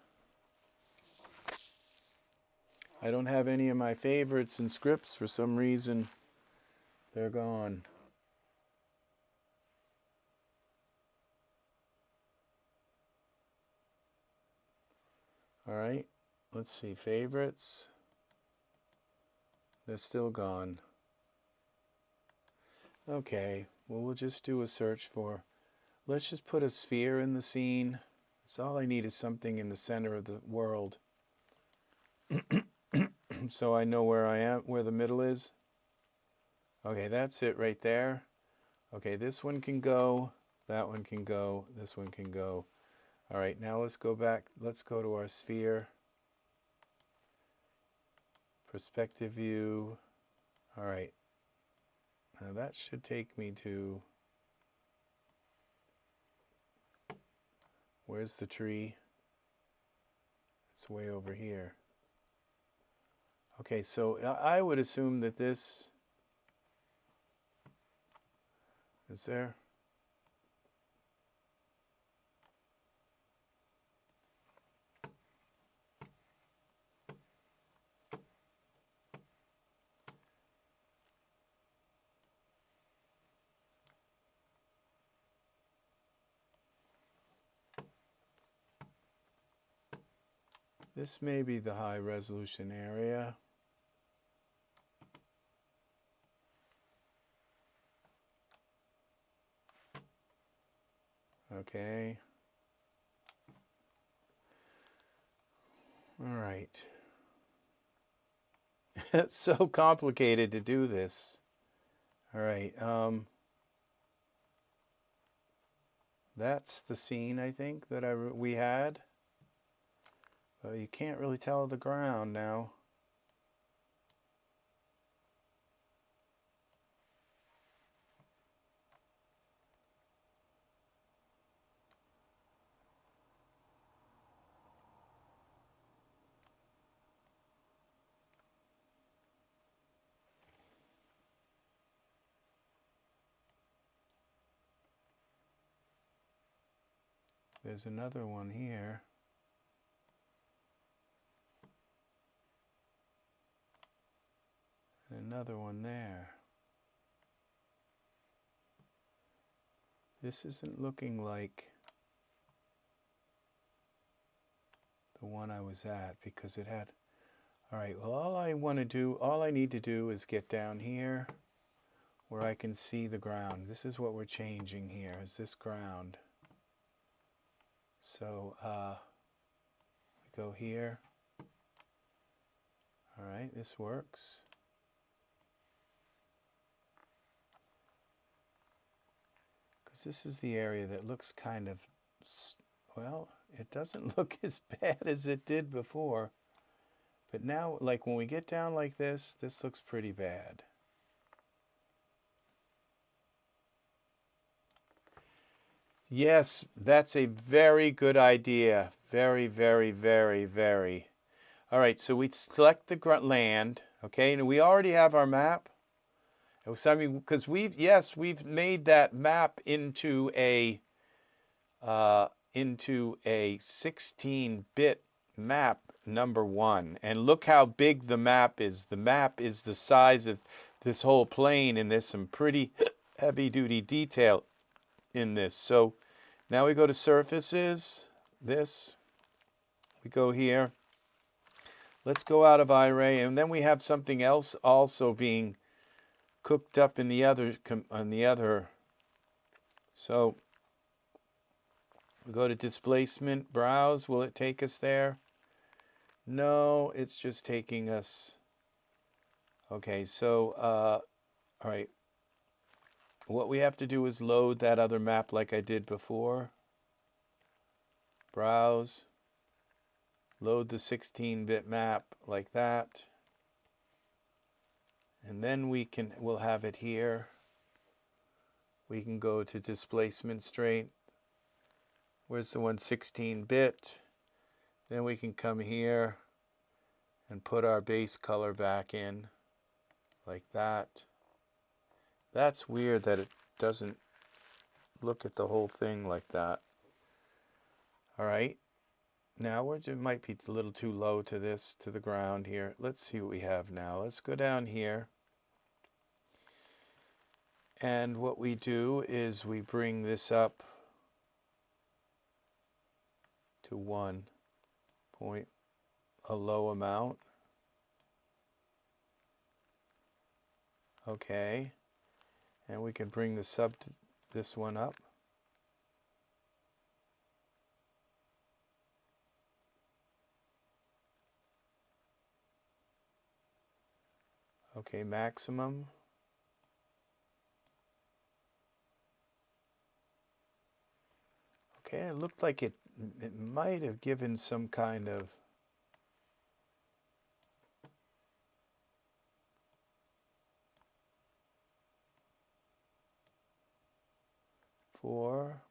I don't have any of my favorites and scripts for some reason. They're gone. All right, let's see, favorites. They're still gone. Okay, well, we'll just do a search for, let's just put a sphere in the scene. That's all I need is something in the center of the world. So I know where I am, where the middle is. Okay, that's it right there. Okay, this one can go, that one can go, this one can go. All right, now let's go back. Let's go to our sphere. Perspective view. All right. Now that should take me to, where's the tree? It's way over here. Okay, so I would assume that this is there. This may be the high resolution area. Okay. All right. It's so complicated to do this. All right. That's the scene, I think, that we had. But you can't really tell the ground now. There's another one here. And another one there. This isn't looking like the one I was at because it had... All right, well, all I need to do is get down here where I can see the ground. This is what we're changing here, is this ground. So we go here. All right, this works. Because this is the area that looks kind of, well, it doesn't look as bad as it did before. But now, like when we get down like this looks pretty bad. Yes, that's a very good idea. Very, very, very, very. All right, so we select the land, okay, and we already have our map. I mean, because we've made that map into a 16-bit map #1, and look how big the map is. The map is the size of this whole plane, and there's some pretty heavy-duty detail in this. So now we go to surfaces. We go here. Let's go out of Iray, and then we have something else also being cooked up in the other, so we go to displacement, browse. Will it take us there? No, it's just taking us. Okay, so all right, what we have to do is load that other map like I did before. Browse, load the 16-bit map like that. And then we'll have it here. We can go to displacement straight. Where's the one 16-bit? Then we can come here and put our base color back in like that. That's weird that it doesn't look at the whole thing like that. All right. Now it might be a little too low to the ground here. Let's see what we have now. Let's go down here. And what we do is we bring this up to 1 point, a low amount. Okay. And we can bring this one up. Okay, maximum. Okay, it looked like it might have given some kind of four.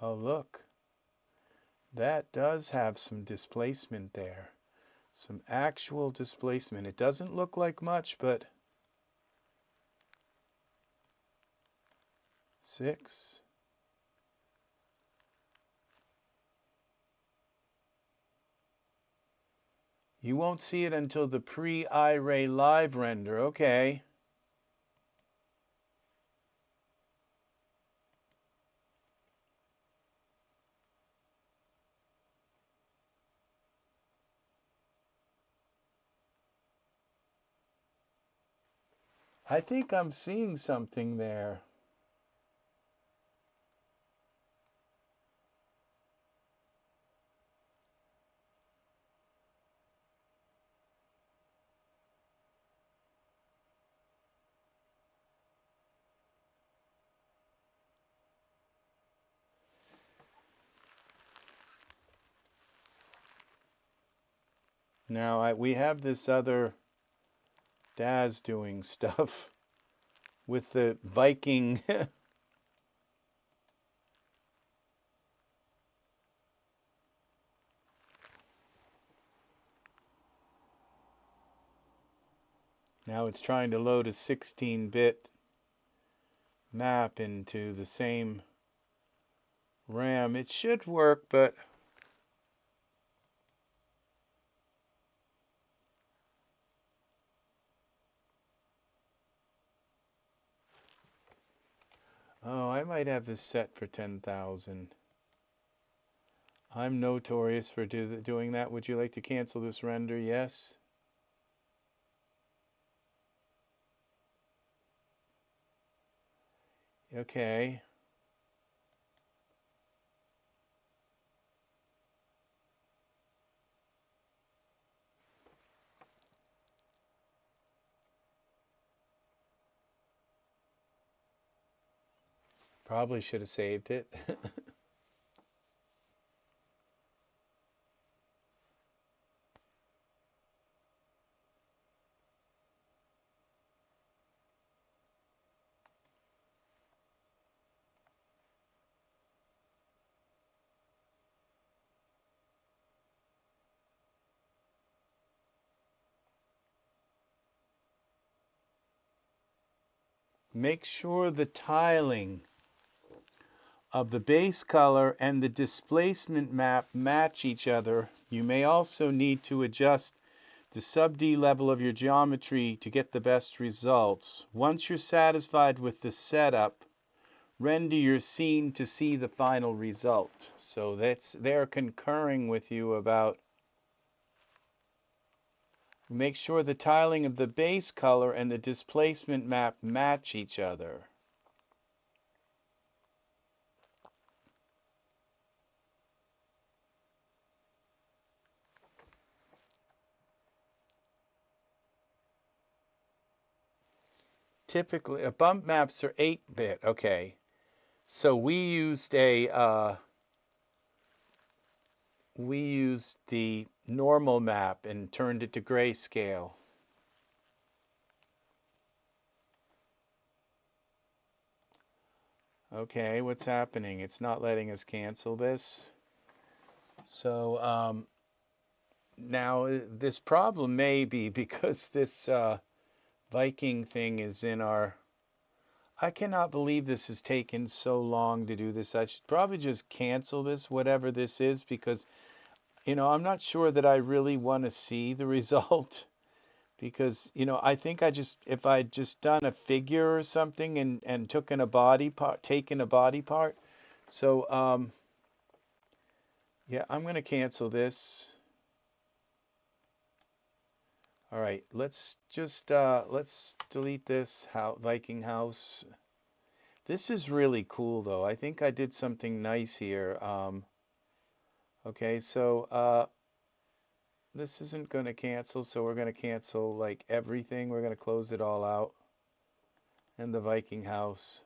Oh, look. That does have some displacement there. Some actual displacement. It doesn't look like much, but 6. You won't see it until the pre-Iray live render. Okay. I think I'm seeing something there. Now we have this other DAS doing stuff with the Viking. Now it's trying to load a 16-bit map into the same RAM. It should work, but oh, I might have this set for 10,000. I'm notorious for doing that. Would you like to cancel this render? Yes. Okay. Probably should have saved it. Make sure the tiling of the base color and the displacement map match each other. You may also need to adjust the sub-D level of your geometry to get the best results. Once you're satisfied with the setup, render your scene to see the final result. So they're concurring with you about make sure the tiling of the base color and the displacement map match each other. Typically, bump maps are 8-bit. Okay, so we used the normal map and turned it to grayscale. Okay, what's happening? It's not letting us cancel this. So now this problem may be because this Viking thing is in our... I cannot believe this has taken so long to do this. I should probably just cancel this, whatever this is, because, you know, I'm not sure that I really want to see the result. Because, you know, I think if I'd just done a figure or something and taken a body part. So, yeah, I'm going to cancel this. All right, let's just, let's delete this Viking house. This is really cool, though. I think I did something nice here. Okay, so this isn't going to cancel, so we're going to cancel like everything. We're going to close it all out. And the Viking house.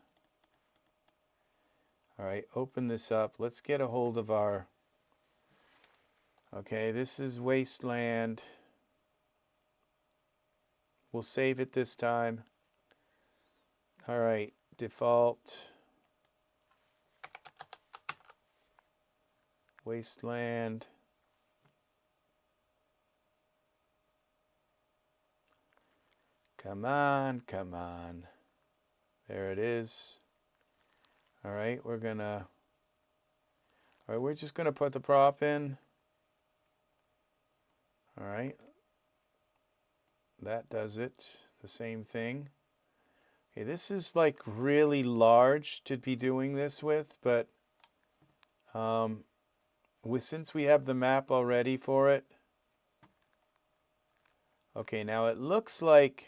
All right, open this up. Let's get a hold of our, okay, this is Wasteland. We'll save it this time. All right, default. Wasteland. Come on, come on. There it is. All right, we're just gonna put the prop in. All right, that does it. The same thing. Okay, this is like really large to be doing this with, but since we have the map already for it. Okay, now it looks like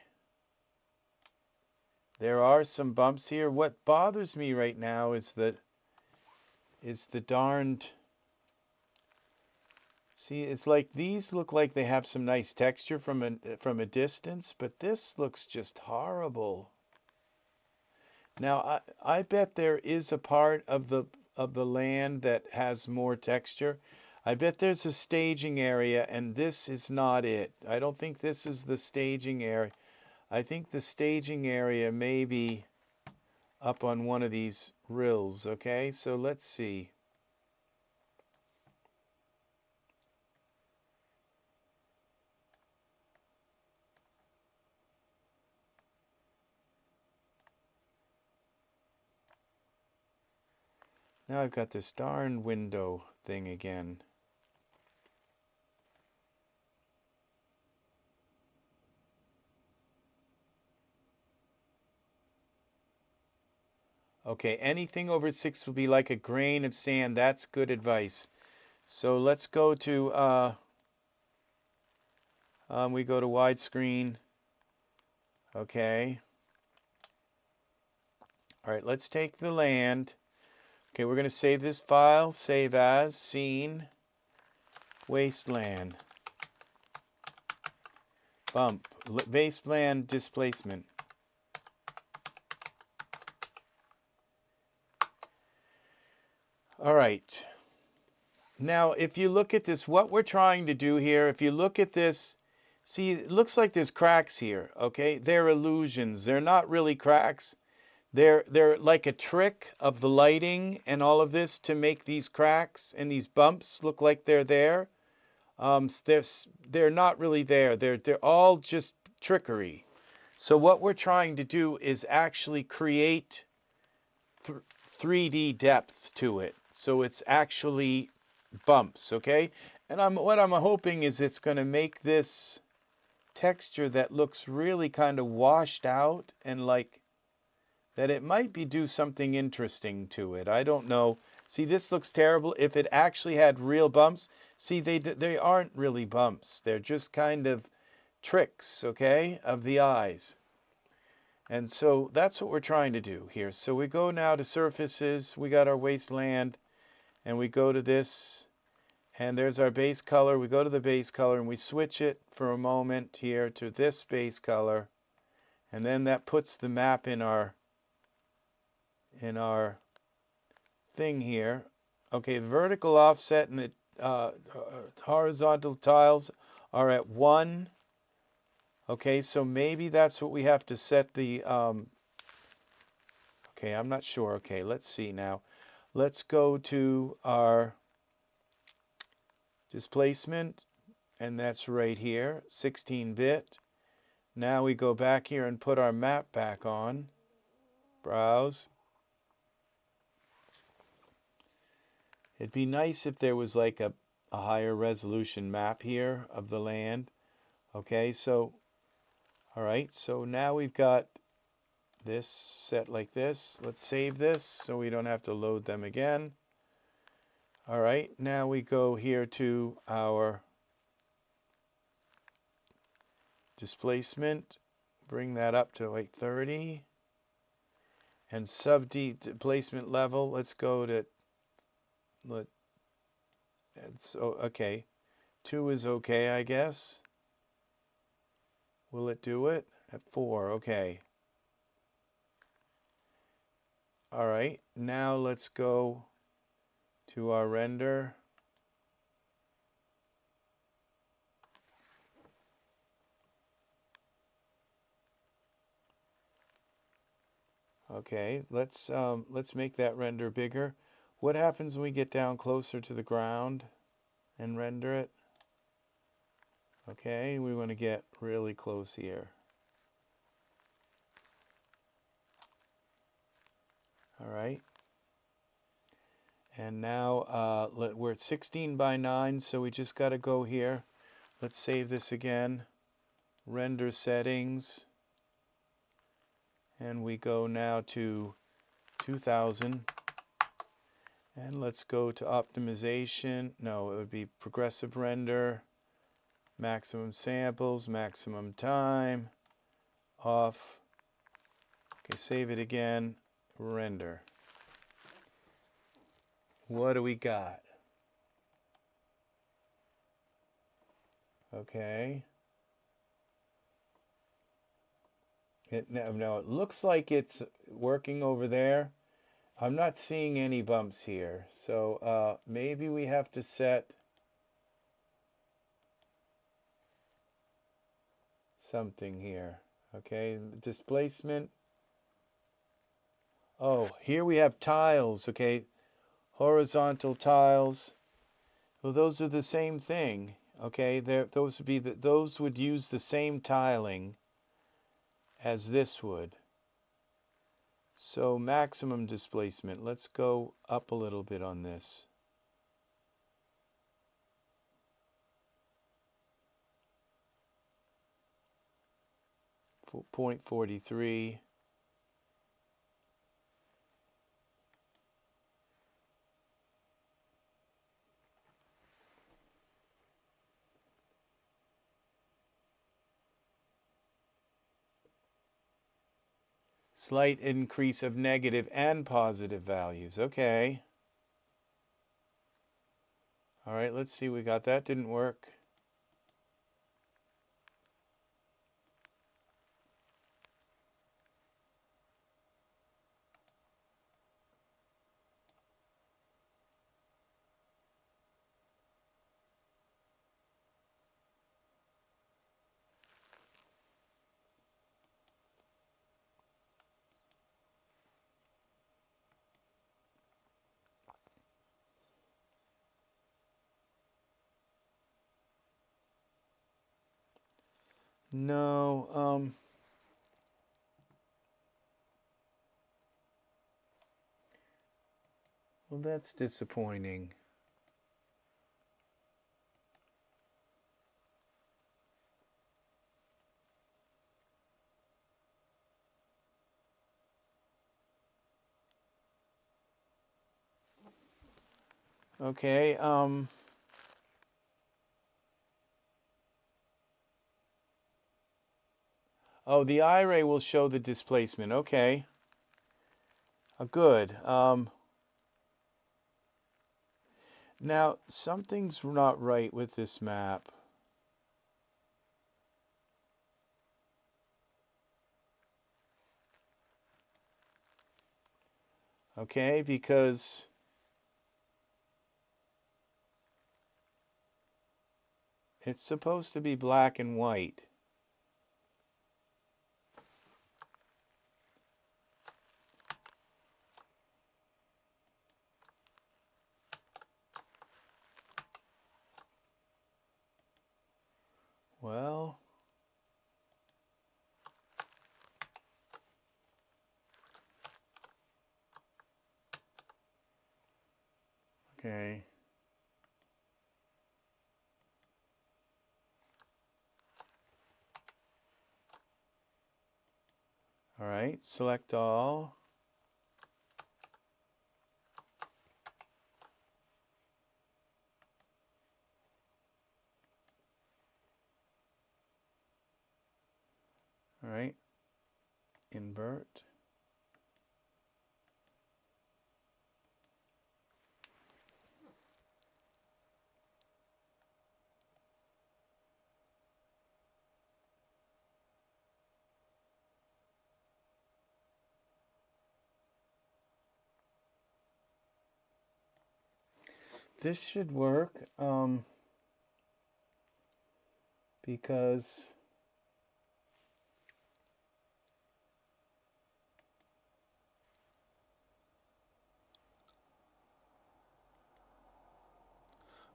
there are some bumps here. What bothers me right now is the darned, see, it's like these look like they have some nice texture from a distance, but this looks just horrible. Now I bet there is a part of the land that has more texture. I bet there's a staging area, and this is not it. I don't think this is the staging area. I think the staging area may be up on one of these rills, okay? So let's see. Now I've got this darn window thing again. Okay, anything over 6 will be like a grain of sand. That's good advice. So let's go to, we go to widescreen. Okay. All right, let's take the land. Okay, we're going to save this file. Save as, scene, Wasteland. Bump, Wasteland displacement. All right. Now, if you look at this, what we're trying to do here, if you look at this, see, it looks like there's cracks here, okay? They're illusions. They're not really cracks. They're like a trick of the lighting and all of this to make these cracks and these bumps look like they're there. They're not really there. They're all just trickery. So what we're trying to do is actually create 3D depth to it. So it's actually bumps, okay? And what I'm hoping is it's going to make this texture that looks really kind of washed out and like that it might do something interesting to it. I don't know. See, this looks terrible. If it actually had real bumps, see, they aren't really bumps. They're just kind of tricks, okay, of the eyes. And so that's what we're trying to do here. So we go now to surfaces. We got our wasteland, and we go to this, and there's our base color. We go to the base color, and we switch it for a moment here to this base color, and then that puts the map in our thing here. Okay, the vertical offset and the horizontal tiles are at 1. Okay, so maybe that's what we have to set the, okay, I'm not sure. Okay, let's see now. Let's go to our displacement, and that's right here, 16-bit. Now we go back here and put our map back on. Browse. It'd be nice if there was like a higher resolution map here of the land. Okay, so all right, so now we've got this set like this. Let's save this so we don't have to load them again. All right, now we go here to our displacement. Bring that up to like 30. And sub-displacement level, let's go to, okay, 2 is okay, I guess. Will it do it? At 4, okay. All right, now let's go to our render. Okay, let's make that render bigger. What happens when we get down closer to the ground and render it? Okay, we want to get really close here. All right. And now we're at 16 by 9, so we just got to go here. Let's save this again. Render settings. And we go now to 2000. And let's go to optimization. No, it would be progressive render. Maximum samples, maximum time. Off. Okay, save it again. Render. What do we got? Okay. Now it looks like it's working over there. I'm not seeing any bumps here. So maybe we have to set something here. Okay, displacement. Oh, here we have tiles. Okay, horizontal tiles. Well, those are the same thing. Okay, those would use the same tiling as this would. So maximum displacement, let's go up a little bit on this. .43. Slight increase of negative and positive values. Okay. All right, let's see. We got that. Didn't work. No, well, that's disappointing. Okay, oh, the Iray will show the displacement. Okay. Good. Now, something's not right with this map. Okay, because it's supposed to be black and white. Well, okay. All right, select all. All right, invert. this should work because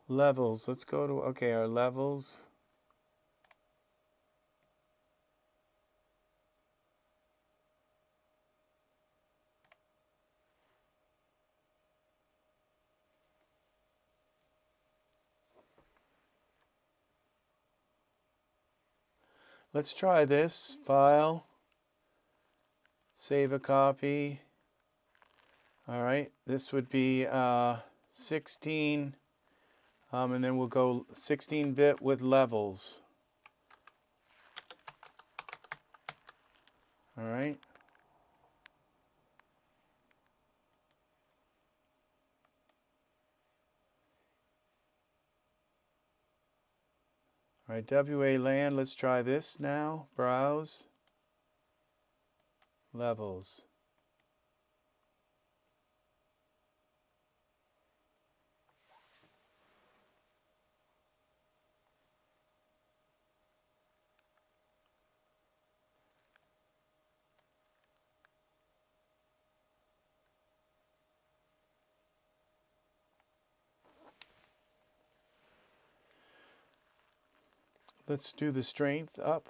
levels. Let's go to, okay, our levels. Let's try this. File, save a copy. All right, this would be 16, and then we'll go 16-bit with levels. All right. All right, WA land, let's try this now. Browse, levels. Let's do the strength up.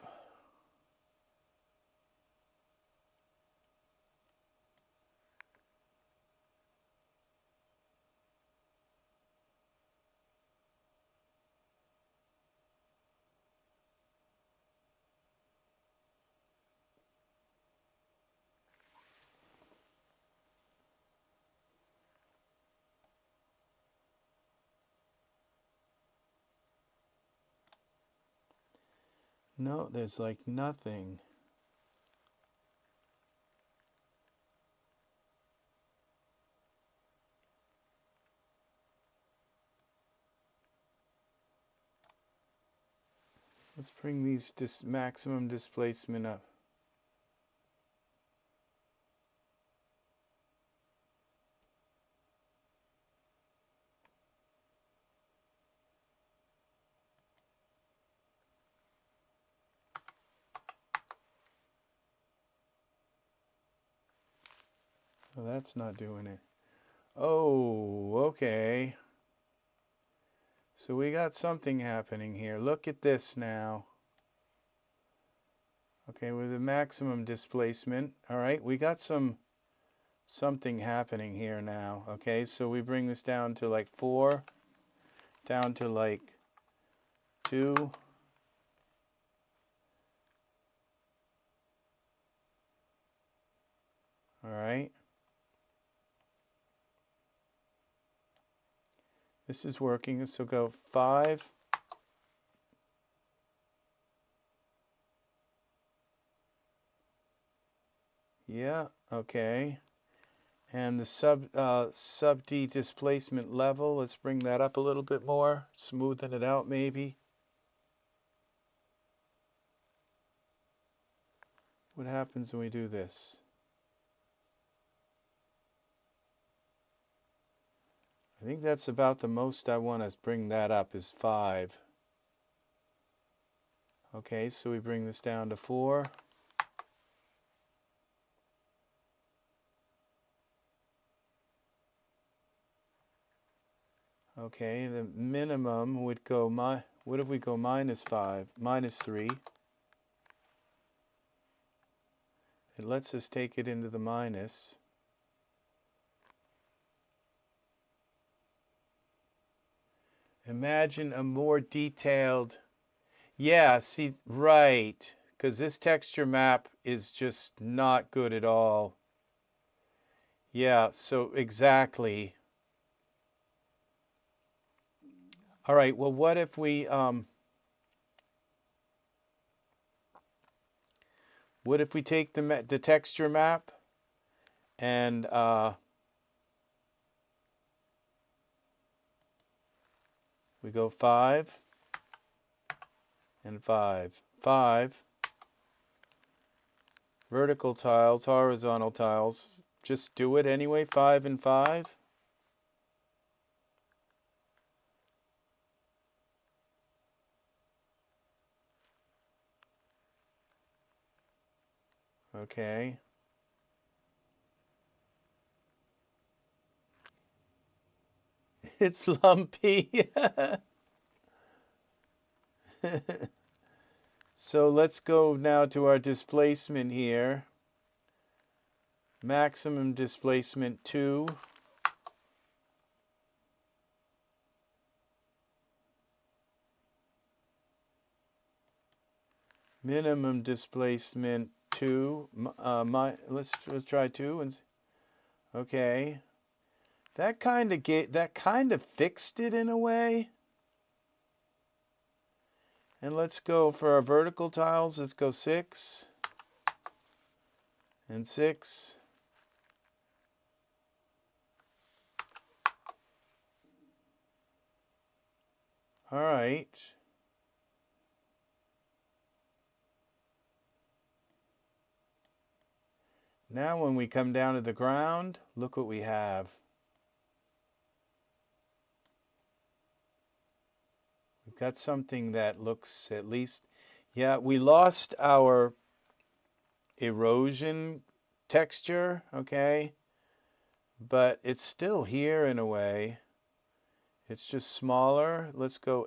No, there's like nothing. Let's bring these maximum displacement up. Oh, that's not doing it. Oh, okay. So we got something happening here. Look at this now. Okay, with the maximum displacement. All right, we got something happening here now. Okay, so we bring this down to like 4, down to like 2. All right. This is working, so go 5. Yeah, okay. And the sub D displacement level, let's bring that up a little bit more, smoothen it out maybe. What happens when we do this? I think that's about the most I want to bring that up is 5. Okay, so we bring this down to 4. Okay, the minimum would go, what if we go -5, -3? It lets us take it into the minus. Imagine a more detailed, yeah, see, right, because this texture map is just not good at all. Yeah, so exactly. All right, well, what if we, take the texture map and, we go 5 and 5. 5. Vertical tiles, horizontal tiles. Just do it anyway, 5 and 5. Okay. It's lumpy. So let's go now to our displacement here. Maximum displacement 2. Minimum displacement 2. Let's try 2 and okay. That kind of fixed it in a way. And let's go for our vertical tiles. Let's go 6 and 6. All right. Now when we come down to the ground, look what we have. We've got something that looks at least, yeah, we lost our erosion texture, okay? But it's still here in a way. It's just smaller. Let's go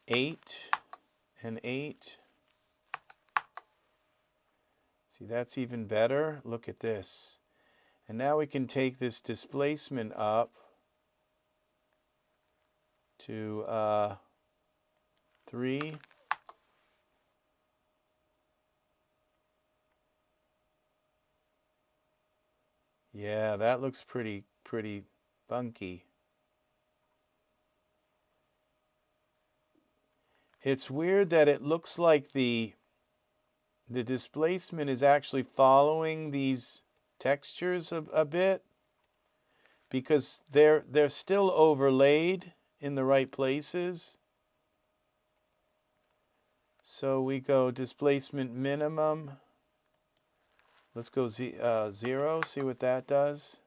8 and 8. See, that's even better. Look at this. And now we can take this displacement up to 3. Yeah, that looks pretty funky. It's weird that it looks like the displacement is actually following these textures a bit, because they're still overlaid in the right places. So we go displacement minimum. Let's go 0, see what that does.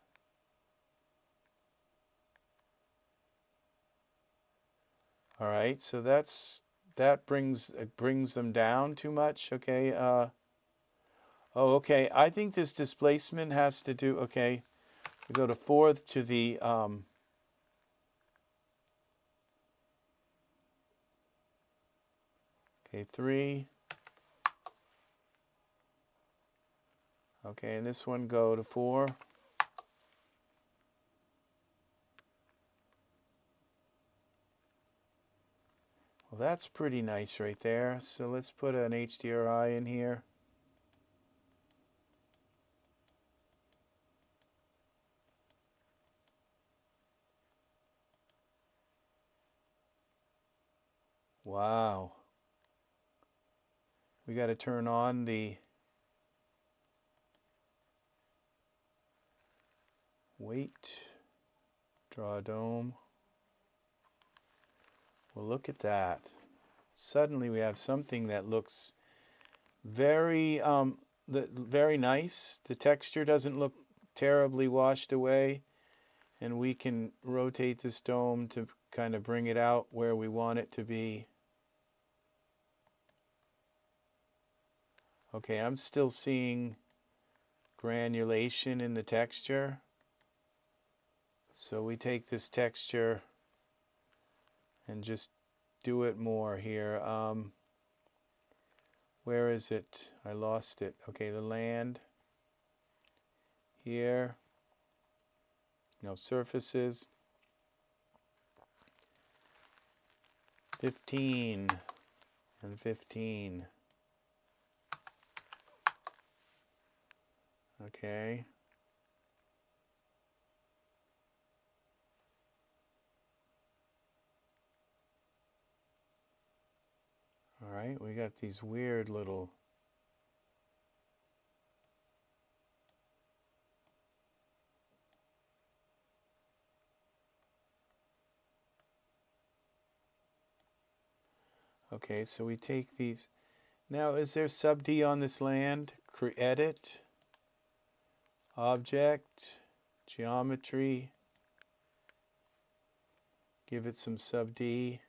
All right, so that brings them down too much. Okay. Oh, okay. I think this displacement has to do. Okay, we go to 4th to the okay, 3. Okay, and this one go to 4. Well, that's pretty nice right there. So let's put an HDRI in here. Wow. We got to turn on the weight, draw a dome. Well, look at that. Suddenly we have something that looks very very nice. The texture doesn't look terribly washed away, and we can rotate this dome to kind of bring it out where we want it to be. Okay, I'm still seeing granulation in the texture. So we take this texture and just do it more here. Where is it? I lost it. Okay, the land. Here. No, surfaces. 15 and 15. Okay. All right, we got these weird little okay, so we take these. Now, is there sub D on this land? Edit, object, geometry. Give it some sub D.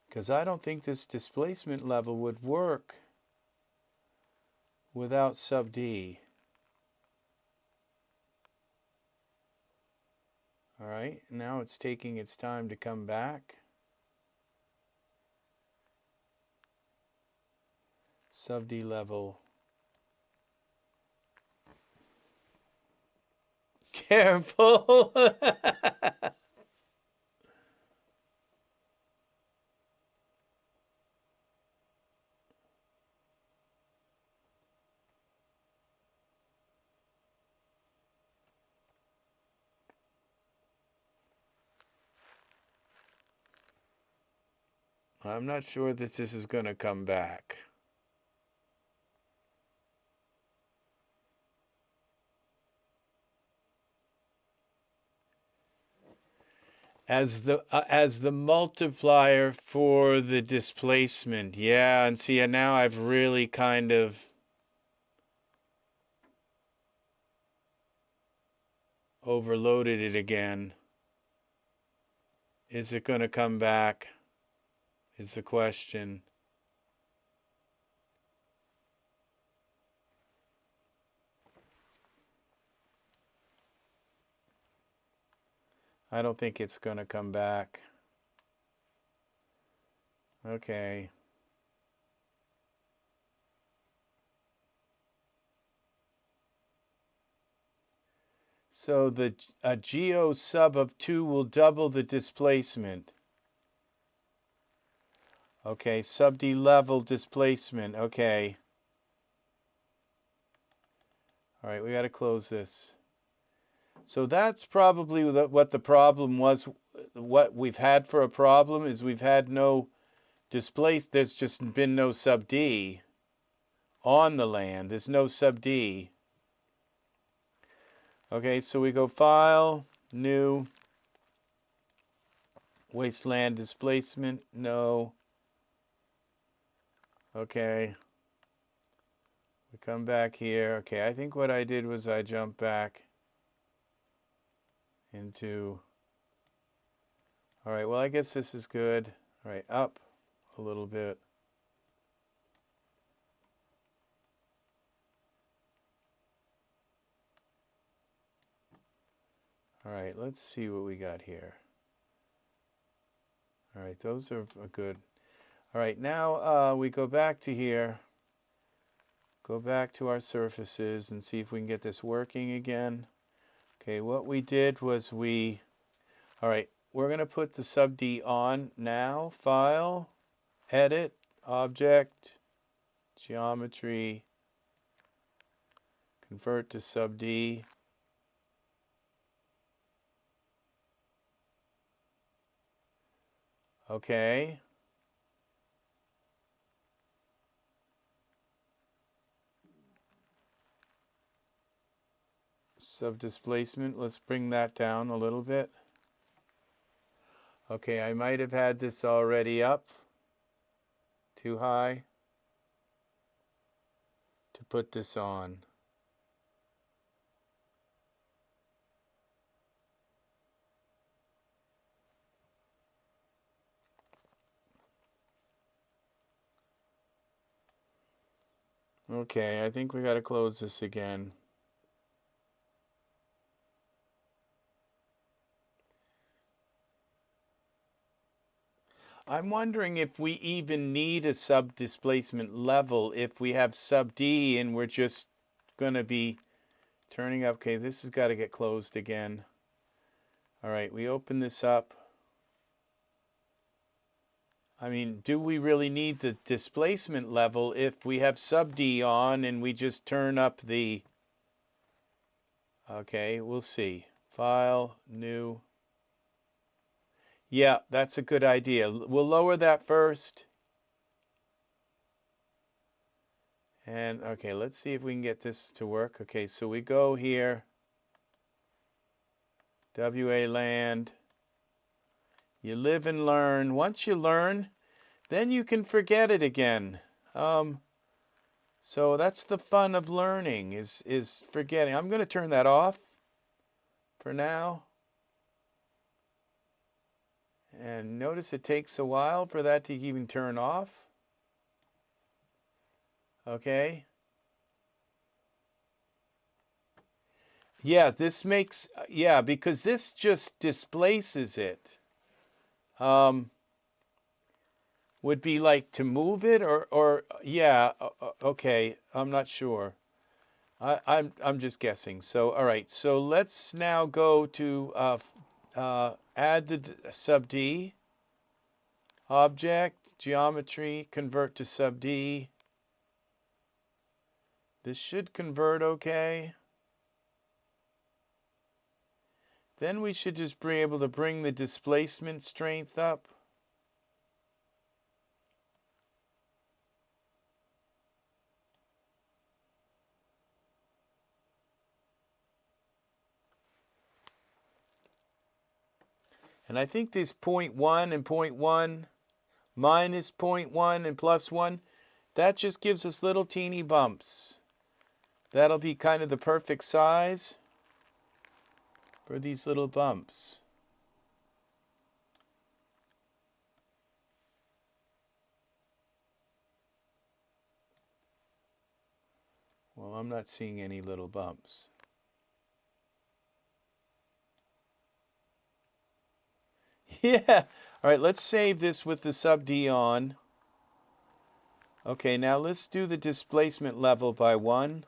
Because I don't think this displacement level would work without sub D. All right, now it's taking its time to come back. Sub D level. Careful. I'm not sure that this is going to come back. As the multiplier for the displacement. Yeah, and see, now I've really kind of overloaded it again. Is it going to come back? Is the question. I don't think it's going to come back. Okay. So a geo sub of 2 will double the displacement. Okay, sub D level displacement. Okay. All right, we got to close this. So that's probably what the problem was. What we've had for a problem is we've had no displaced. There's just been no sub D on the land. There's no sub D. Okay, so we go File, New, Wasteland Displacement, no. Okay. We come back here. Okay, I think what I did was I jumped back into... All right, well, I guess this is good. All right, up a little bit. All right, let's see what we got here. All right, those are good. All right, now we go back to here. Go back to our surfaces and see if we can get this working again. Okay, what we did was all right, we're going to put the sub D on now. File, Edit, Object, Geometry, Convert to sub D. Okay. Sub displacement, let's bring that down a little bit. Okay, I might have had this already up too high to put this on. Okay, I think we got to close this again. I'm wondering if we even need a sub displacement level if we have sub D and we're just going to be turning up. Okay, this has got to get closed again. All right, we open this up. I mean, do we really need the displacement level if we have sub D on and we just turn up the... Okay, we'll see. File, New. Yeah, that's a good idea. We'll lower that first. And, okay, let's see if we can get this to work. Okay, so we go here. WA land. You live and learn. Once you learn, then you can forget it again. So that's the fun of learning, is forgetting. I'm going to turn that off for now. And notice it takes a while for that to even turn off. Okay. Yeah, this makes, yeah, because this just displaces it. Would be like to move it or yeah, okay, I'm not sure. I'm just guessing. So, all right, so let's now go to add the sub D. Object, geometry, convert to sub D. This should convert okay. Then we should just be able to bring the displacement strength up. And I think this 0.1 and 0.1 minus 0.1 and plus 1, that just gives us little teeny bumps. That'll be kind of the perfect size for these little bumps. Well, I'm not seeing any little bumps. Yeah. All right, let's save this with the sub D on. Okay, now let's do the displacement level by 1.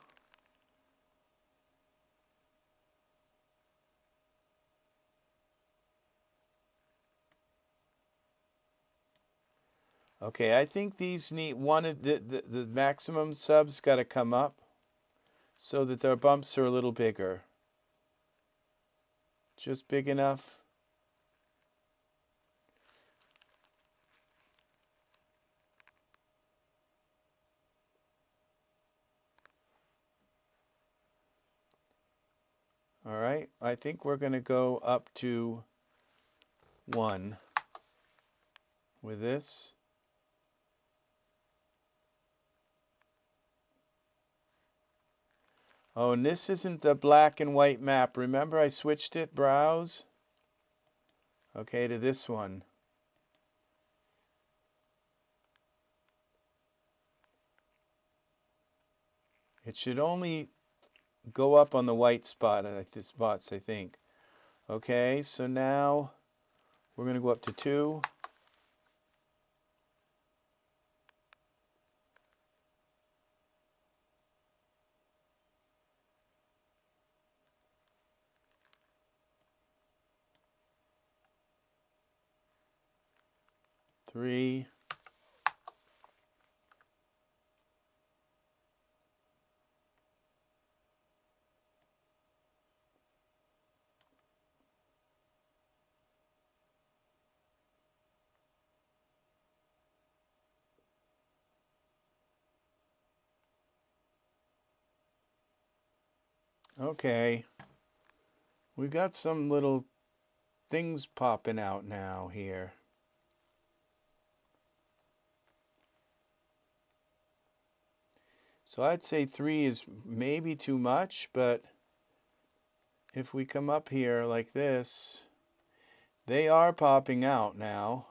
Okay, I think these need one of the maximum subs got to come up so that their bumps are a little bigger. Just big enough. All right, I think we're going to go up to 1 with this. Oh, and this isn't the black and white map. Remember I switched it, browse? Okay, to this one. It should only go up on the white spot, the spots, I think. Okay, so now we're going to go up to 2. Three. Okay. We got some little things popping out now here. So I'd say 3 is maybe too much, but if we come up here like this, they are popping out now.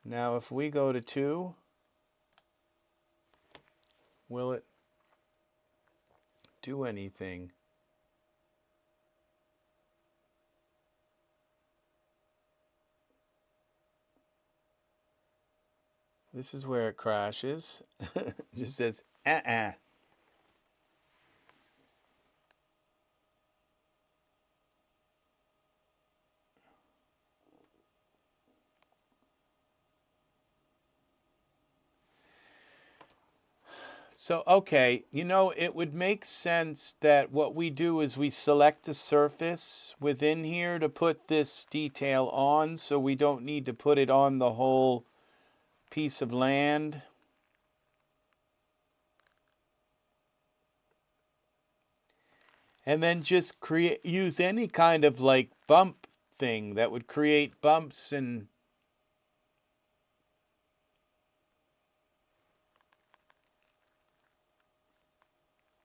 Now if we go to 2, will it do anything? This is where it crashes. It just says, uh-uh. So, okay, you know, it would make sense that what we do is we select a surface within here to put this detail on, so we don't need to put it on the whole piece of land. And then just use any kind of like bump thing that would create bumps and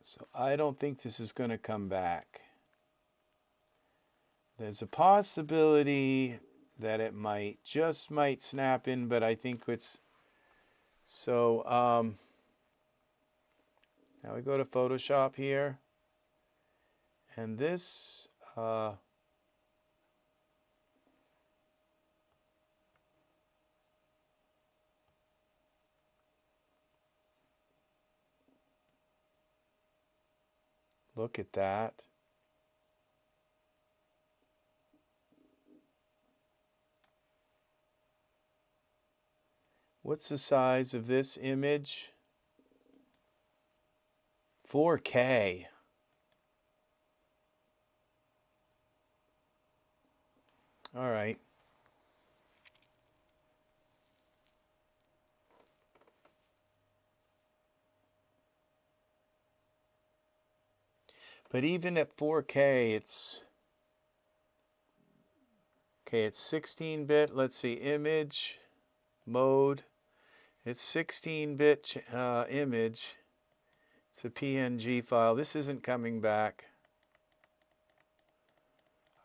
so I don't think this is going to come back. There's a possibility that it just might snap in, but I think it's so. Now we go to Photoshop here, and this. Look at that. What's the size of this image? 4K. All right. But even at 4K, it's okay. It's 16-bit. Let's see, image mode. It's 16-bit image. It's a PNG file. This isn't coming back.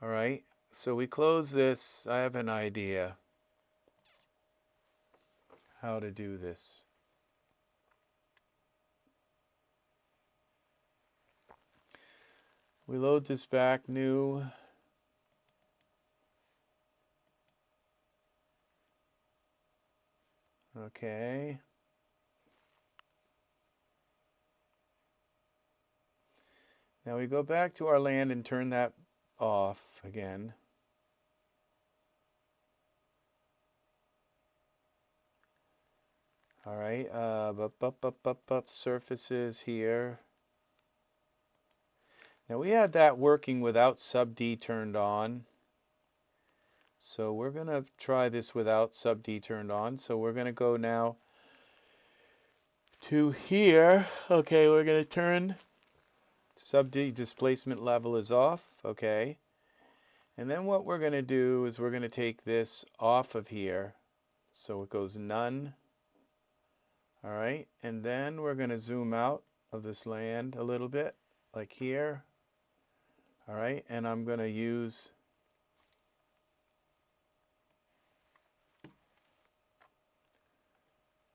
All right. So we close this. I have an idea how to do this. We load this back, new. Okay. Now we go back to our land and turn that off again. All right, surfaces here. Now we had that working without sub D turned on. So we're going to try this without sub D turned on. So we're going to go now to here. Okay, we're going to turn sub D displacement level is off. Okay. And then what we're going to do is we're going to take this off of here. So it goes none. All right. And then we're going to zoom out of this land a little bit, like here. All right. And I'm going to use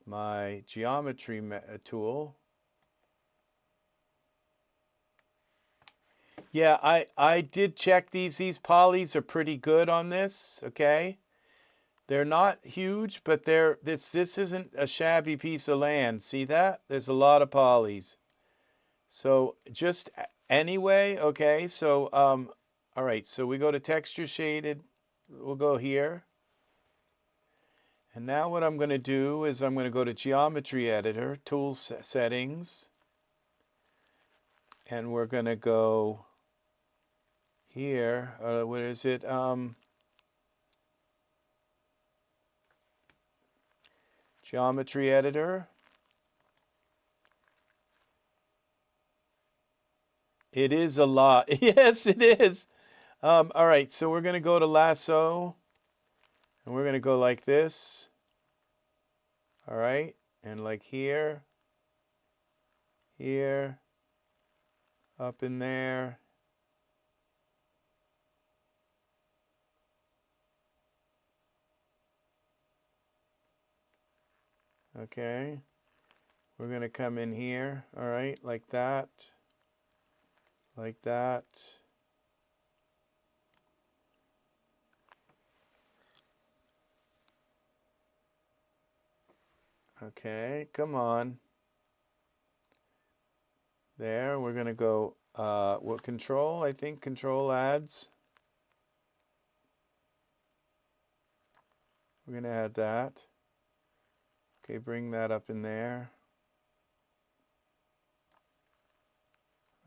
my geometry tool. Yeah, I did check these. These polys are pretty good on this, okay? They're not huge, but this isn't a shabby piece of land. See that? There's a lot of polys. So just anyway, okay, so all right, so we go to texture shaded. We'll go here. And now what I'm going to do is I'm going to go to Geometry Editor, Tool Settings, and we're going to go here. What is it? Geometry Editor. It is a lot. Yes, it is. All right, so we're going to go to Lasso. And we're going to go like this. All right. And like here. Here. Up in there. Okay. We're going to come in here. All right. Like that. Like that. Okay, come on. There, we're going to go, what, control? I think control adds. We're going to add that. Okay, bring that up in there.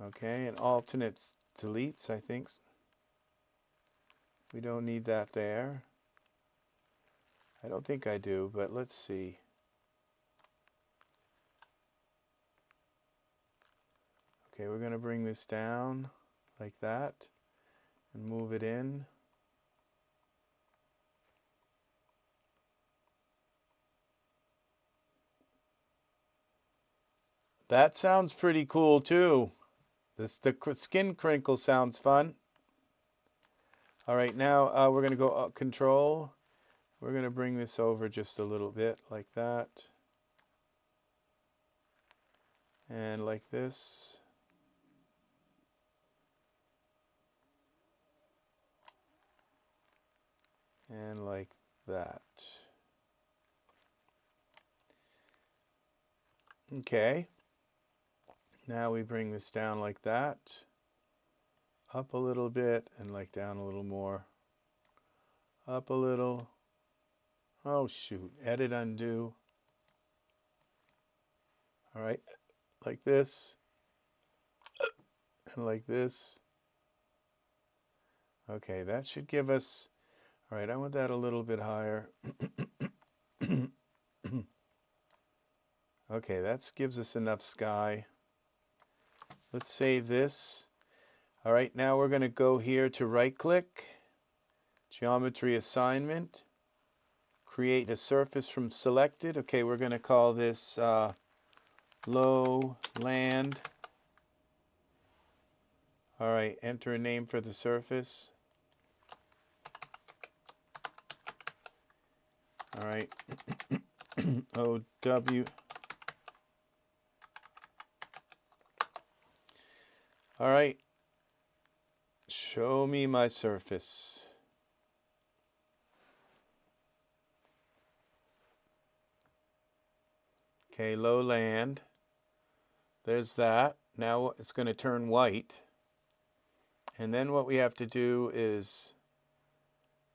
Okay, and alternate deletes, I think. We don't need that there. I don't think I do, but let's see. Okay, we're going to bring this down like that and move it in. That sounds pretty cool too. The skin crinkle sounds fun. All right, now we're going to go Control. We're going to bring this over just a little bit like that. And like this. And like that. Okay. Now we bring this down like that. Up a little bit and like down a little more. Up a little. Oh shoot, edit, undo. All right, like this. And like this. Okay, that should give us, all right, I want that a little bit higher. Okay, that gives us enough sky. Let's save this. All right, now we're going to go here to right-click, Geometry Assignment, create a surface from selected. Okay, we're going to call this Lowland. All right, enter a name for the surface. All right, OW. All right, show me my surface. Okay, lowland. There's that. Now it's going to turn white. And then what we have to do is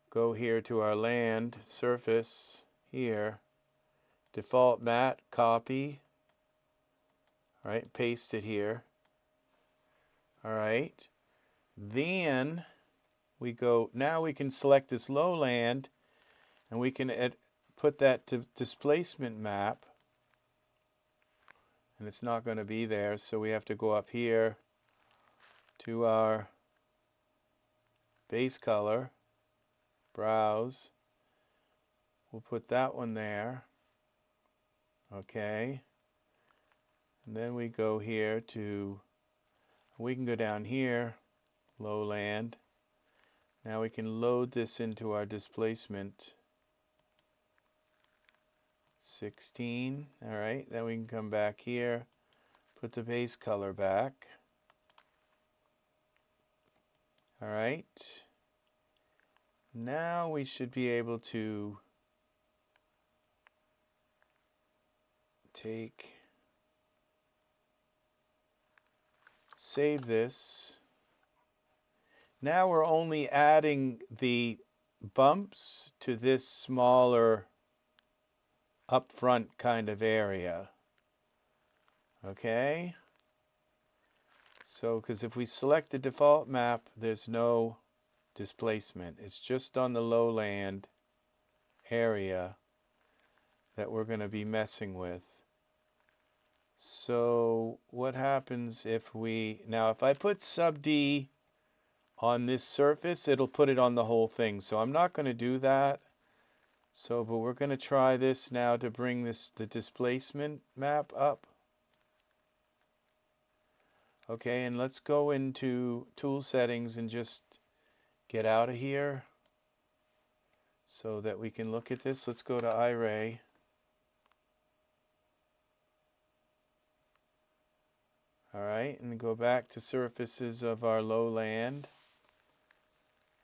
go here to our land surface here. Default matte, copy. All right, paste it here. All right. Then we go, now we can select this lowland and we can put that to displacement map. And it's not going to be there, so we have to go up here to our base color, browse. We'll put that one there. Okay. And then we go here to, we can go down here, lowland. Now we can load this into our displacement. 16. All right, then we can come back here, put the base color back. All right. Now we should be able to save this. Now we're only adding the bumps to this smaller upfront kind of area. Okay? So, because if we select the default map, there's no displacement. It's just on the lowland area that we're going to be messing with. So what happens if we, now if I put sub D on this surface, it'll put it on the whole thing. So I'm not going to do that. So, but we're going to try this now to bring the displacement map up. Okay, and let's go into tool settings and just get out of here so that we can look at this. Let's go to Iray. All right, and go back to surfaces of our lowland.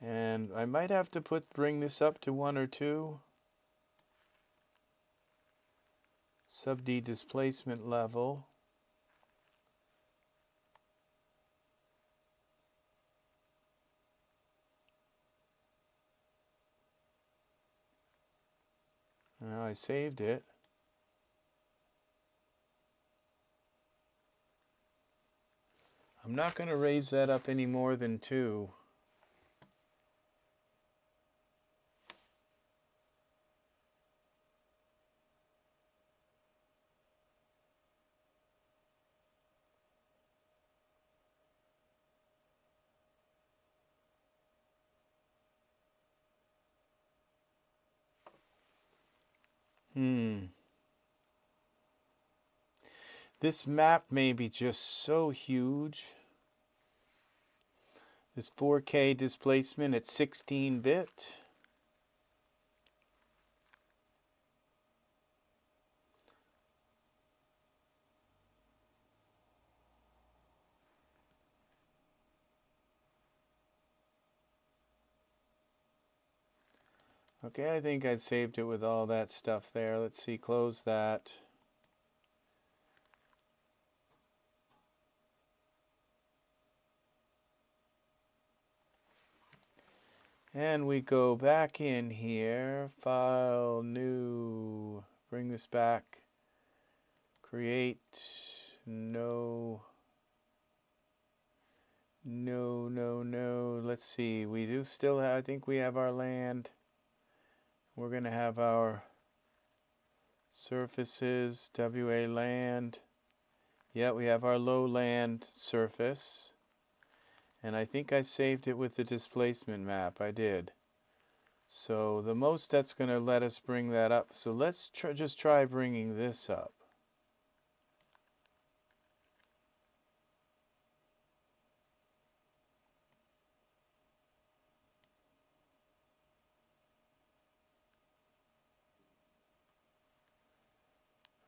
And I might have to bring this up to 1 or 2. Sub D displacement level. Now I saved it. I'm not going to raise that up any more than 2. This map may be just so huge. this 4K displacement at 16-bit. Okay, I think I saved it with all that stuff there. Let's see, close that. And we go back in here, File, New, bring this back, Create, no, let's see, we do still have, I think we have our land. We're going to have our surfaces, WA land. Yeah, we have our lowland surface. And I think I saved it with the displacement map. I did. So the most that's going to let us bring that up. So let's just try bringing this up.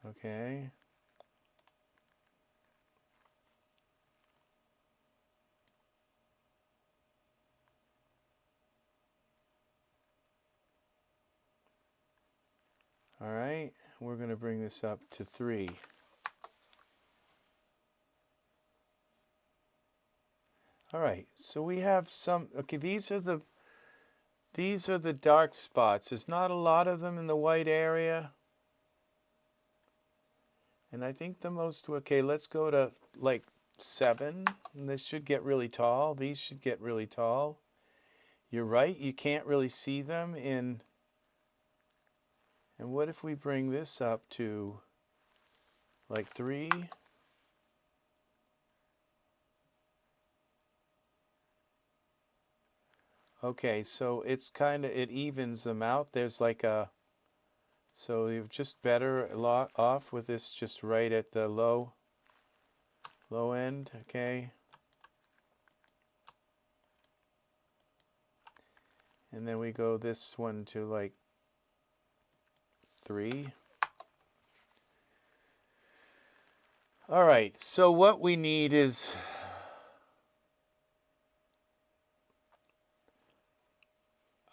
Okay. All right, we're going to bring this up to 3. All right, so we have some, okay, these are the dark spots. There's not a lot of them in the white area. And I think the most, okay, let's go to like 7. And this should get really tall. These should get really tall. You're right, you can't really see them in. And what if we bring this up to like 3? Okay, so it's kind of, it evens them out. There's like a, so you're just better off with this just right at the low end, okay? And then we go this one to like 3. All right, so what we need is,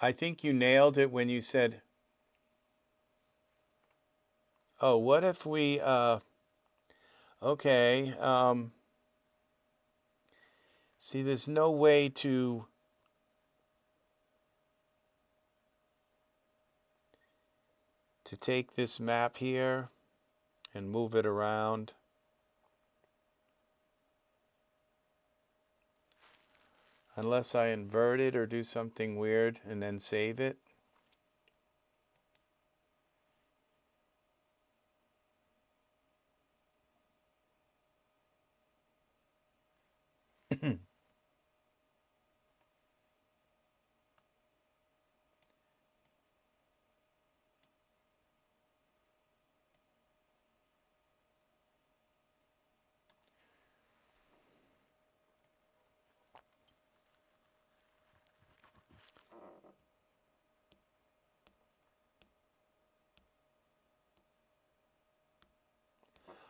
I think you nailed it when you said, oh, what if we, okay, see, there's no way to take this map here and move it around. Unless I invert it or do something weird and then save it.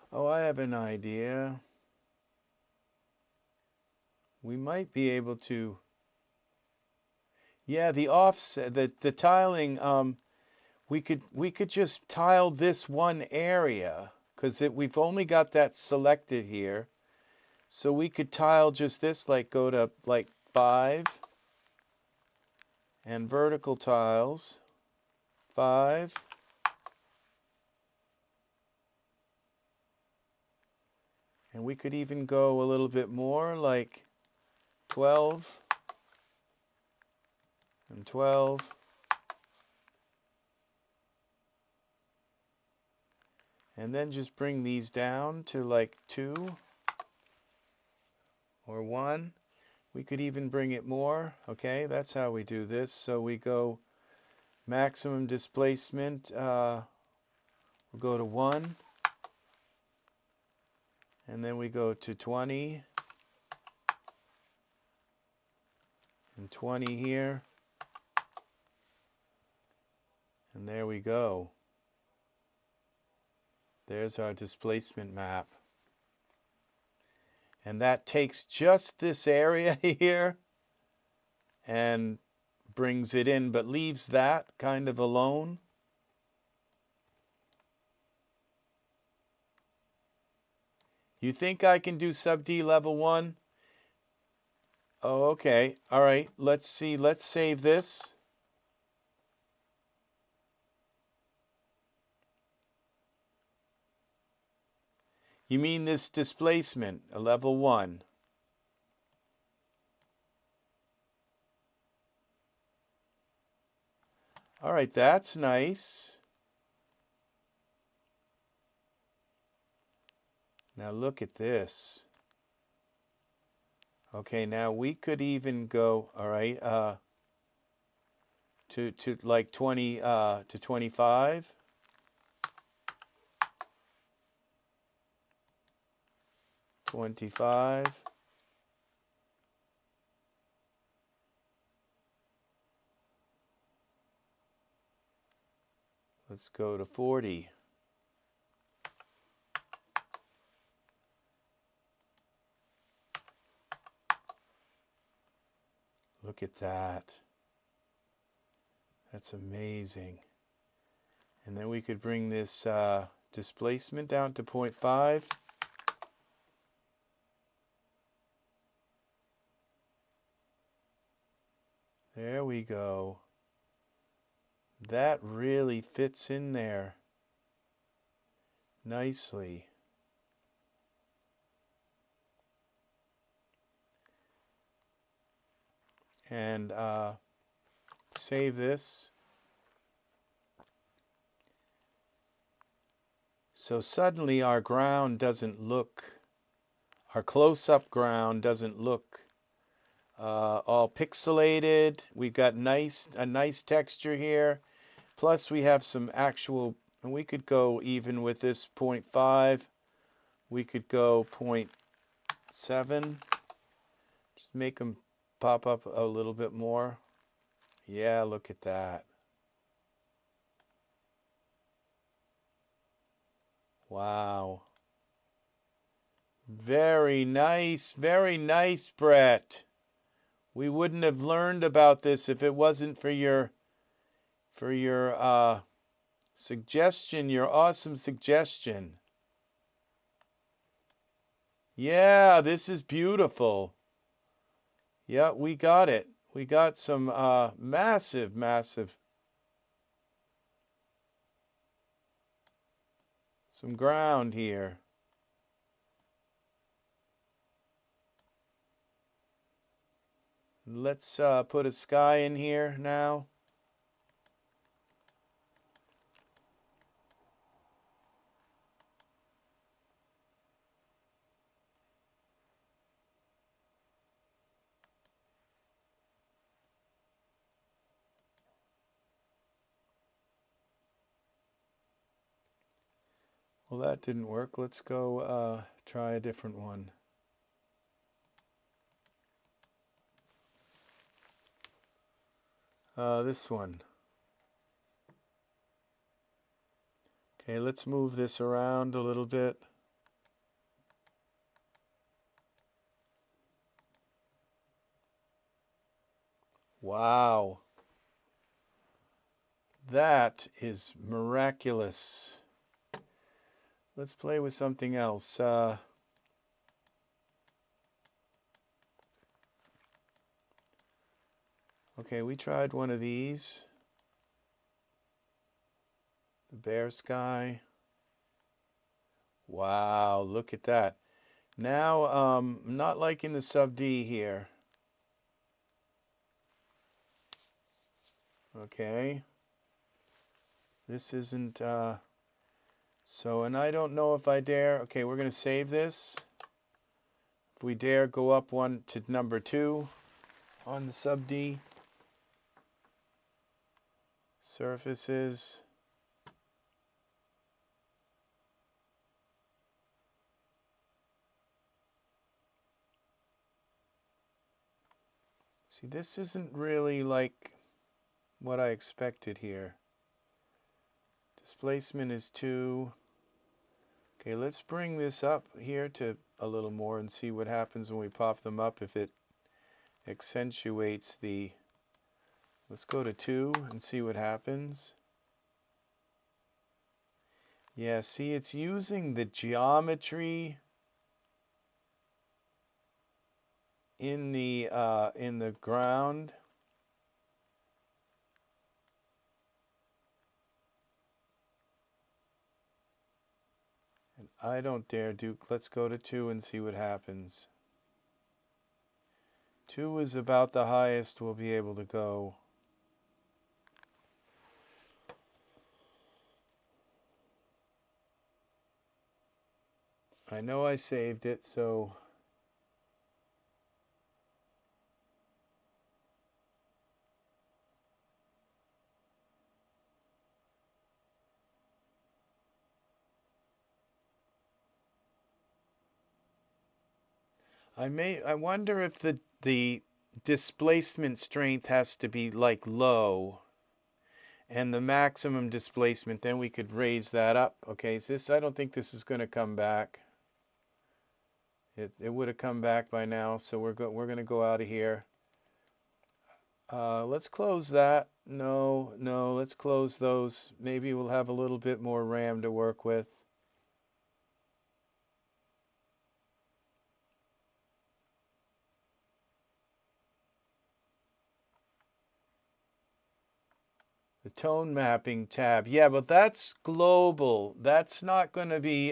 Oh, I have an idea. We might be able to, yeah, the offset, the tiling, we could just tile this one area because we've only got that selected here. So we could tile just this, like go to like 5 and vertical tiles, 5. And we could even go a little bit more, like 12 and 12. And then just bring these down to like 2 or 1. We could even bring it more. Okay, that's how we do this. So we go maximum displacement. We'll go to 1. And then we go to 20. and 20 here. And there we go. There's our displacement map. And that takes just this area here and brings it in, but leaves that kind of alone. You think I can do sub D level 1? Oh, okay. All right. Let's see. Let's save this. You mean this displacement, a level 1? All right, that's nice. Now look at this. Okay, now we could even go, all right, to like 20 to 25. Let's go to 40. Look at that. That's amazing. And then we could bring this displacement down to 0.5. There we go. That really fits in there nicely. And save this. So suddenly our ground doesn't look, our close-up ground doesn't look all pixelated. We've got a nice texture here. Plus we have some actual, and we could go even with this 0.5. We could go 0.7. Just make them pop up a little bit more. Yeah, look at that. Wow. Very nice, Brett. We wouldn't have learned about this if it wasn't for your suggestion, your awesome suggestion. Yeah, this is beautiful. Yeah, we got it. We got some massive some ground here. Let's put a sky in here now. Well, that didn't work. Let's go try a different one. This one. Okay, let's move this around a little bit. Wow. That is miraculous. Let's play with something else. Okay, we tried one of these. The bear sky. Wow, look at that. Now, I'm not liking the sub D here. Okay. This isn't, so, and I don't know if I dare. Okay, we're going to save this. If we dare go up one to number 2 on the sub D. Surfaces. See, this isn't really like what I expected here. Displacement is 2. Okay, let's bring this up here to a little more and see what happens when we pop them up, if it accentuates the... Let's go to 2 and see what happens. Yeah, see, it's using the geometry in the ground. And I don't dare do... Let's go to 2 and see what happens. 2 is about the highest we'll be able to go. I know I saved it, so I wonder if the displacement strength has to be like low, and the maximum displacement, then we could raise that up. Okay, so this, I don't think this is going to come back. It would have come back by now, so we're going to go out of here. Let's close that. No, let's close those. Maybe we'll have a little bit more RAM to work with. The tone mapping tab. Yeah, but that's global. That's not going to be,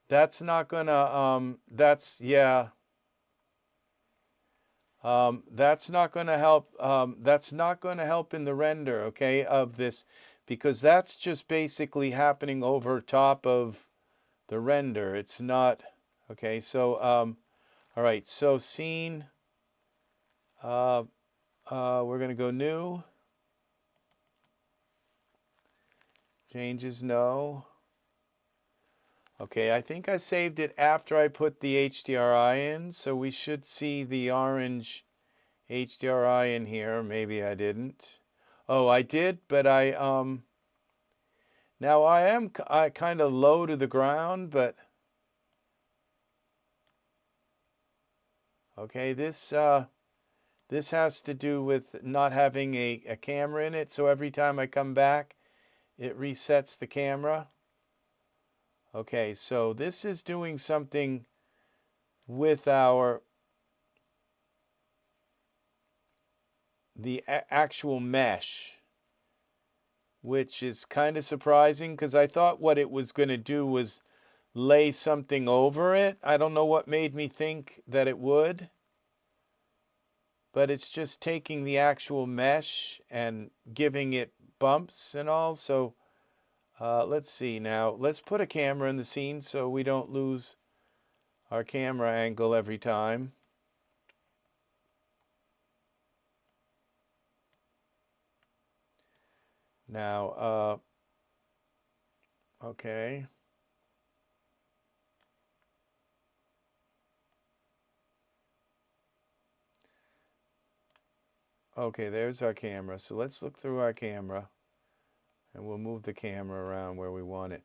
that's not going to, yeah. That's not going to help. That's not going to help in the render, okay, of this, because that's just basically happening over top of the render. It's not, okay, so, all right, so scene, we're going to go new. Changes, no. Okay, I think I saved it after I put the HDRI in, so we should see the orange HDRI in here. Maybe I didn't. Oh, I did, but now I kind of low to the ground, but okay, this has to do with not having a camera in it, so every time I come back, it resets the camera. Okay, so this is doing something with the actual mesh, which is kind of surprising because I thought what it was going to do was lay something over it. I don't know what made me think that it would, but it's just taking the actual mesh and giving it bumps and all. So let's see now. Let's put a camera in the scene so we don't lose our camera angle every time. Now, okay. Okay, there's our camera. So let's look through our camera, and we'll move the camera around where we want it.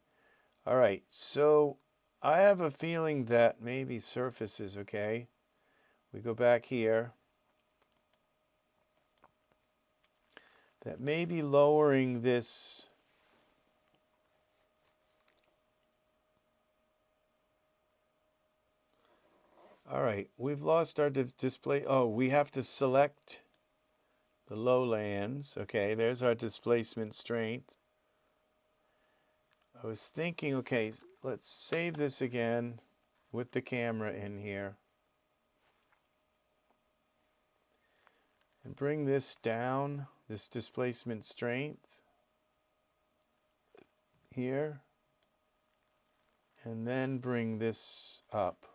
All right, so I have a feeling that maybe surface is okay. We go back here. That maybe lowering this all right, we've lost our display. Oh, we have to select the lowlands. Okay, there's our displacement strength. I was thinking, okay, let's save this again with the camera in here. And bring this down, this displacement strength here. And then bring this up.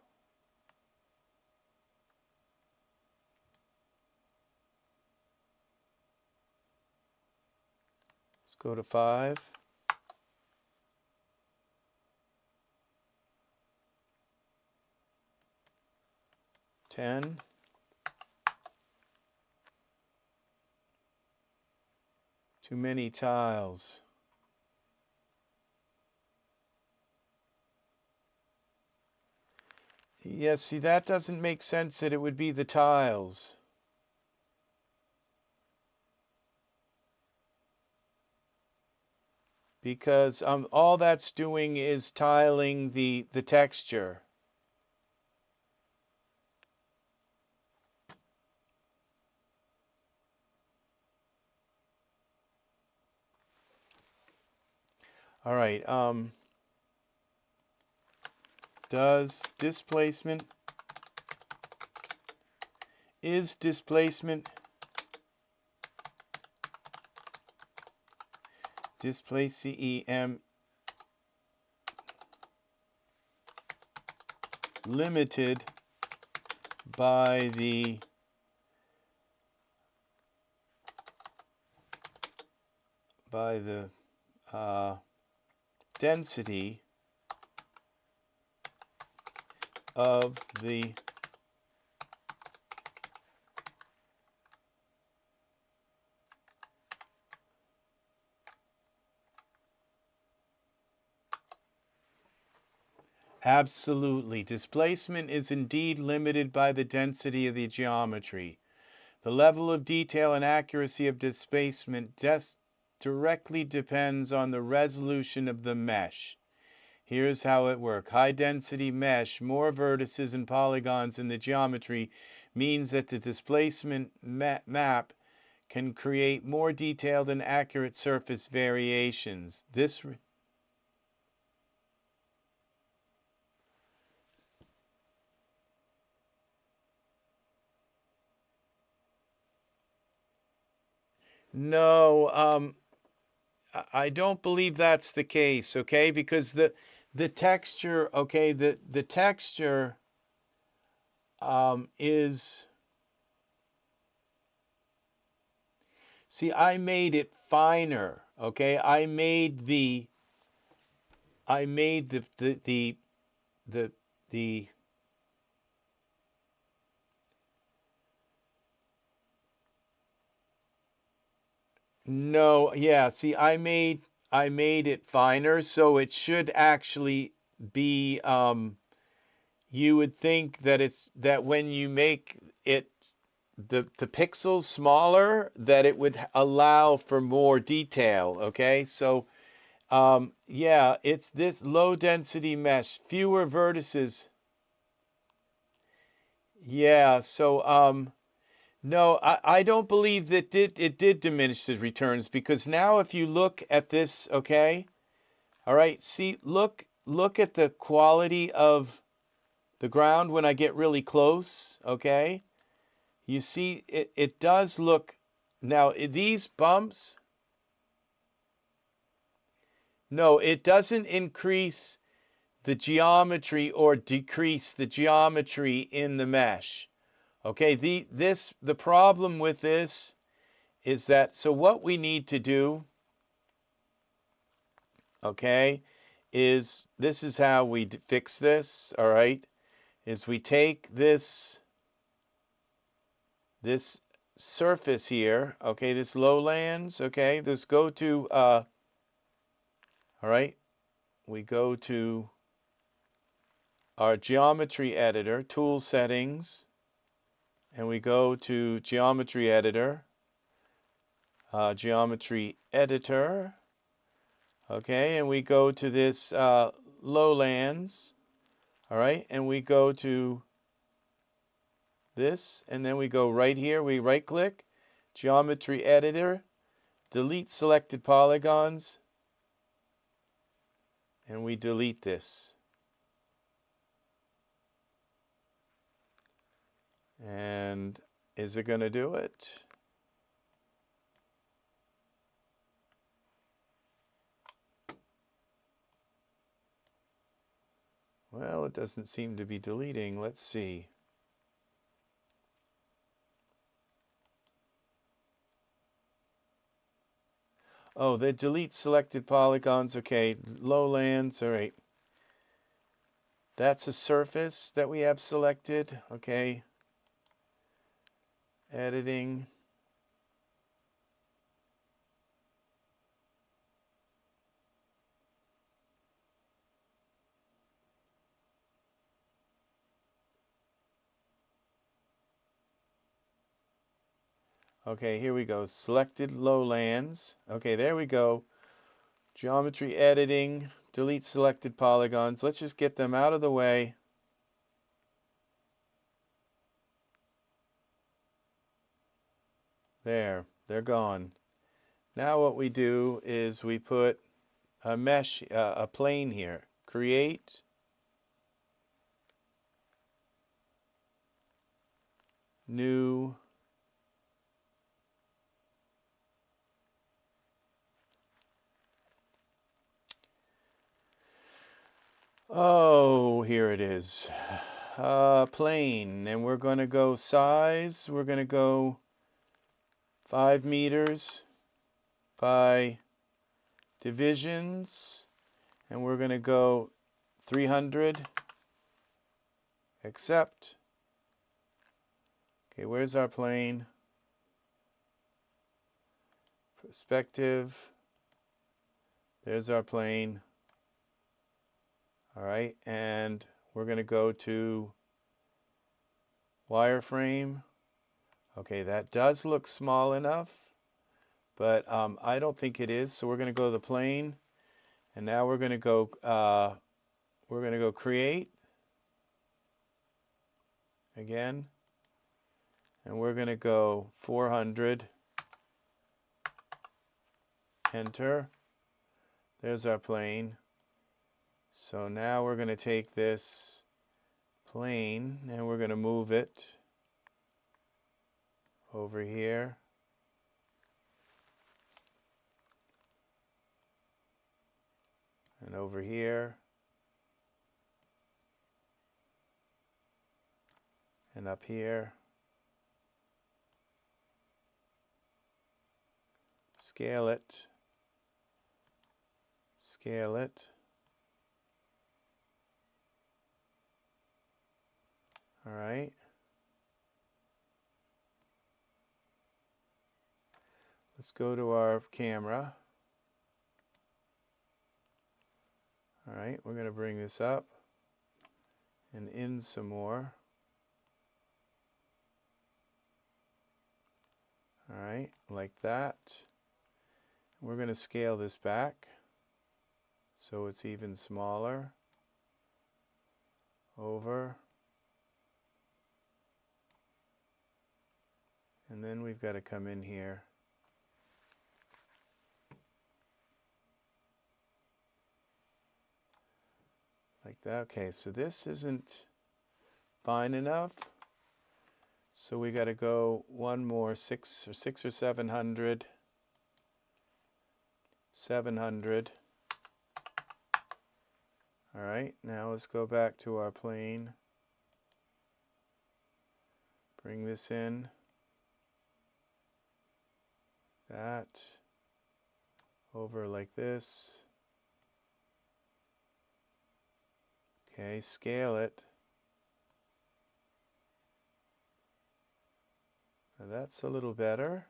Let's go to 5. 10. Too many tiles. Yeah, see, that doesn't make sense that it would be the tiles. Because all that's doing is tiling the texture. All right, is displacement CEM limited by the density of the Absolutely. Displacement is indeed limited by the density of the geometry. The level of detail and accuracy of displacement directly depends on the resolution of the mesh. Here's how it works. High density mesh, more vertices and polygons in the geometry means that the displacement map can create more detailed and accurate surface variations. No, I don't believe that's the case, okay? Because the texture, okay, the texture is, see, I made it finer, okay? I made the no, yeah, see, I made it finer, so it should actually be you would think that that when you make it the pixels smaller, that it would allow for more detail, okay? So yeah, it's this low density mesh, fewer vertices. Yeah, so no, I don't believe that it did diminish the returns, because now if you look at this, okay, all right, see, look at the quality of the ground when I get really close, okay? You see, it does look, now these bumps, no, it doesn't increase the geometry or decrease the geometry in the mesh. Okay, the problem with this is that, so what we need to do, okay, is this is how we fix this, all right, is we take this surface here, okay, this lowlands, okay, let's go to, all right, we go to our geometry editor, tool settings, and we go to geometry editor, geometry editor, okay, and we go to this lowlands, all right, and we go to this, and then we go right here, we right click, geometry editor, delete selected polygons, and we delete this. And is it going to do it? Well, it doesn't seem to be deleting. Let's see. Oh, they delete selected polygons. Okay, lowlands. All right. That's a surface that we have selected. Okay. Editing. Okay, here we go. Selected lowlands. Okay, there we go. Geometry editing. Delete selected polygons. Let's just get them out of the way. There, they're gone. Now what we do is we put a mesh, a plane here. Create. New. Oh, here it is. Plane. And we're going to go size. We're going to go 5 meters by divisions. And we're going to go 300. Accept. Okay, where's our plane? Perspective. There's our plane. All right, and we're going to go to wireframe. Okay, that does look small enough, but I don't think it is. So we're going to go to the plane, and now we're going to go create again, and we're going to go 400. Enter. There's our plane. So now we're going to take this plane and we're going to move it over here. And over here. And up here. Scale it. Scale it. All right. Let's go to our camera. All right, we're going to bring this up and in some more. All right, like that. We're going to scale this back so it's even smaller. Over. And then we've got to come in here. Like that. Okay, so this isn't fine enough. So we got to go one more, 600 or 700. 700. All right, now let's go back to our plane. Bring this in. That. Over like this. Okay, scale it. Now that's a little better.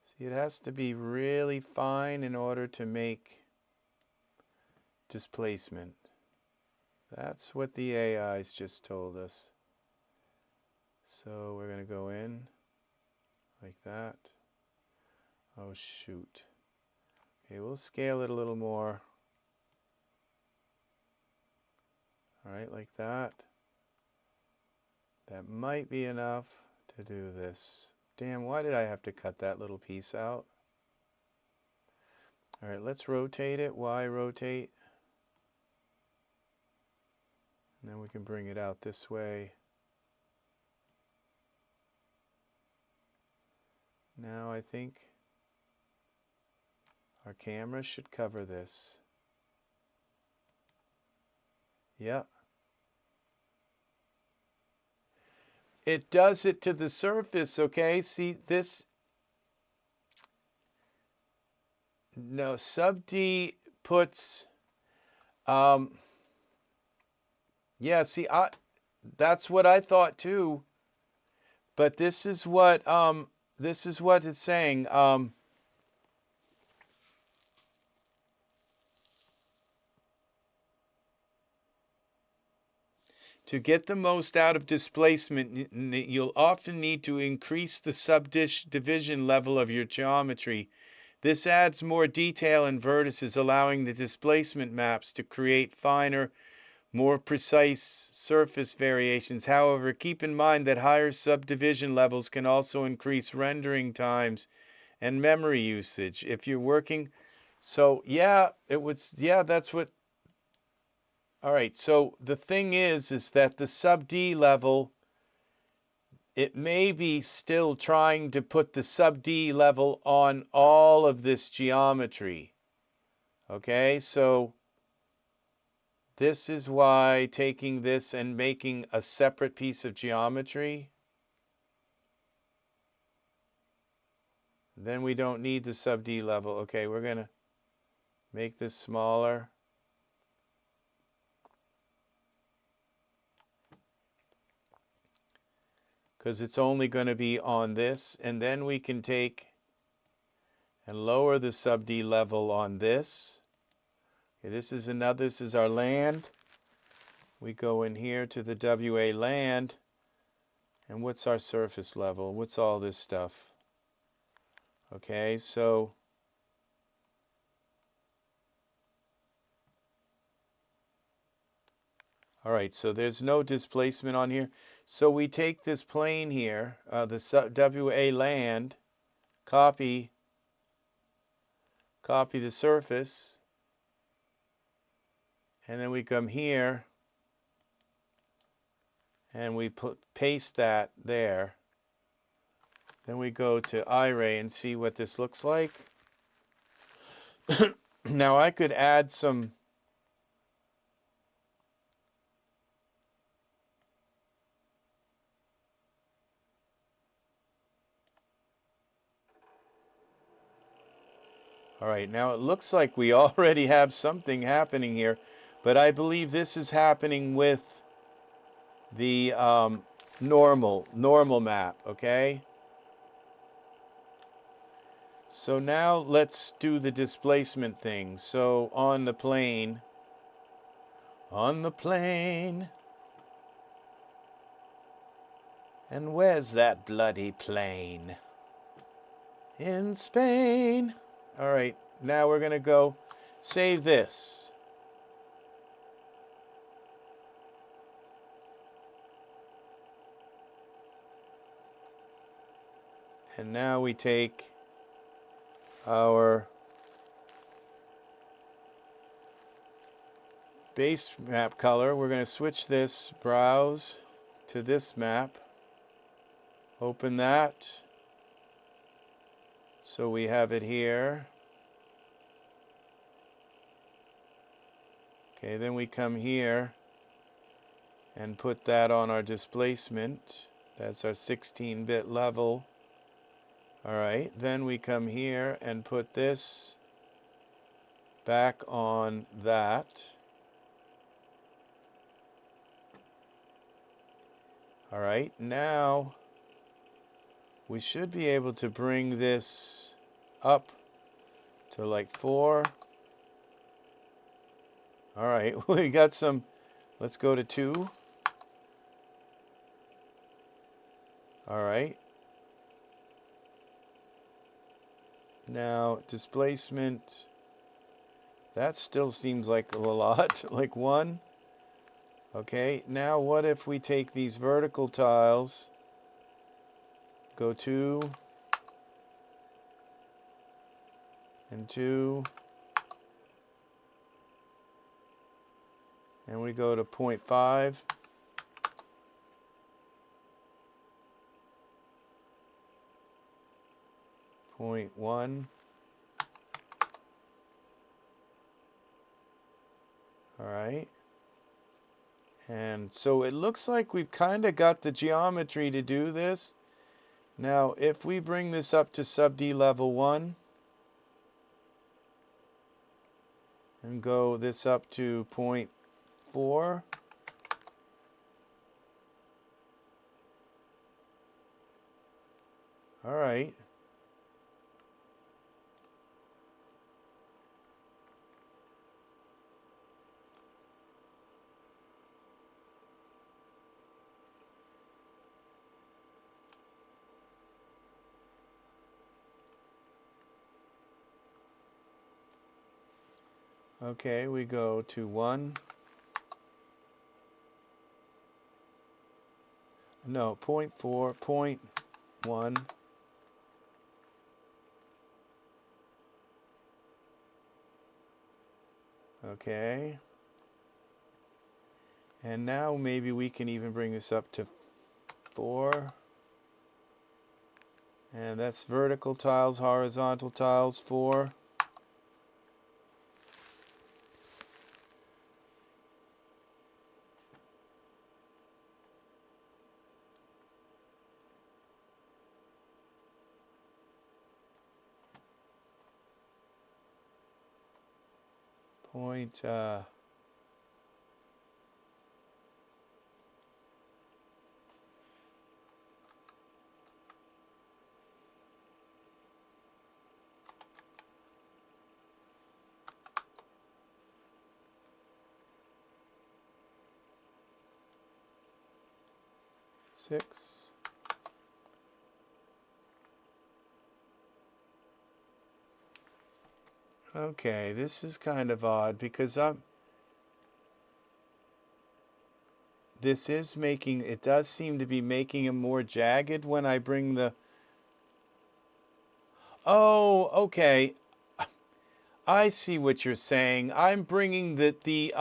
See, it has to be really fine in order to make displacement. That's what the AI's just told us. So we're going to go in like that. Oh shoot. Okay, we'll scale it a little more. All right, like that. That might be enough to do this. Damn, why did I have to cut that little piece out? All right, let's rotate it. Y rotate. And then we can bring it out this way. Now I think our camera should cover this. Yeah. It does it to the surface, okay? See this? No, sub D puts, yeah, see, that's what I thought too. But this is what it's saying. To get the most out of displacement, you'll often need to increase the subdivision level of your geometry. This adds more detail and vertices, allowing the displacement maps to create finer, more precise surface variations. However, keep in mind that higher subdivision levels can also increase rendering times and memory usage. If you're working, so yeah, that's what. All right, so the thing is that the sub D level, it may be still trying to put the sub D level on all of this geometry. Okay, so this is why taking this and making a separate piece of geometry, then we don't need the sub D level. Okay, we're gonna make this smaller. Because it's only going to be on this, and then we can take and lower the sub D level on this. Okay, this is our land. We go in here to the WA land, and what's our surface level? What's all this stuff? Okay, so all right, so there's no displacement on here. So we take this plane here, the WA land, copy the surface, and then we come here and we paste that there. Then we go to Iray and see what this looks like. Now I could add some all right, now it looks like we already have something happening here, but I believe this is happening with the normal map, okay? So now let's do the displacement thing. So on the plane, and where's that bloody plane? In Spain. All right, now we're gonna go save this. And now we take our base map color. We're going to switch this browse to this map. Open that. So we have it here. Okay, then we come here and put that on our displacement. That's our 16-bit level. All right, then we come here and put this back on that. All right, now we should be able to bring this up to like 4. All right, we got some, let's go to 2. All right. Now, displacement, that still seems like a lot, like 1. Okay, now what if we take these vertical tiles, go 2, and 2, and we go to 0.5. 0.1. All right. And so it looks like we've kind of got the geometry to do this. Now, if we bring this up to sub D level 1 and go this up to 0.4. All right. Okay, we go to 1. No, 0.4, 0.1. Okay. And now maybe we can even bring this up to 4. And that's vertical tiles, horizontal tiles, 4. Point, 6. Okay, this is kind of odd because this is making, it does seem to be making them more jagged when I bring the, oh, okay. I see what you're saying. I'm bringing the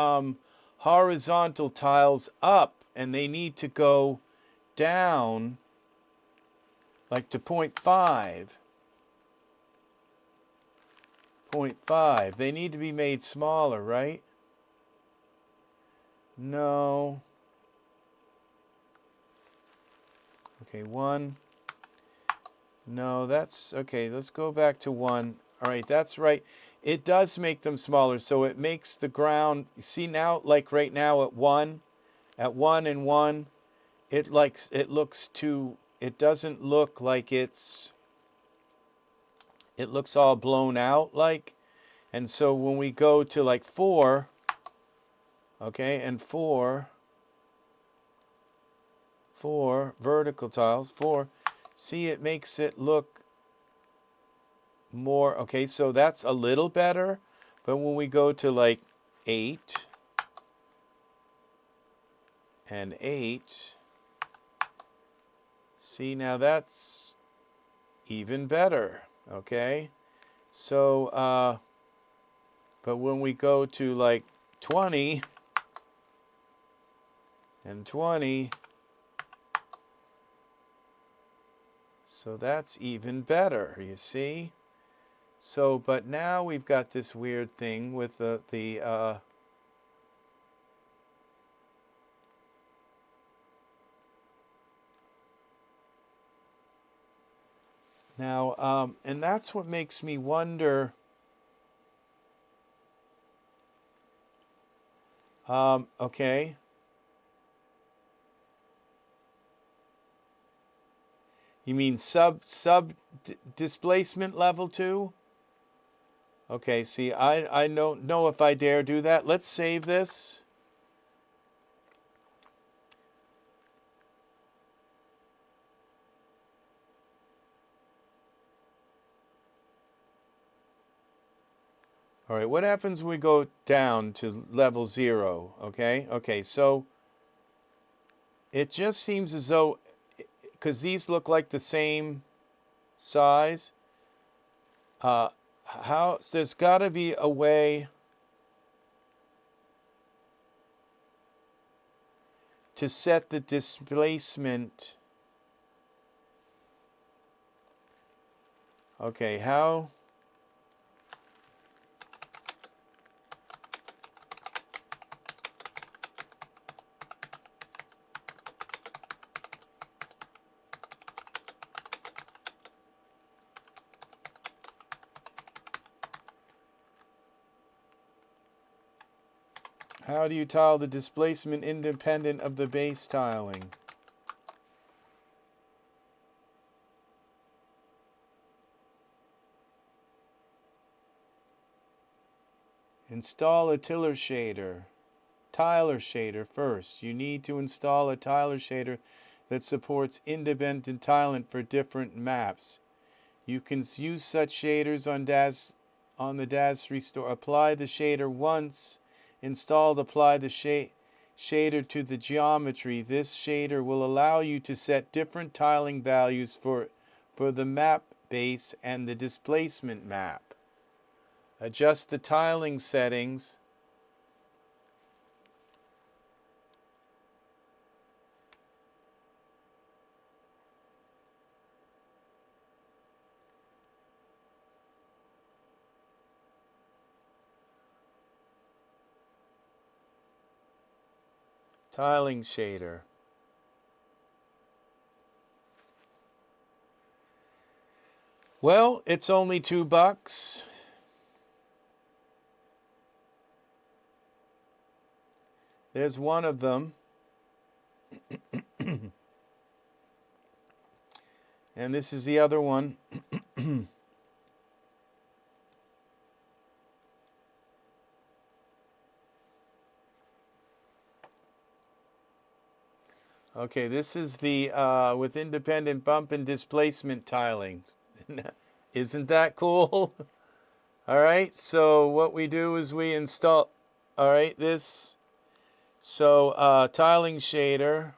horizontal tiles up, and they need to go down, like to 0.5. 0.5. They need to be made smaller, right? No. Okay, 1. No, that's okay. Let's go back to 1. All right, that's right. It does make them smaller, so it makes the ground. See now, like right now at 1 and 1, it looks too. It doesn't look like it's. It looks all blown out, like, and so when we go to like 4, okay, and 4 vertical tiles, 4. See, it makes it look more, okay, so that's a little better, but when we go to like 8 and 8, see, now that's even better, okay? So, but when we go to like 20 and 20, so that's even better, you see? So, but now we've got this weird thing with now, and that's what makes me wonder, okay. You mean sub displacement level 2? Okay, see, I don't know if I dare do that. Let's save this. All right, what happens when we go down to level 0? Okay, okay, so it just seems as though, because these look like the same size, there's got to be a way to set the displacement. Okay, how? How do you tile the displacement independent of the base tiling? Install a tiler shader. Tiler shader first. You need to install a tiler shader that supports independent tiling for different maps. You can use such shaders on the DAZ Restore. Apply the shader once. Installed, apply the shader to the geometry. This shader will allow you to set different tiling values for the map base and the displacement map. Adjust the tiling settings. Tiling shader. Well, it's only $2. There's one of them. And this is the other one. Okay, this is the with independent bump and displacement tiling. Isn't that cool? All right, so what we do is we install, all right, this. So tiling shader.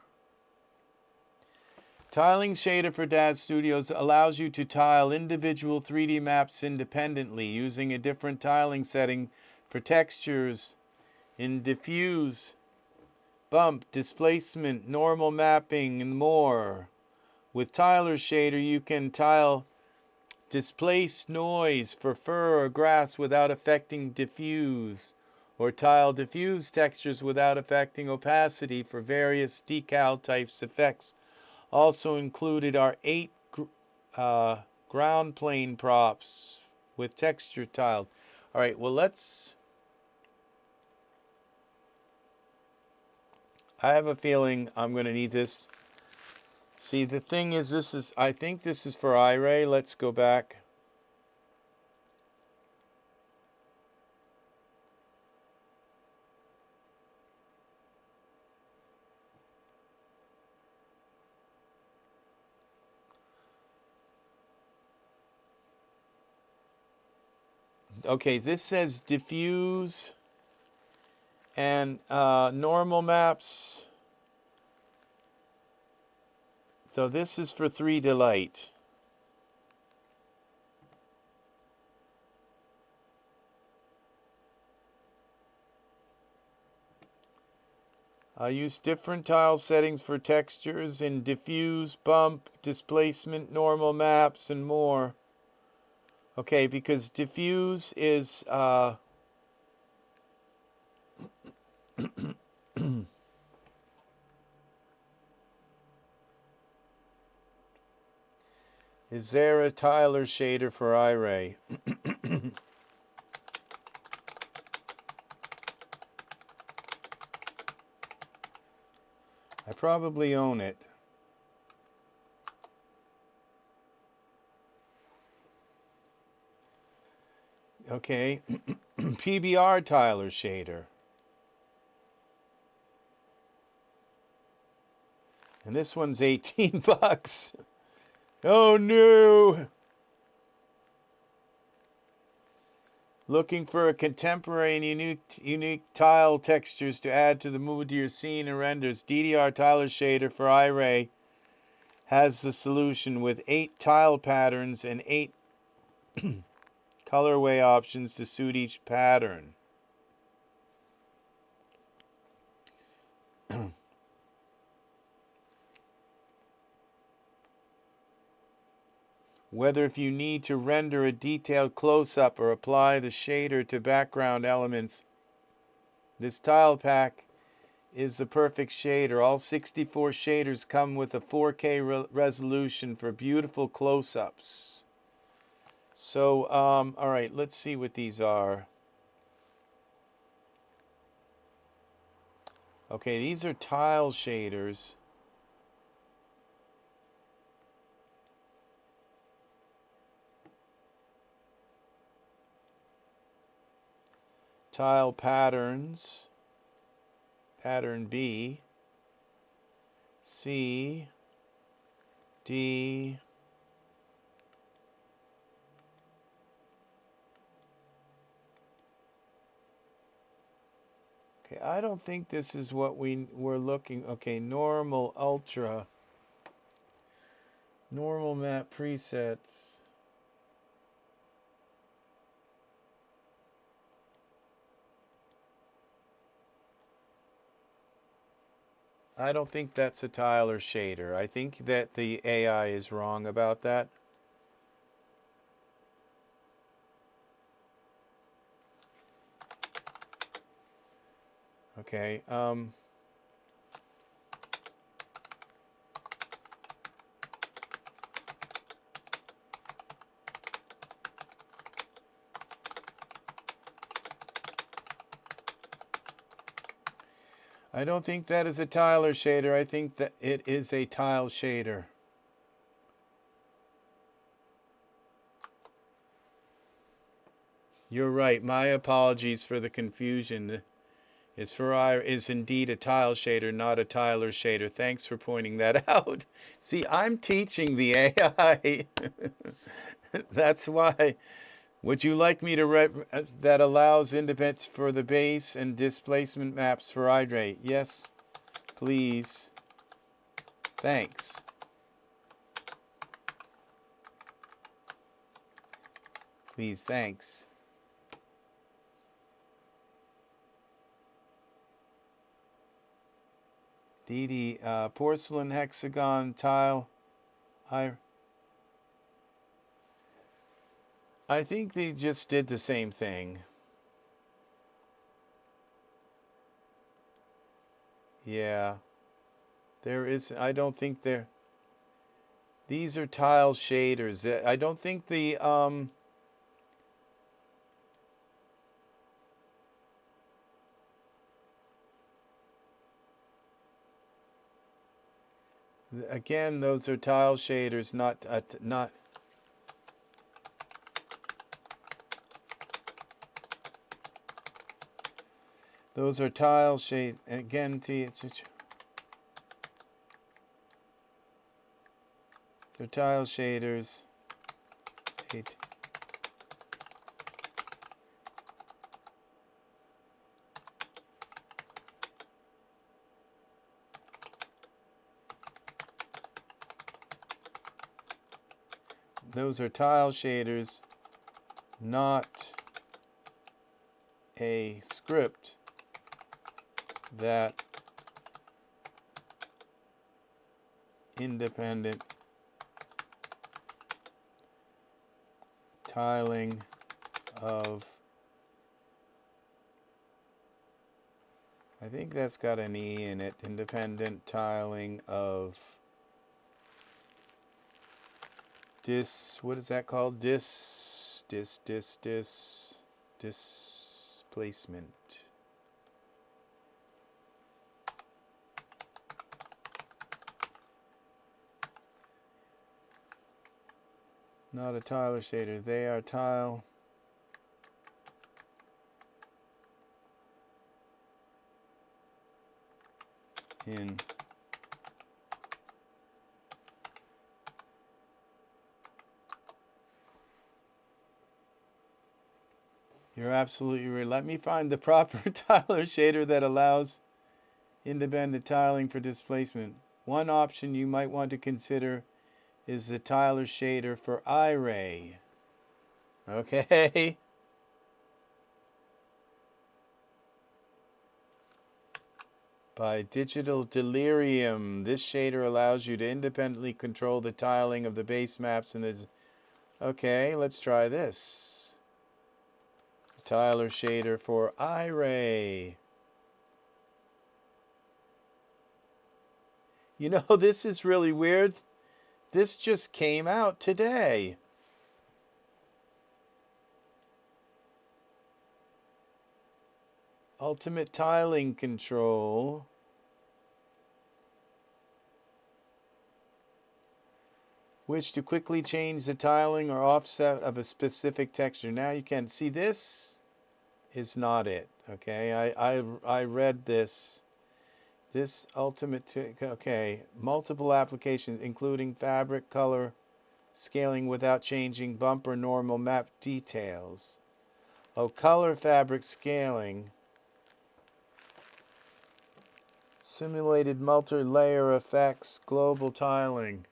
Tiling shader for DAZ Studios allows you to tile individual 3D maps independently using a different tiling setting for textures in diffuse, bump, displacement, normal mapping, and more. With Tiler Shader, you can tile displace noise for fur or grass without affecting diffuse, or tile diffuse textures without affecting opacity for various decal types effects. Also included are 8 ground plane props with texture tiled. All right, well, I have a feeling I'm going to need this. See, the thing is, I think this is for Iray. Let's go back. Okay, this says diffuse and normal maps. So this is for 3D Light. I use different tile settings for textures in diffuse, bump, displacement, normal maps, and more. Okay, because diffuse is is there a Tiler shader for Iray? I probably own it. Okay, PBR Tiler shader. And this one's $18. Oh no! Looking for a contemporary and unique tile textures to add to the mood to your scene and renders. DDR Tiler shader for Iray has the solution with 8 tile patterns and 8 colorway options to suit each pattern. Whether if you need to render a detailed close-up or apply the shader to background elements, this tile pack is the perfect shader. All 64 shaders come with a 4K resolution for beautiful close-ups. So, all right, let's see what these are. Okay, these are tile shaders. Tile patterns, pattern B, C, D, Okay, I don't think this is what we were looking. Okay, normal, ultra, normal map presets. I don't think that's a tile or shader. I think that the AI is wrong about that. Okay, I don't think that is a tile or shader. I think that it is a tile shader. You're right. My apologies for the confusion. Is indeed a tile shader, not a tile or shader. Thanks for pointing that out. See, I'm teaching the AI. That's why. Would you like me to that allows independence for the base and displacement maps for Iray? Yes, please. Thanks. Please, thanks. DD, porcelain, hexagon, tile. I think they just did the same thing. Yeah. There is, I don't think there, these are tile shaders. I don't think the, again, those are tile shaders, not. Those are tile shade. Again, they're tile shaders. Those are tile shaders, not a script that independent tiling of, I think that's got an E in it, independent tiling of what is that called? Displacement. Not a tile or shader. They are tile. In You're absolutely right. Let me find the proper tile or shader that allows independent tiling for displacement. One option you might want to consider is the tile or shader for Iray. Okay. By Digital Delirium, this shader allows you to independently control the tiling of the base maps and there's... Okay, let's try this. Tile or shader for Iray. You know, this is really weird. This just came out today. Ultimate tiling control. Wish to quickly change the tiling or offset of a specific texture. Now you can see this is not it. Okay, I read this. This ultimate, okay, multiple applications including fabric, color, scaling without changing bumper normal map details. Oh, color, fabric, scaling. Simulated multi-layer effects, global tiling.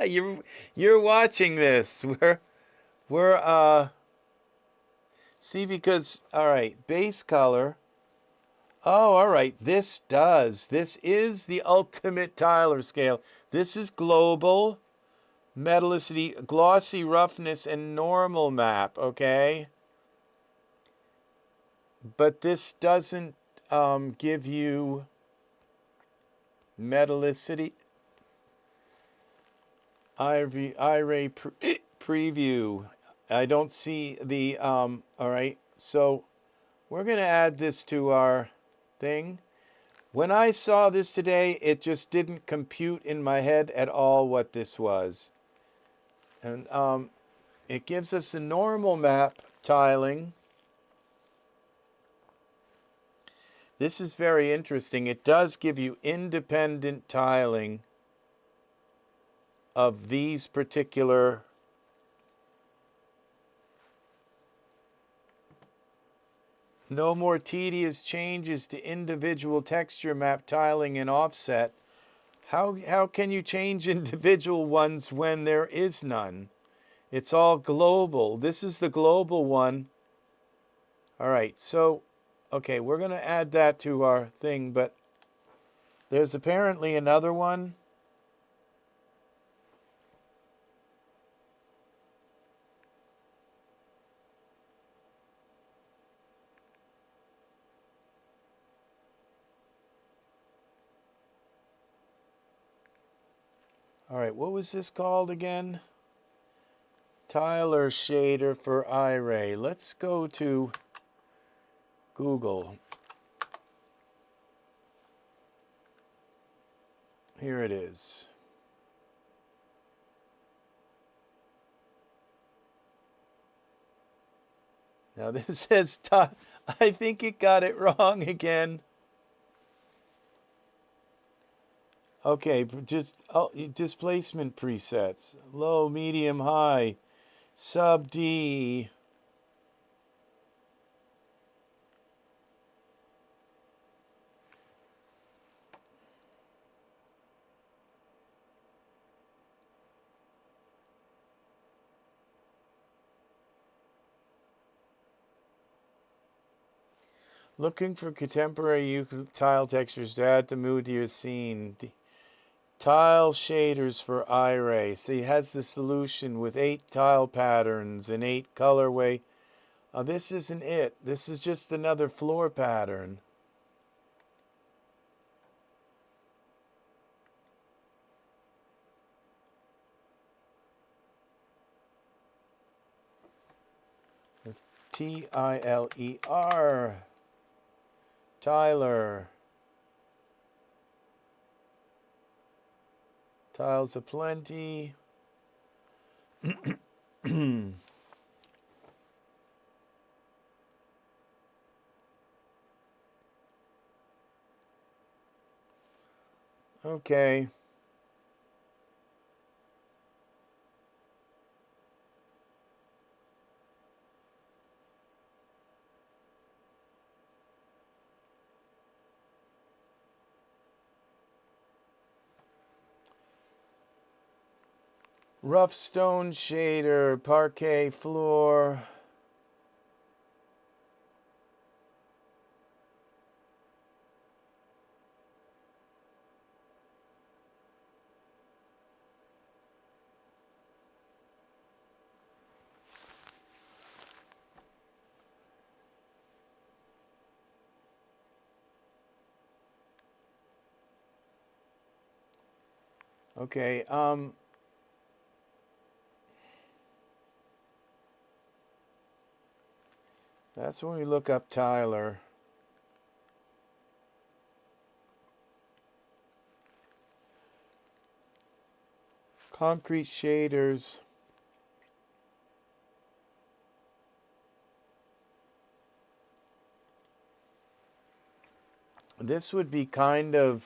You're watching this. We're see, because all right, base color. Oh, all right. This is the ultimate tiler scale. This is global, metallicity, glossy roughness, and normal map, okay? But this doesn't give you metallicity. Iray preview. I don't see the, all right. So we're going to add this to our thing. When I saw this today, it just didn't compute in my head at all what this was. And it gives us the normal map tiling. This is very interesting. It does give you independent tiling of these particular no more tedious changes to individual texture map tiling and offset. How can you change individual ones when there is none? It's all global. This is the global one. All right, so, okay, we're going to add that to our thing, but there's apparently another one. All right, what was this called again? Tiler shader for Iray. Let's go to Google. Here it is. Now this says, I think it got it wrong again. Okay, just displacement presets. Low, medium, high, sub D. Looking for contemporary tile textures to add the mood to your scene. Tile shaders for Iray. So he has the solution with 8 tile patterns and 8 colorway. This isn't it. This is just another floor pattern. Tiler. Tyler. Tiles aplenty. Okay. Rough stone shader, parquet floor. Okay, that's when we look up Tyler. Concrete shaders. This would be kind of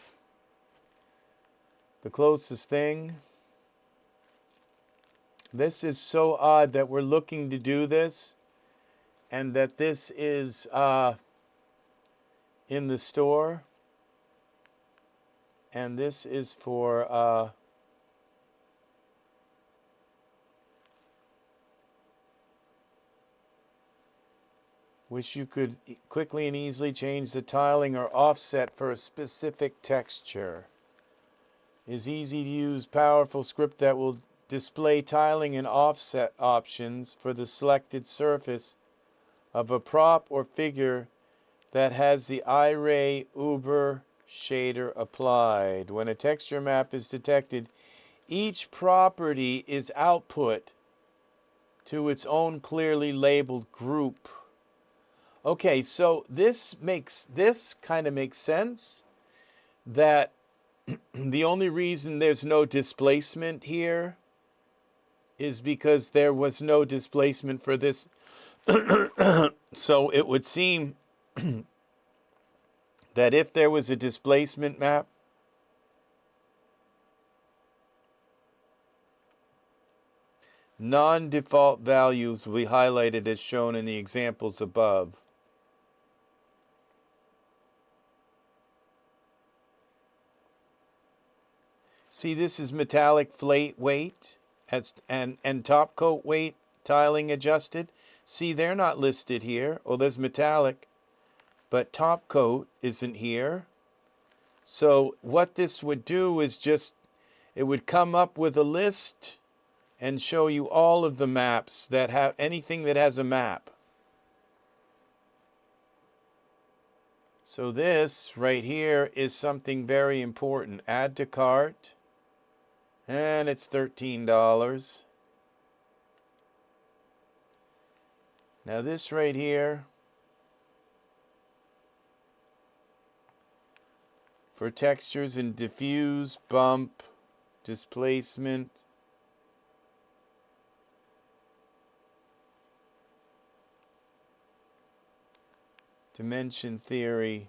the closest thing. This is so odd that we're looking to do this, and that this is in the store. And this is for which you could quickly and easily change the tiling or offset for a specific texture. Is easy to use, powerful script that will display tiling and offset options for the selected surface of a prop or figure that has the Iray Uber shader applied. When a texture map is detected, each property is output to its own clearly labeled group. Okay, so this kind of makes sense that the only reason there's no displacement here is because there was no displacement for this. So it would seem that if there was a displacement map, non-default values will be highlighted as shown in the examples above. See, this is metallic flake weight and top coat weight tiling adjusted. See, they're not listed here. Oh, there's metallic, but top coat isn't here. So what this would do is just, it would come up with a list and show you all of the maps that have anything that has a map. So this right here is something very important. Add to cart. And it's $13. Now this right here, for textures in diffuse, bump, displacement, dimension theory,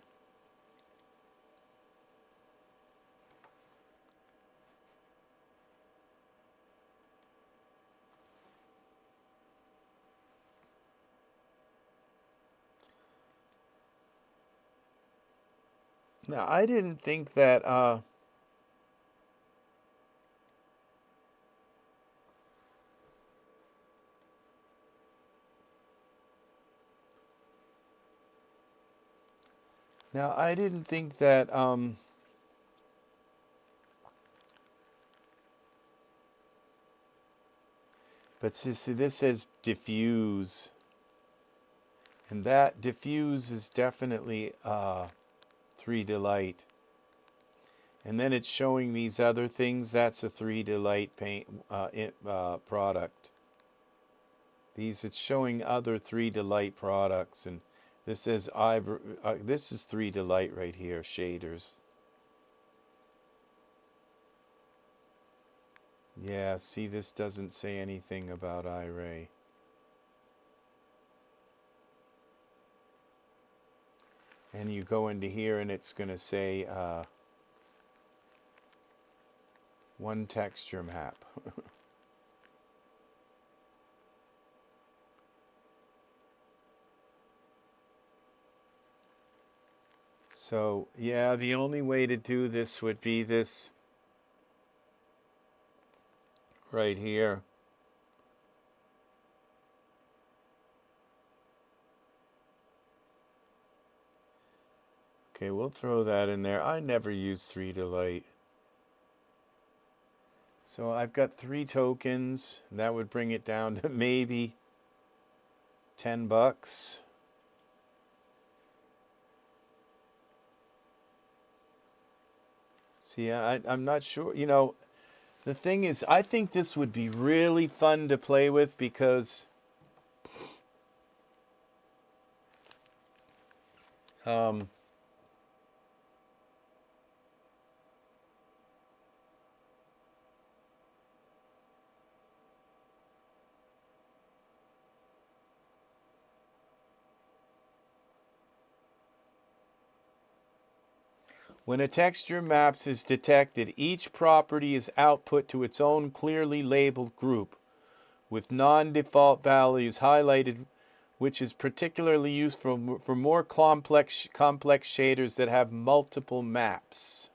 now, I didn't think that, but see, this says diffuse, and that diffuse is definitely, 3D Light. And then it's showing these other things. That's a 3D Light paint product. It's showing other 3D Light products, and this says this is 3D Light right here, shaders. Yeah, see, this doesn't say anything about Iray. And you go into here and it's going to say one texture map. So, yeah, the only way to do this would be this right here. Okay, we'll throw that in there. I never use 3D Light. So I've got 3 tokens. That would bring it down to maybe $10. See, I'm not sure. You know, the thing is, I think this would be really fun to play with because when a texture maps is detected, each property is output to its own clearly labeled group, with non-default values highlighted which is particularly used for more complex shaders that have multiple maps.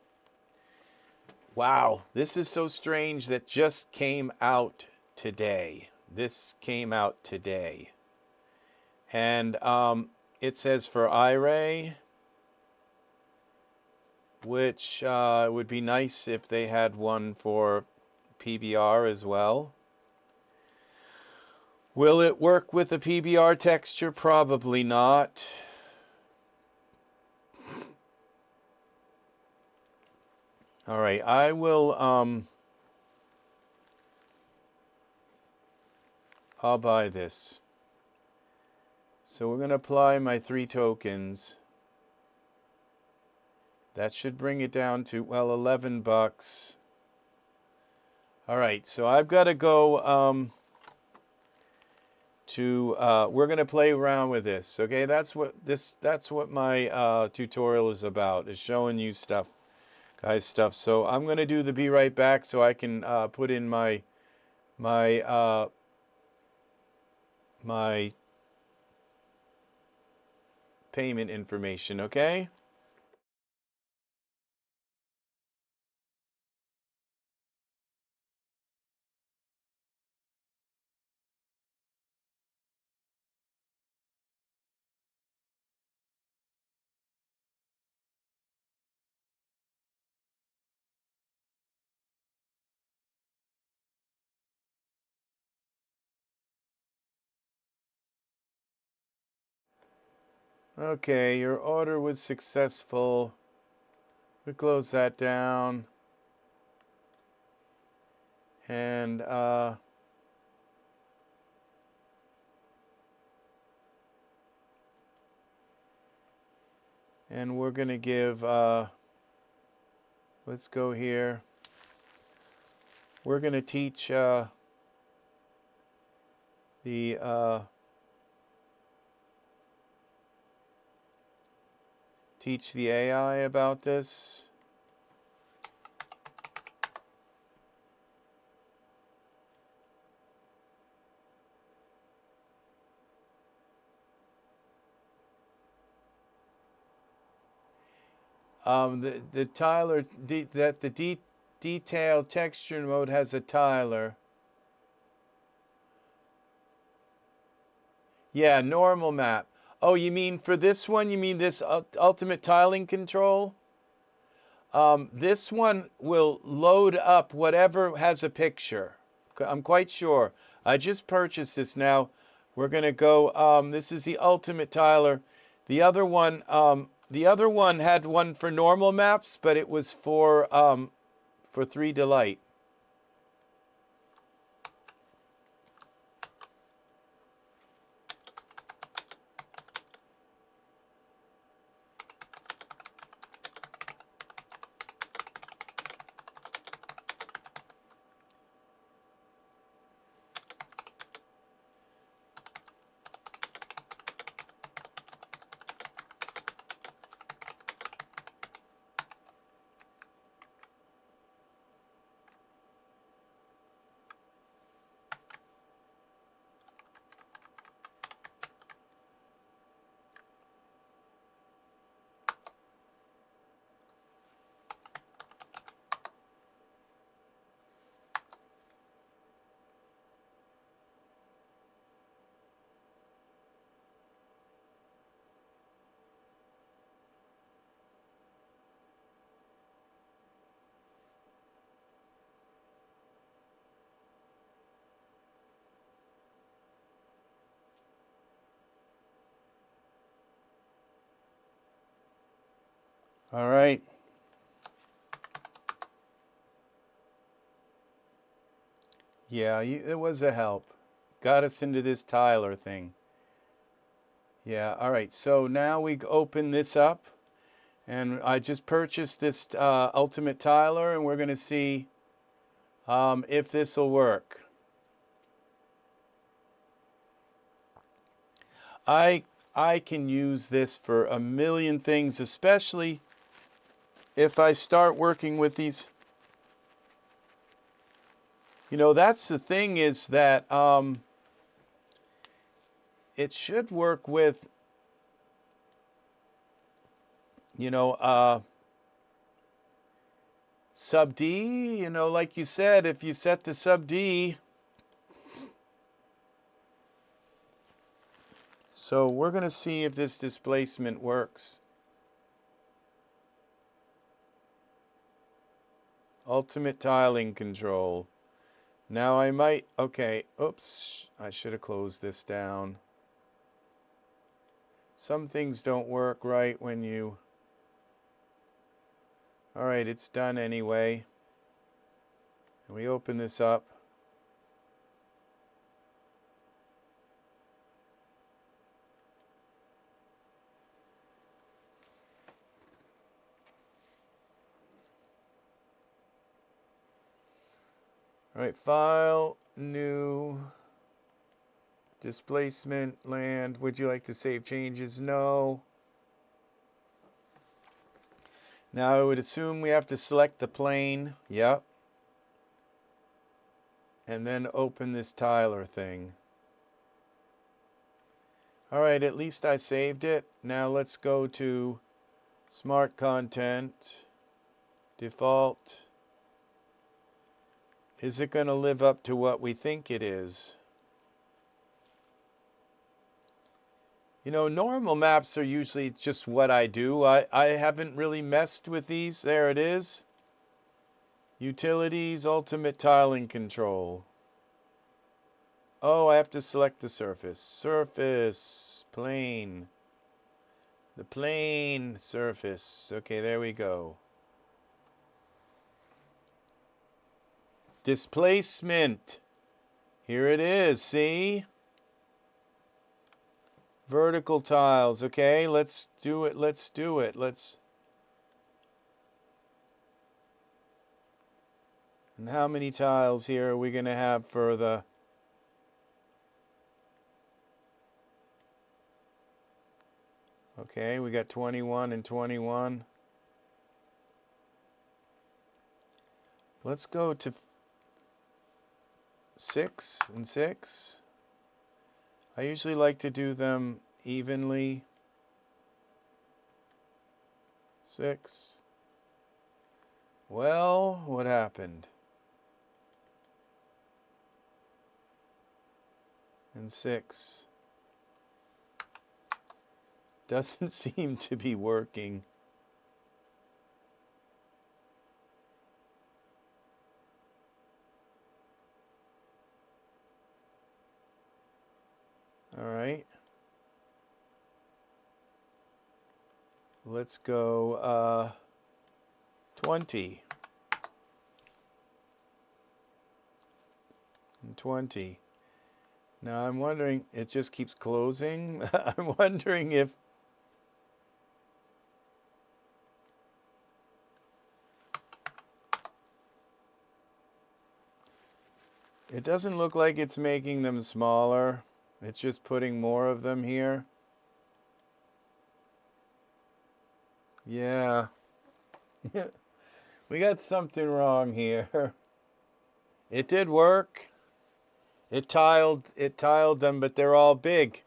Wow, this is so strange that just came out today. This came out today. And it says for Iray, which would be nice if they had one for PBR as well. Will it work with a PBR texture? Probably not. All right, I will, I'll buy this. So we're going to apply my 3 tokens. That should bring it down to, well, $11. All right, so I've got to go we're going to play around with this. Okay, that's what my tutorial is about, is showing you stuff, guys, stuff. So I'm going to do the be right back so I can put in my payment information, okay? Okay, your order was successful. We close that down. And we're going to give, let's go here. We're going to teach teach the AI about this. The tiler, the detail texture mode has a tiler. Yeah, normal map. Oh, you mean for this one? You mean this ultimate tiling control? This one will load up whatever has a picture. I'm quite sure. I just purchased this now. We're gonna go. This is the ultimate tiler. The other one had one for normal maps, but it was for 3Delight. All right. Yeah, it was a help. Got us into this tiler thing. Yeah, all right. So now we open this up. And I just purchased this ultimate tiler, and we're going to see if this will work. I can use this for a million things, especially if I start working with these. You know, that's the thing, is that it should work with, you know, sub D, you know, like you said, if you set the sub D. So we're going to see if this displacement works. Ultimate tiling control. Now I might, okay, oops, I should have closed this down. Some things don't work right when you, all right, it's done anyway. And we open this up. All right, file, new, displacement, land. Would you like to save changes? No. Now I would assume we have to select the plane. Yep. And then open this tiler thing. All right, at least I saved it. Now let's go to Smart Content, Default. Is it going to live up to what we think it is? You know, normal maps are usually just what I do. I haven't really messed with these. There it is. Utilities, Ultimate Tiling Control. Oh, I have to select the surface. Surface, plane. The plane surface. Okay, there we go. Displacement. Here it is, see? Vertical tiles. Okay, let's do it. Let's do it. And how many tiles here are we going to have for the... Okay, we got 21 and 21. Let's go to 6 and 6. I usually like to do them evenly. 6. Well, what happened? And 6. Doesn't seem to be working. All right. Let's go 20. And 20. Now I'm wondering, it just keeps closing. I'm wondering if it doesn't look like it's making them smaller. It's just putting more of them here. Yeah. We got something wrong here. It did work. It tiled them, but they're all big.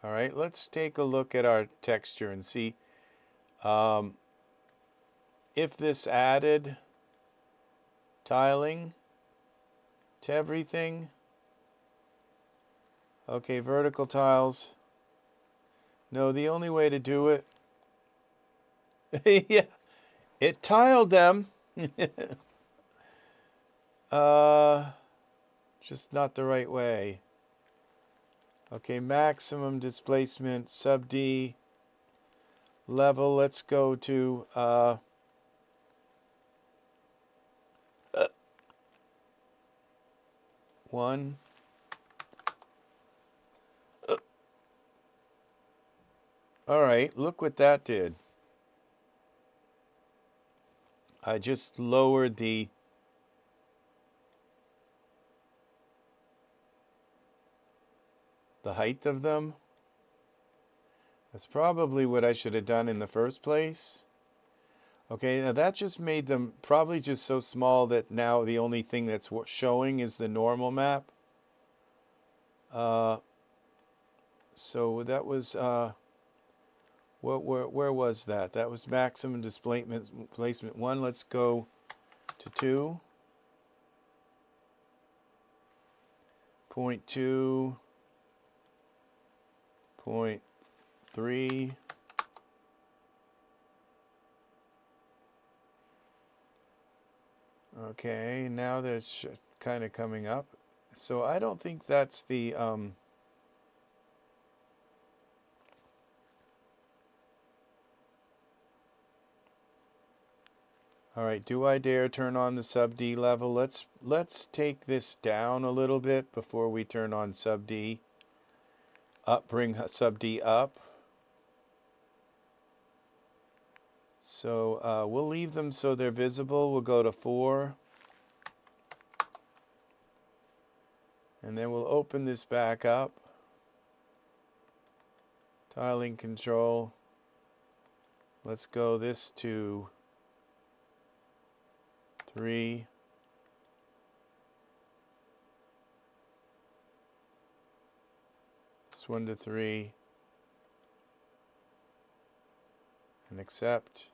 All right, let's take a look at our texture and see if this added tiling to everything. Okay, vertical tiles. No, the only way to do it, yeah, it tiled them. Just not the right way. Okay, maximum displacement, sub D, level, let's go to 1. All right, look what that did. I just lowered the height of them. That's probably what I should have done in the first place. Okay, now that just made them probably just so small that now the only thing that's showing is the normal map. So that was, where was that? That was maximum displacement 1. Let's go to 2. 0.2. 0.3. Okay, now that's kind of coming up. So I don't think that's the all right, do I dare turn on the sub D level? Let's take this down a little bit before we turn on sub D. Bring sub D up. So we'll leave them so they're visible. We'll go to 4. And then we'll open this back up. Tiling control. Let's go this to 3. This one to 3. And accept.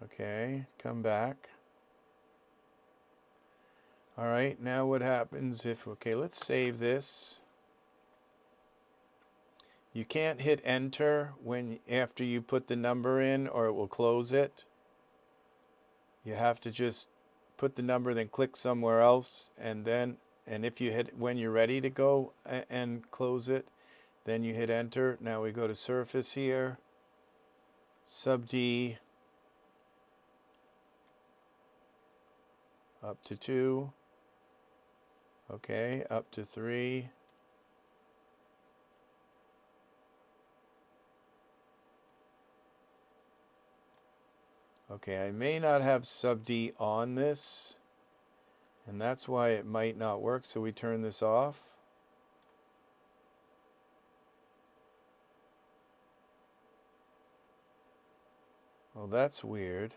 Okay, come back. All right, now what happens if, okay, let's save this. You can't hit enter after you put the number in, or it will close it. You have to just put the number, then click somewhere else, and if you hit, when you're ready to go and close it, then you hit enter. Now we go to surface here, sub D, up to 2, okay, up to 3, okay, I may not have sub D on this, and that's why it might not work, so we turn this off. Well, that's weird.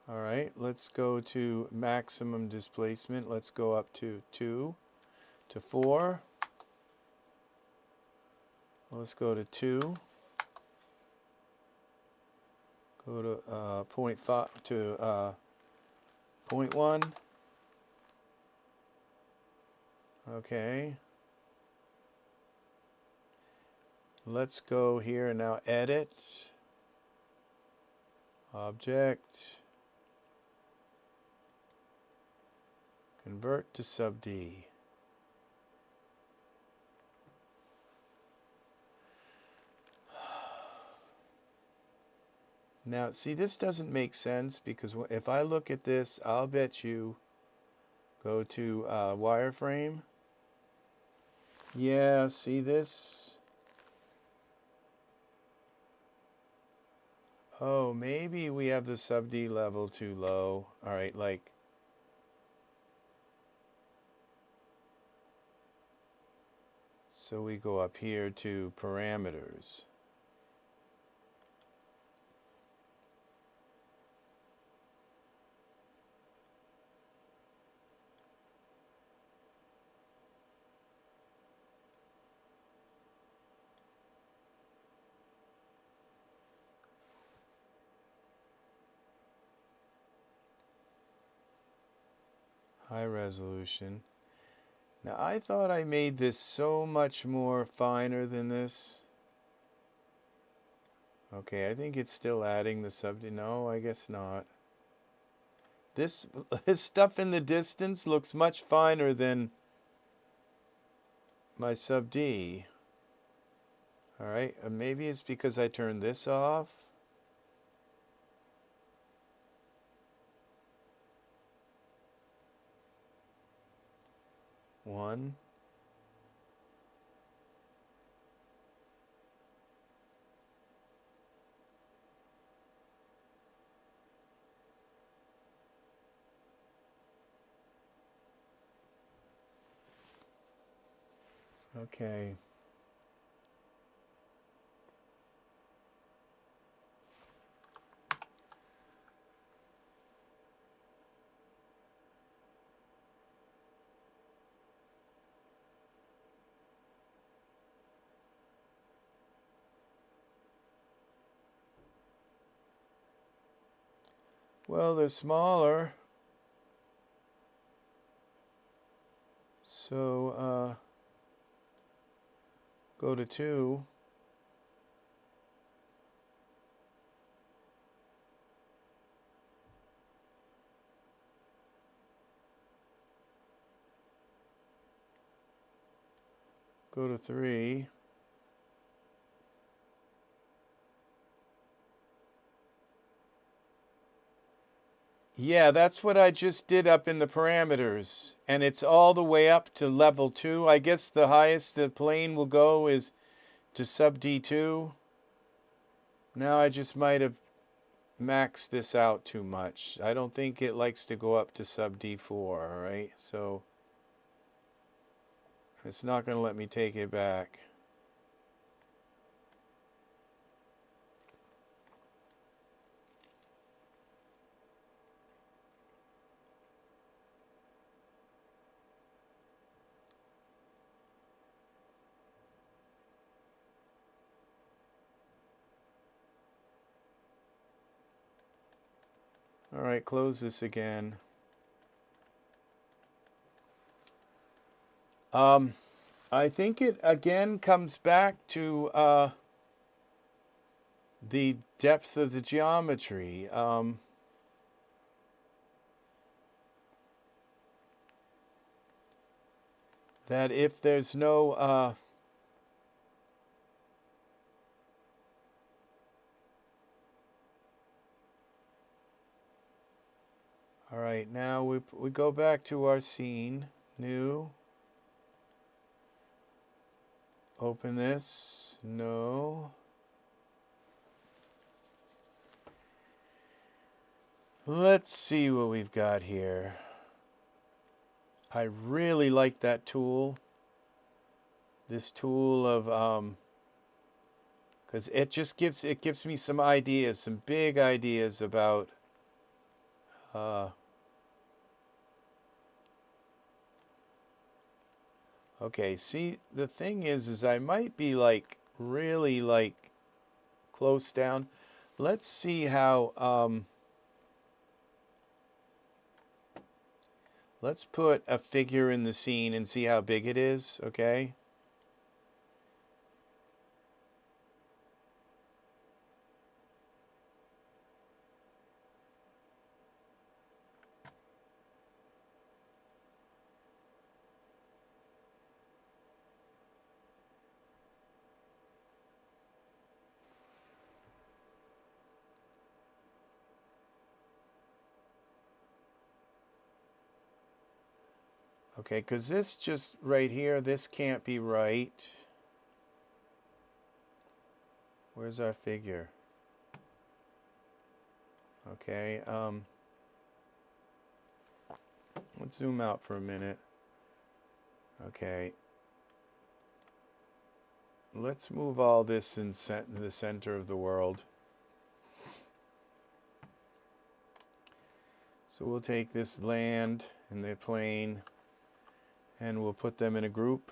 All right, let's go to maximum displacement. Let's go up to 2 to 4. Let's go to 2. Go to 0.5 to 0.1. Okay. Let's go here and now edit. Object. Convert to sub D. Now, see, this doesn't make sense because if I look at this, I'll bet you go to wireframe. Yeah, see this? Oh, maybe we have the sub D level too low. All right, like. So we go up here to parameters. High resolution. Now I thought I made this so much more finer than this. Okay, I think it's still adding the sub D. No, I guess not. This stuff in the distance looks much finer than my sub D. All right, maybe it's because I turned this off. One. Okay. Well, they're smaller. So, go to 2. Go to 3. Yeah, that's what I just did up in the parameters. And it's all the way up to level 2. I guess the highest the plane will go is to sub D2. Now I just might have maxed this out too much. I don't think it likes to go up to sub D4, all right? So it's not going to let me take it back. All right, close this again. I think it again comes back to the depth of the geometry. That if there's no all right, now we go back to our scene, new. Open this, no. Let's see what we've got here. I really like that tool. This tool of because it just gives me some ideas, some big ideas about okay, see, the thing is I might be like really like close down. Let's see how let's put a figure in the scene and see how big it is, okay? Okay, because this just right here, this can't be right. Where's our figure? Okay, let's zoom out for a minute. Okay. Let's move all this in the center of the world. So we'll take this land and the plane and we'll put them in a group.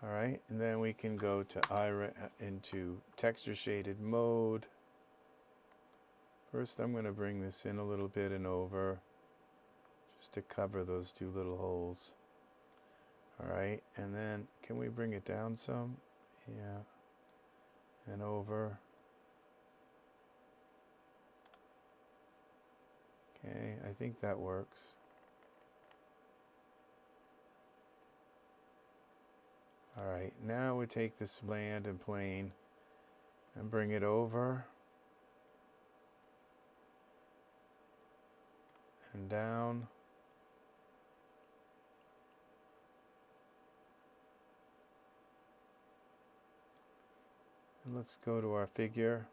All right, and then we can go to Iray into texture shaded mode. First, I'm going to bring this in a little bit and over just to cover those two little holes. All right, and then can we bring it down some? Yeah, and over. Okay, I think that works. All right, now we take this land and plane and bring it over and down. And let's go to our figure.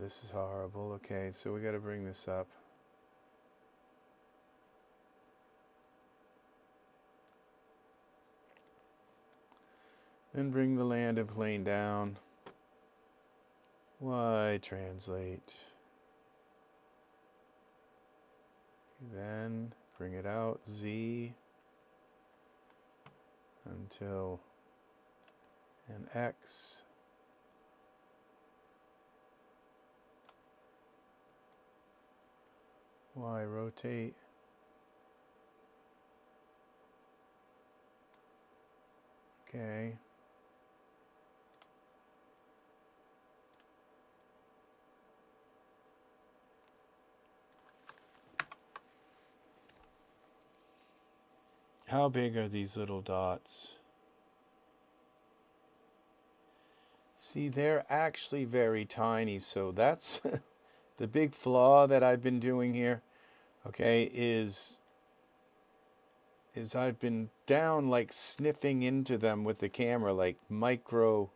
this is horrible. Okay, so we got to bring this up. Then bring the land and plane down. Y translate. Then bring it out. Z until an X. Y rotate. Okay. How big are these little dots? See, they're actually very tiny, so that's the big flaw that I've been doing here, okay, is I've been down like sniffing into them with the camera, like micro.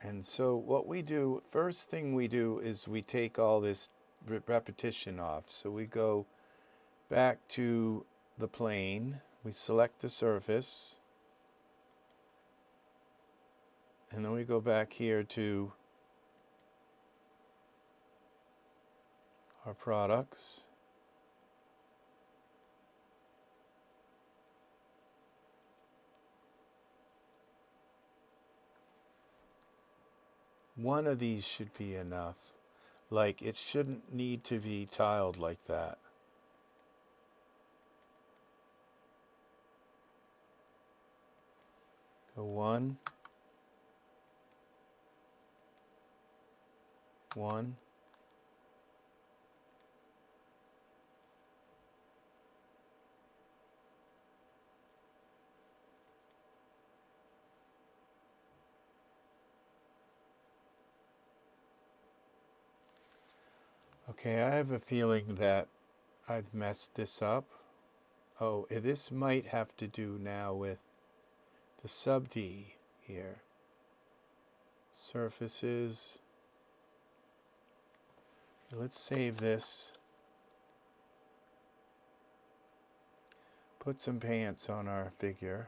And so what we do, first thing we do is we take all this repetition off. So we go back to the plane, we select the surface, and then we go back here to our products. One of these should be enough. Like, it shouldn't need to be tiled like that. Go 1, 1. Okay, I have a feeling that I've messed this up. Oh, this might have to do now with the sub D here. Surfaces. Let's save this. Put some pants on our figure.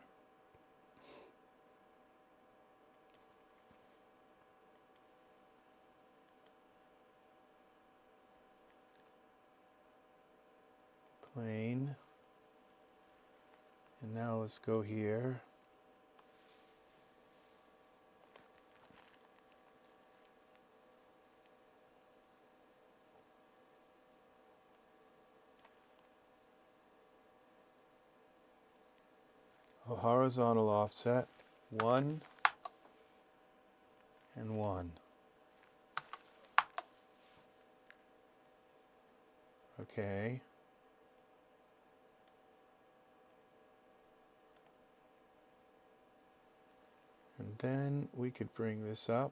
Plane. And now let's go here. A horizontal offset, 1 and 1. Okay. And then we could bring this up.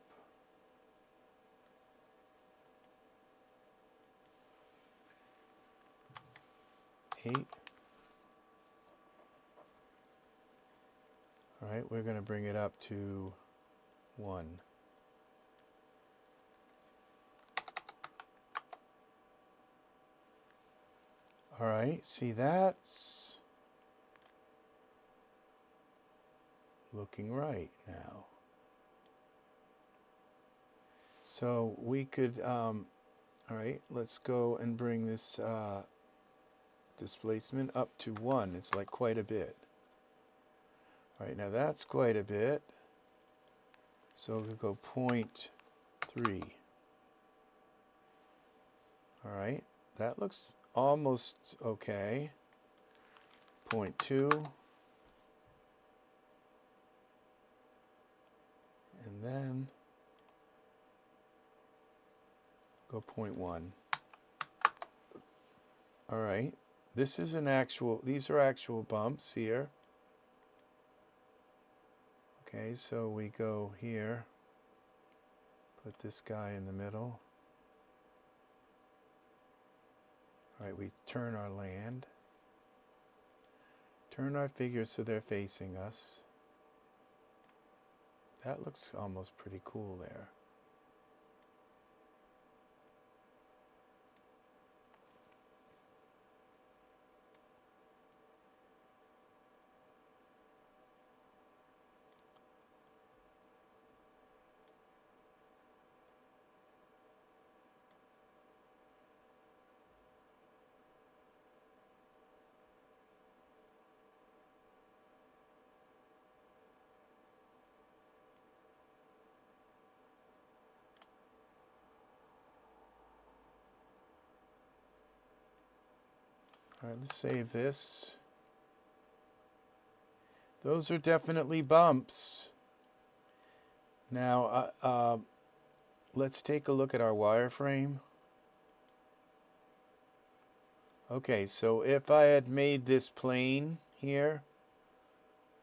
Eight. All right, we're going to bring it up to 1. All right, see, that's looking right now. So we could, all right, let's go and bring this displacement up to 1. It's like quite a bit. All right, now that's quite a bit. So we'll go 0.3. All right, that looks almost okay. 0.2. And then go 0.1. All right, this is an actual, these are actual bumps here. Okay, so we go here, put this guy in the middle. All right, we turn our land. Turn our figures so they're facing us. That looks almost pretty cool there. All right, let's save this. Those are definitely bumps. Now, let's take a look at our wireframe. Okay, so if I had made this plane here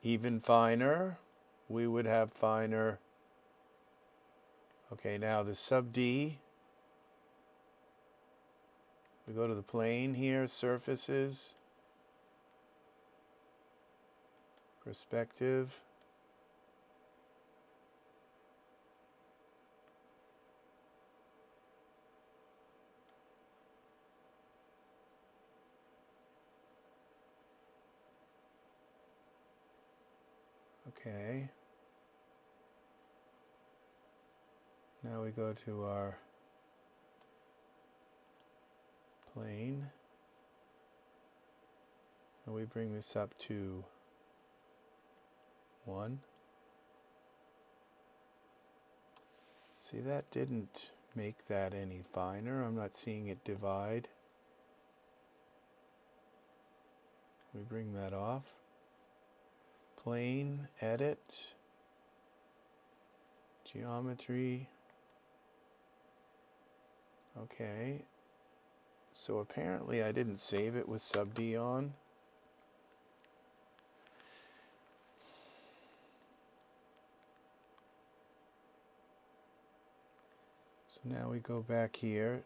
even finer, we would have finer. Okay, now the sub D. We go to the plane here, surfaces, perspective. Okay. Now we go to our plane, and we bring this up to 1. See, that didn't make that any finer. I'm not seeing it divide. We bring that off. Plane, edit, geometry. Okay. So apparently I didn't save it with sub D on. So now we go back here.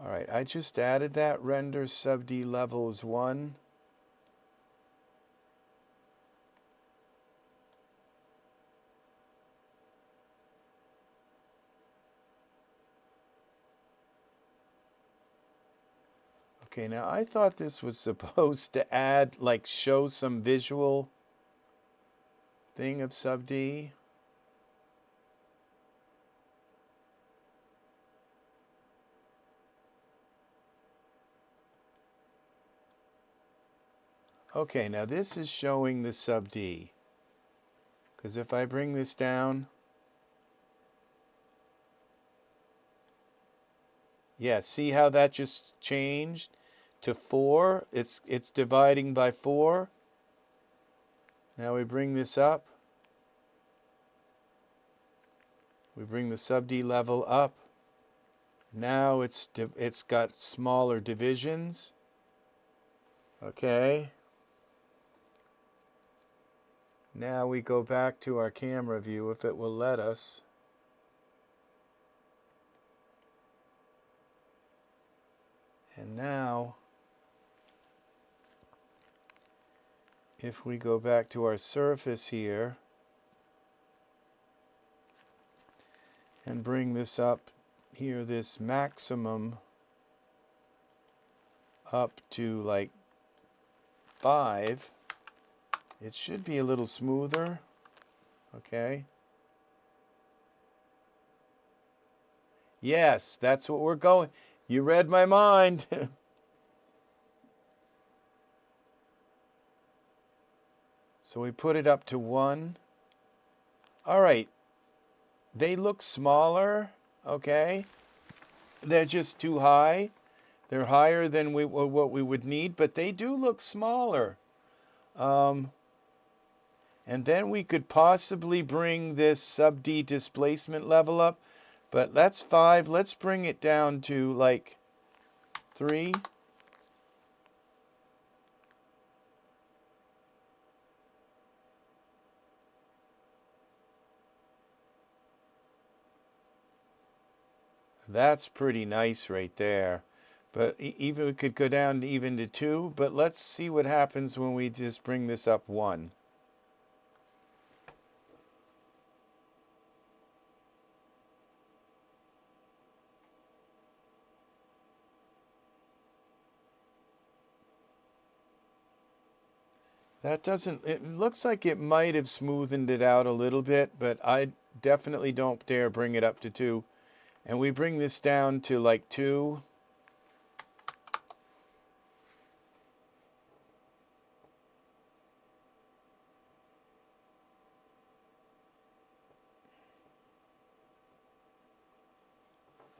All right, I just added that. Render sub D levels 1. Okay, now I thought this was supposed to add, like, show some visual thing of sub D. Okay, now this is showing the sub D. Because if I bring this down, yeah, see how that just changed to 4? It's dividing by 4. Now we bring this up. We bring the sub D level up. Now it's got smaller divisions. Okay. Now we go back to our camera view if it will let us. And now, if we go back to our surface here and bring this up here, this maximum up to like 5, it should be a little smoother. Okay. Yes, that's what we're going. You read my mind. So we put it up to 1. All right. They look smaller, okay? They're just too high. They're higher than what we would need, but they do look smaller. And then we could possibly bring this sub D displacement level up, but that's 5. Let's bring it down to like 3. That's pretty nice right there. But even we could go down even to 2, but let's see what happens when we just bring this up 1. That doesn't, it looks like it might have smoothened it out a little bit, but I definitely don't dare bring it up to 2. And we bring this down to like 2.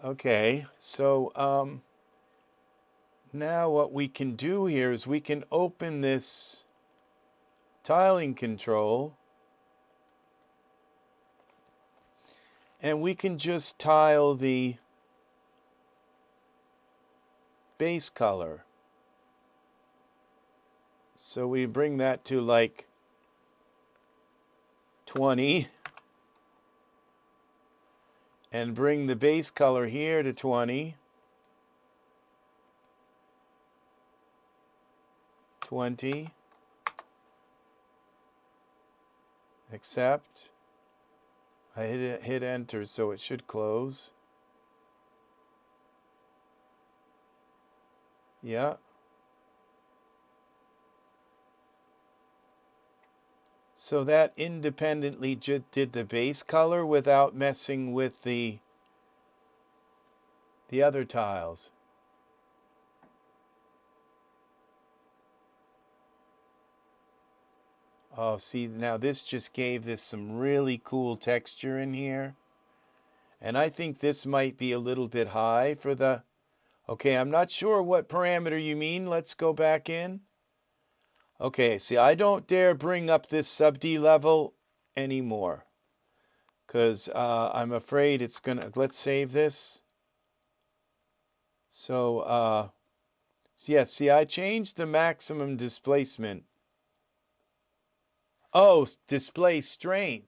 Okay, so now what we can do here is we can open this tiling control and we can just tile the base color. So we bring that to like 20 and bring the base color here to 20. 20. Accept. I hit enter, so it should close. Yeah. So that independently did the base color without messing with the other tiles. Oh, see, now this just gave this some really cool texture in here. And I think this might be a little bit high for the... Okay, I'm not sure what parameter you mean. Let's go back in. Okay, see, I don't dare bring up this sub D level anymore, because I'm afraid it's gonna... Let's save this. So, yes, see, I changed the maximum displacement. Oh, display strength.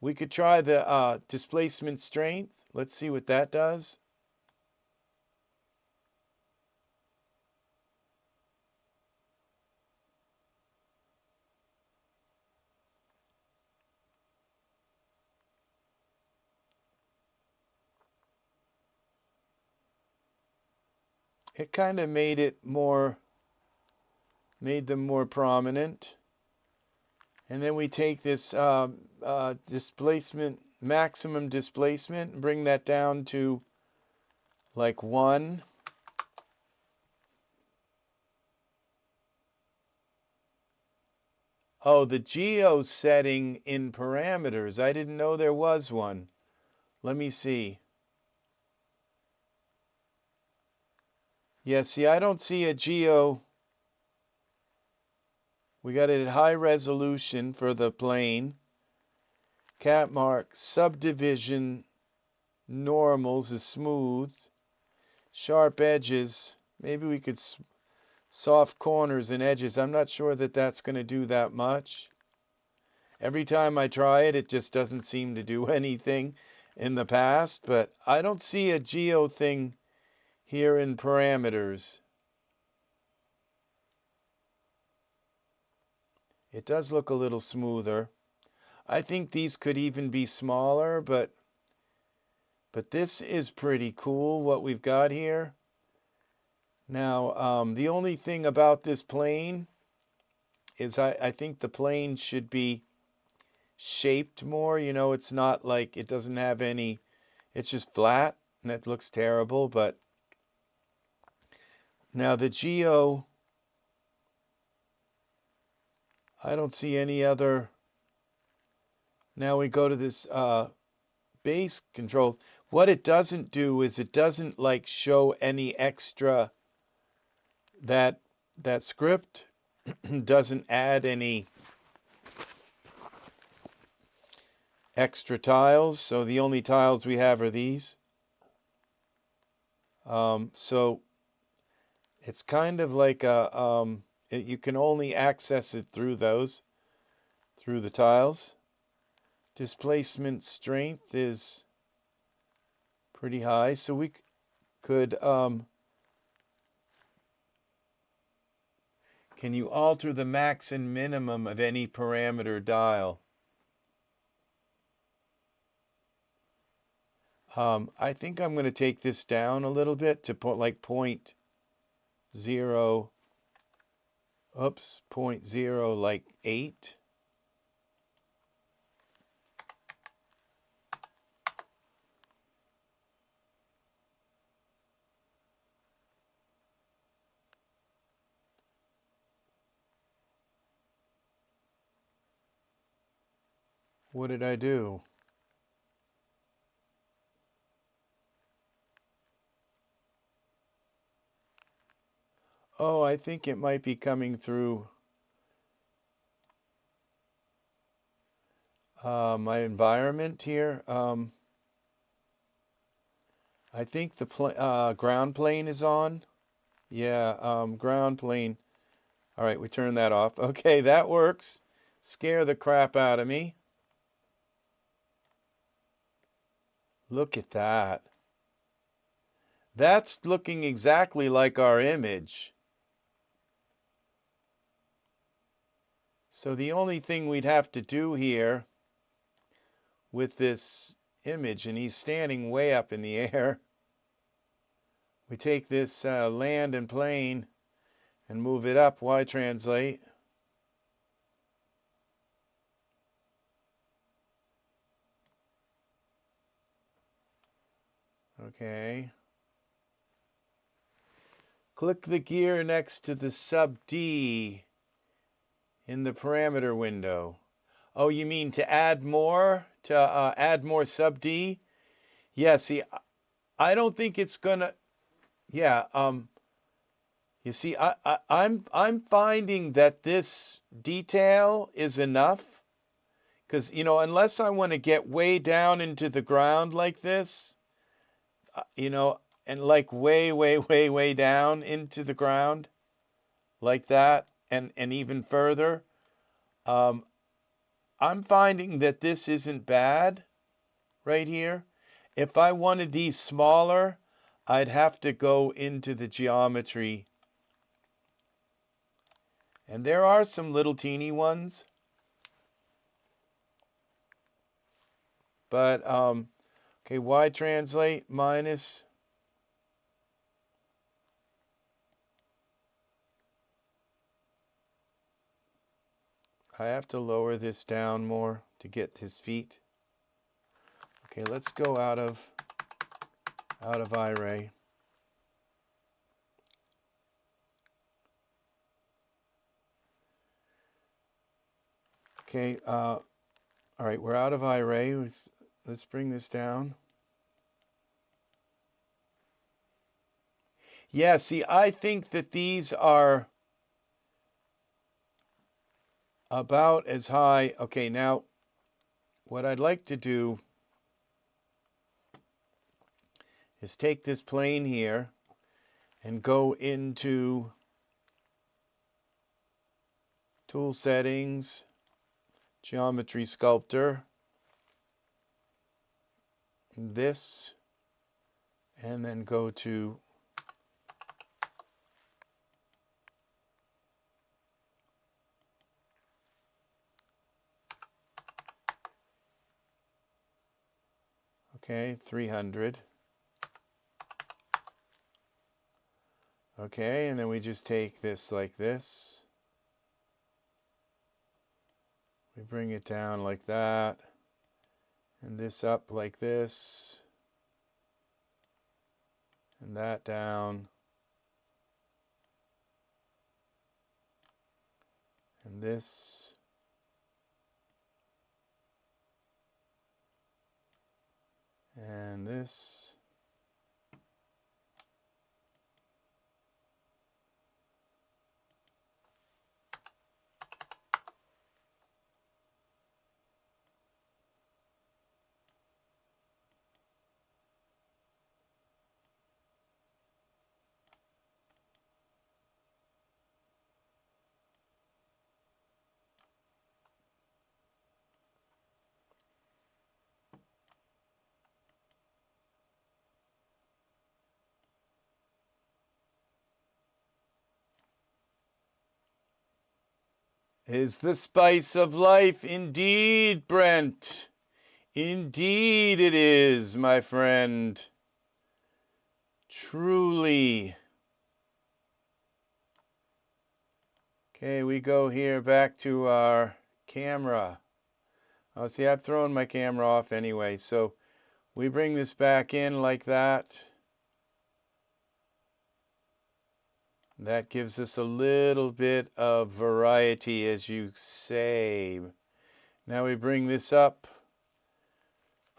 We could try the displacement strength. Let's see what that does. It kind of made it more, made them more prominent. And then we take this displacement, maximum displacement, and bring that down to like 1. Oh, the geo setting in parameters. I didn't know there was one. Let me see. Yeah, see, I don't see a geo. We got it at high resolution for the plane. Cat mark, subdivision, normals is smooth. Sharp edges, maybe we could soft corners and edges. I'm not sure that that's going to do that much. Every time I try it, it just doesn't seem to do anything in the past, but I don't see a geo thing here in parameters. It does look a little smoother. I think these could even be smaller, but this is pretty cool what we've got here. Now, the only thing about this plane is I think the plane should be shaped more. You know, it's not like, it doesn't have any, it's just flat, and that looks terrible. But now the geo, I don't see any other. Now we go to this base controls. What it doesn't do is it doesn't like show any extra, that script doesn't add any extra tiles. So the only tiles we have are these. So it's kind of like a, you can only access it through those, through the tiles. Displacement strength is pretty high, so could, can you alter the max and minimum of any parameter dial? I think I'm going to take this down a little bit to put like 0.0, oops, 0.0 like 8. What did I do? Oh, I think it might be coming through my environment here. I think the ground plane is on. Yeah, ground plane. All right, we turn that off. Okay, that works. Scare the crap out of me. Look at that. That's looking exactly like our image. So the only thing we'd have to do here with this image, and he's standing way up in the air, we take this land and plane and move it up, Y translate. Okay. Click the gear next to the sub D in the parameter window. Oh, you mean to add more? To add more sub D? Yeah, see, I don't think it's gonna, yeah, you see, I'm finding that this detail is enough. Because, you know, unless I want to get way down into the ground like this, you know, and like way, way, way, way down into the ground like that, and even further, I'm finding that this isn't bad right here. If I wanted these smaller, I'd have to go into the geometry. And there are some little teeny ones. But, okay, Y translate minus. I have to lower this down more to get his feet. Okay, let's go out of Iray. Okay, all right, we're out of Iray. Let's bring this down. Yeah, see, I think that these are about as high. Okay, now what I'd like to do is take this plane here and go into Tool Settings, Geometry Sculptor, this, and then go to okay, 300. Okay, and then we just take this like this. We bring it down like that. And this up like this. And that down. And this. And this. is the spice of life. Indeed, Brent. Indeed it is, my friend. Truly. Okay, we go here back to our camera. Oh, see, I've thrown my camera off anyway, so we bring this back in like that. That gives us a little bit of variety, as you say. Now we bring this up.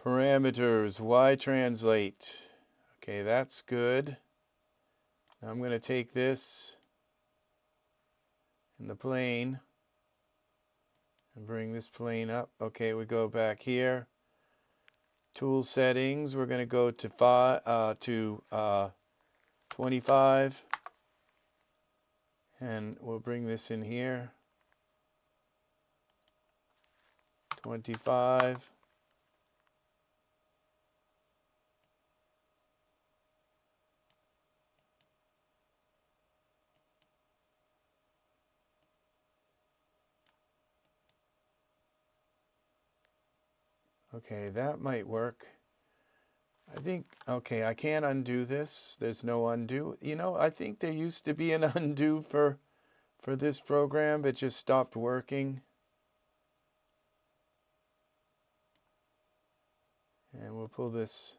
Parameters, Y translate. Okay, that's good. Now I'm going to take this in the plane and bring this plane up. Okay, we go back here. Tool settings, we're going to go to 25. And we'll bring this in here. 25. Okay, that might work. I think, okay, I can't undo this. There's no undo. You know, I think there used to be an undo for this program, but it just stopped working. And we'll pull this.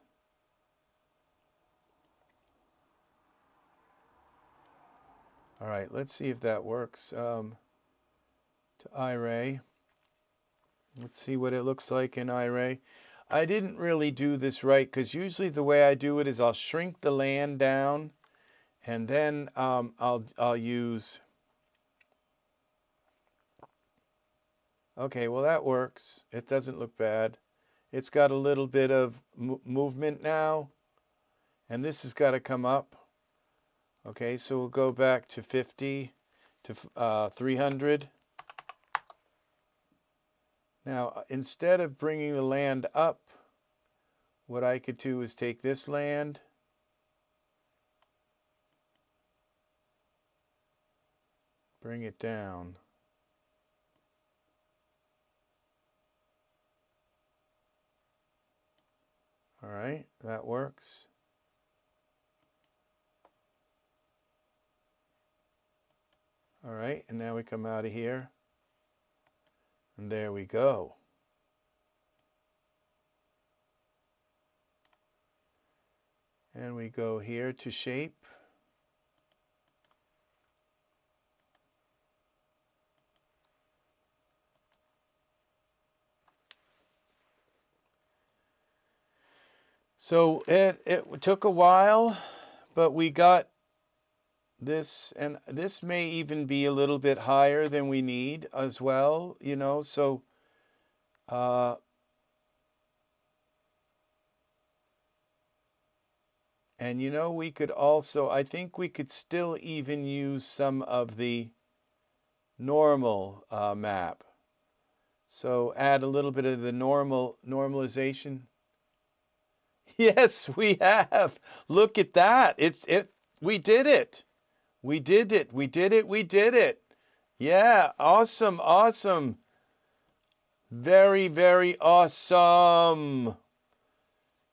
All right, let's see if that works. To Iray. Let's see what it looks like in Iray. I didn't really do this right, because usually the way I do it is I'll shrink the land down, and then I'll use. Okay, well that works. It doesn't look bad. It's got a little bit of movement now, and this has got to come up. Okay, so we'll go back to 50 to 300. Now, instead of bringing the land up, what I could do is take this land, bring it down. All right, that works. All right, and now we come out of here. And there we go. And we go here to shape. So it took a while, but we got this, and this may even be a little bit higher than we need as well, you know, so and you know, we could also, I think we could still even use some of the normal map. So add a little bit of the normalization. Yes, we have. Look at that. We did it. We did it. We did it. We did it. Yeah, awesome, awesome. Very, very awesome.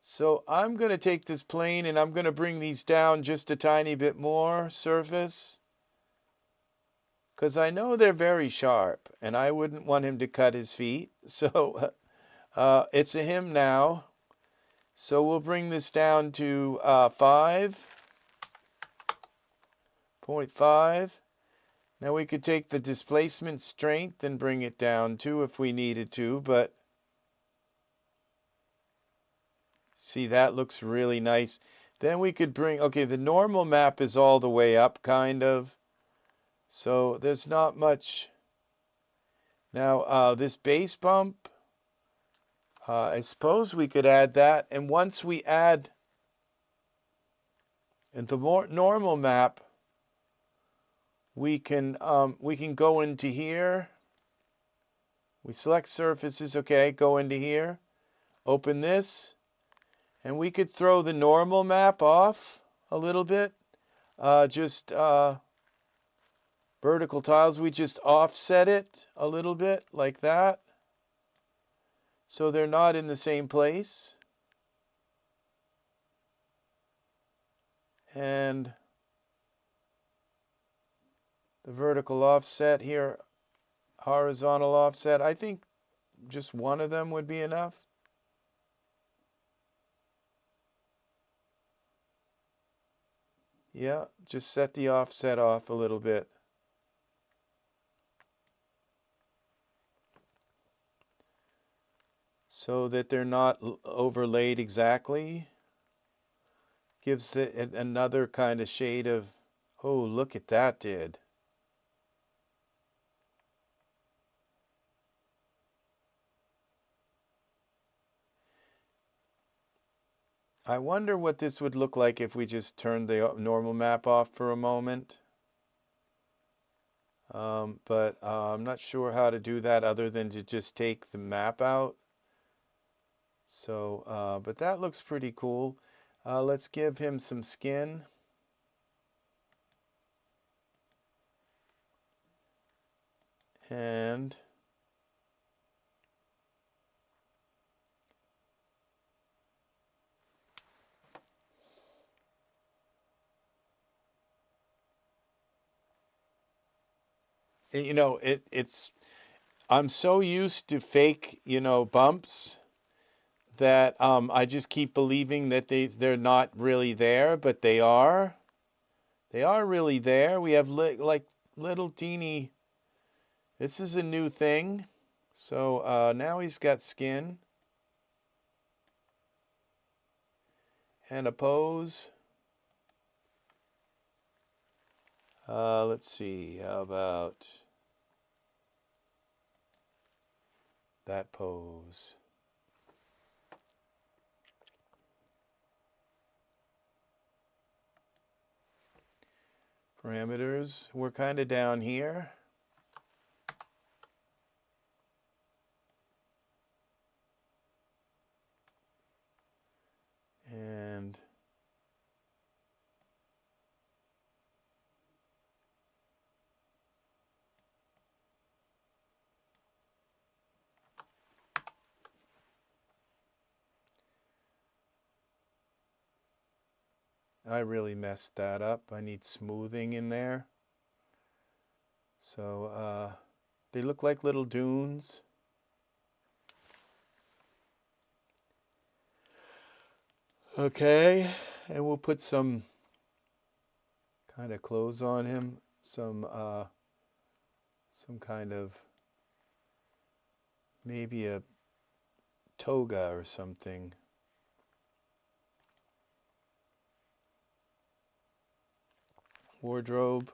So I'm going to take this plane and I'm going to bring these down just a tiny bit more, surface. Because I know they're very sharp and I wouldn't want him to cut his feet. So it's a him now. So we'll bring this down to 5.5. Now we could take the displacement strength and bring it down too if we needed to, but see, that looks really nice. Then we could bring, okay, the normal map is all the way up, kind of. So there's not much. Now this base bump, I suppose we could add that. And once we add in the more normal map, we can go into here. We select surfaces, okay, go into here, open this, and we could throw the normal map off a little bit. Vertical tiles, we just offset it a little bit like that, so they're not in the same place. And the vertical offset here, horizontal offset, I think just one of them would be enough. Yeah, just set the offset off a little bit. So that they're not overlaid exactly. Gives it another kind of shade of, oh, look at that did. I wonder what this would look like if we just turned the normal map off for a moment. But I'm not sure how to do that other than to just take the map out. So, but that looks pretty cool. Let's give him some skin. And you know, it's I'm so used to fake, you know, bumps that I just keep believing that they're not really there, but they are. They are really there. We have like little teeny. This is a new thing. So now he's got skin and a pose. Let's see. How about that pose? Parameters, we're kind of down here. And I really messed that up. I need smoothing in there. So they look like little dunes. Okay, and we'll put some kind of clothes on him, some kind of maybe a toga or something. Wardrobe.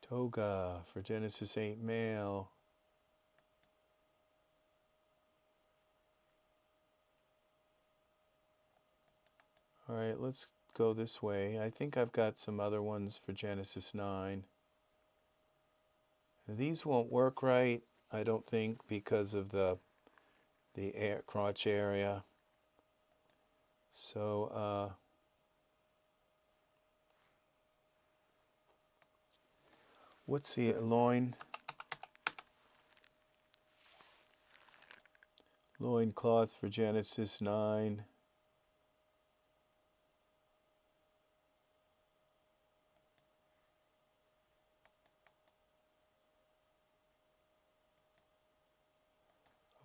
Toga for Genesis 8 male. All right, let's go this way. I think I've got some other ones for Genesis 9. These won't work right, I don't think, because of the crotch area. So what's the loin? Loin cloth for Genesis 9.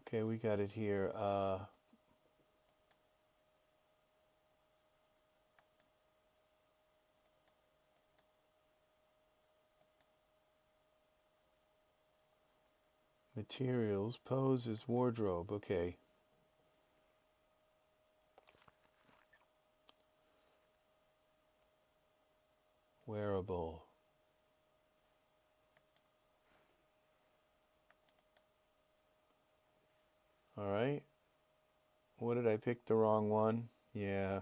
Okay, we got it here. Materials, poses, wardrobe. Okay. Wearable. All right. What did I pick the wrong one? Yeah.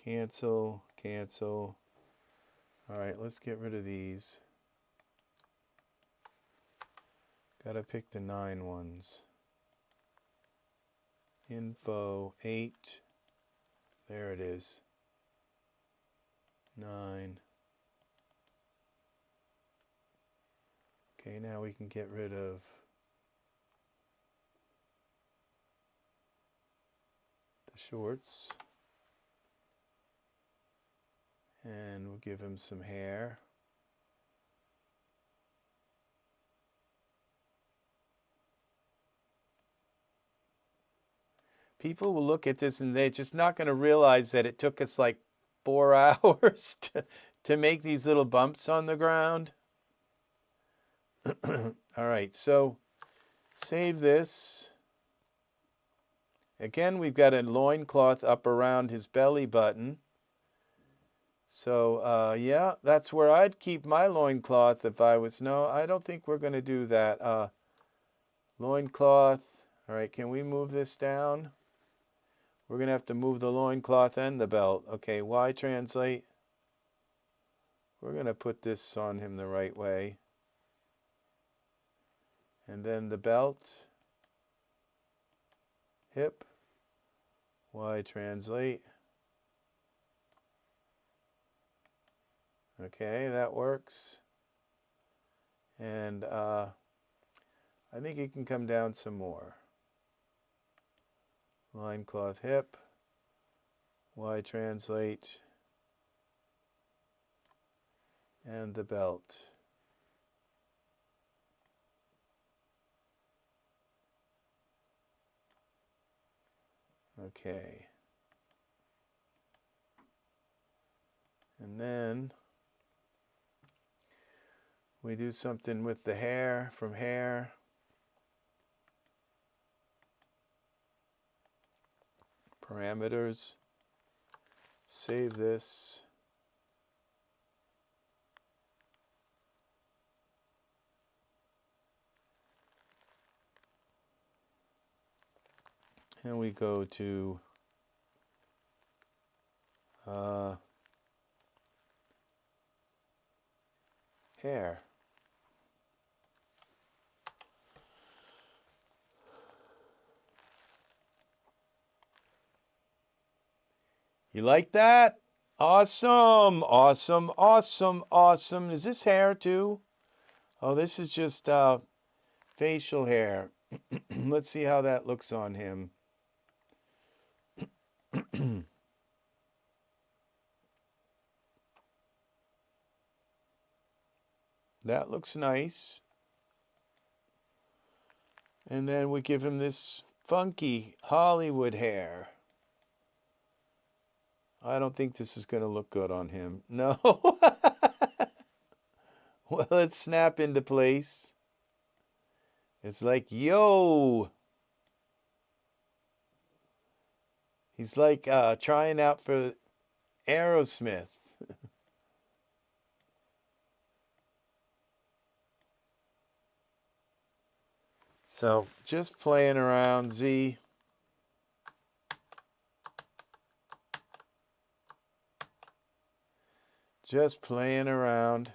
Cancel, cancel. All right, let's get rid of these. Gotta pick the 9 ones. Info 8. There it is. 9. Okay, now we can get rid of the shorts. And we'll give him some hair. People will look at this and they're just not going to realize that it took us like 4 hours to make these little bumps on the ground. All right, so save this. Again, we've got a loincloth up around his belly button. So, yeah, that's where I'd keep my loincloth if I was... No, I don't think we're going to do that. Loincloth. All right, can we move this down? We're going to have to move the loincloth and the belt. Okay, Y translate. We're going to put this on him the right way. And then the belt. Hip. Y translate. Okay, that works. And I think it can come down some more. Loincloth hip, Y translate, and the belt. Okay. And then we do something with the hair, from hair. Parameters. Save this. And we go to hair. You like that? Awesome, awesome, awesome, awesome. Is this hair too? Oh, this is just facial hair. Let's see how that looks on him. That looks nice. And then we give him this funky Hollywood hair. I don't think this is going to look good on him. No. Well, let's snap into place. It's like, yo. He's like trying out for Aerosmith. So just playing around, Z. Just playing around.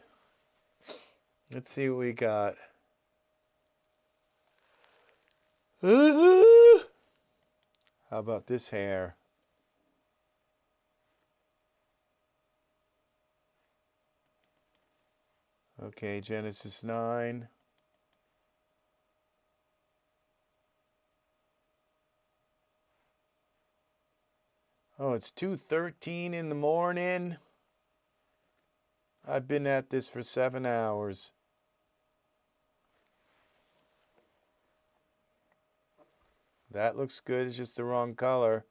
Let's see what we got. How about this hair? Okay, Genesis 9. Oh, it's 2:13 in the morning. I've been at this for 7 hours. That looks good. It's just the wrong color.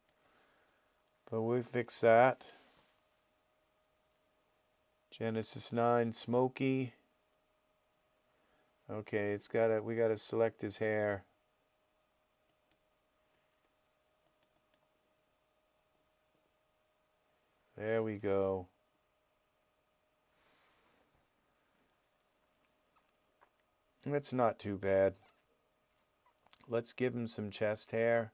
But we'll fix that. Genesis 9, smoky. Okay, we gotta select his hair. There we go. That's not too bad. Let's give him some chest hair.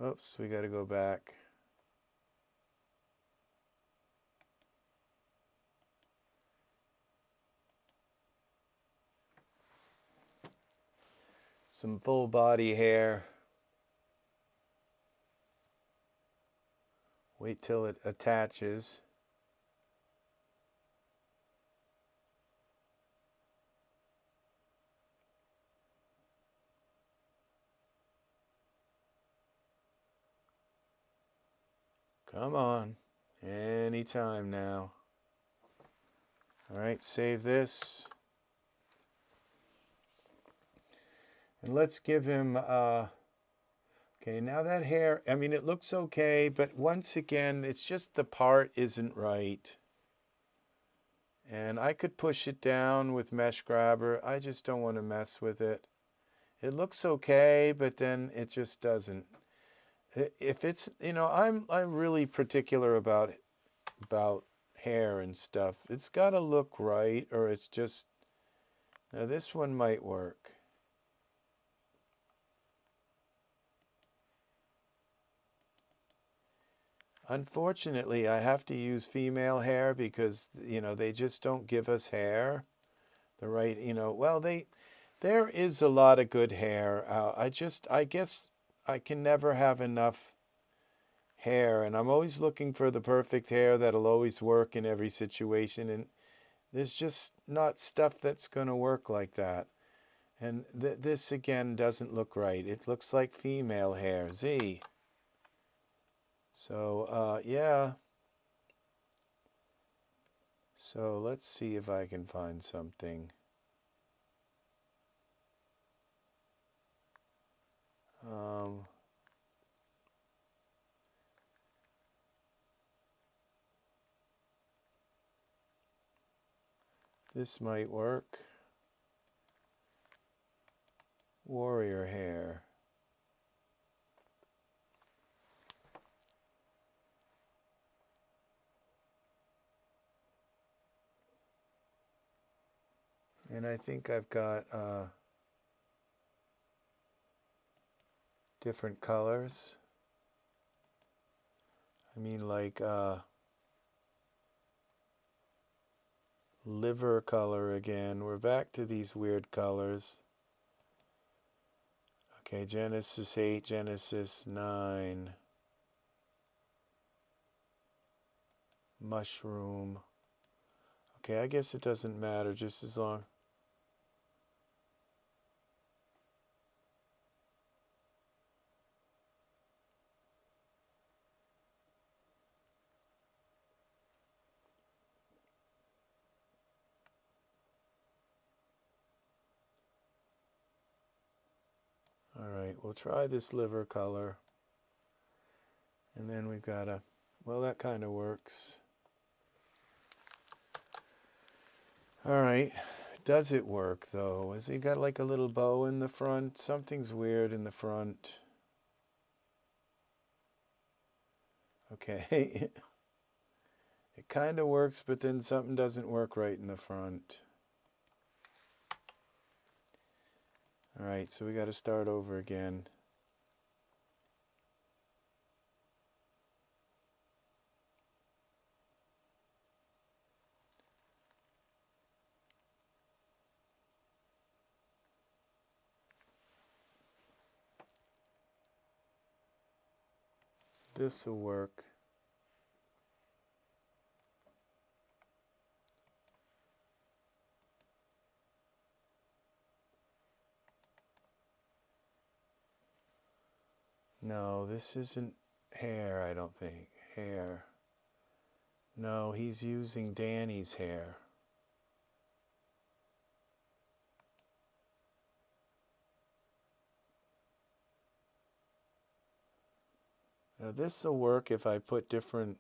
Oops, we got to go back. Some full body hair. Wait till it attaches. Come on. Anytime now. All right, save this. And let's give him, okay, now that hair, I mean, it looks okay, but once again, it's just the part isn't right. And I could push it down with Mesh Grabber. I just don't want to mess with it. It looks okay, but then it just doesn't. If it's, you know, I'm really particular about hair and stuff. It's got to look right, or it's just, now this one might work. Unfortunately, I have to use female hair because, you know, they just don't give us hair. The right, you know, well, there is a lot of good hair. I guess I can never have enough hair, and I'm always looking for the perfect hair that'll always work in every situation, and there's just not stuff that's going to work like that. And this again doesn't look right. It looks like female hair. Z. So, yeah. So let's see if I can find something. This might work. Warrior hair. And I think I've got different colors. I mean, like liver color again. We're back to these weird colors. Okay, Genesis 8, Genesis 9. Mushroom. Okay, I guess it doesn't matter just as long. All right, we'll try this liver color. And then we've got a, well, that kind of works. All right, does it work though? Has he got like a little bow in the front? Something's weird in the front. Okay. It kind of works, but then something doesn't work right in the front. All right, so we got to start over again. This will work. No, this isn't hair, I don't think. Hair. No, he's using Danny's hair. Now this will work if I put different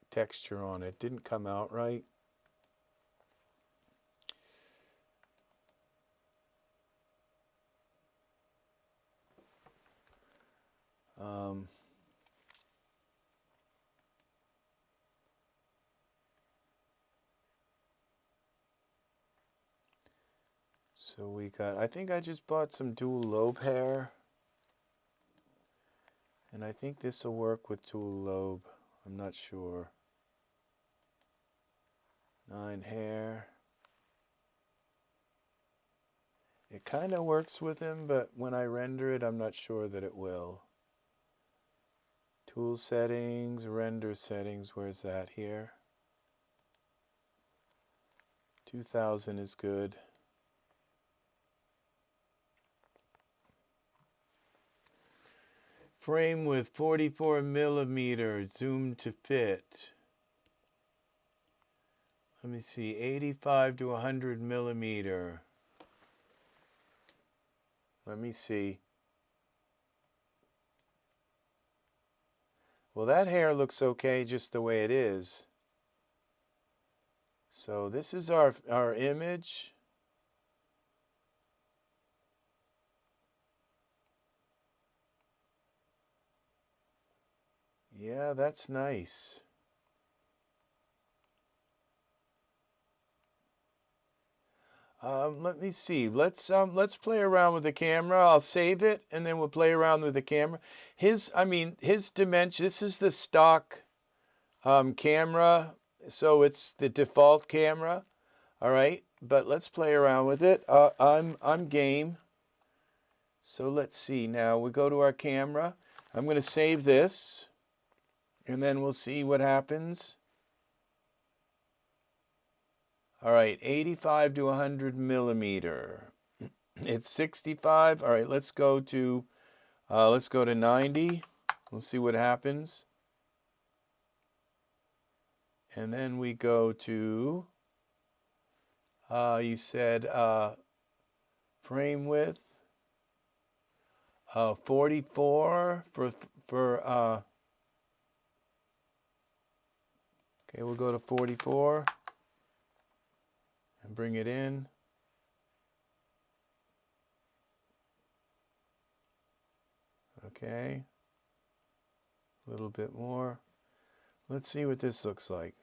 texture on it. Didn't come out right. So we got, I think I just bought some dual lobe hair. And I think this will work with dual lobe. I'm not sure. 9 hair. It kind of works with him, but when I render it, I'm not sure that it will. Tool settings, render settings, where's that here? 2000 is good. Frame with 44 millimeter, zoom to fit. Let me see, 85 to 100 millimeter. Let me see. Well, that hair looks okay just the way it is. So this is our image. Yeah, that's nice. Let me see. Let's play around with the camera. I'll save it and then we'll play around with the camera. His dimension. This is the stock camera, so it's the default camera. All right, but let's play around with it. I'm game. So let's see. Now we go to our camera. I'm going to save this, and then we'll see what happens. All right, 85 to 100 millimeter. It's 65. All right, let's go to 90. Let's see what happens. And then we go to you said frame width 44 for okay, we'll go to 44. And bring it in. Okay. A little bit more. Let's see what this looks like.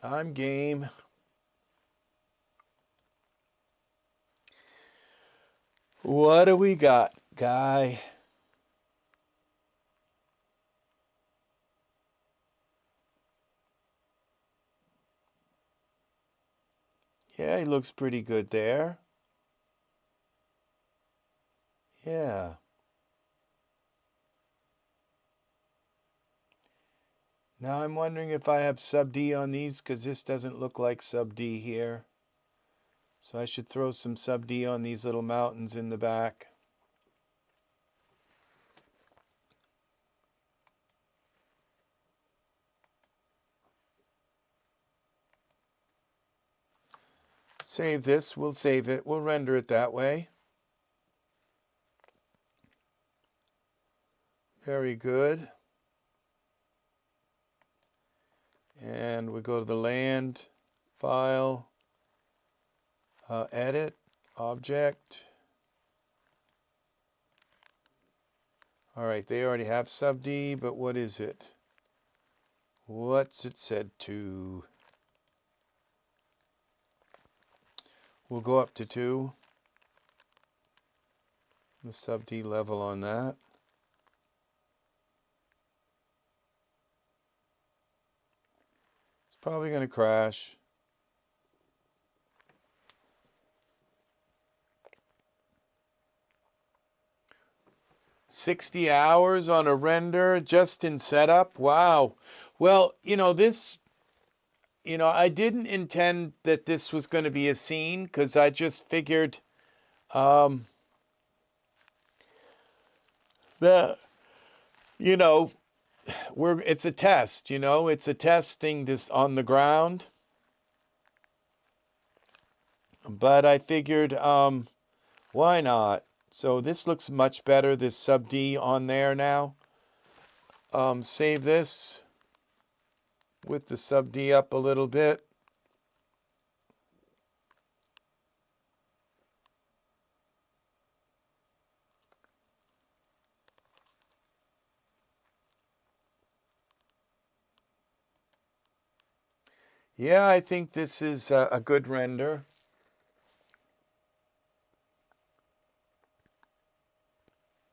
I'm game. What do we got, guy? Yeah, he looks pretty good there. Yeah. Now I'm wondering if I have sub D on these, because this doesn't look like sub D here. So I should throw some sub D on these little mountains in the back. Save this, we'll save it, we'll render it that way. Very good. And we go to the land, file, edit, object. All right, they already have sub D, but what is it? What's it said to? We'll go up to 2. The sub D level on that. It's probably going to crash. $60 hours on a render just in setup. Wow. Well, this. I didn't intend that this was going to be a scene, because I just figured that, it's a test, it's a test thing just on the ground. But I figured, why not? So this looks much better, this sub D on there now. Save this with the sub D up a little bit. Yeah, I think this is a good render.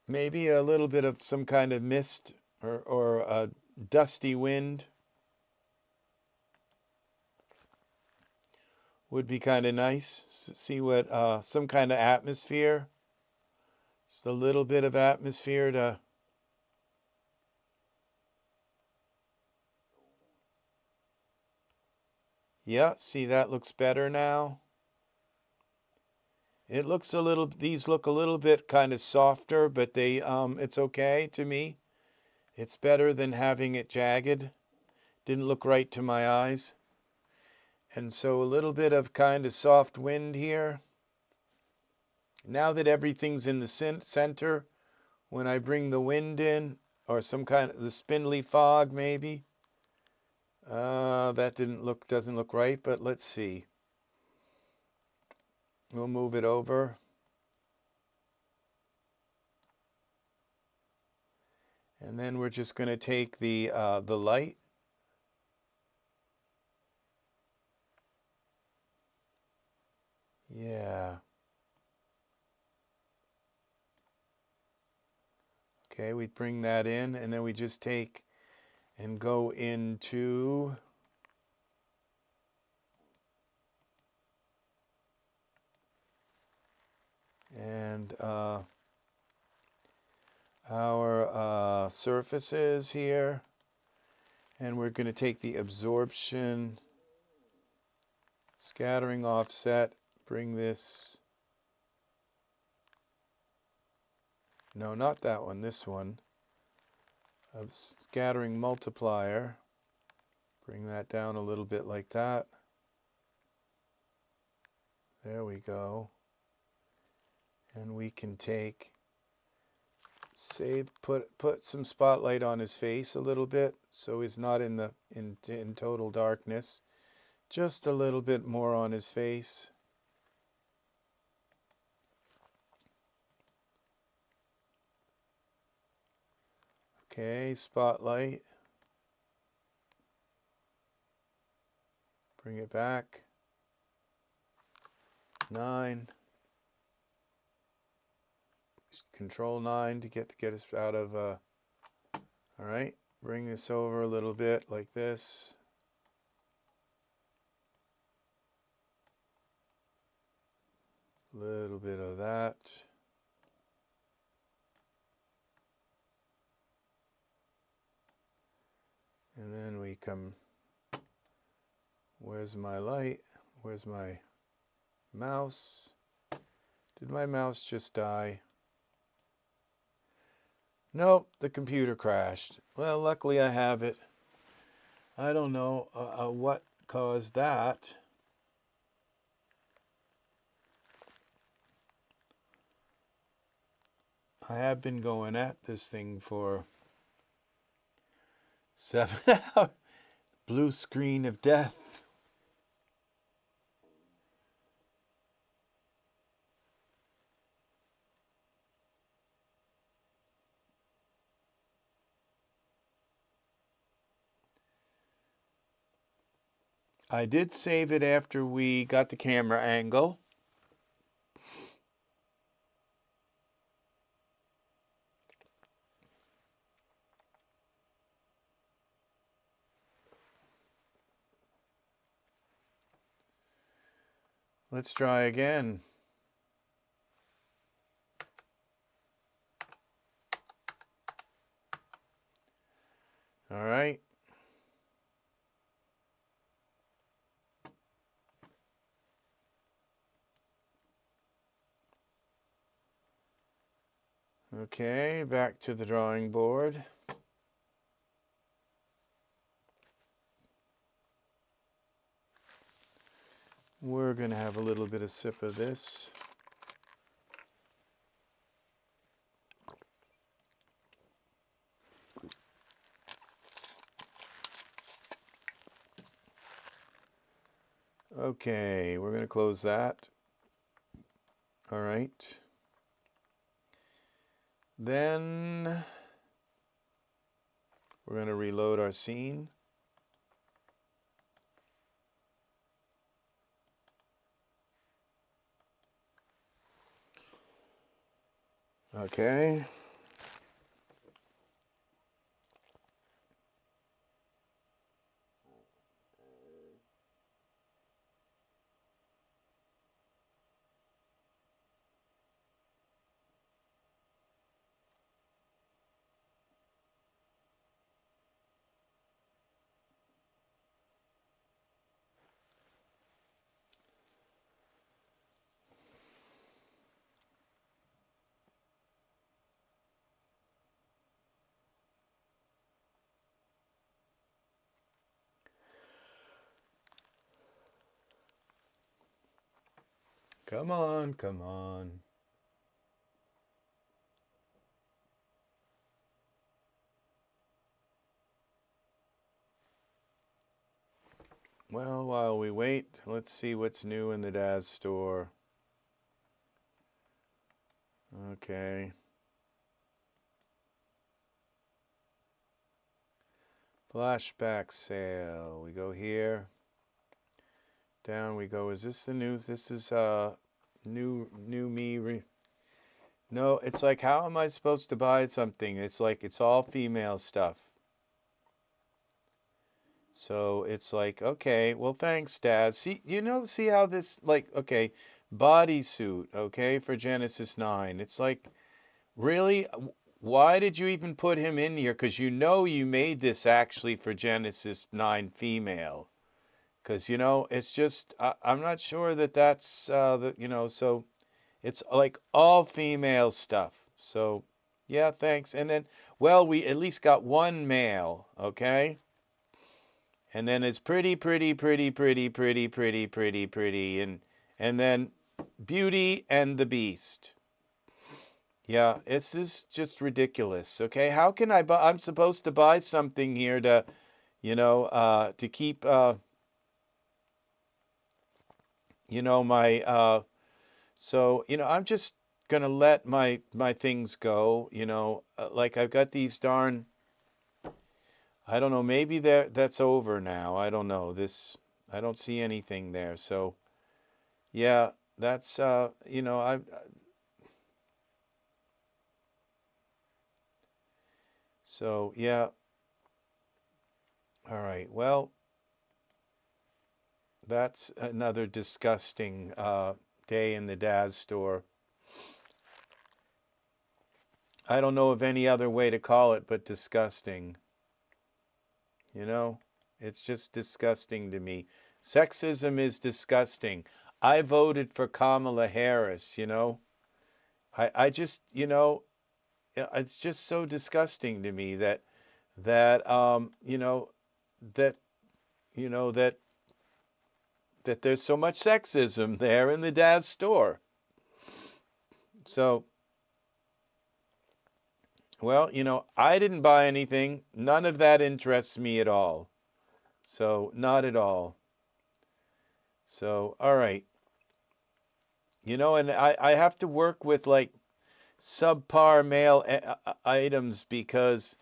Maybe a little bit of some kind of mist or a dusty wind would be kind of nice. See what, some kind of atmosphere. Just a little bit of atmosphere to... Yeah, see, that looks better now. It looks a little, these look a little bit kind of softer, but they, it's okay to me. It's better than having it jagged. Didn't look right to my eyes. And so a little bit of kind of soft wind here. Now that everything's in the center, when I bring the wind in, or some kind of the spindly fog maybe, that doesn't look right, but let's see. We'll move it over. And then we're just going to take the light. Yeah. Okay, we bring that in, and then we just take and go into and our surfaces here, and we're going to take the absorption, scattering offset, bring this, no, not that one, this one, scattering multiplier, bring that down a little bit like that. There we go. And we can take, put some spotlight on his face a little bit so he's not in total darkness. Just a little bit more on his face. Okay, spotlight. Bring it back. 9. Control 9 to get us out of all right, bring this over a little bit like this. Little bit of that. And then we come, where's my light? Where's my mouse? Did my mouse just die? Nope, the computer crashed. Well, luckily I have it. I don't know what caused that. I have been going at this thing for 7 hours. Blue screen of death. I did save it after we got the camera angle. Let's try again. All right. Okay, back to the drawing board. We're going to have a little bit of sip of this. Okay, we're going to close that. All right. Then we're going to reload our scene. Okay. Come on, come on. Well, while we wait, let's see what's new in the DAZ store. Okay. Flashback sale. We go here. Down we go. Is this the news? This is new me. No, it's like, how am I supposed to buy something? It's like it's all female stuff. So it's like, okay, well, thanks, Daz. See how this, like, okay, bodysuit, okay, for Genesis 9. It's like, really? Why did you even put him in here? Because you know you made this actually for Genesis 9 female. Because, it's just, I'm not sure that that's, so it's like all female stuff. So, yeah, thanks. And then, well, we at least got one male, okay? And then it's pretty, and then Beauty and the Beast. Yeah, this is just ridiculous. Okay, how can I buy? I'm supposed to buy something here to, to keep, my. So I'm just gonna let my things go. Like I've got these darn. I don't know. Maybe that's over now. I don't know. I don't see anything there. So, yeah, that's So yeah. All right. Well, that's another disgusting day in the DAZ store. I don't know of any other way to call it but disgusting. It's just disgusting to me. Sexism is disgusting. I voted for Kamala Harris, I just, it's just so disgusting to me that that there's so much sexism there in the DAZ store. So, well, I didn't buy anything. None of that interests me at all. So, not at all. So, all right. And I have to work with like subpar male items because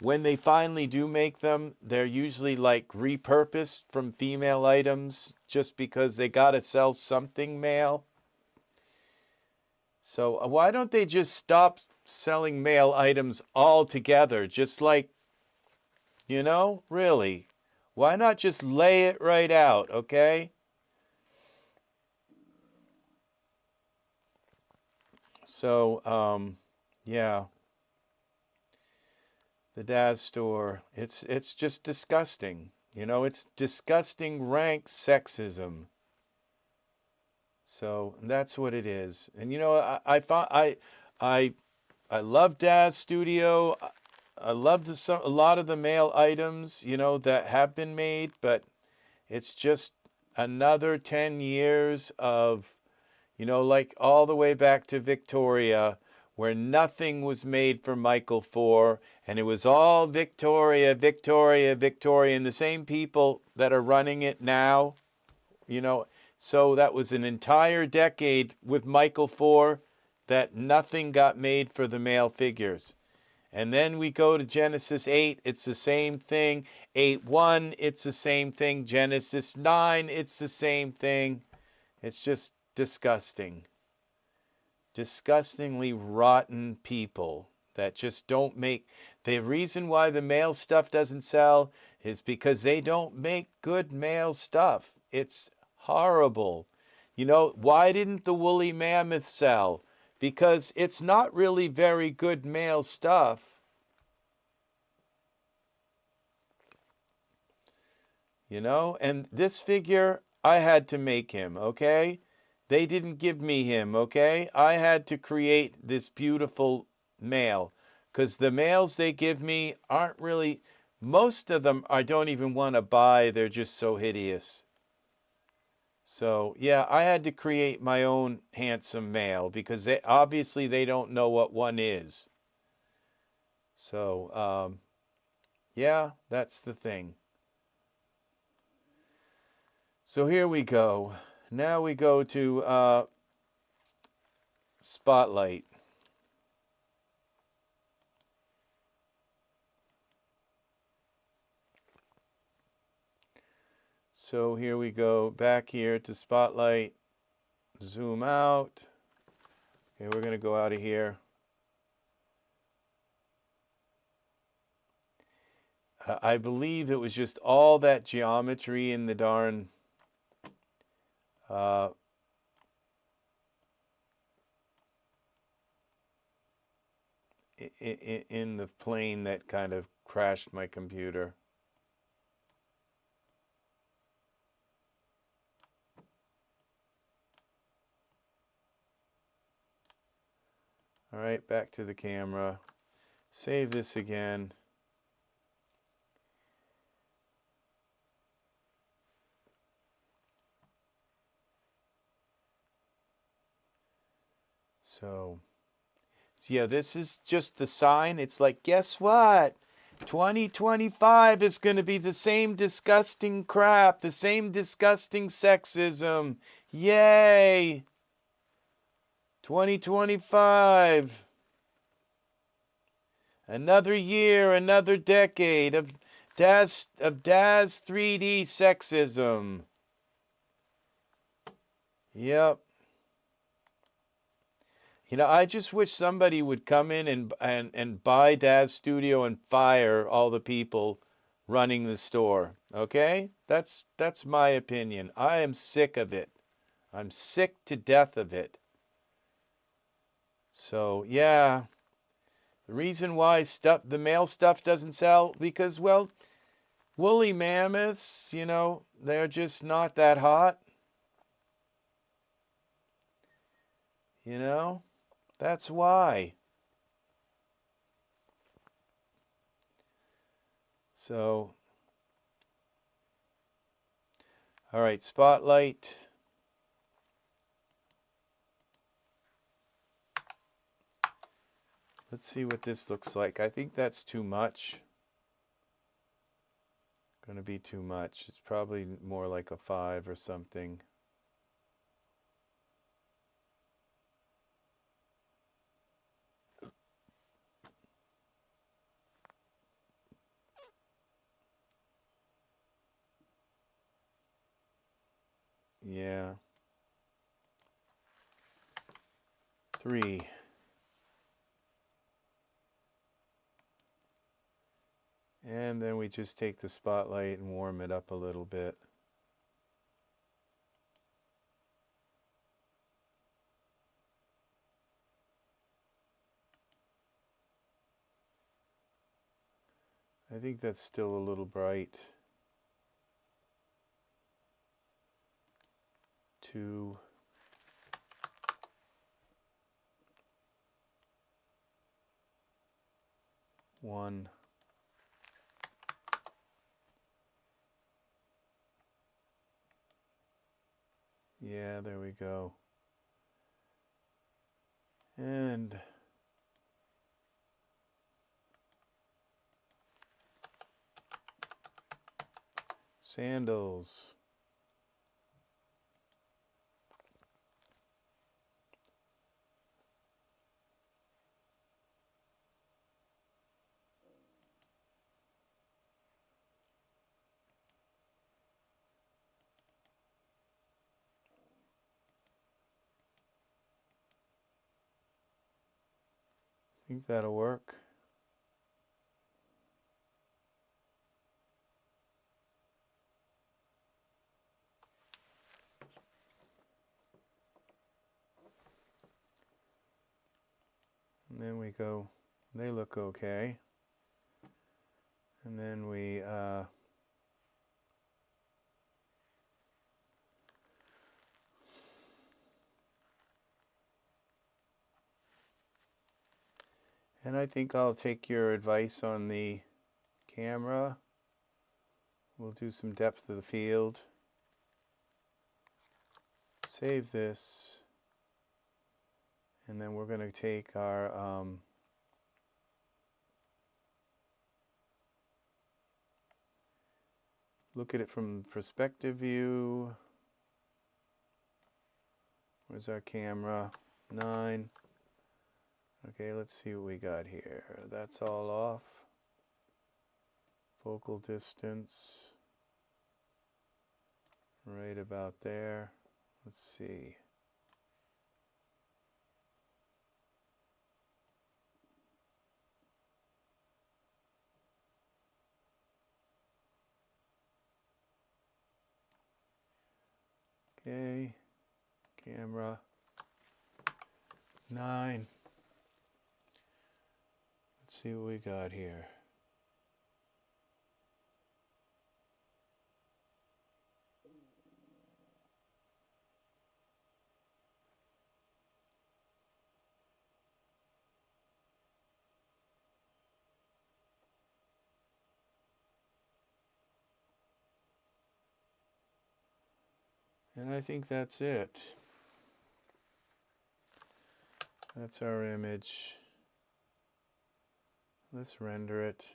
when they finally do make them, they're usually like repurposed from female items just because they got to sell something male. So why don't they just stop selling male items altogether? Just like, really. Why not just lay it right out, okay? So, yeah. The DAZ store, it's just disgusting. It's disgusting rank sexism. So that's what it is. And I love DAZ Studio. I love a lot of the male items, that have been made, but it's just another 10 years of, like all the way back to Victoria, where nothing was made for Michael IV, and it was all Victoria, and the same people that are running it now, So that was an entire decade with Michael IV that nothing got made for the male figures. And then we go to Genesis 8, it's the same thing. 8.1, it's the same thing. Genesis 9, it's the same thing. It's just disgusting. Disgustingly rotten people that just don't make. The reason why the male stuff doesn't sell is because they don't make good male stuff. It's horrible. Why didn't the woolly mammoth sell? Because it's not really very good male stuff. And this figure, I had to make him, okay? They didn't give me him, okay? I had to create this beautiful male. Because the males they give me aren't really, most of them I don't even want to buy. They're just so hideous. So yeah, I had to create my own handsome male because obviously they don't know what one is. So yeah, that's the thing. So here we go. Now we go to Spotlight. So here we go back here to Spotlight, zoom out. Okay, we're going to go out of here. I believe it was just all that geometry in the darn in the plane that kind of crashed my computer. All right, back to the camera. Save this again. So yeah, this is just the sign. It's like, guess what? 2025 is going to be the same disgusting crap, the same disgusting sexism. Yay! 2025. Another year, another decade of DAS 3D sexism. Yep. You know, I just wish somebody would come in and buy Daz Studio and fire all the people running the store. Okay? That's my opinion. I am sick of it. I'm sick to death of it. So, yeah. The reason why the male stuff doesn't sell, because, well, woolly mammoths, you know, they're just not that hot. You know? That's why. So, all right, Spotlight. Let's see what this looks like. I think that's too much. Going to be too much. It's probably more like a 5 or something. Yeah. 3. And then we just take the Spotlight and warm it up a little bit. I think that's still a little bright. 2. One. Yeah, there we go. And sandals. I think that'll work. And then we go, they look okay. And then we and I think I'll take your advice on the camera. We'll do some depth of the field. save this, and then we're going to take our look at it from perspective view. Where's our camera? 9. Okay, let's see what we got here. That's all off. Focal distance. Right about there. Let's see. Okay, camera 9. Let's see what we got here. And I think that's it. That's our image. Let's render it.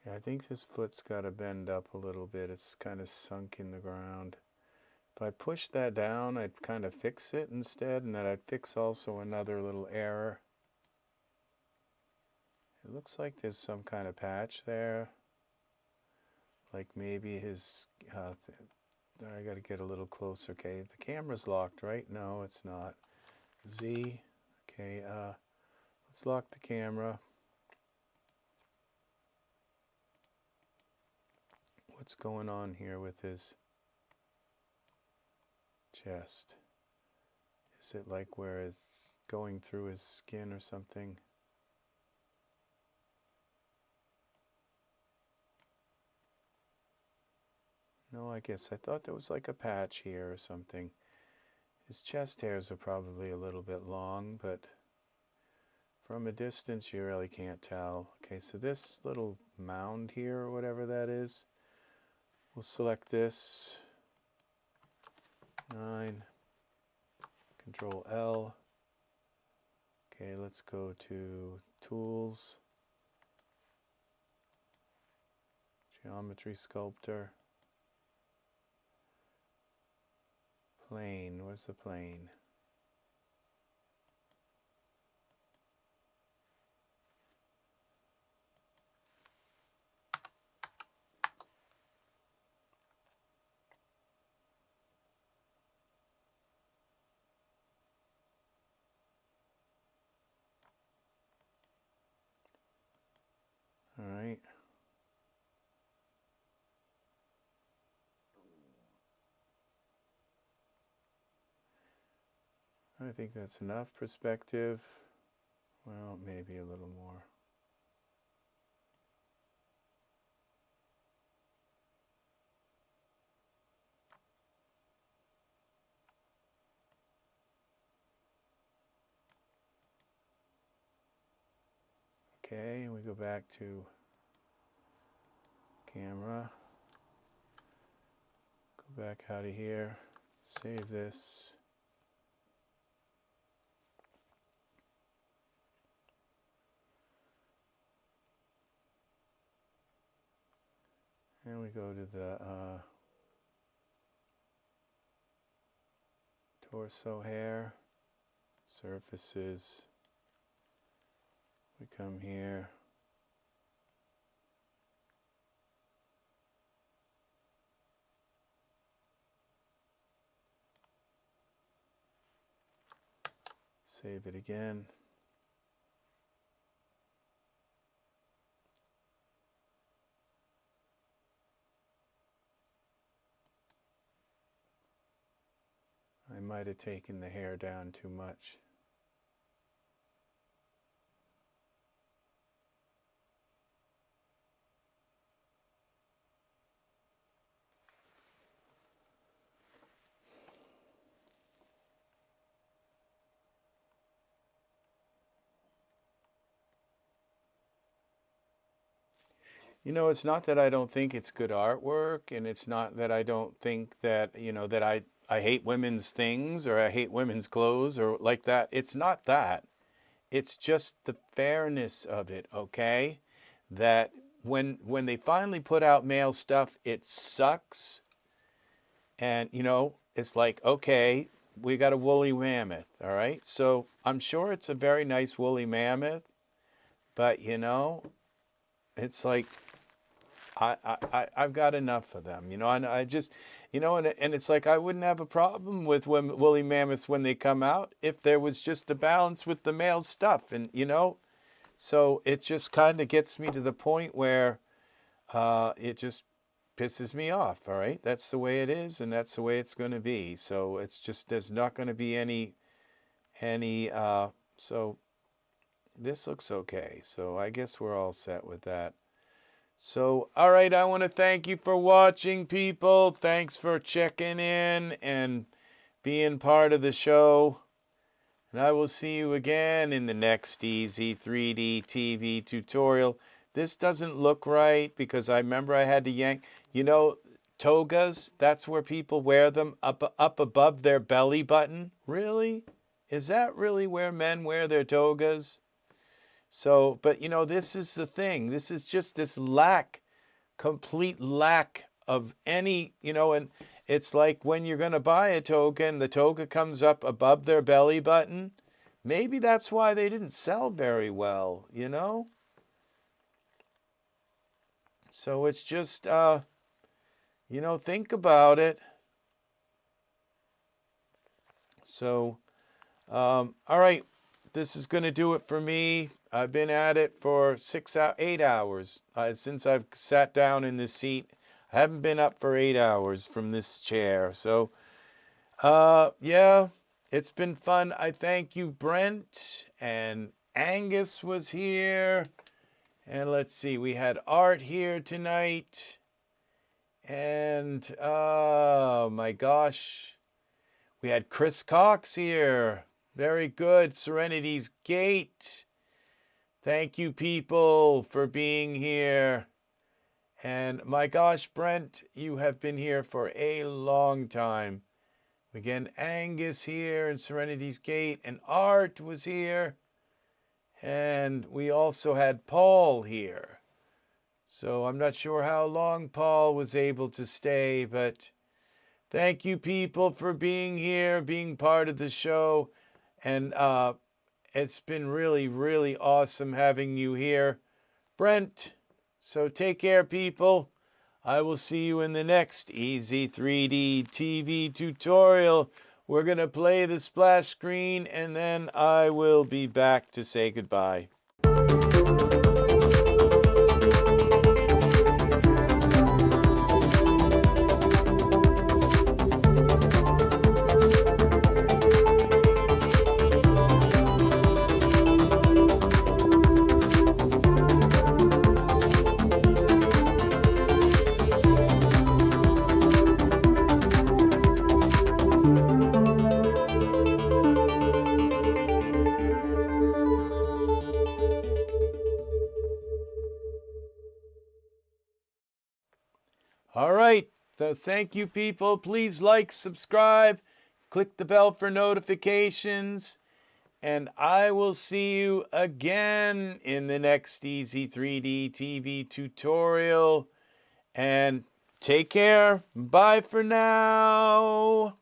Yeah, I think this foot's got to bend up a little bit. It's kind of sunk in the ground. If I push that down, I'd kind of fix it instead, and then I'd fix also another little error. It looks like there's some kind of patch there. Like maybe his, I got to get a little closer. Okay, the camera's locked, right? No, it's not. Z, okay, let's lock the camera. What's going on here with his chest? Is it like where it's going through his skin or something? No, I guess I thought there was like a patch here or something. His chest hairs are probably a little bit long, but from a distance you really can't tell. Okay, so this little mound here or whatever that is, we'll select this. 9. Control L. Okay, let's go to Tools. Geometry Sculptor. Plane. Where's the plane? All right. I think that's enough perspective. Well, maybe a little more. Okay, and we go back to camera. Go back out of here. Save this. And we go to the torso hair, surfaces. We come here. Save it again. might have taken the hair down too much. You know, it's not that I don't think it's good artwork, and it's not that I don't think that, you know, that I hate women's things or I hate women's clothes or like that. It's not that. It's just the fairness of it, okay? That when they finally put out male stuff, it sucks. And, you know, it's like, okay, we got a woolly mammoth, all right? So I'm sure it's a very nice woolly mammoth, but, you know, it's like, I've got enough of them, you know, and I just, you know, and it's like I wouldn't have a problem with woolly mammoths when they come out if there was just a balance with the male stuff, and you know, so it just kind of gets me to the point where it just pisses me off. All right, that's the way it is, and that's the way it's going to be. So it's just there's not going to be any so this looks okay. So I guess we're all set with that. So, all right, I want to thank you for watching, people. Thanks for checking in and being part of the show. And I will see you again in the next EZ3DTV tutorial. This doesn't look right because I remember I had to yank. You know, togas, that's where people wear them up above their belly button. Really? Is that really where men wear their togas? So, but you know, this is the thing. This is just this complete lack of any, you know, and it's like when you're going to buy a toga and the toga comes up above their belly button. Maybe that's why they didn't sell very well, you know? So it's just, you know, think about it. So, all right, this is going to do it for me. I've been at it for 8 hours since I've sat down in this seat. I haven't been up for 8 hours from this chair. So, yeah, it's been fun. I thank you, Brent, and Angus was here. And let's see, we had Art here tonight. And, oh my gosh, we had Chris Cox here. Very good. Serenity's Gate. Thank you, people, for being here. And my gosh, Brent, you have been here for a long time. Again, Angus here and Serenity's Gate, and Art was here. And we also had Paul here. So I'm not sure how long Paul was able to stay, but thank you, people, for being here, being part of the show. And it's been really, really awesome having you here, Brent. So take care, people. I will see you in the next EZ3DTV tutorial. We're going to play the splash screen, and then I will be back to say goodbye. All right, so thank you, people. Please like, subscribe, click the bell for notifications, and I will see you again in the next EZ3DTV tutorial. And take care. Bye for now.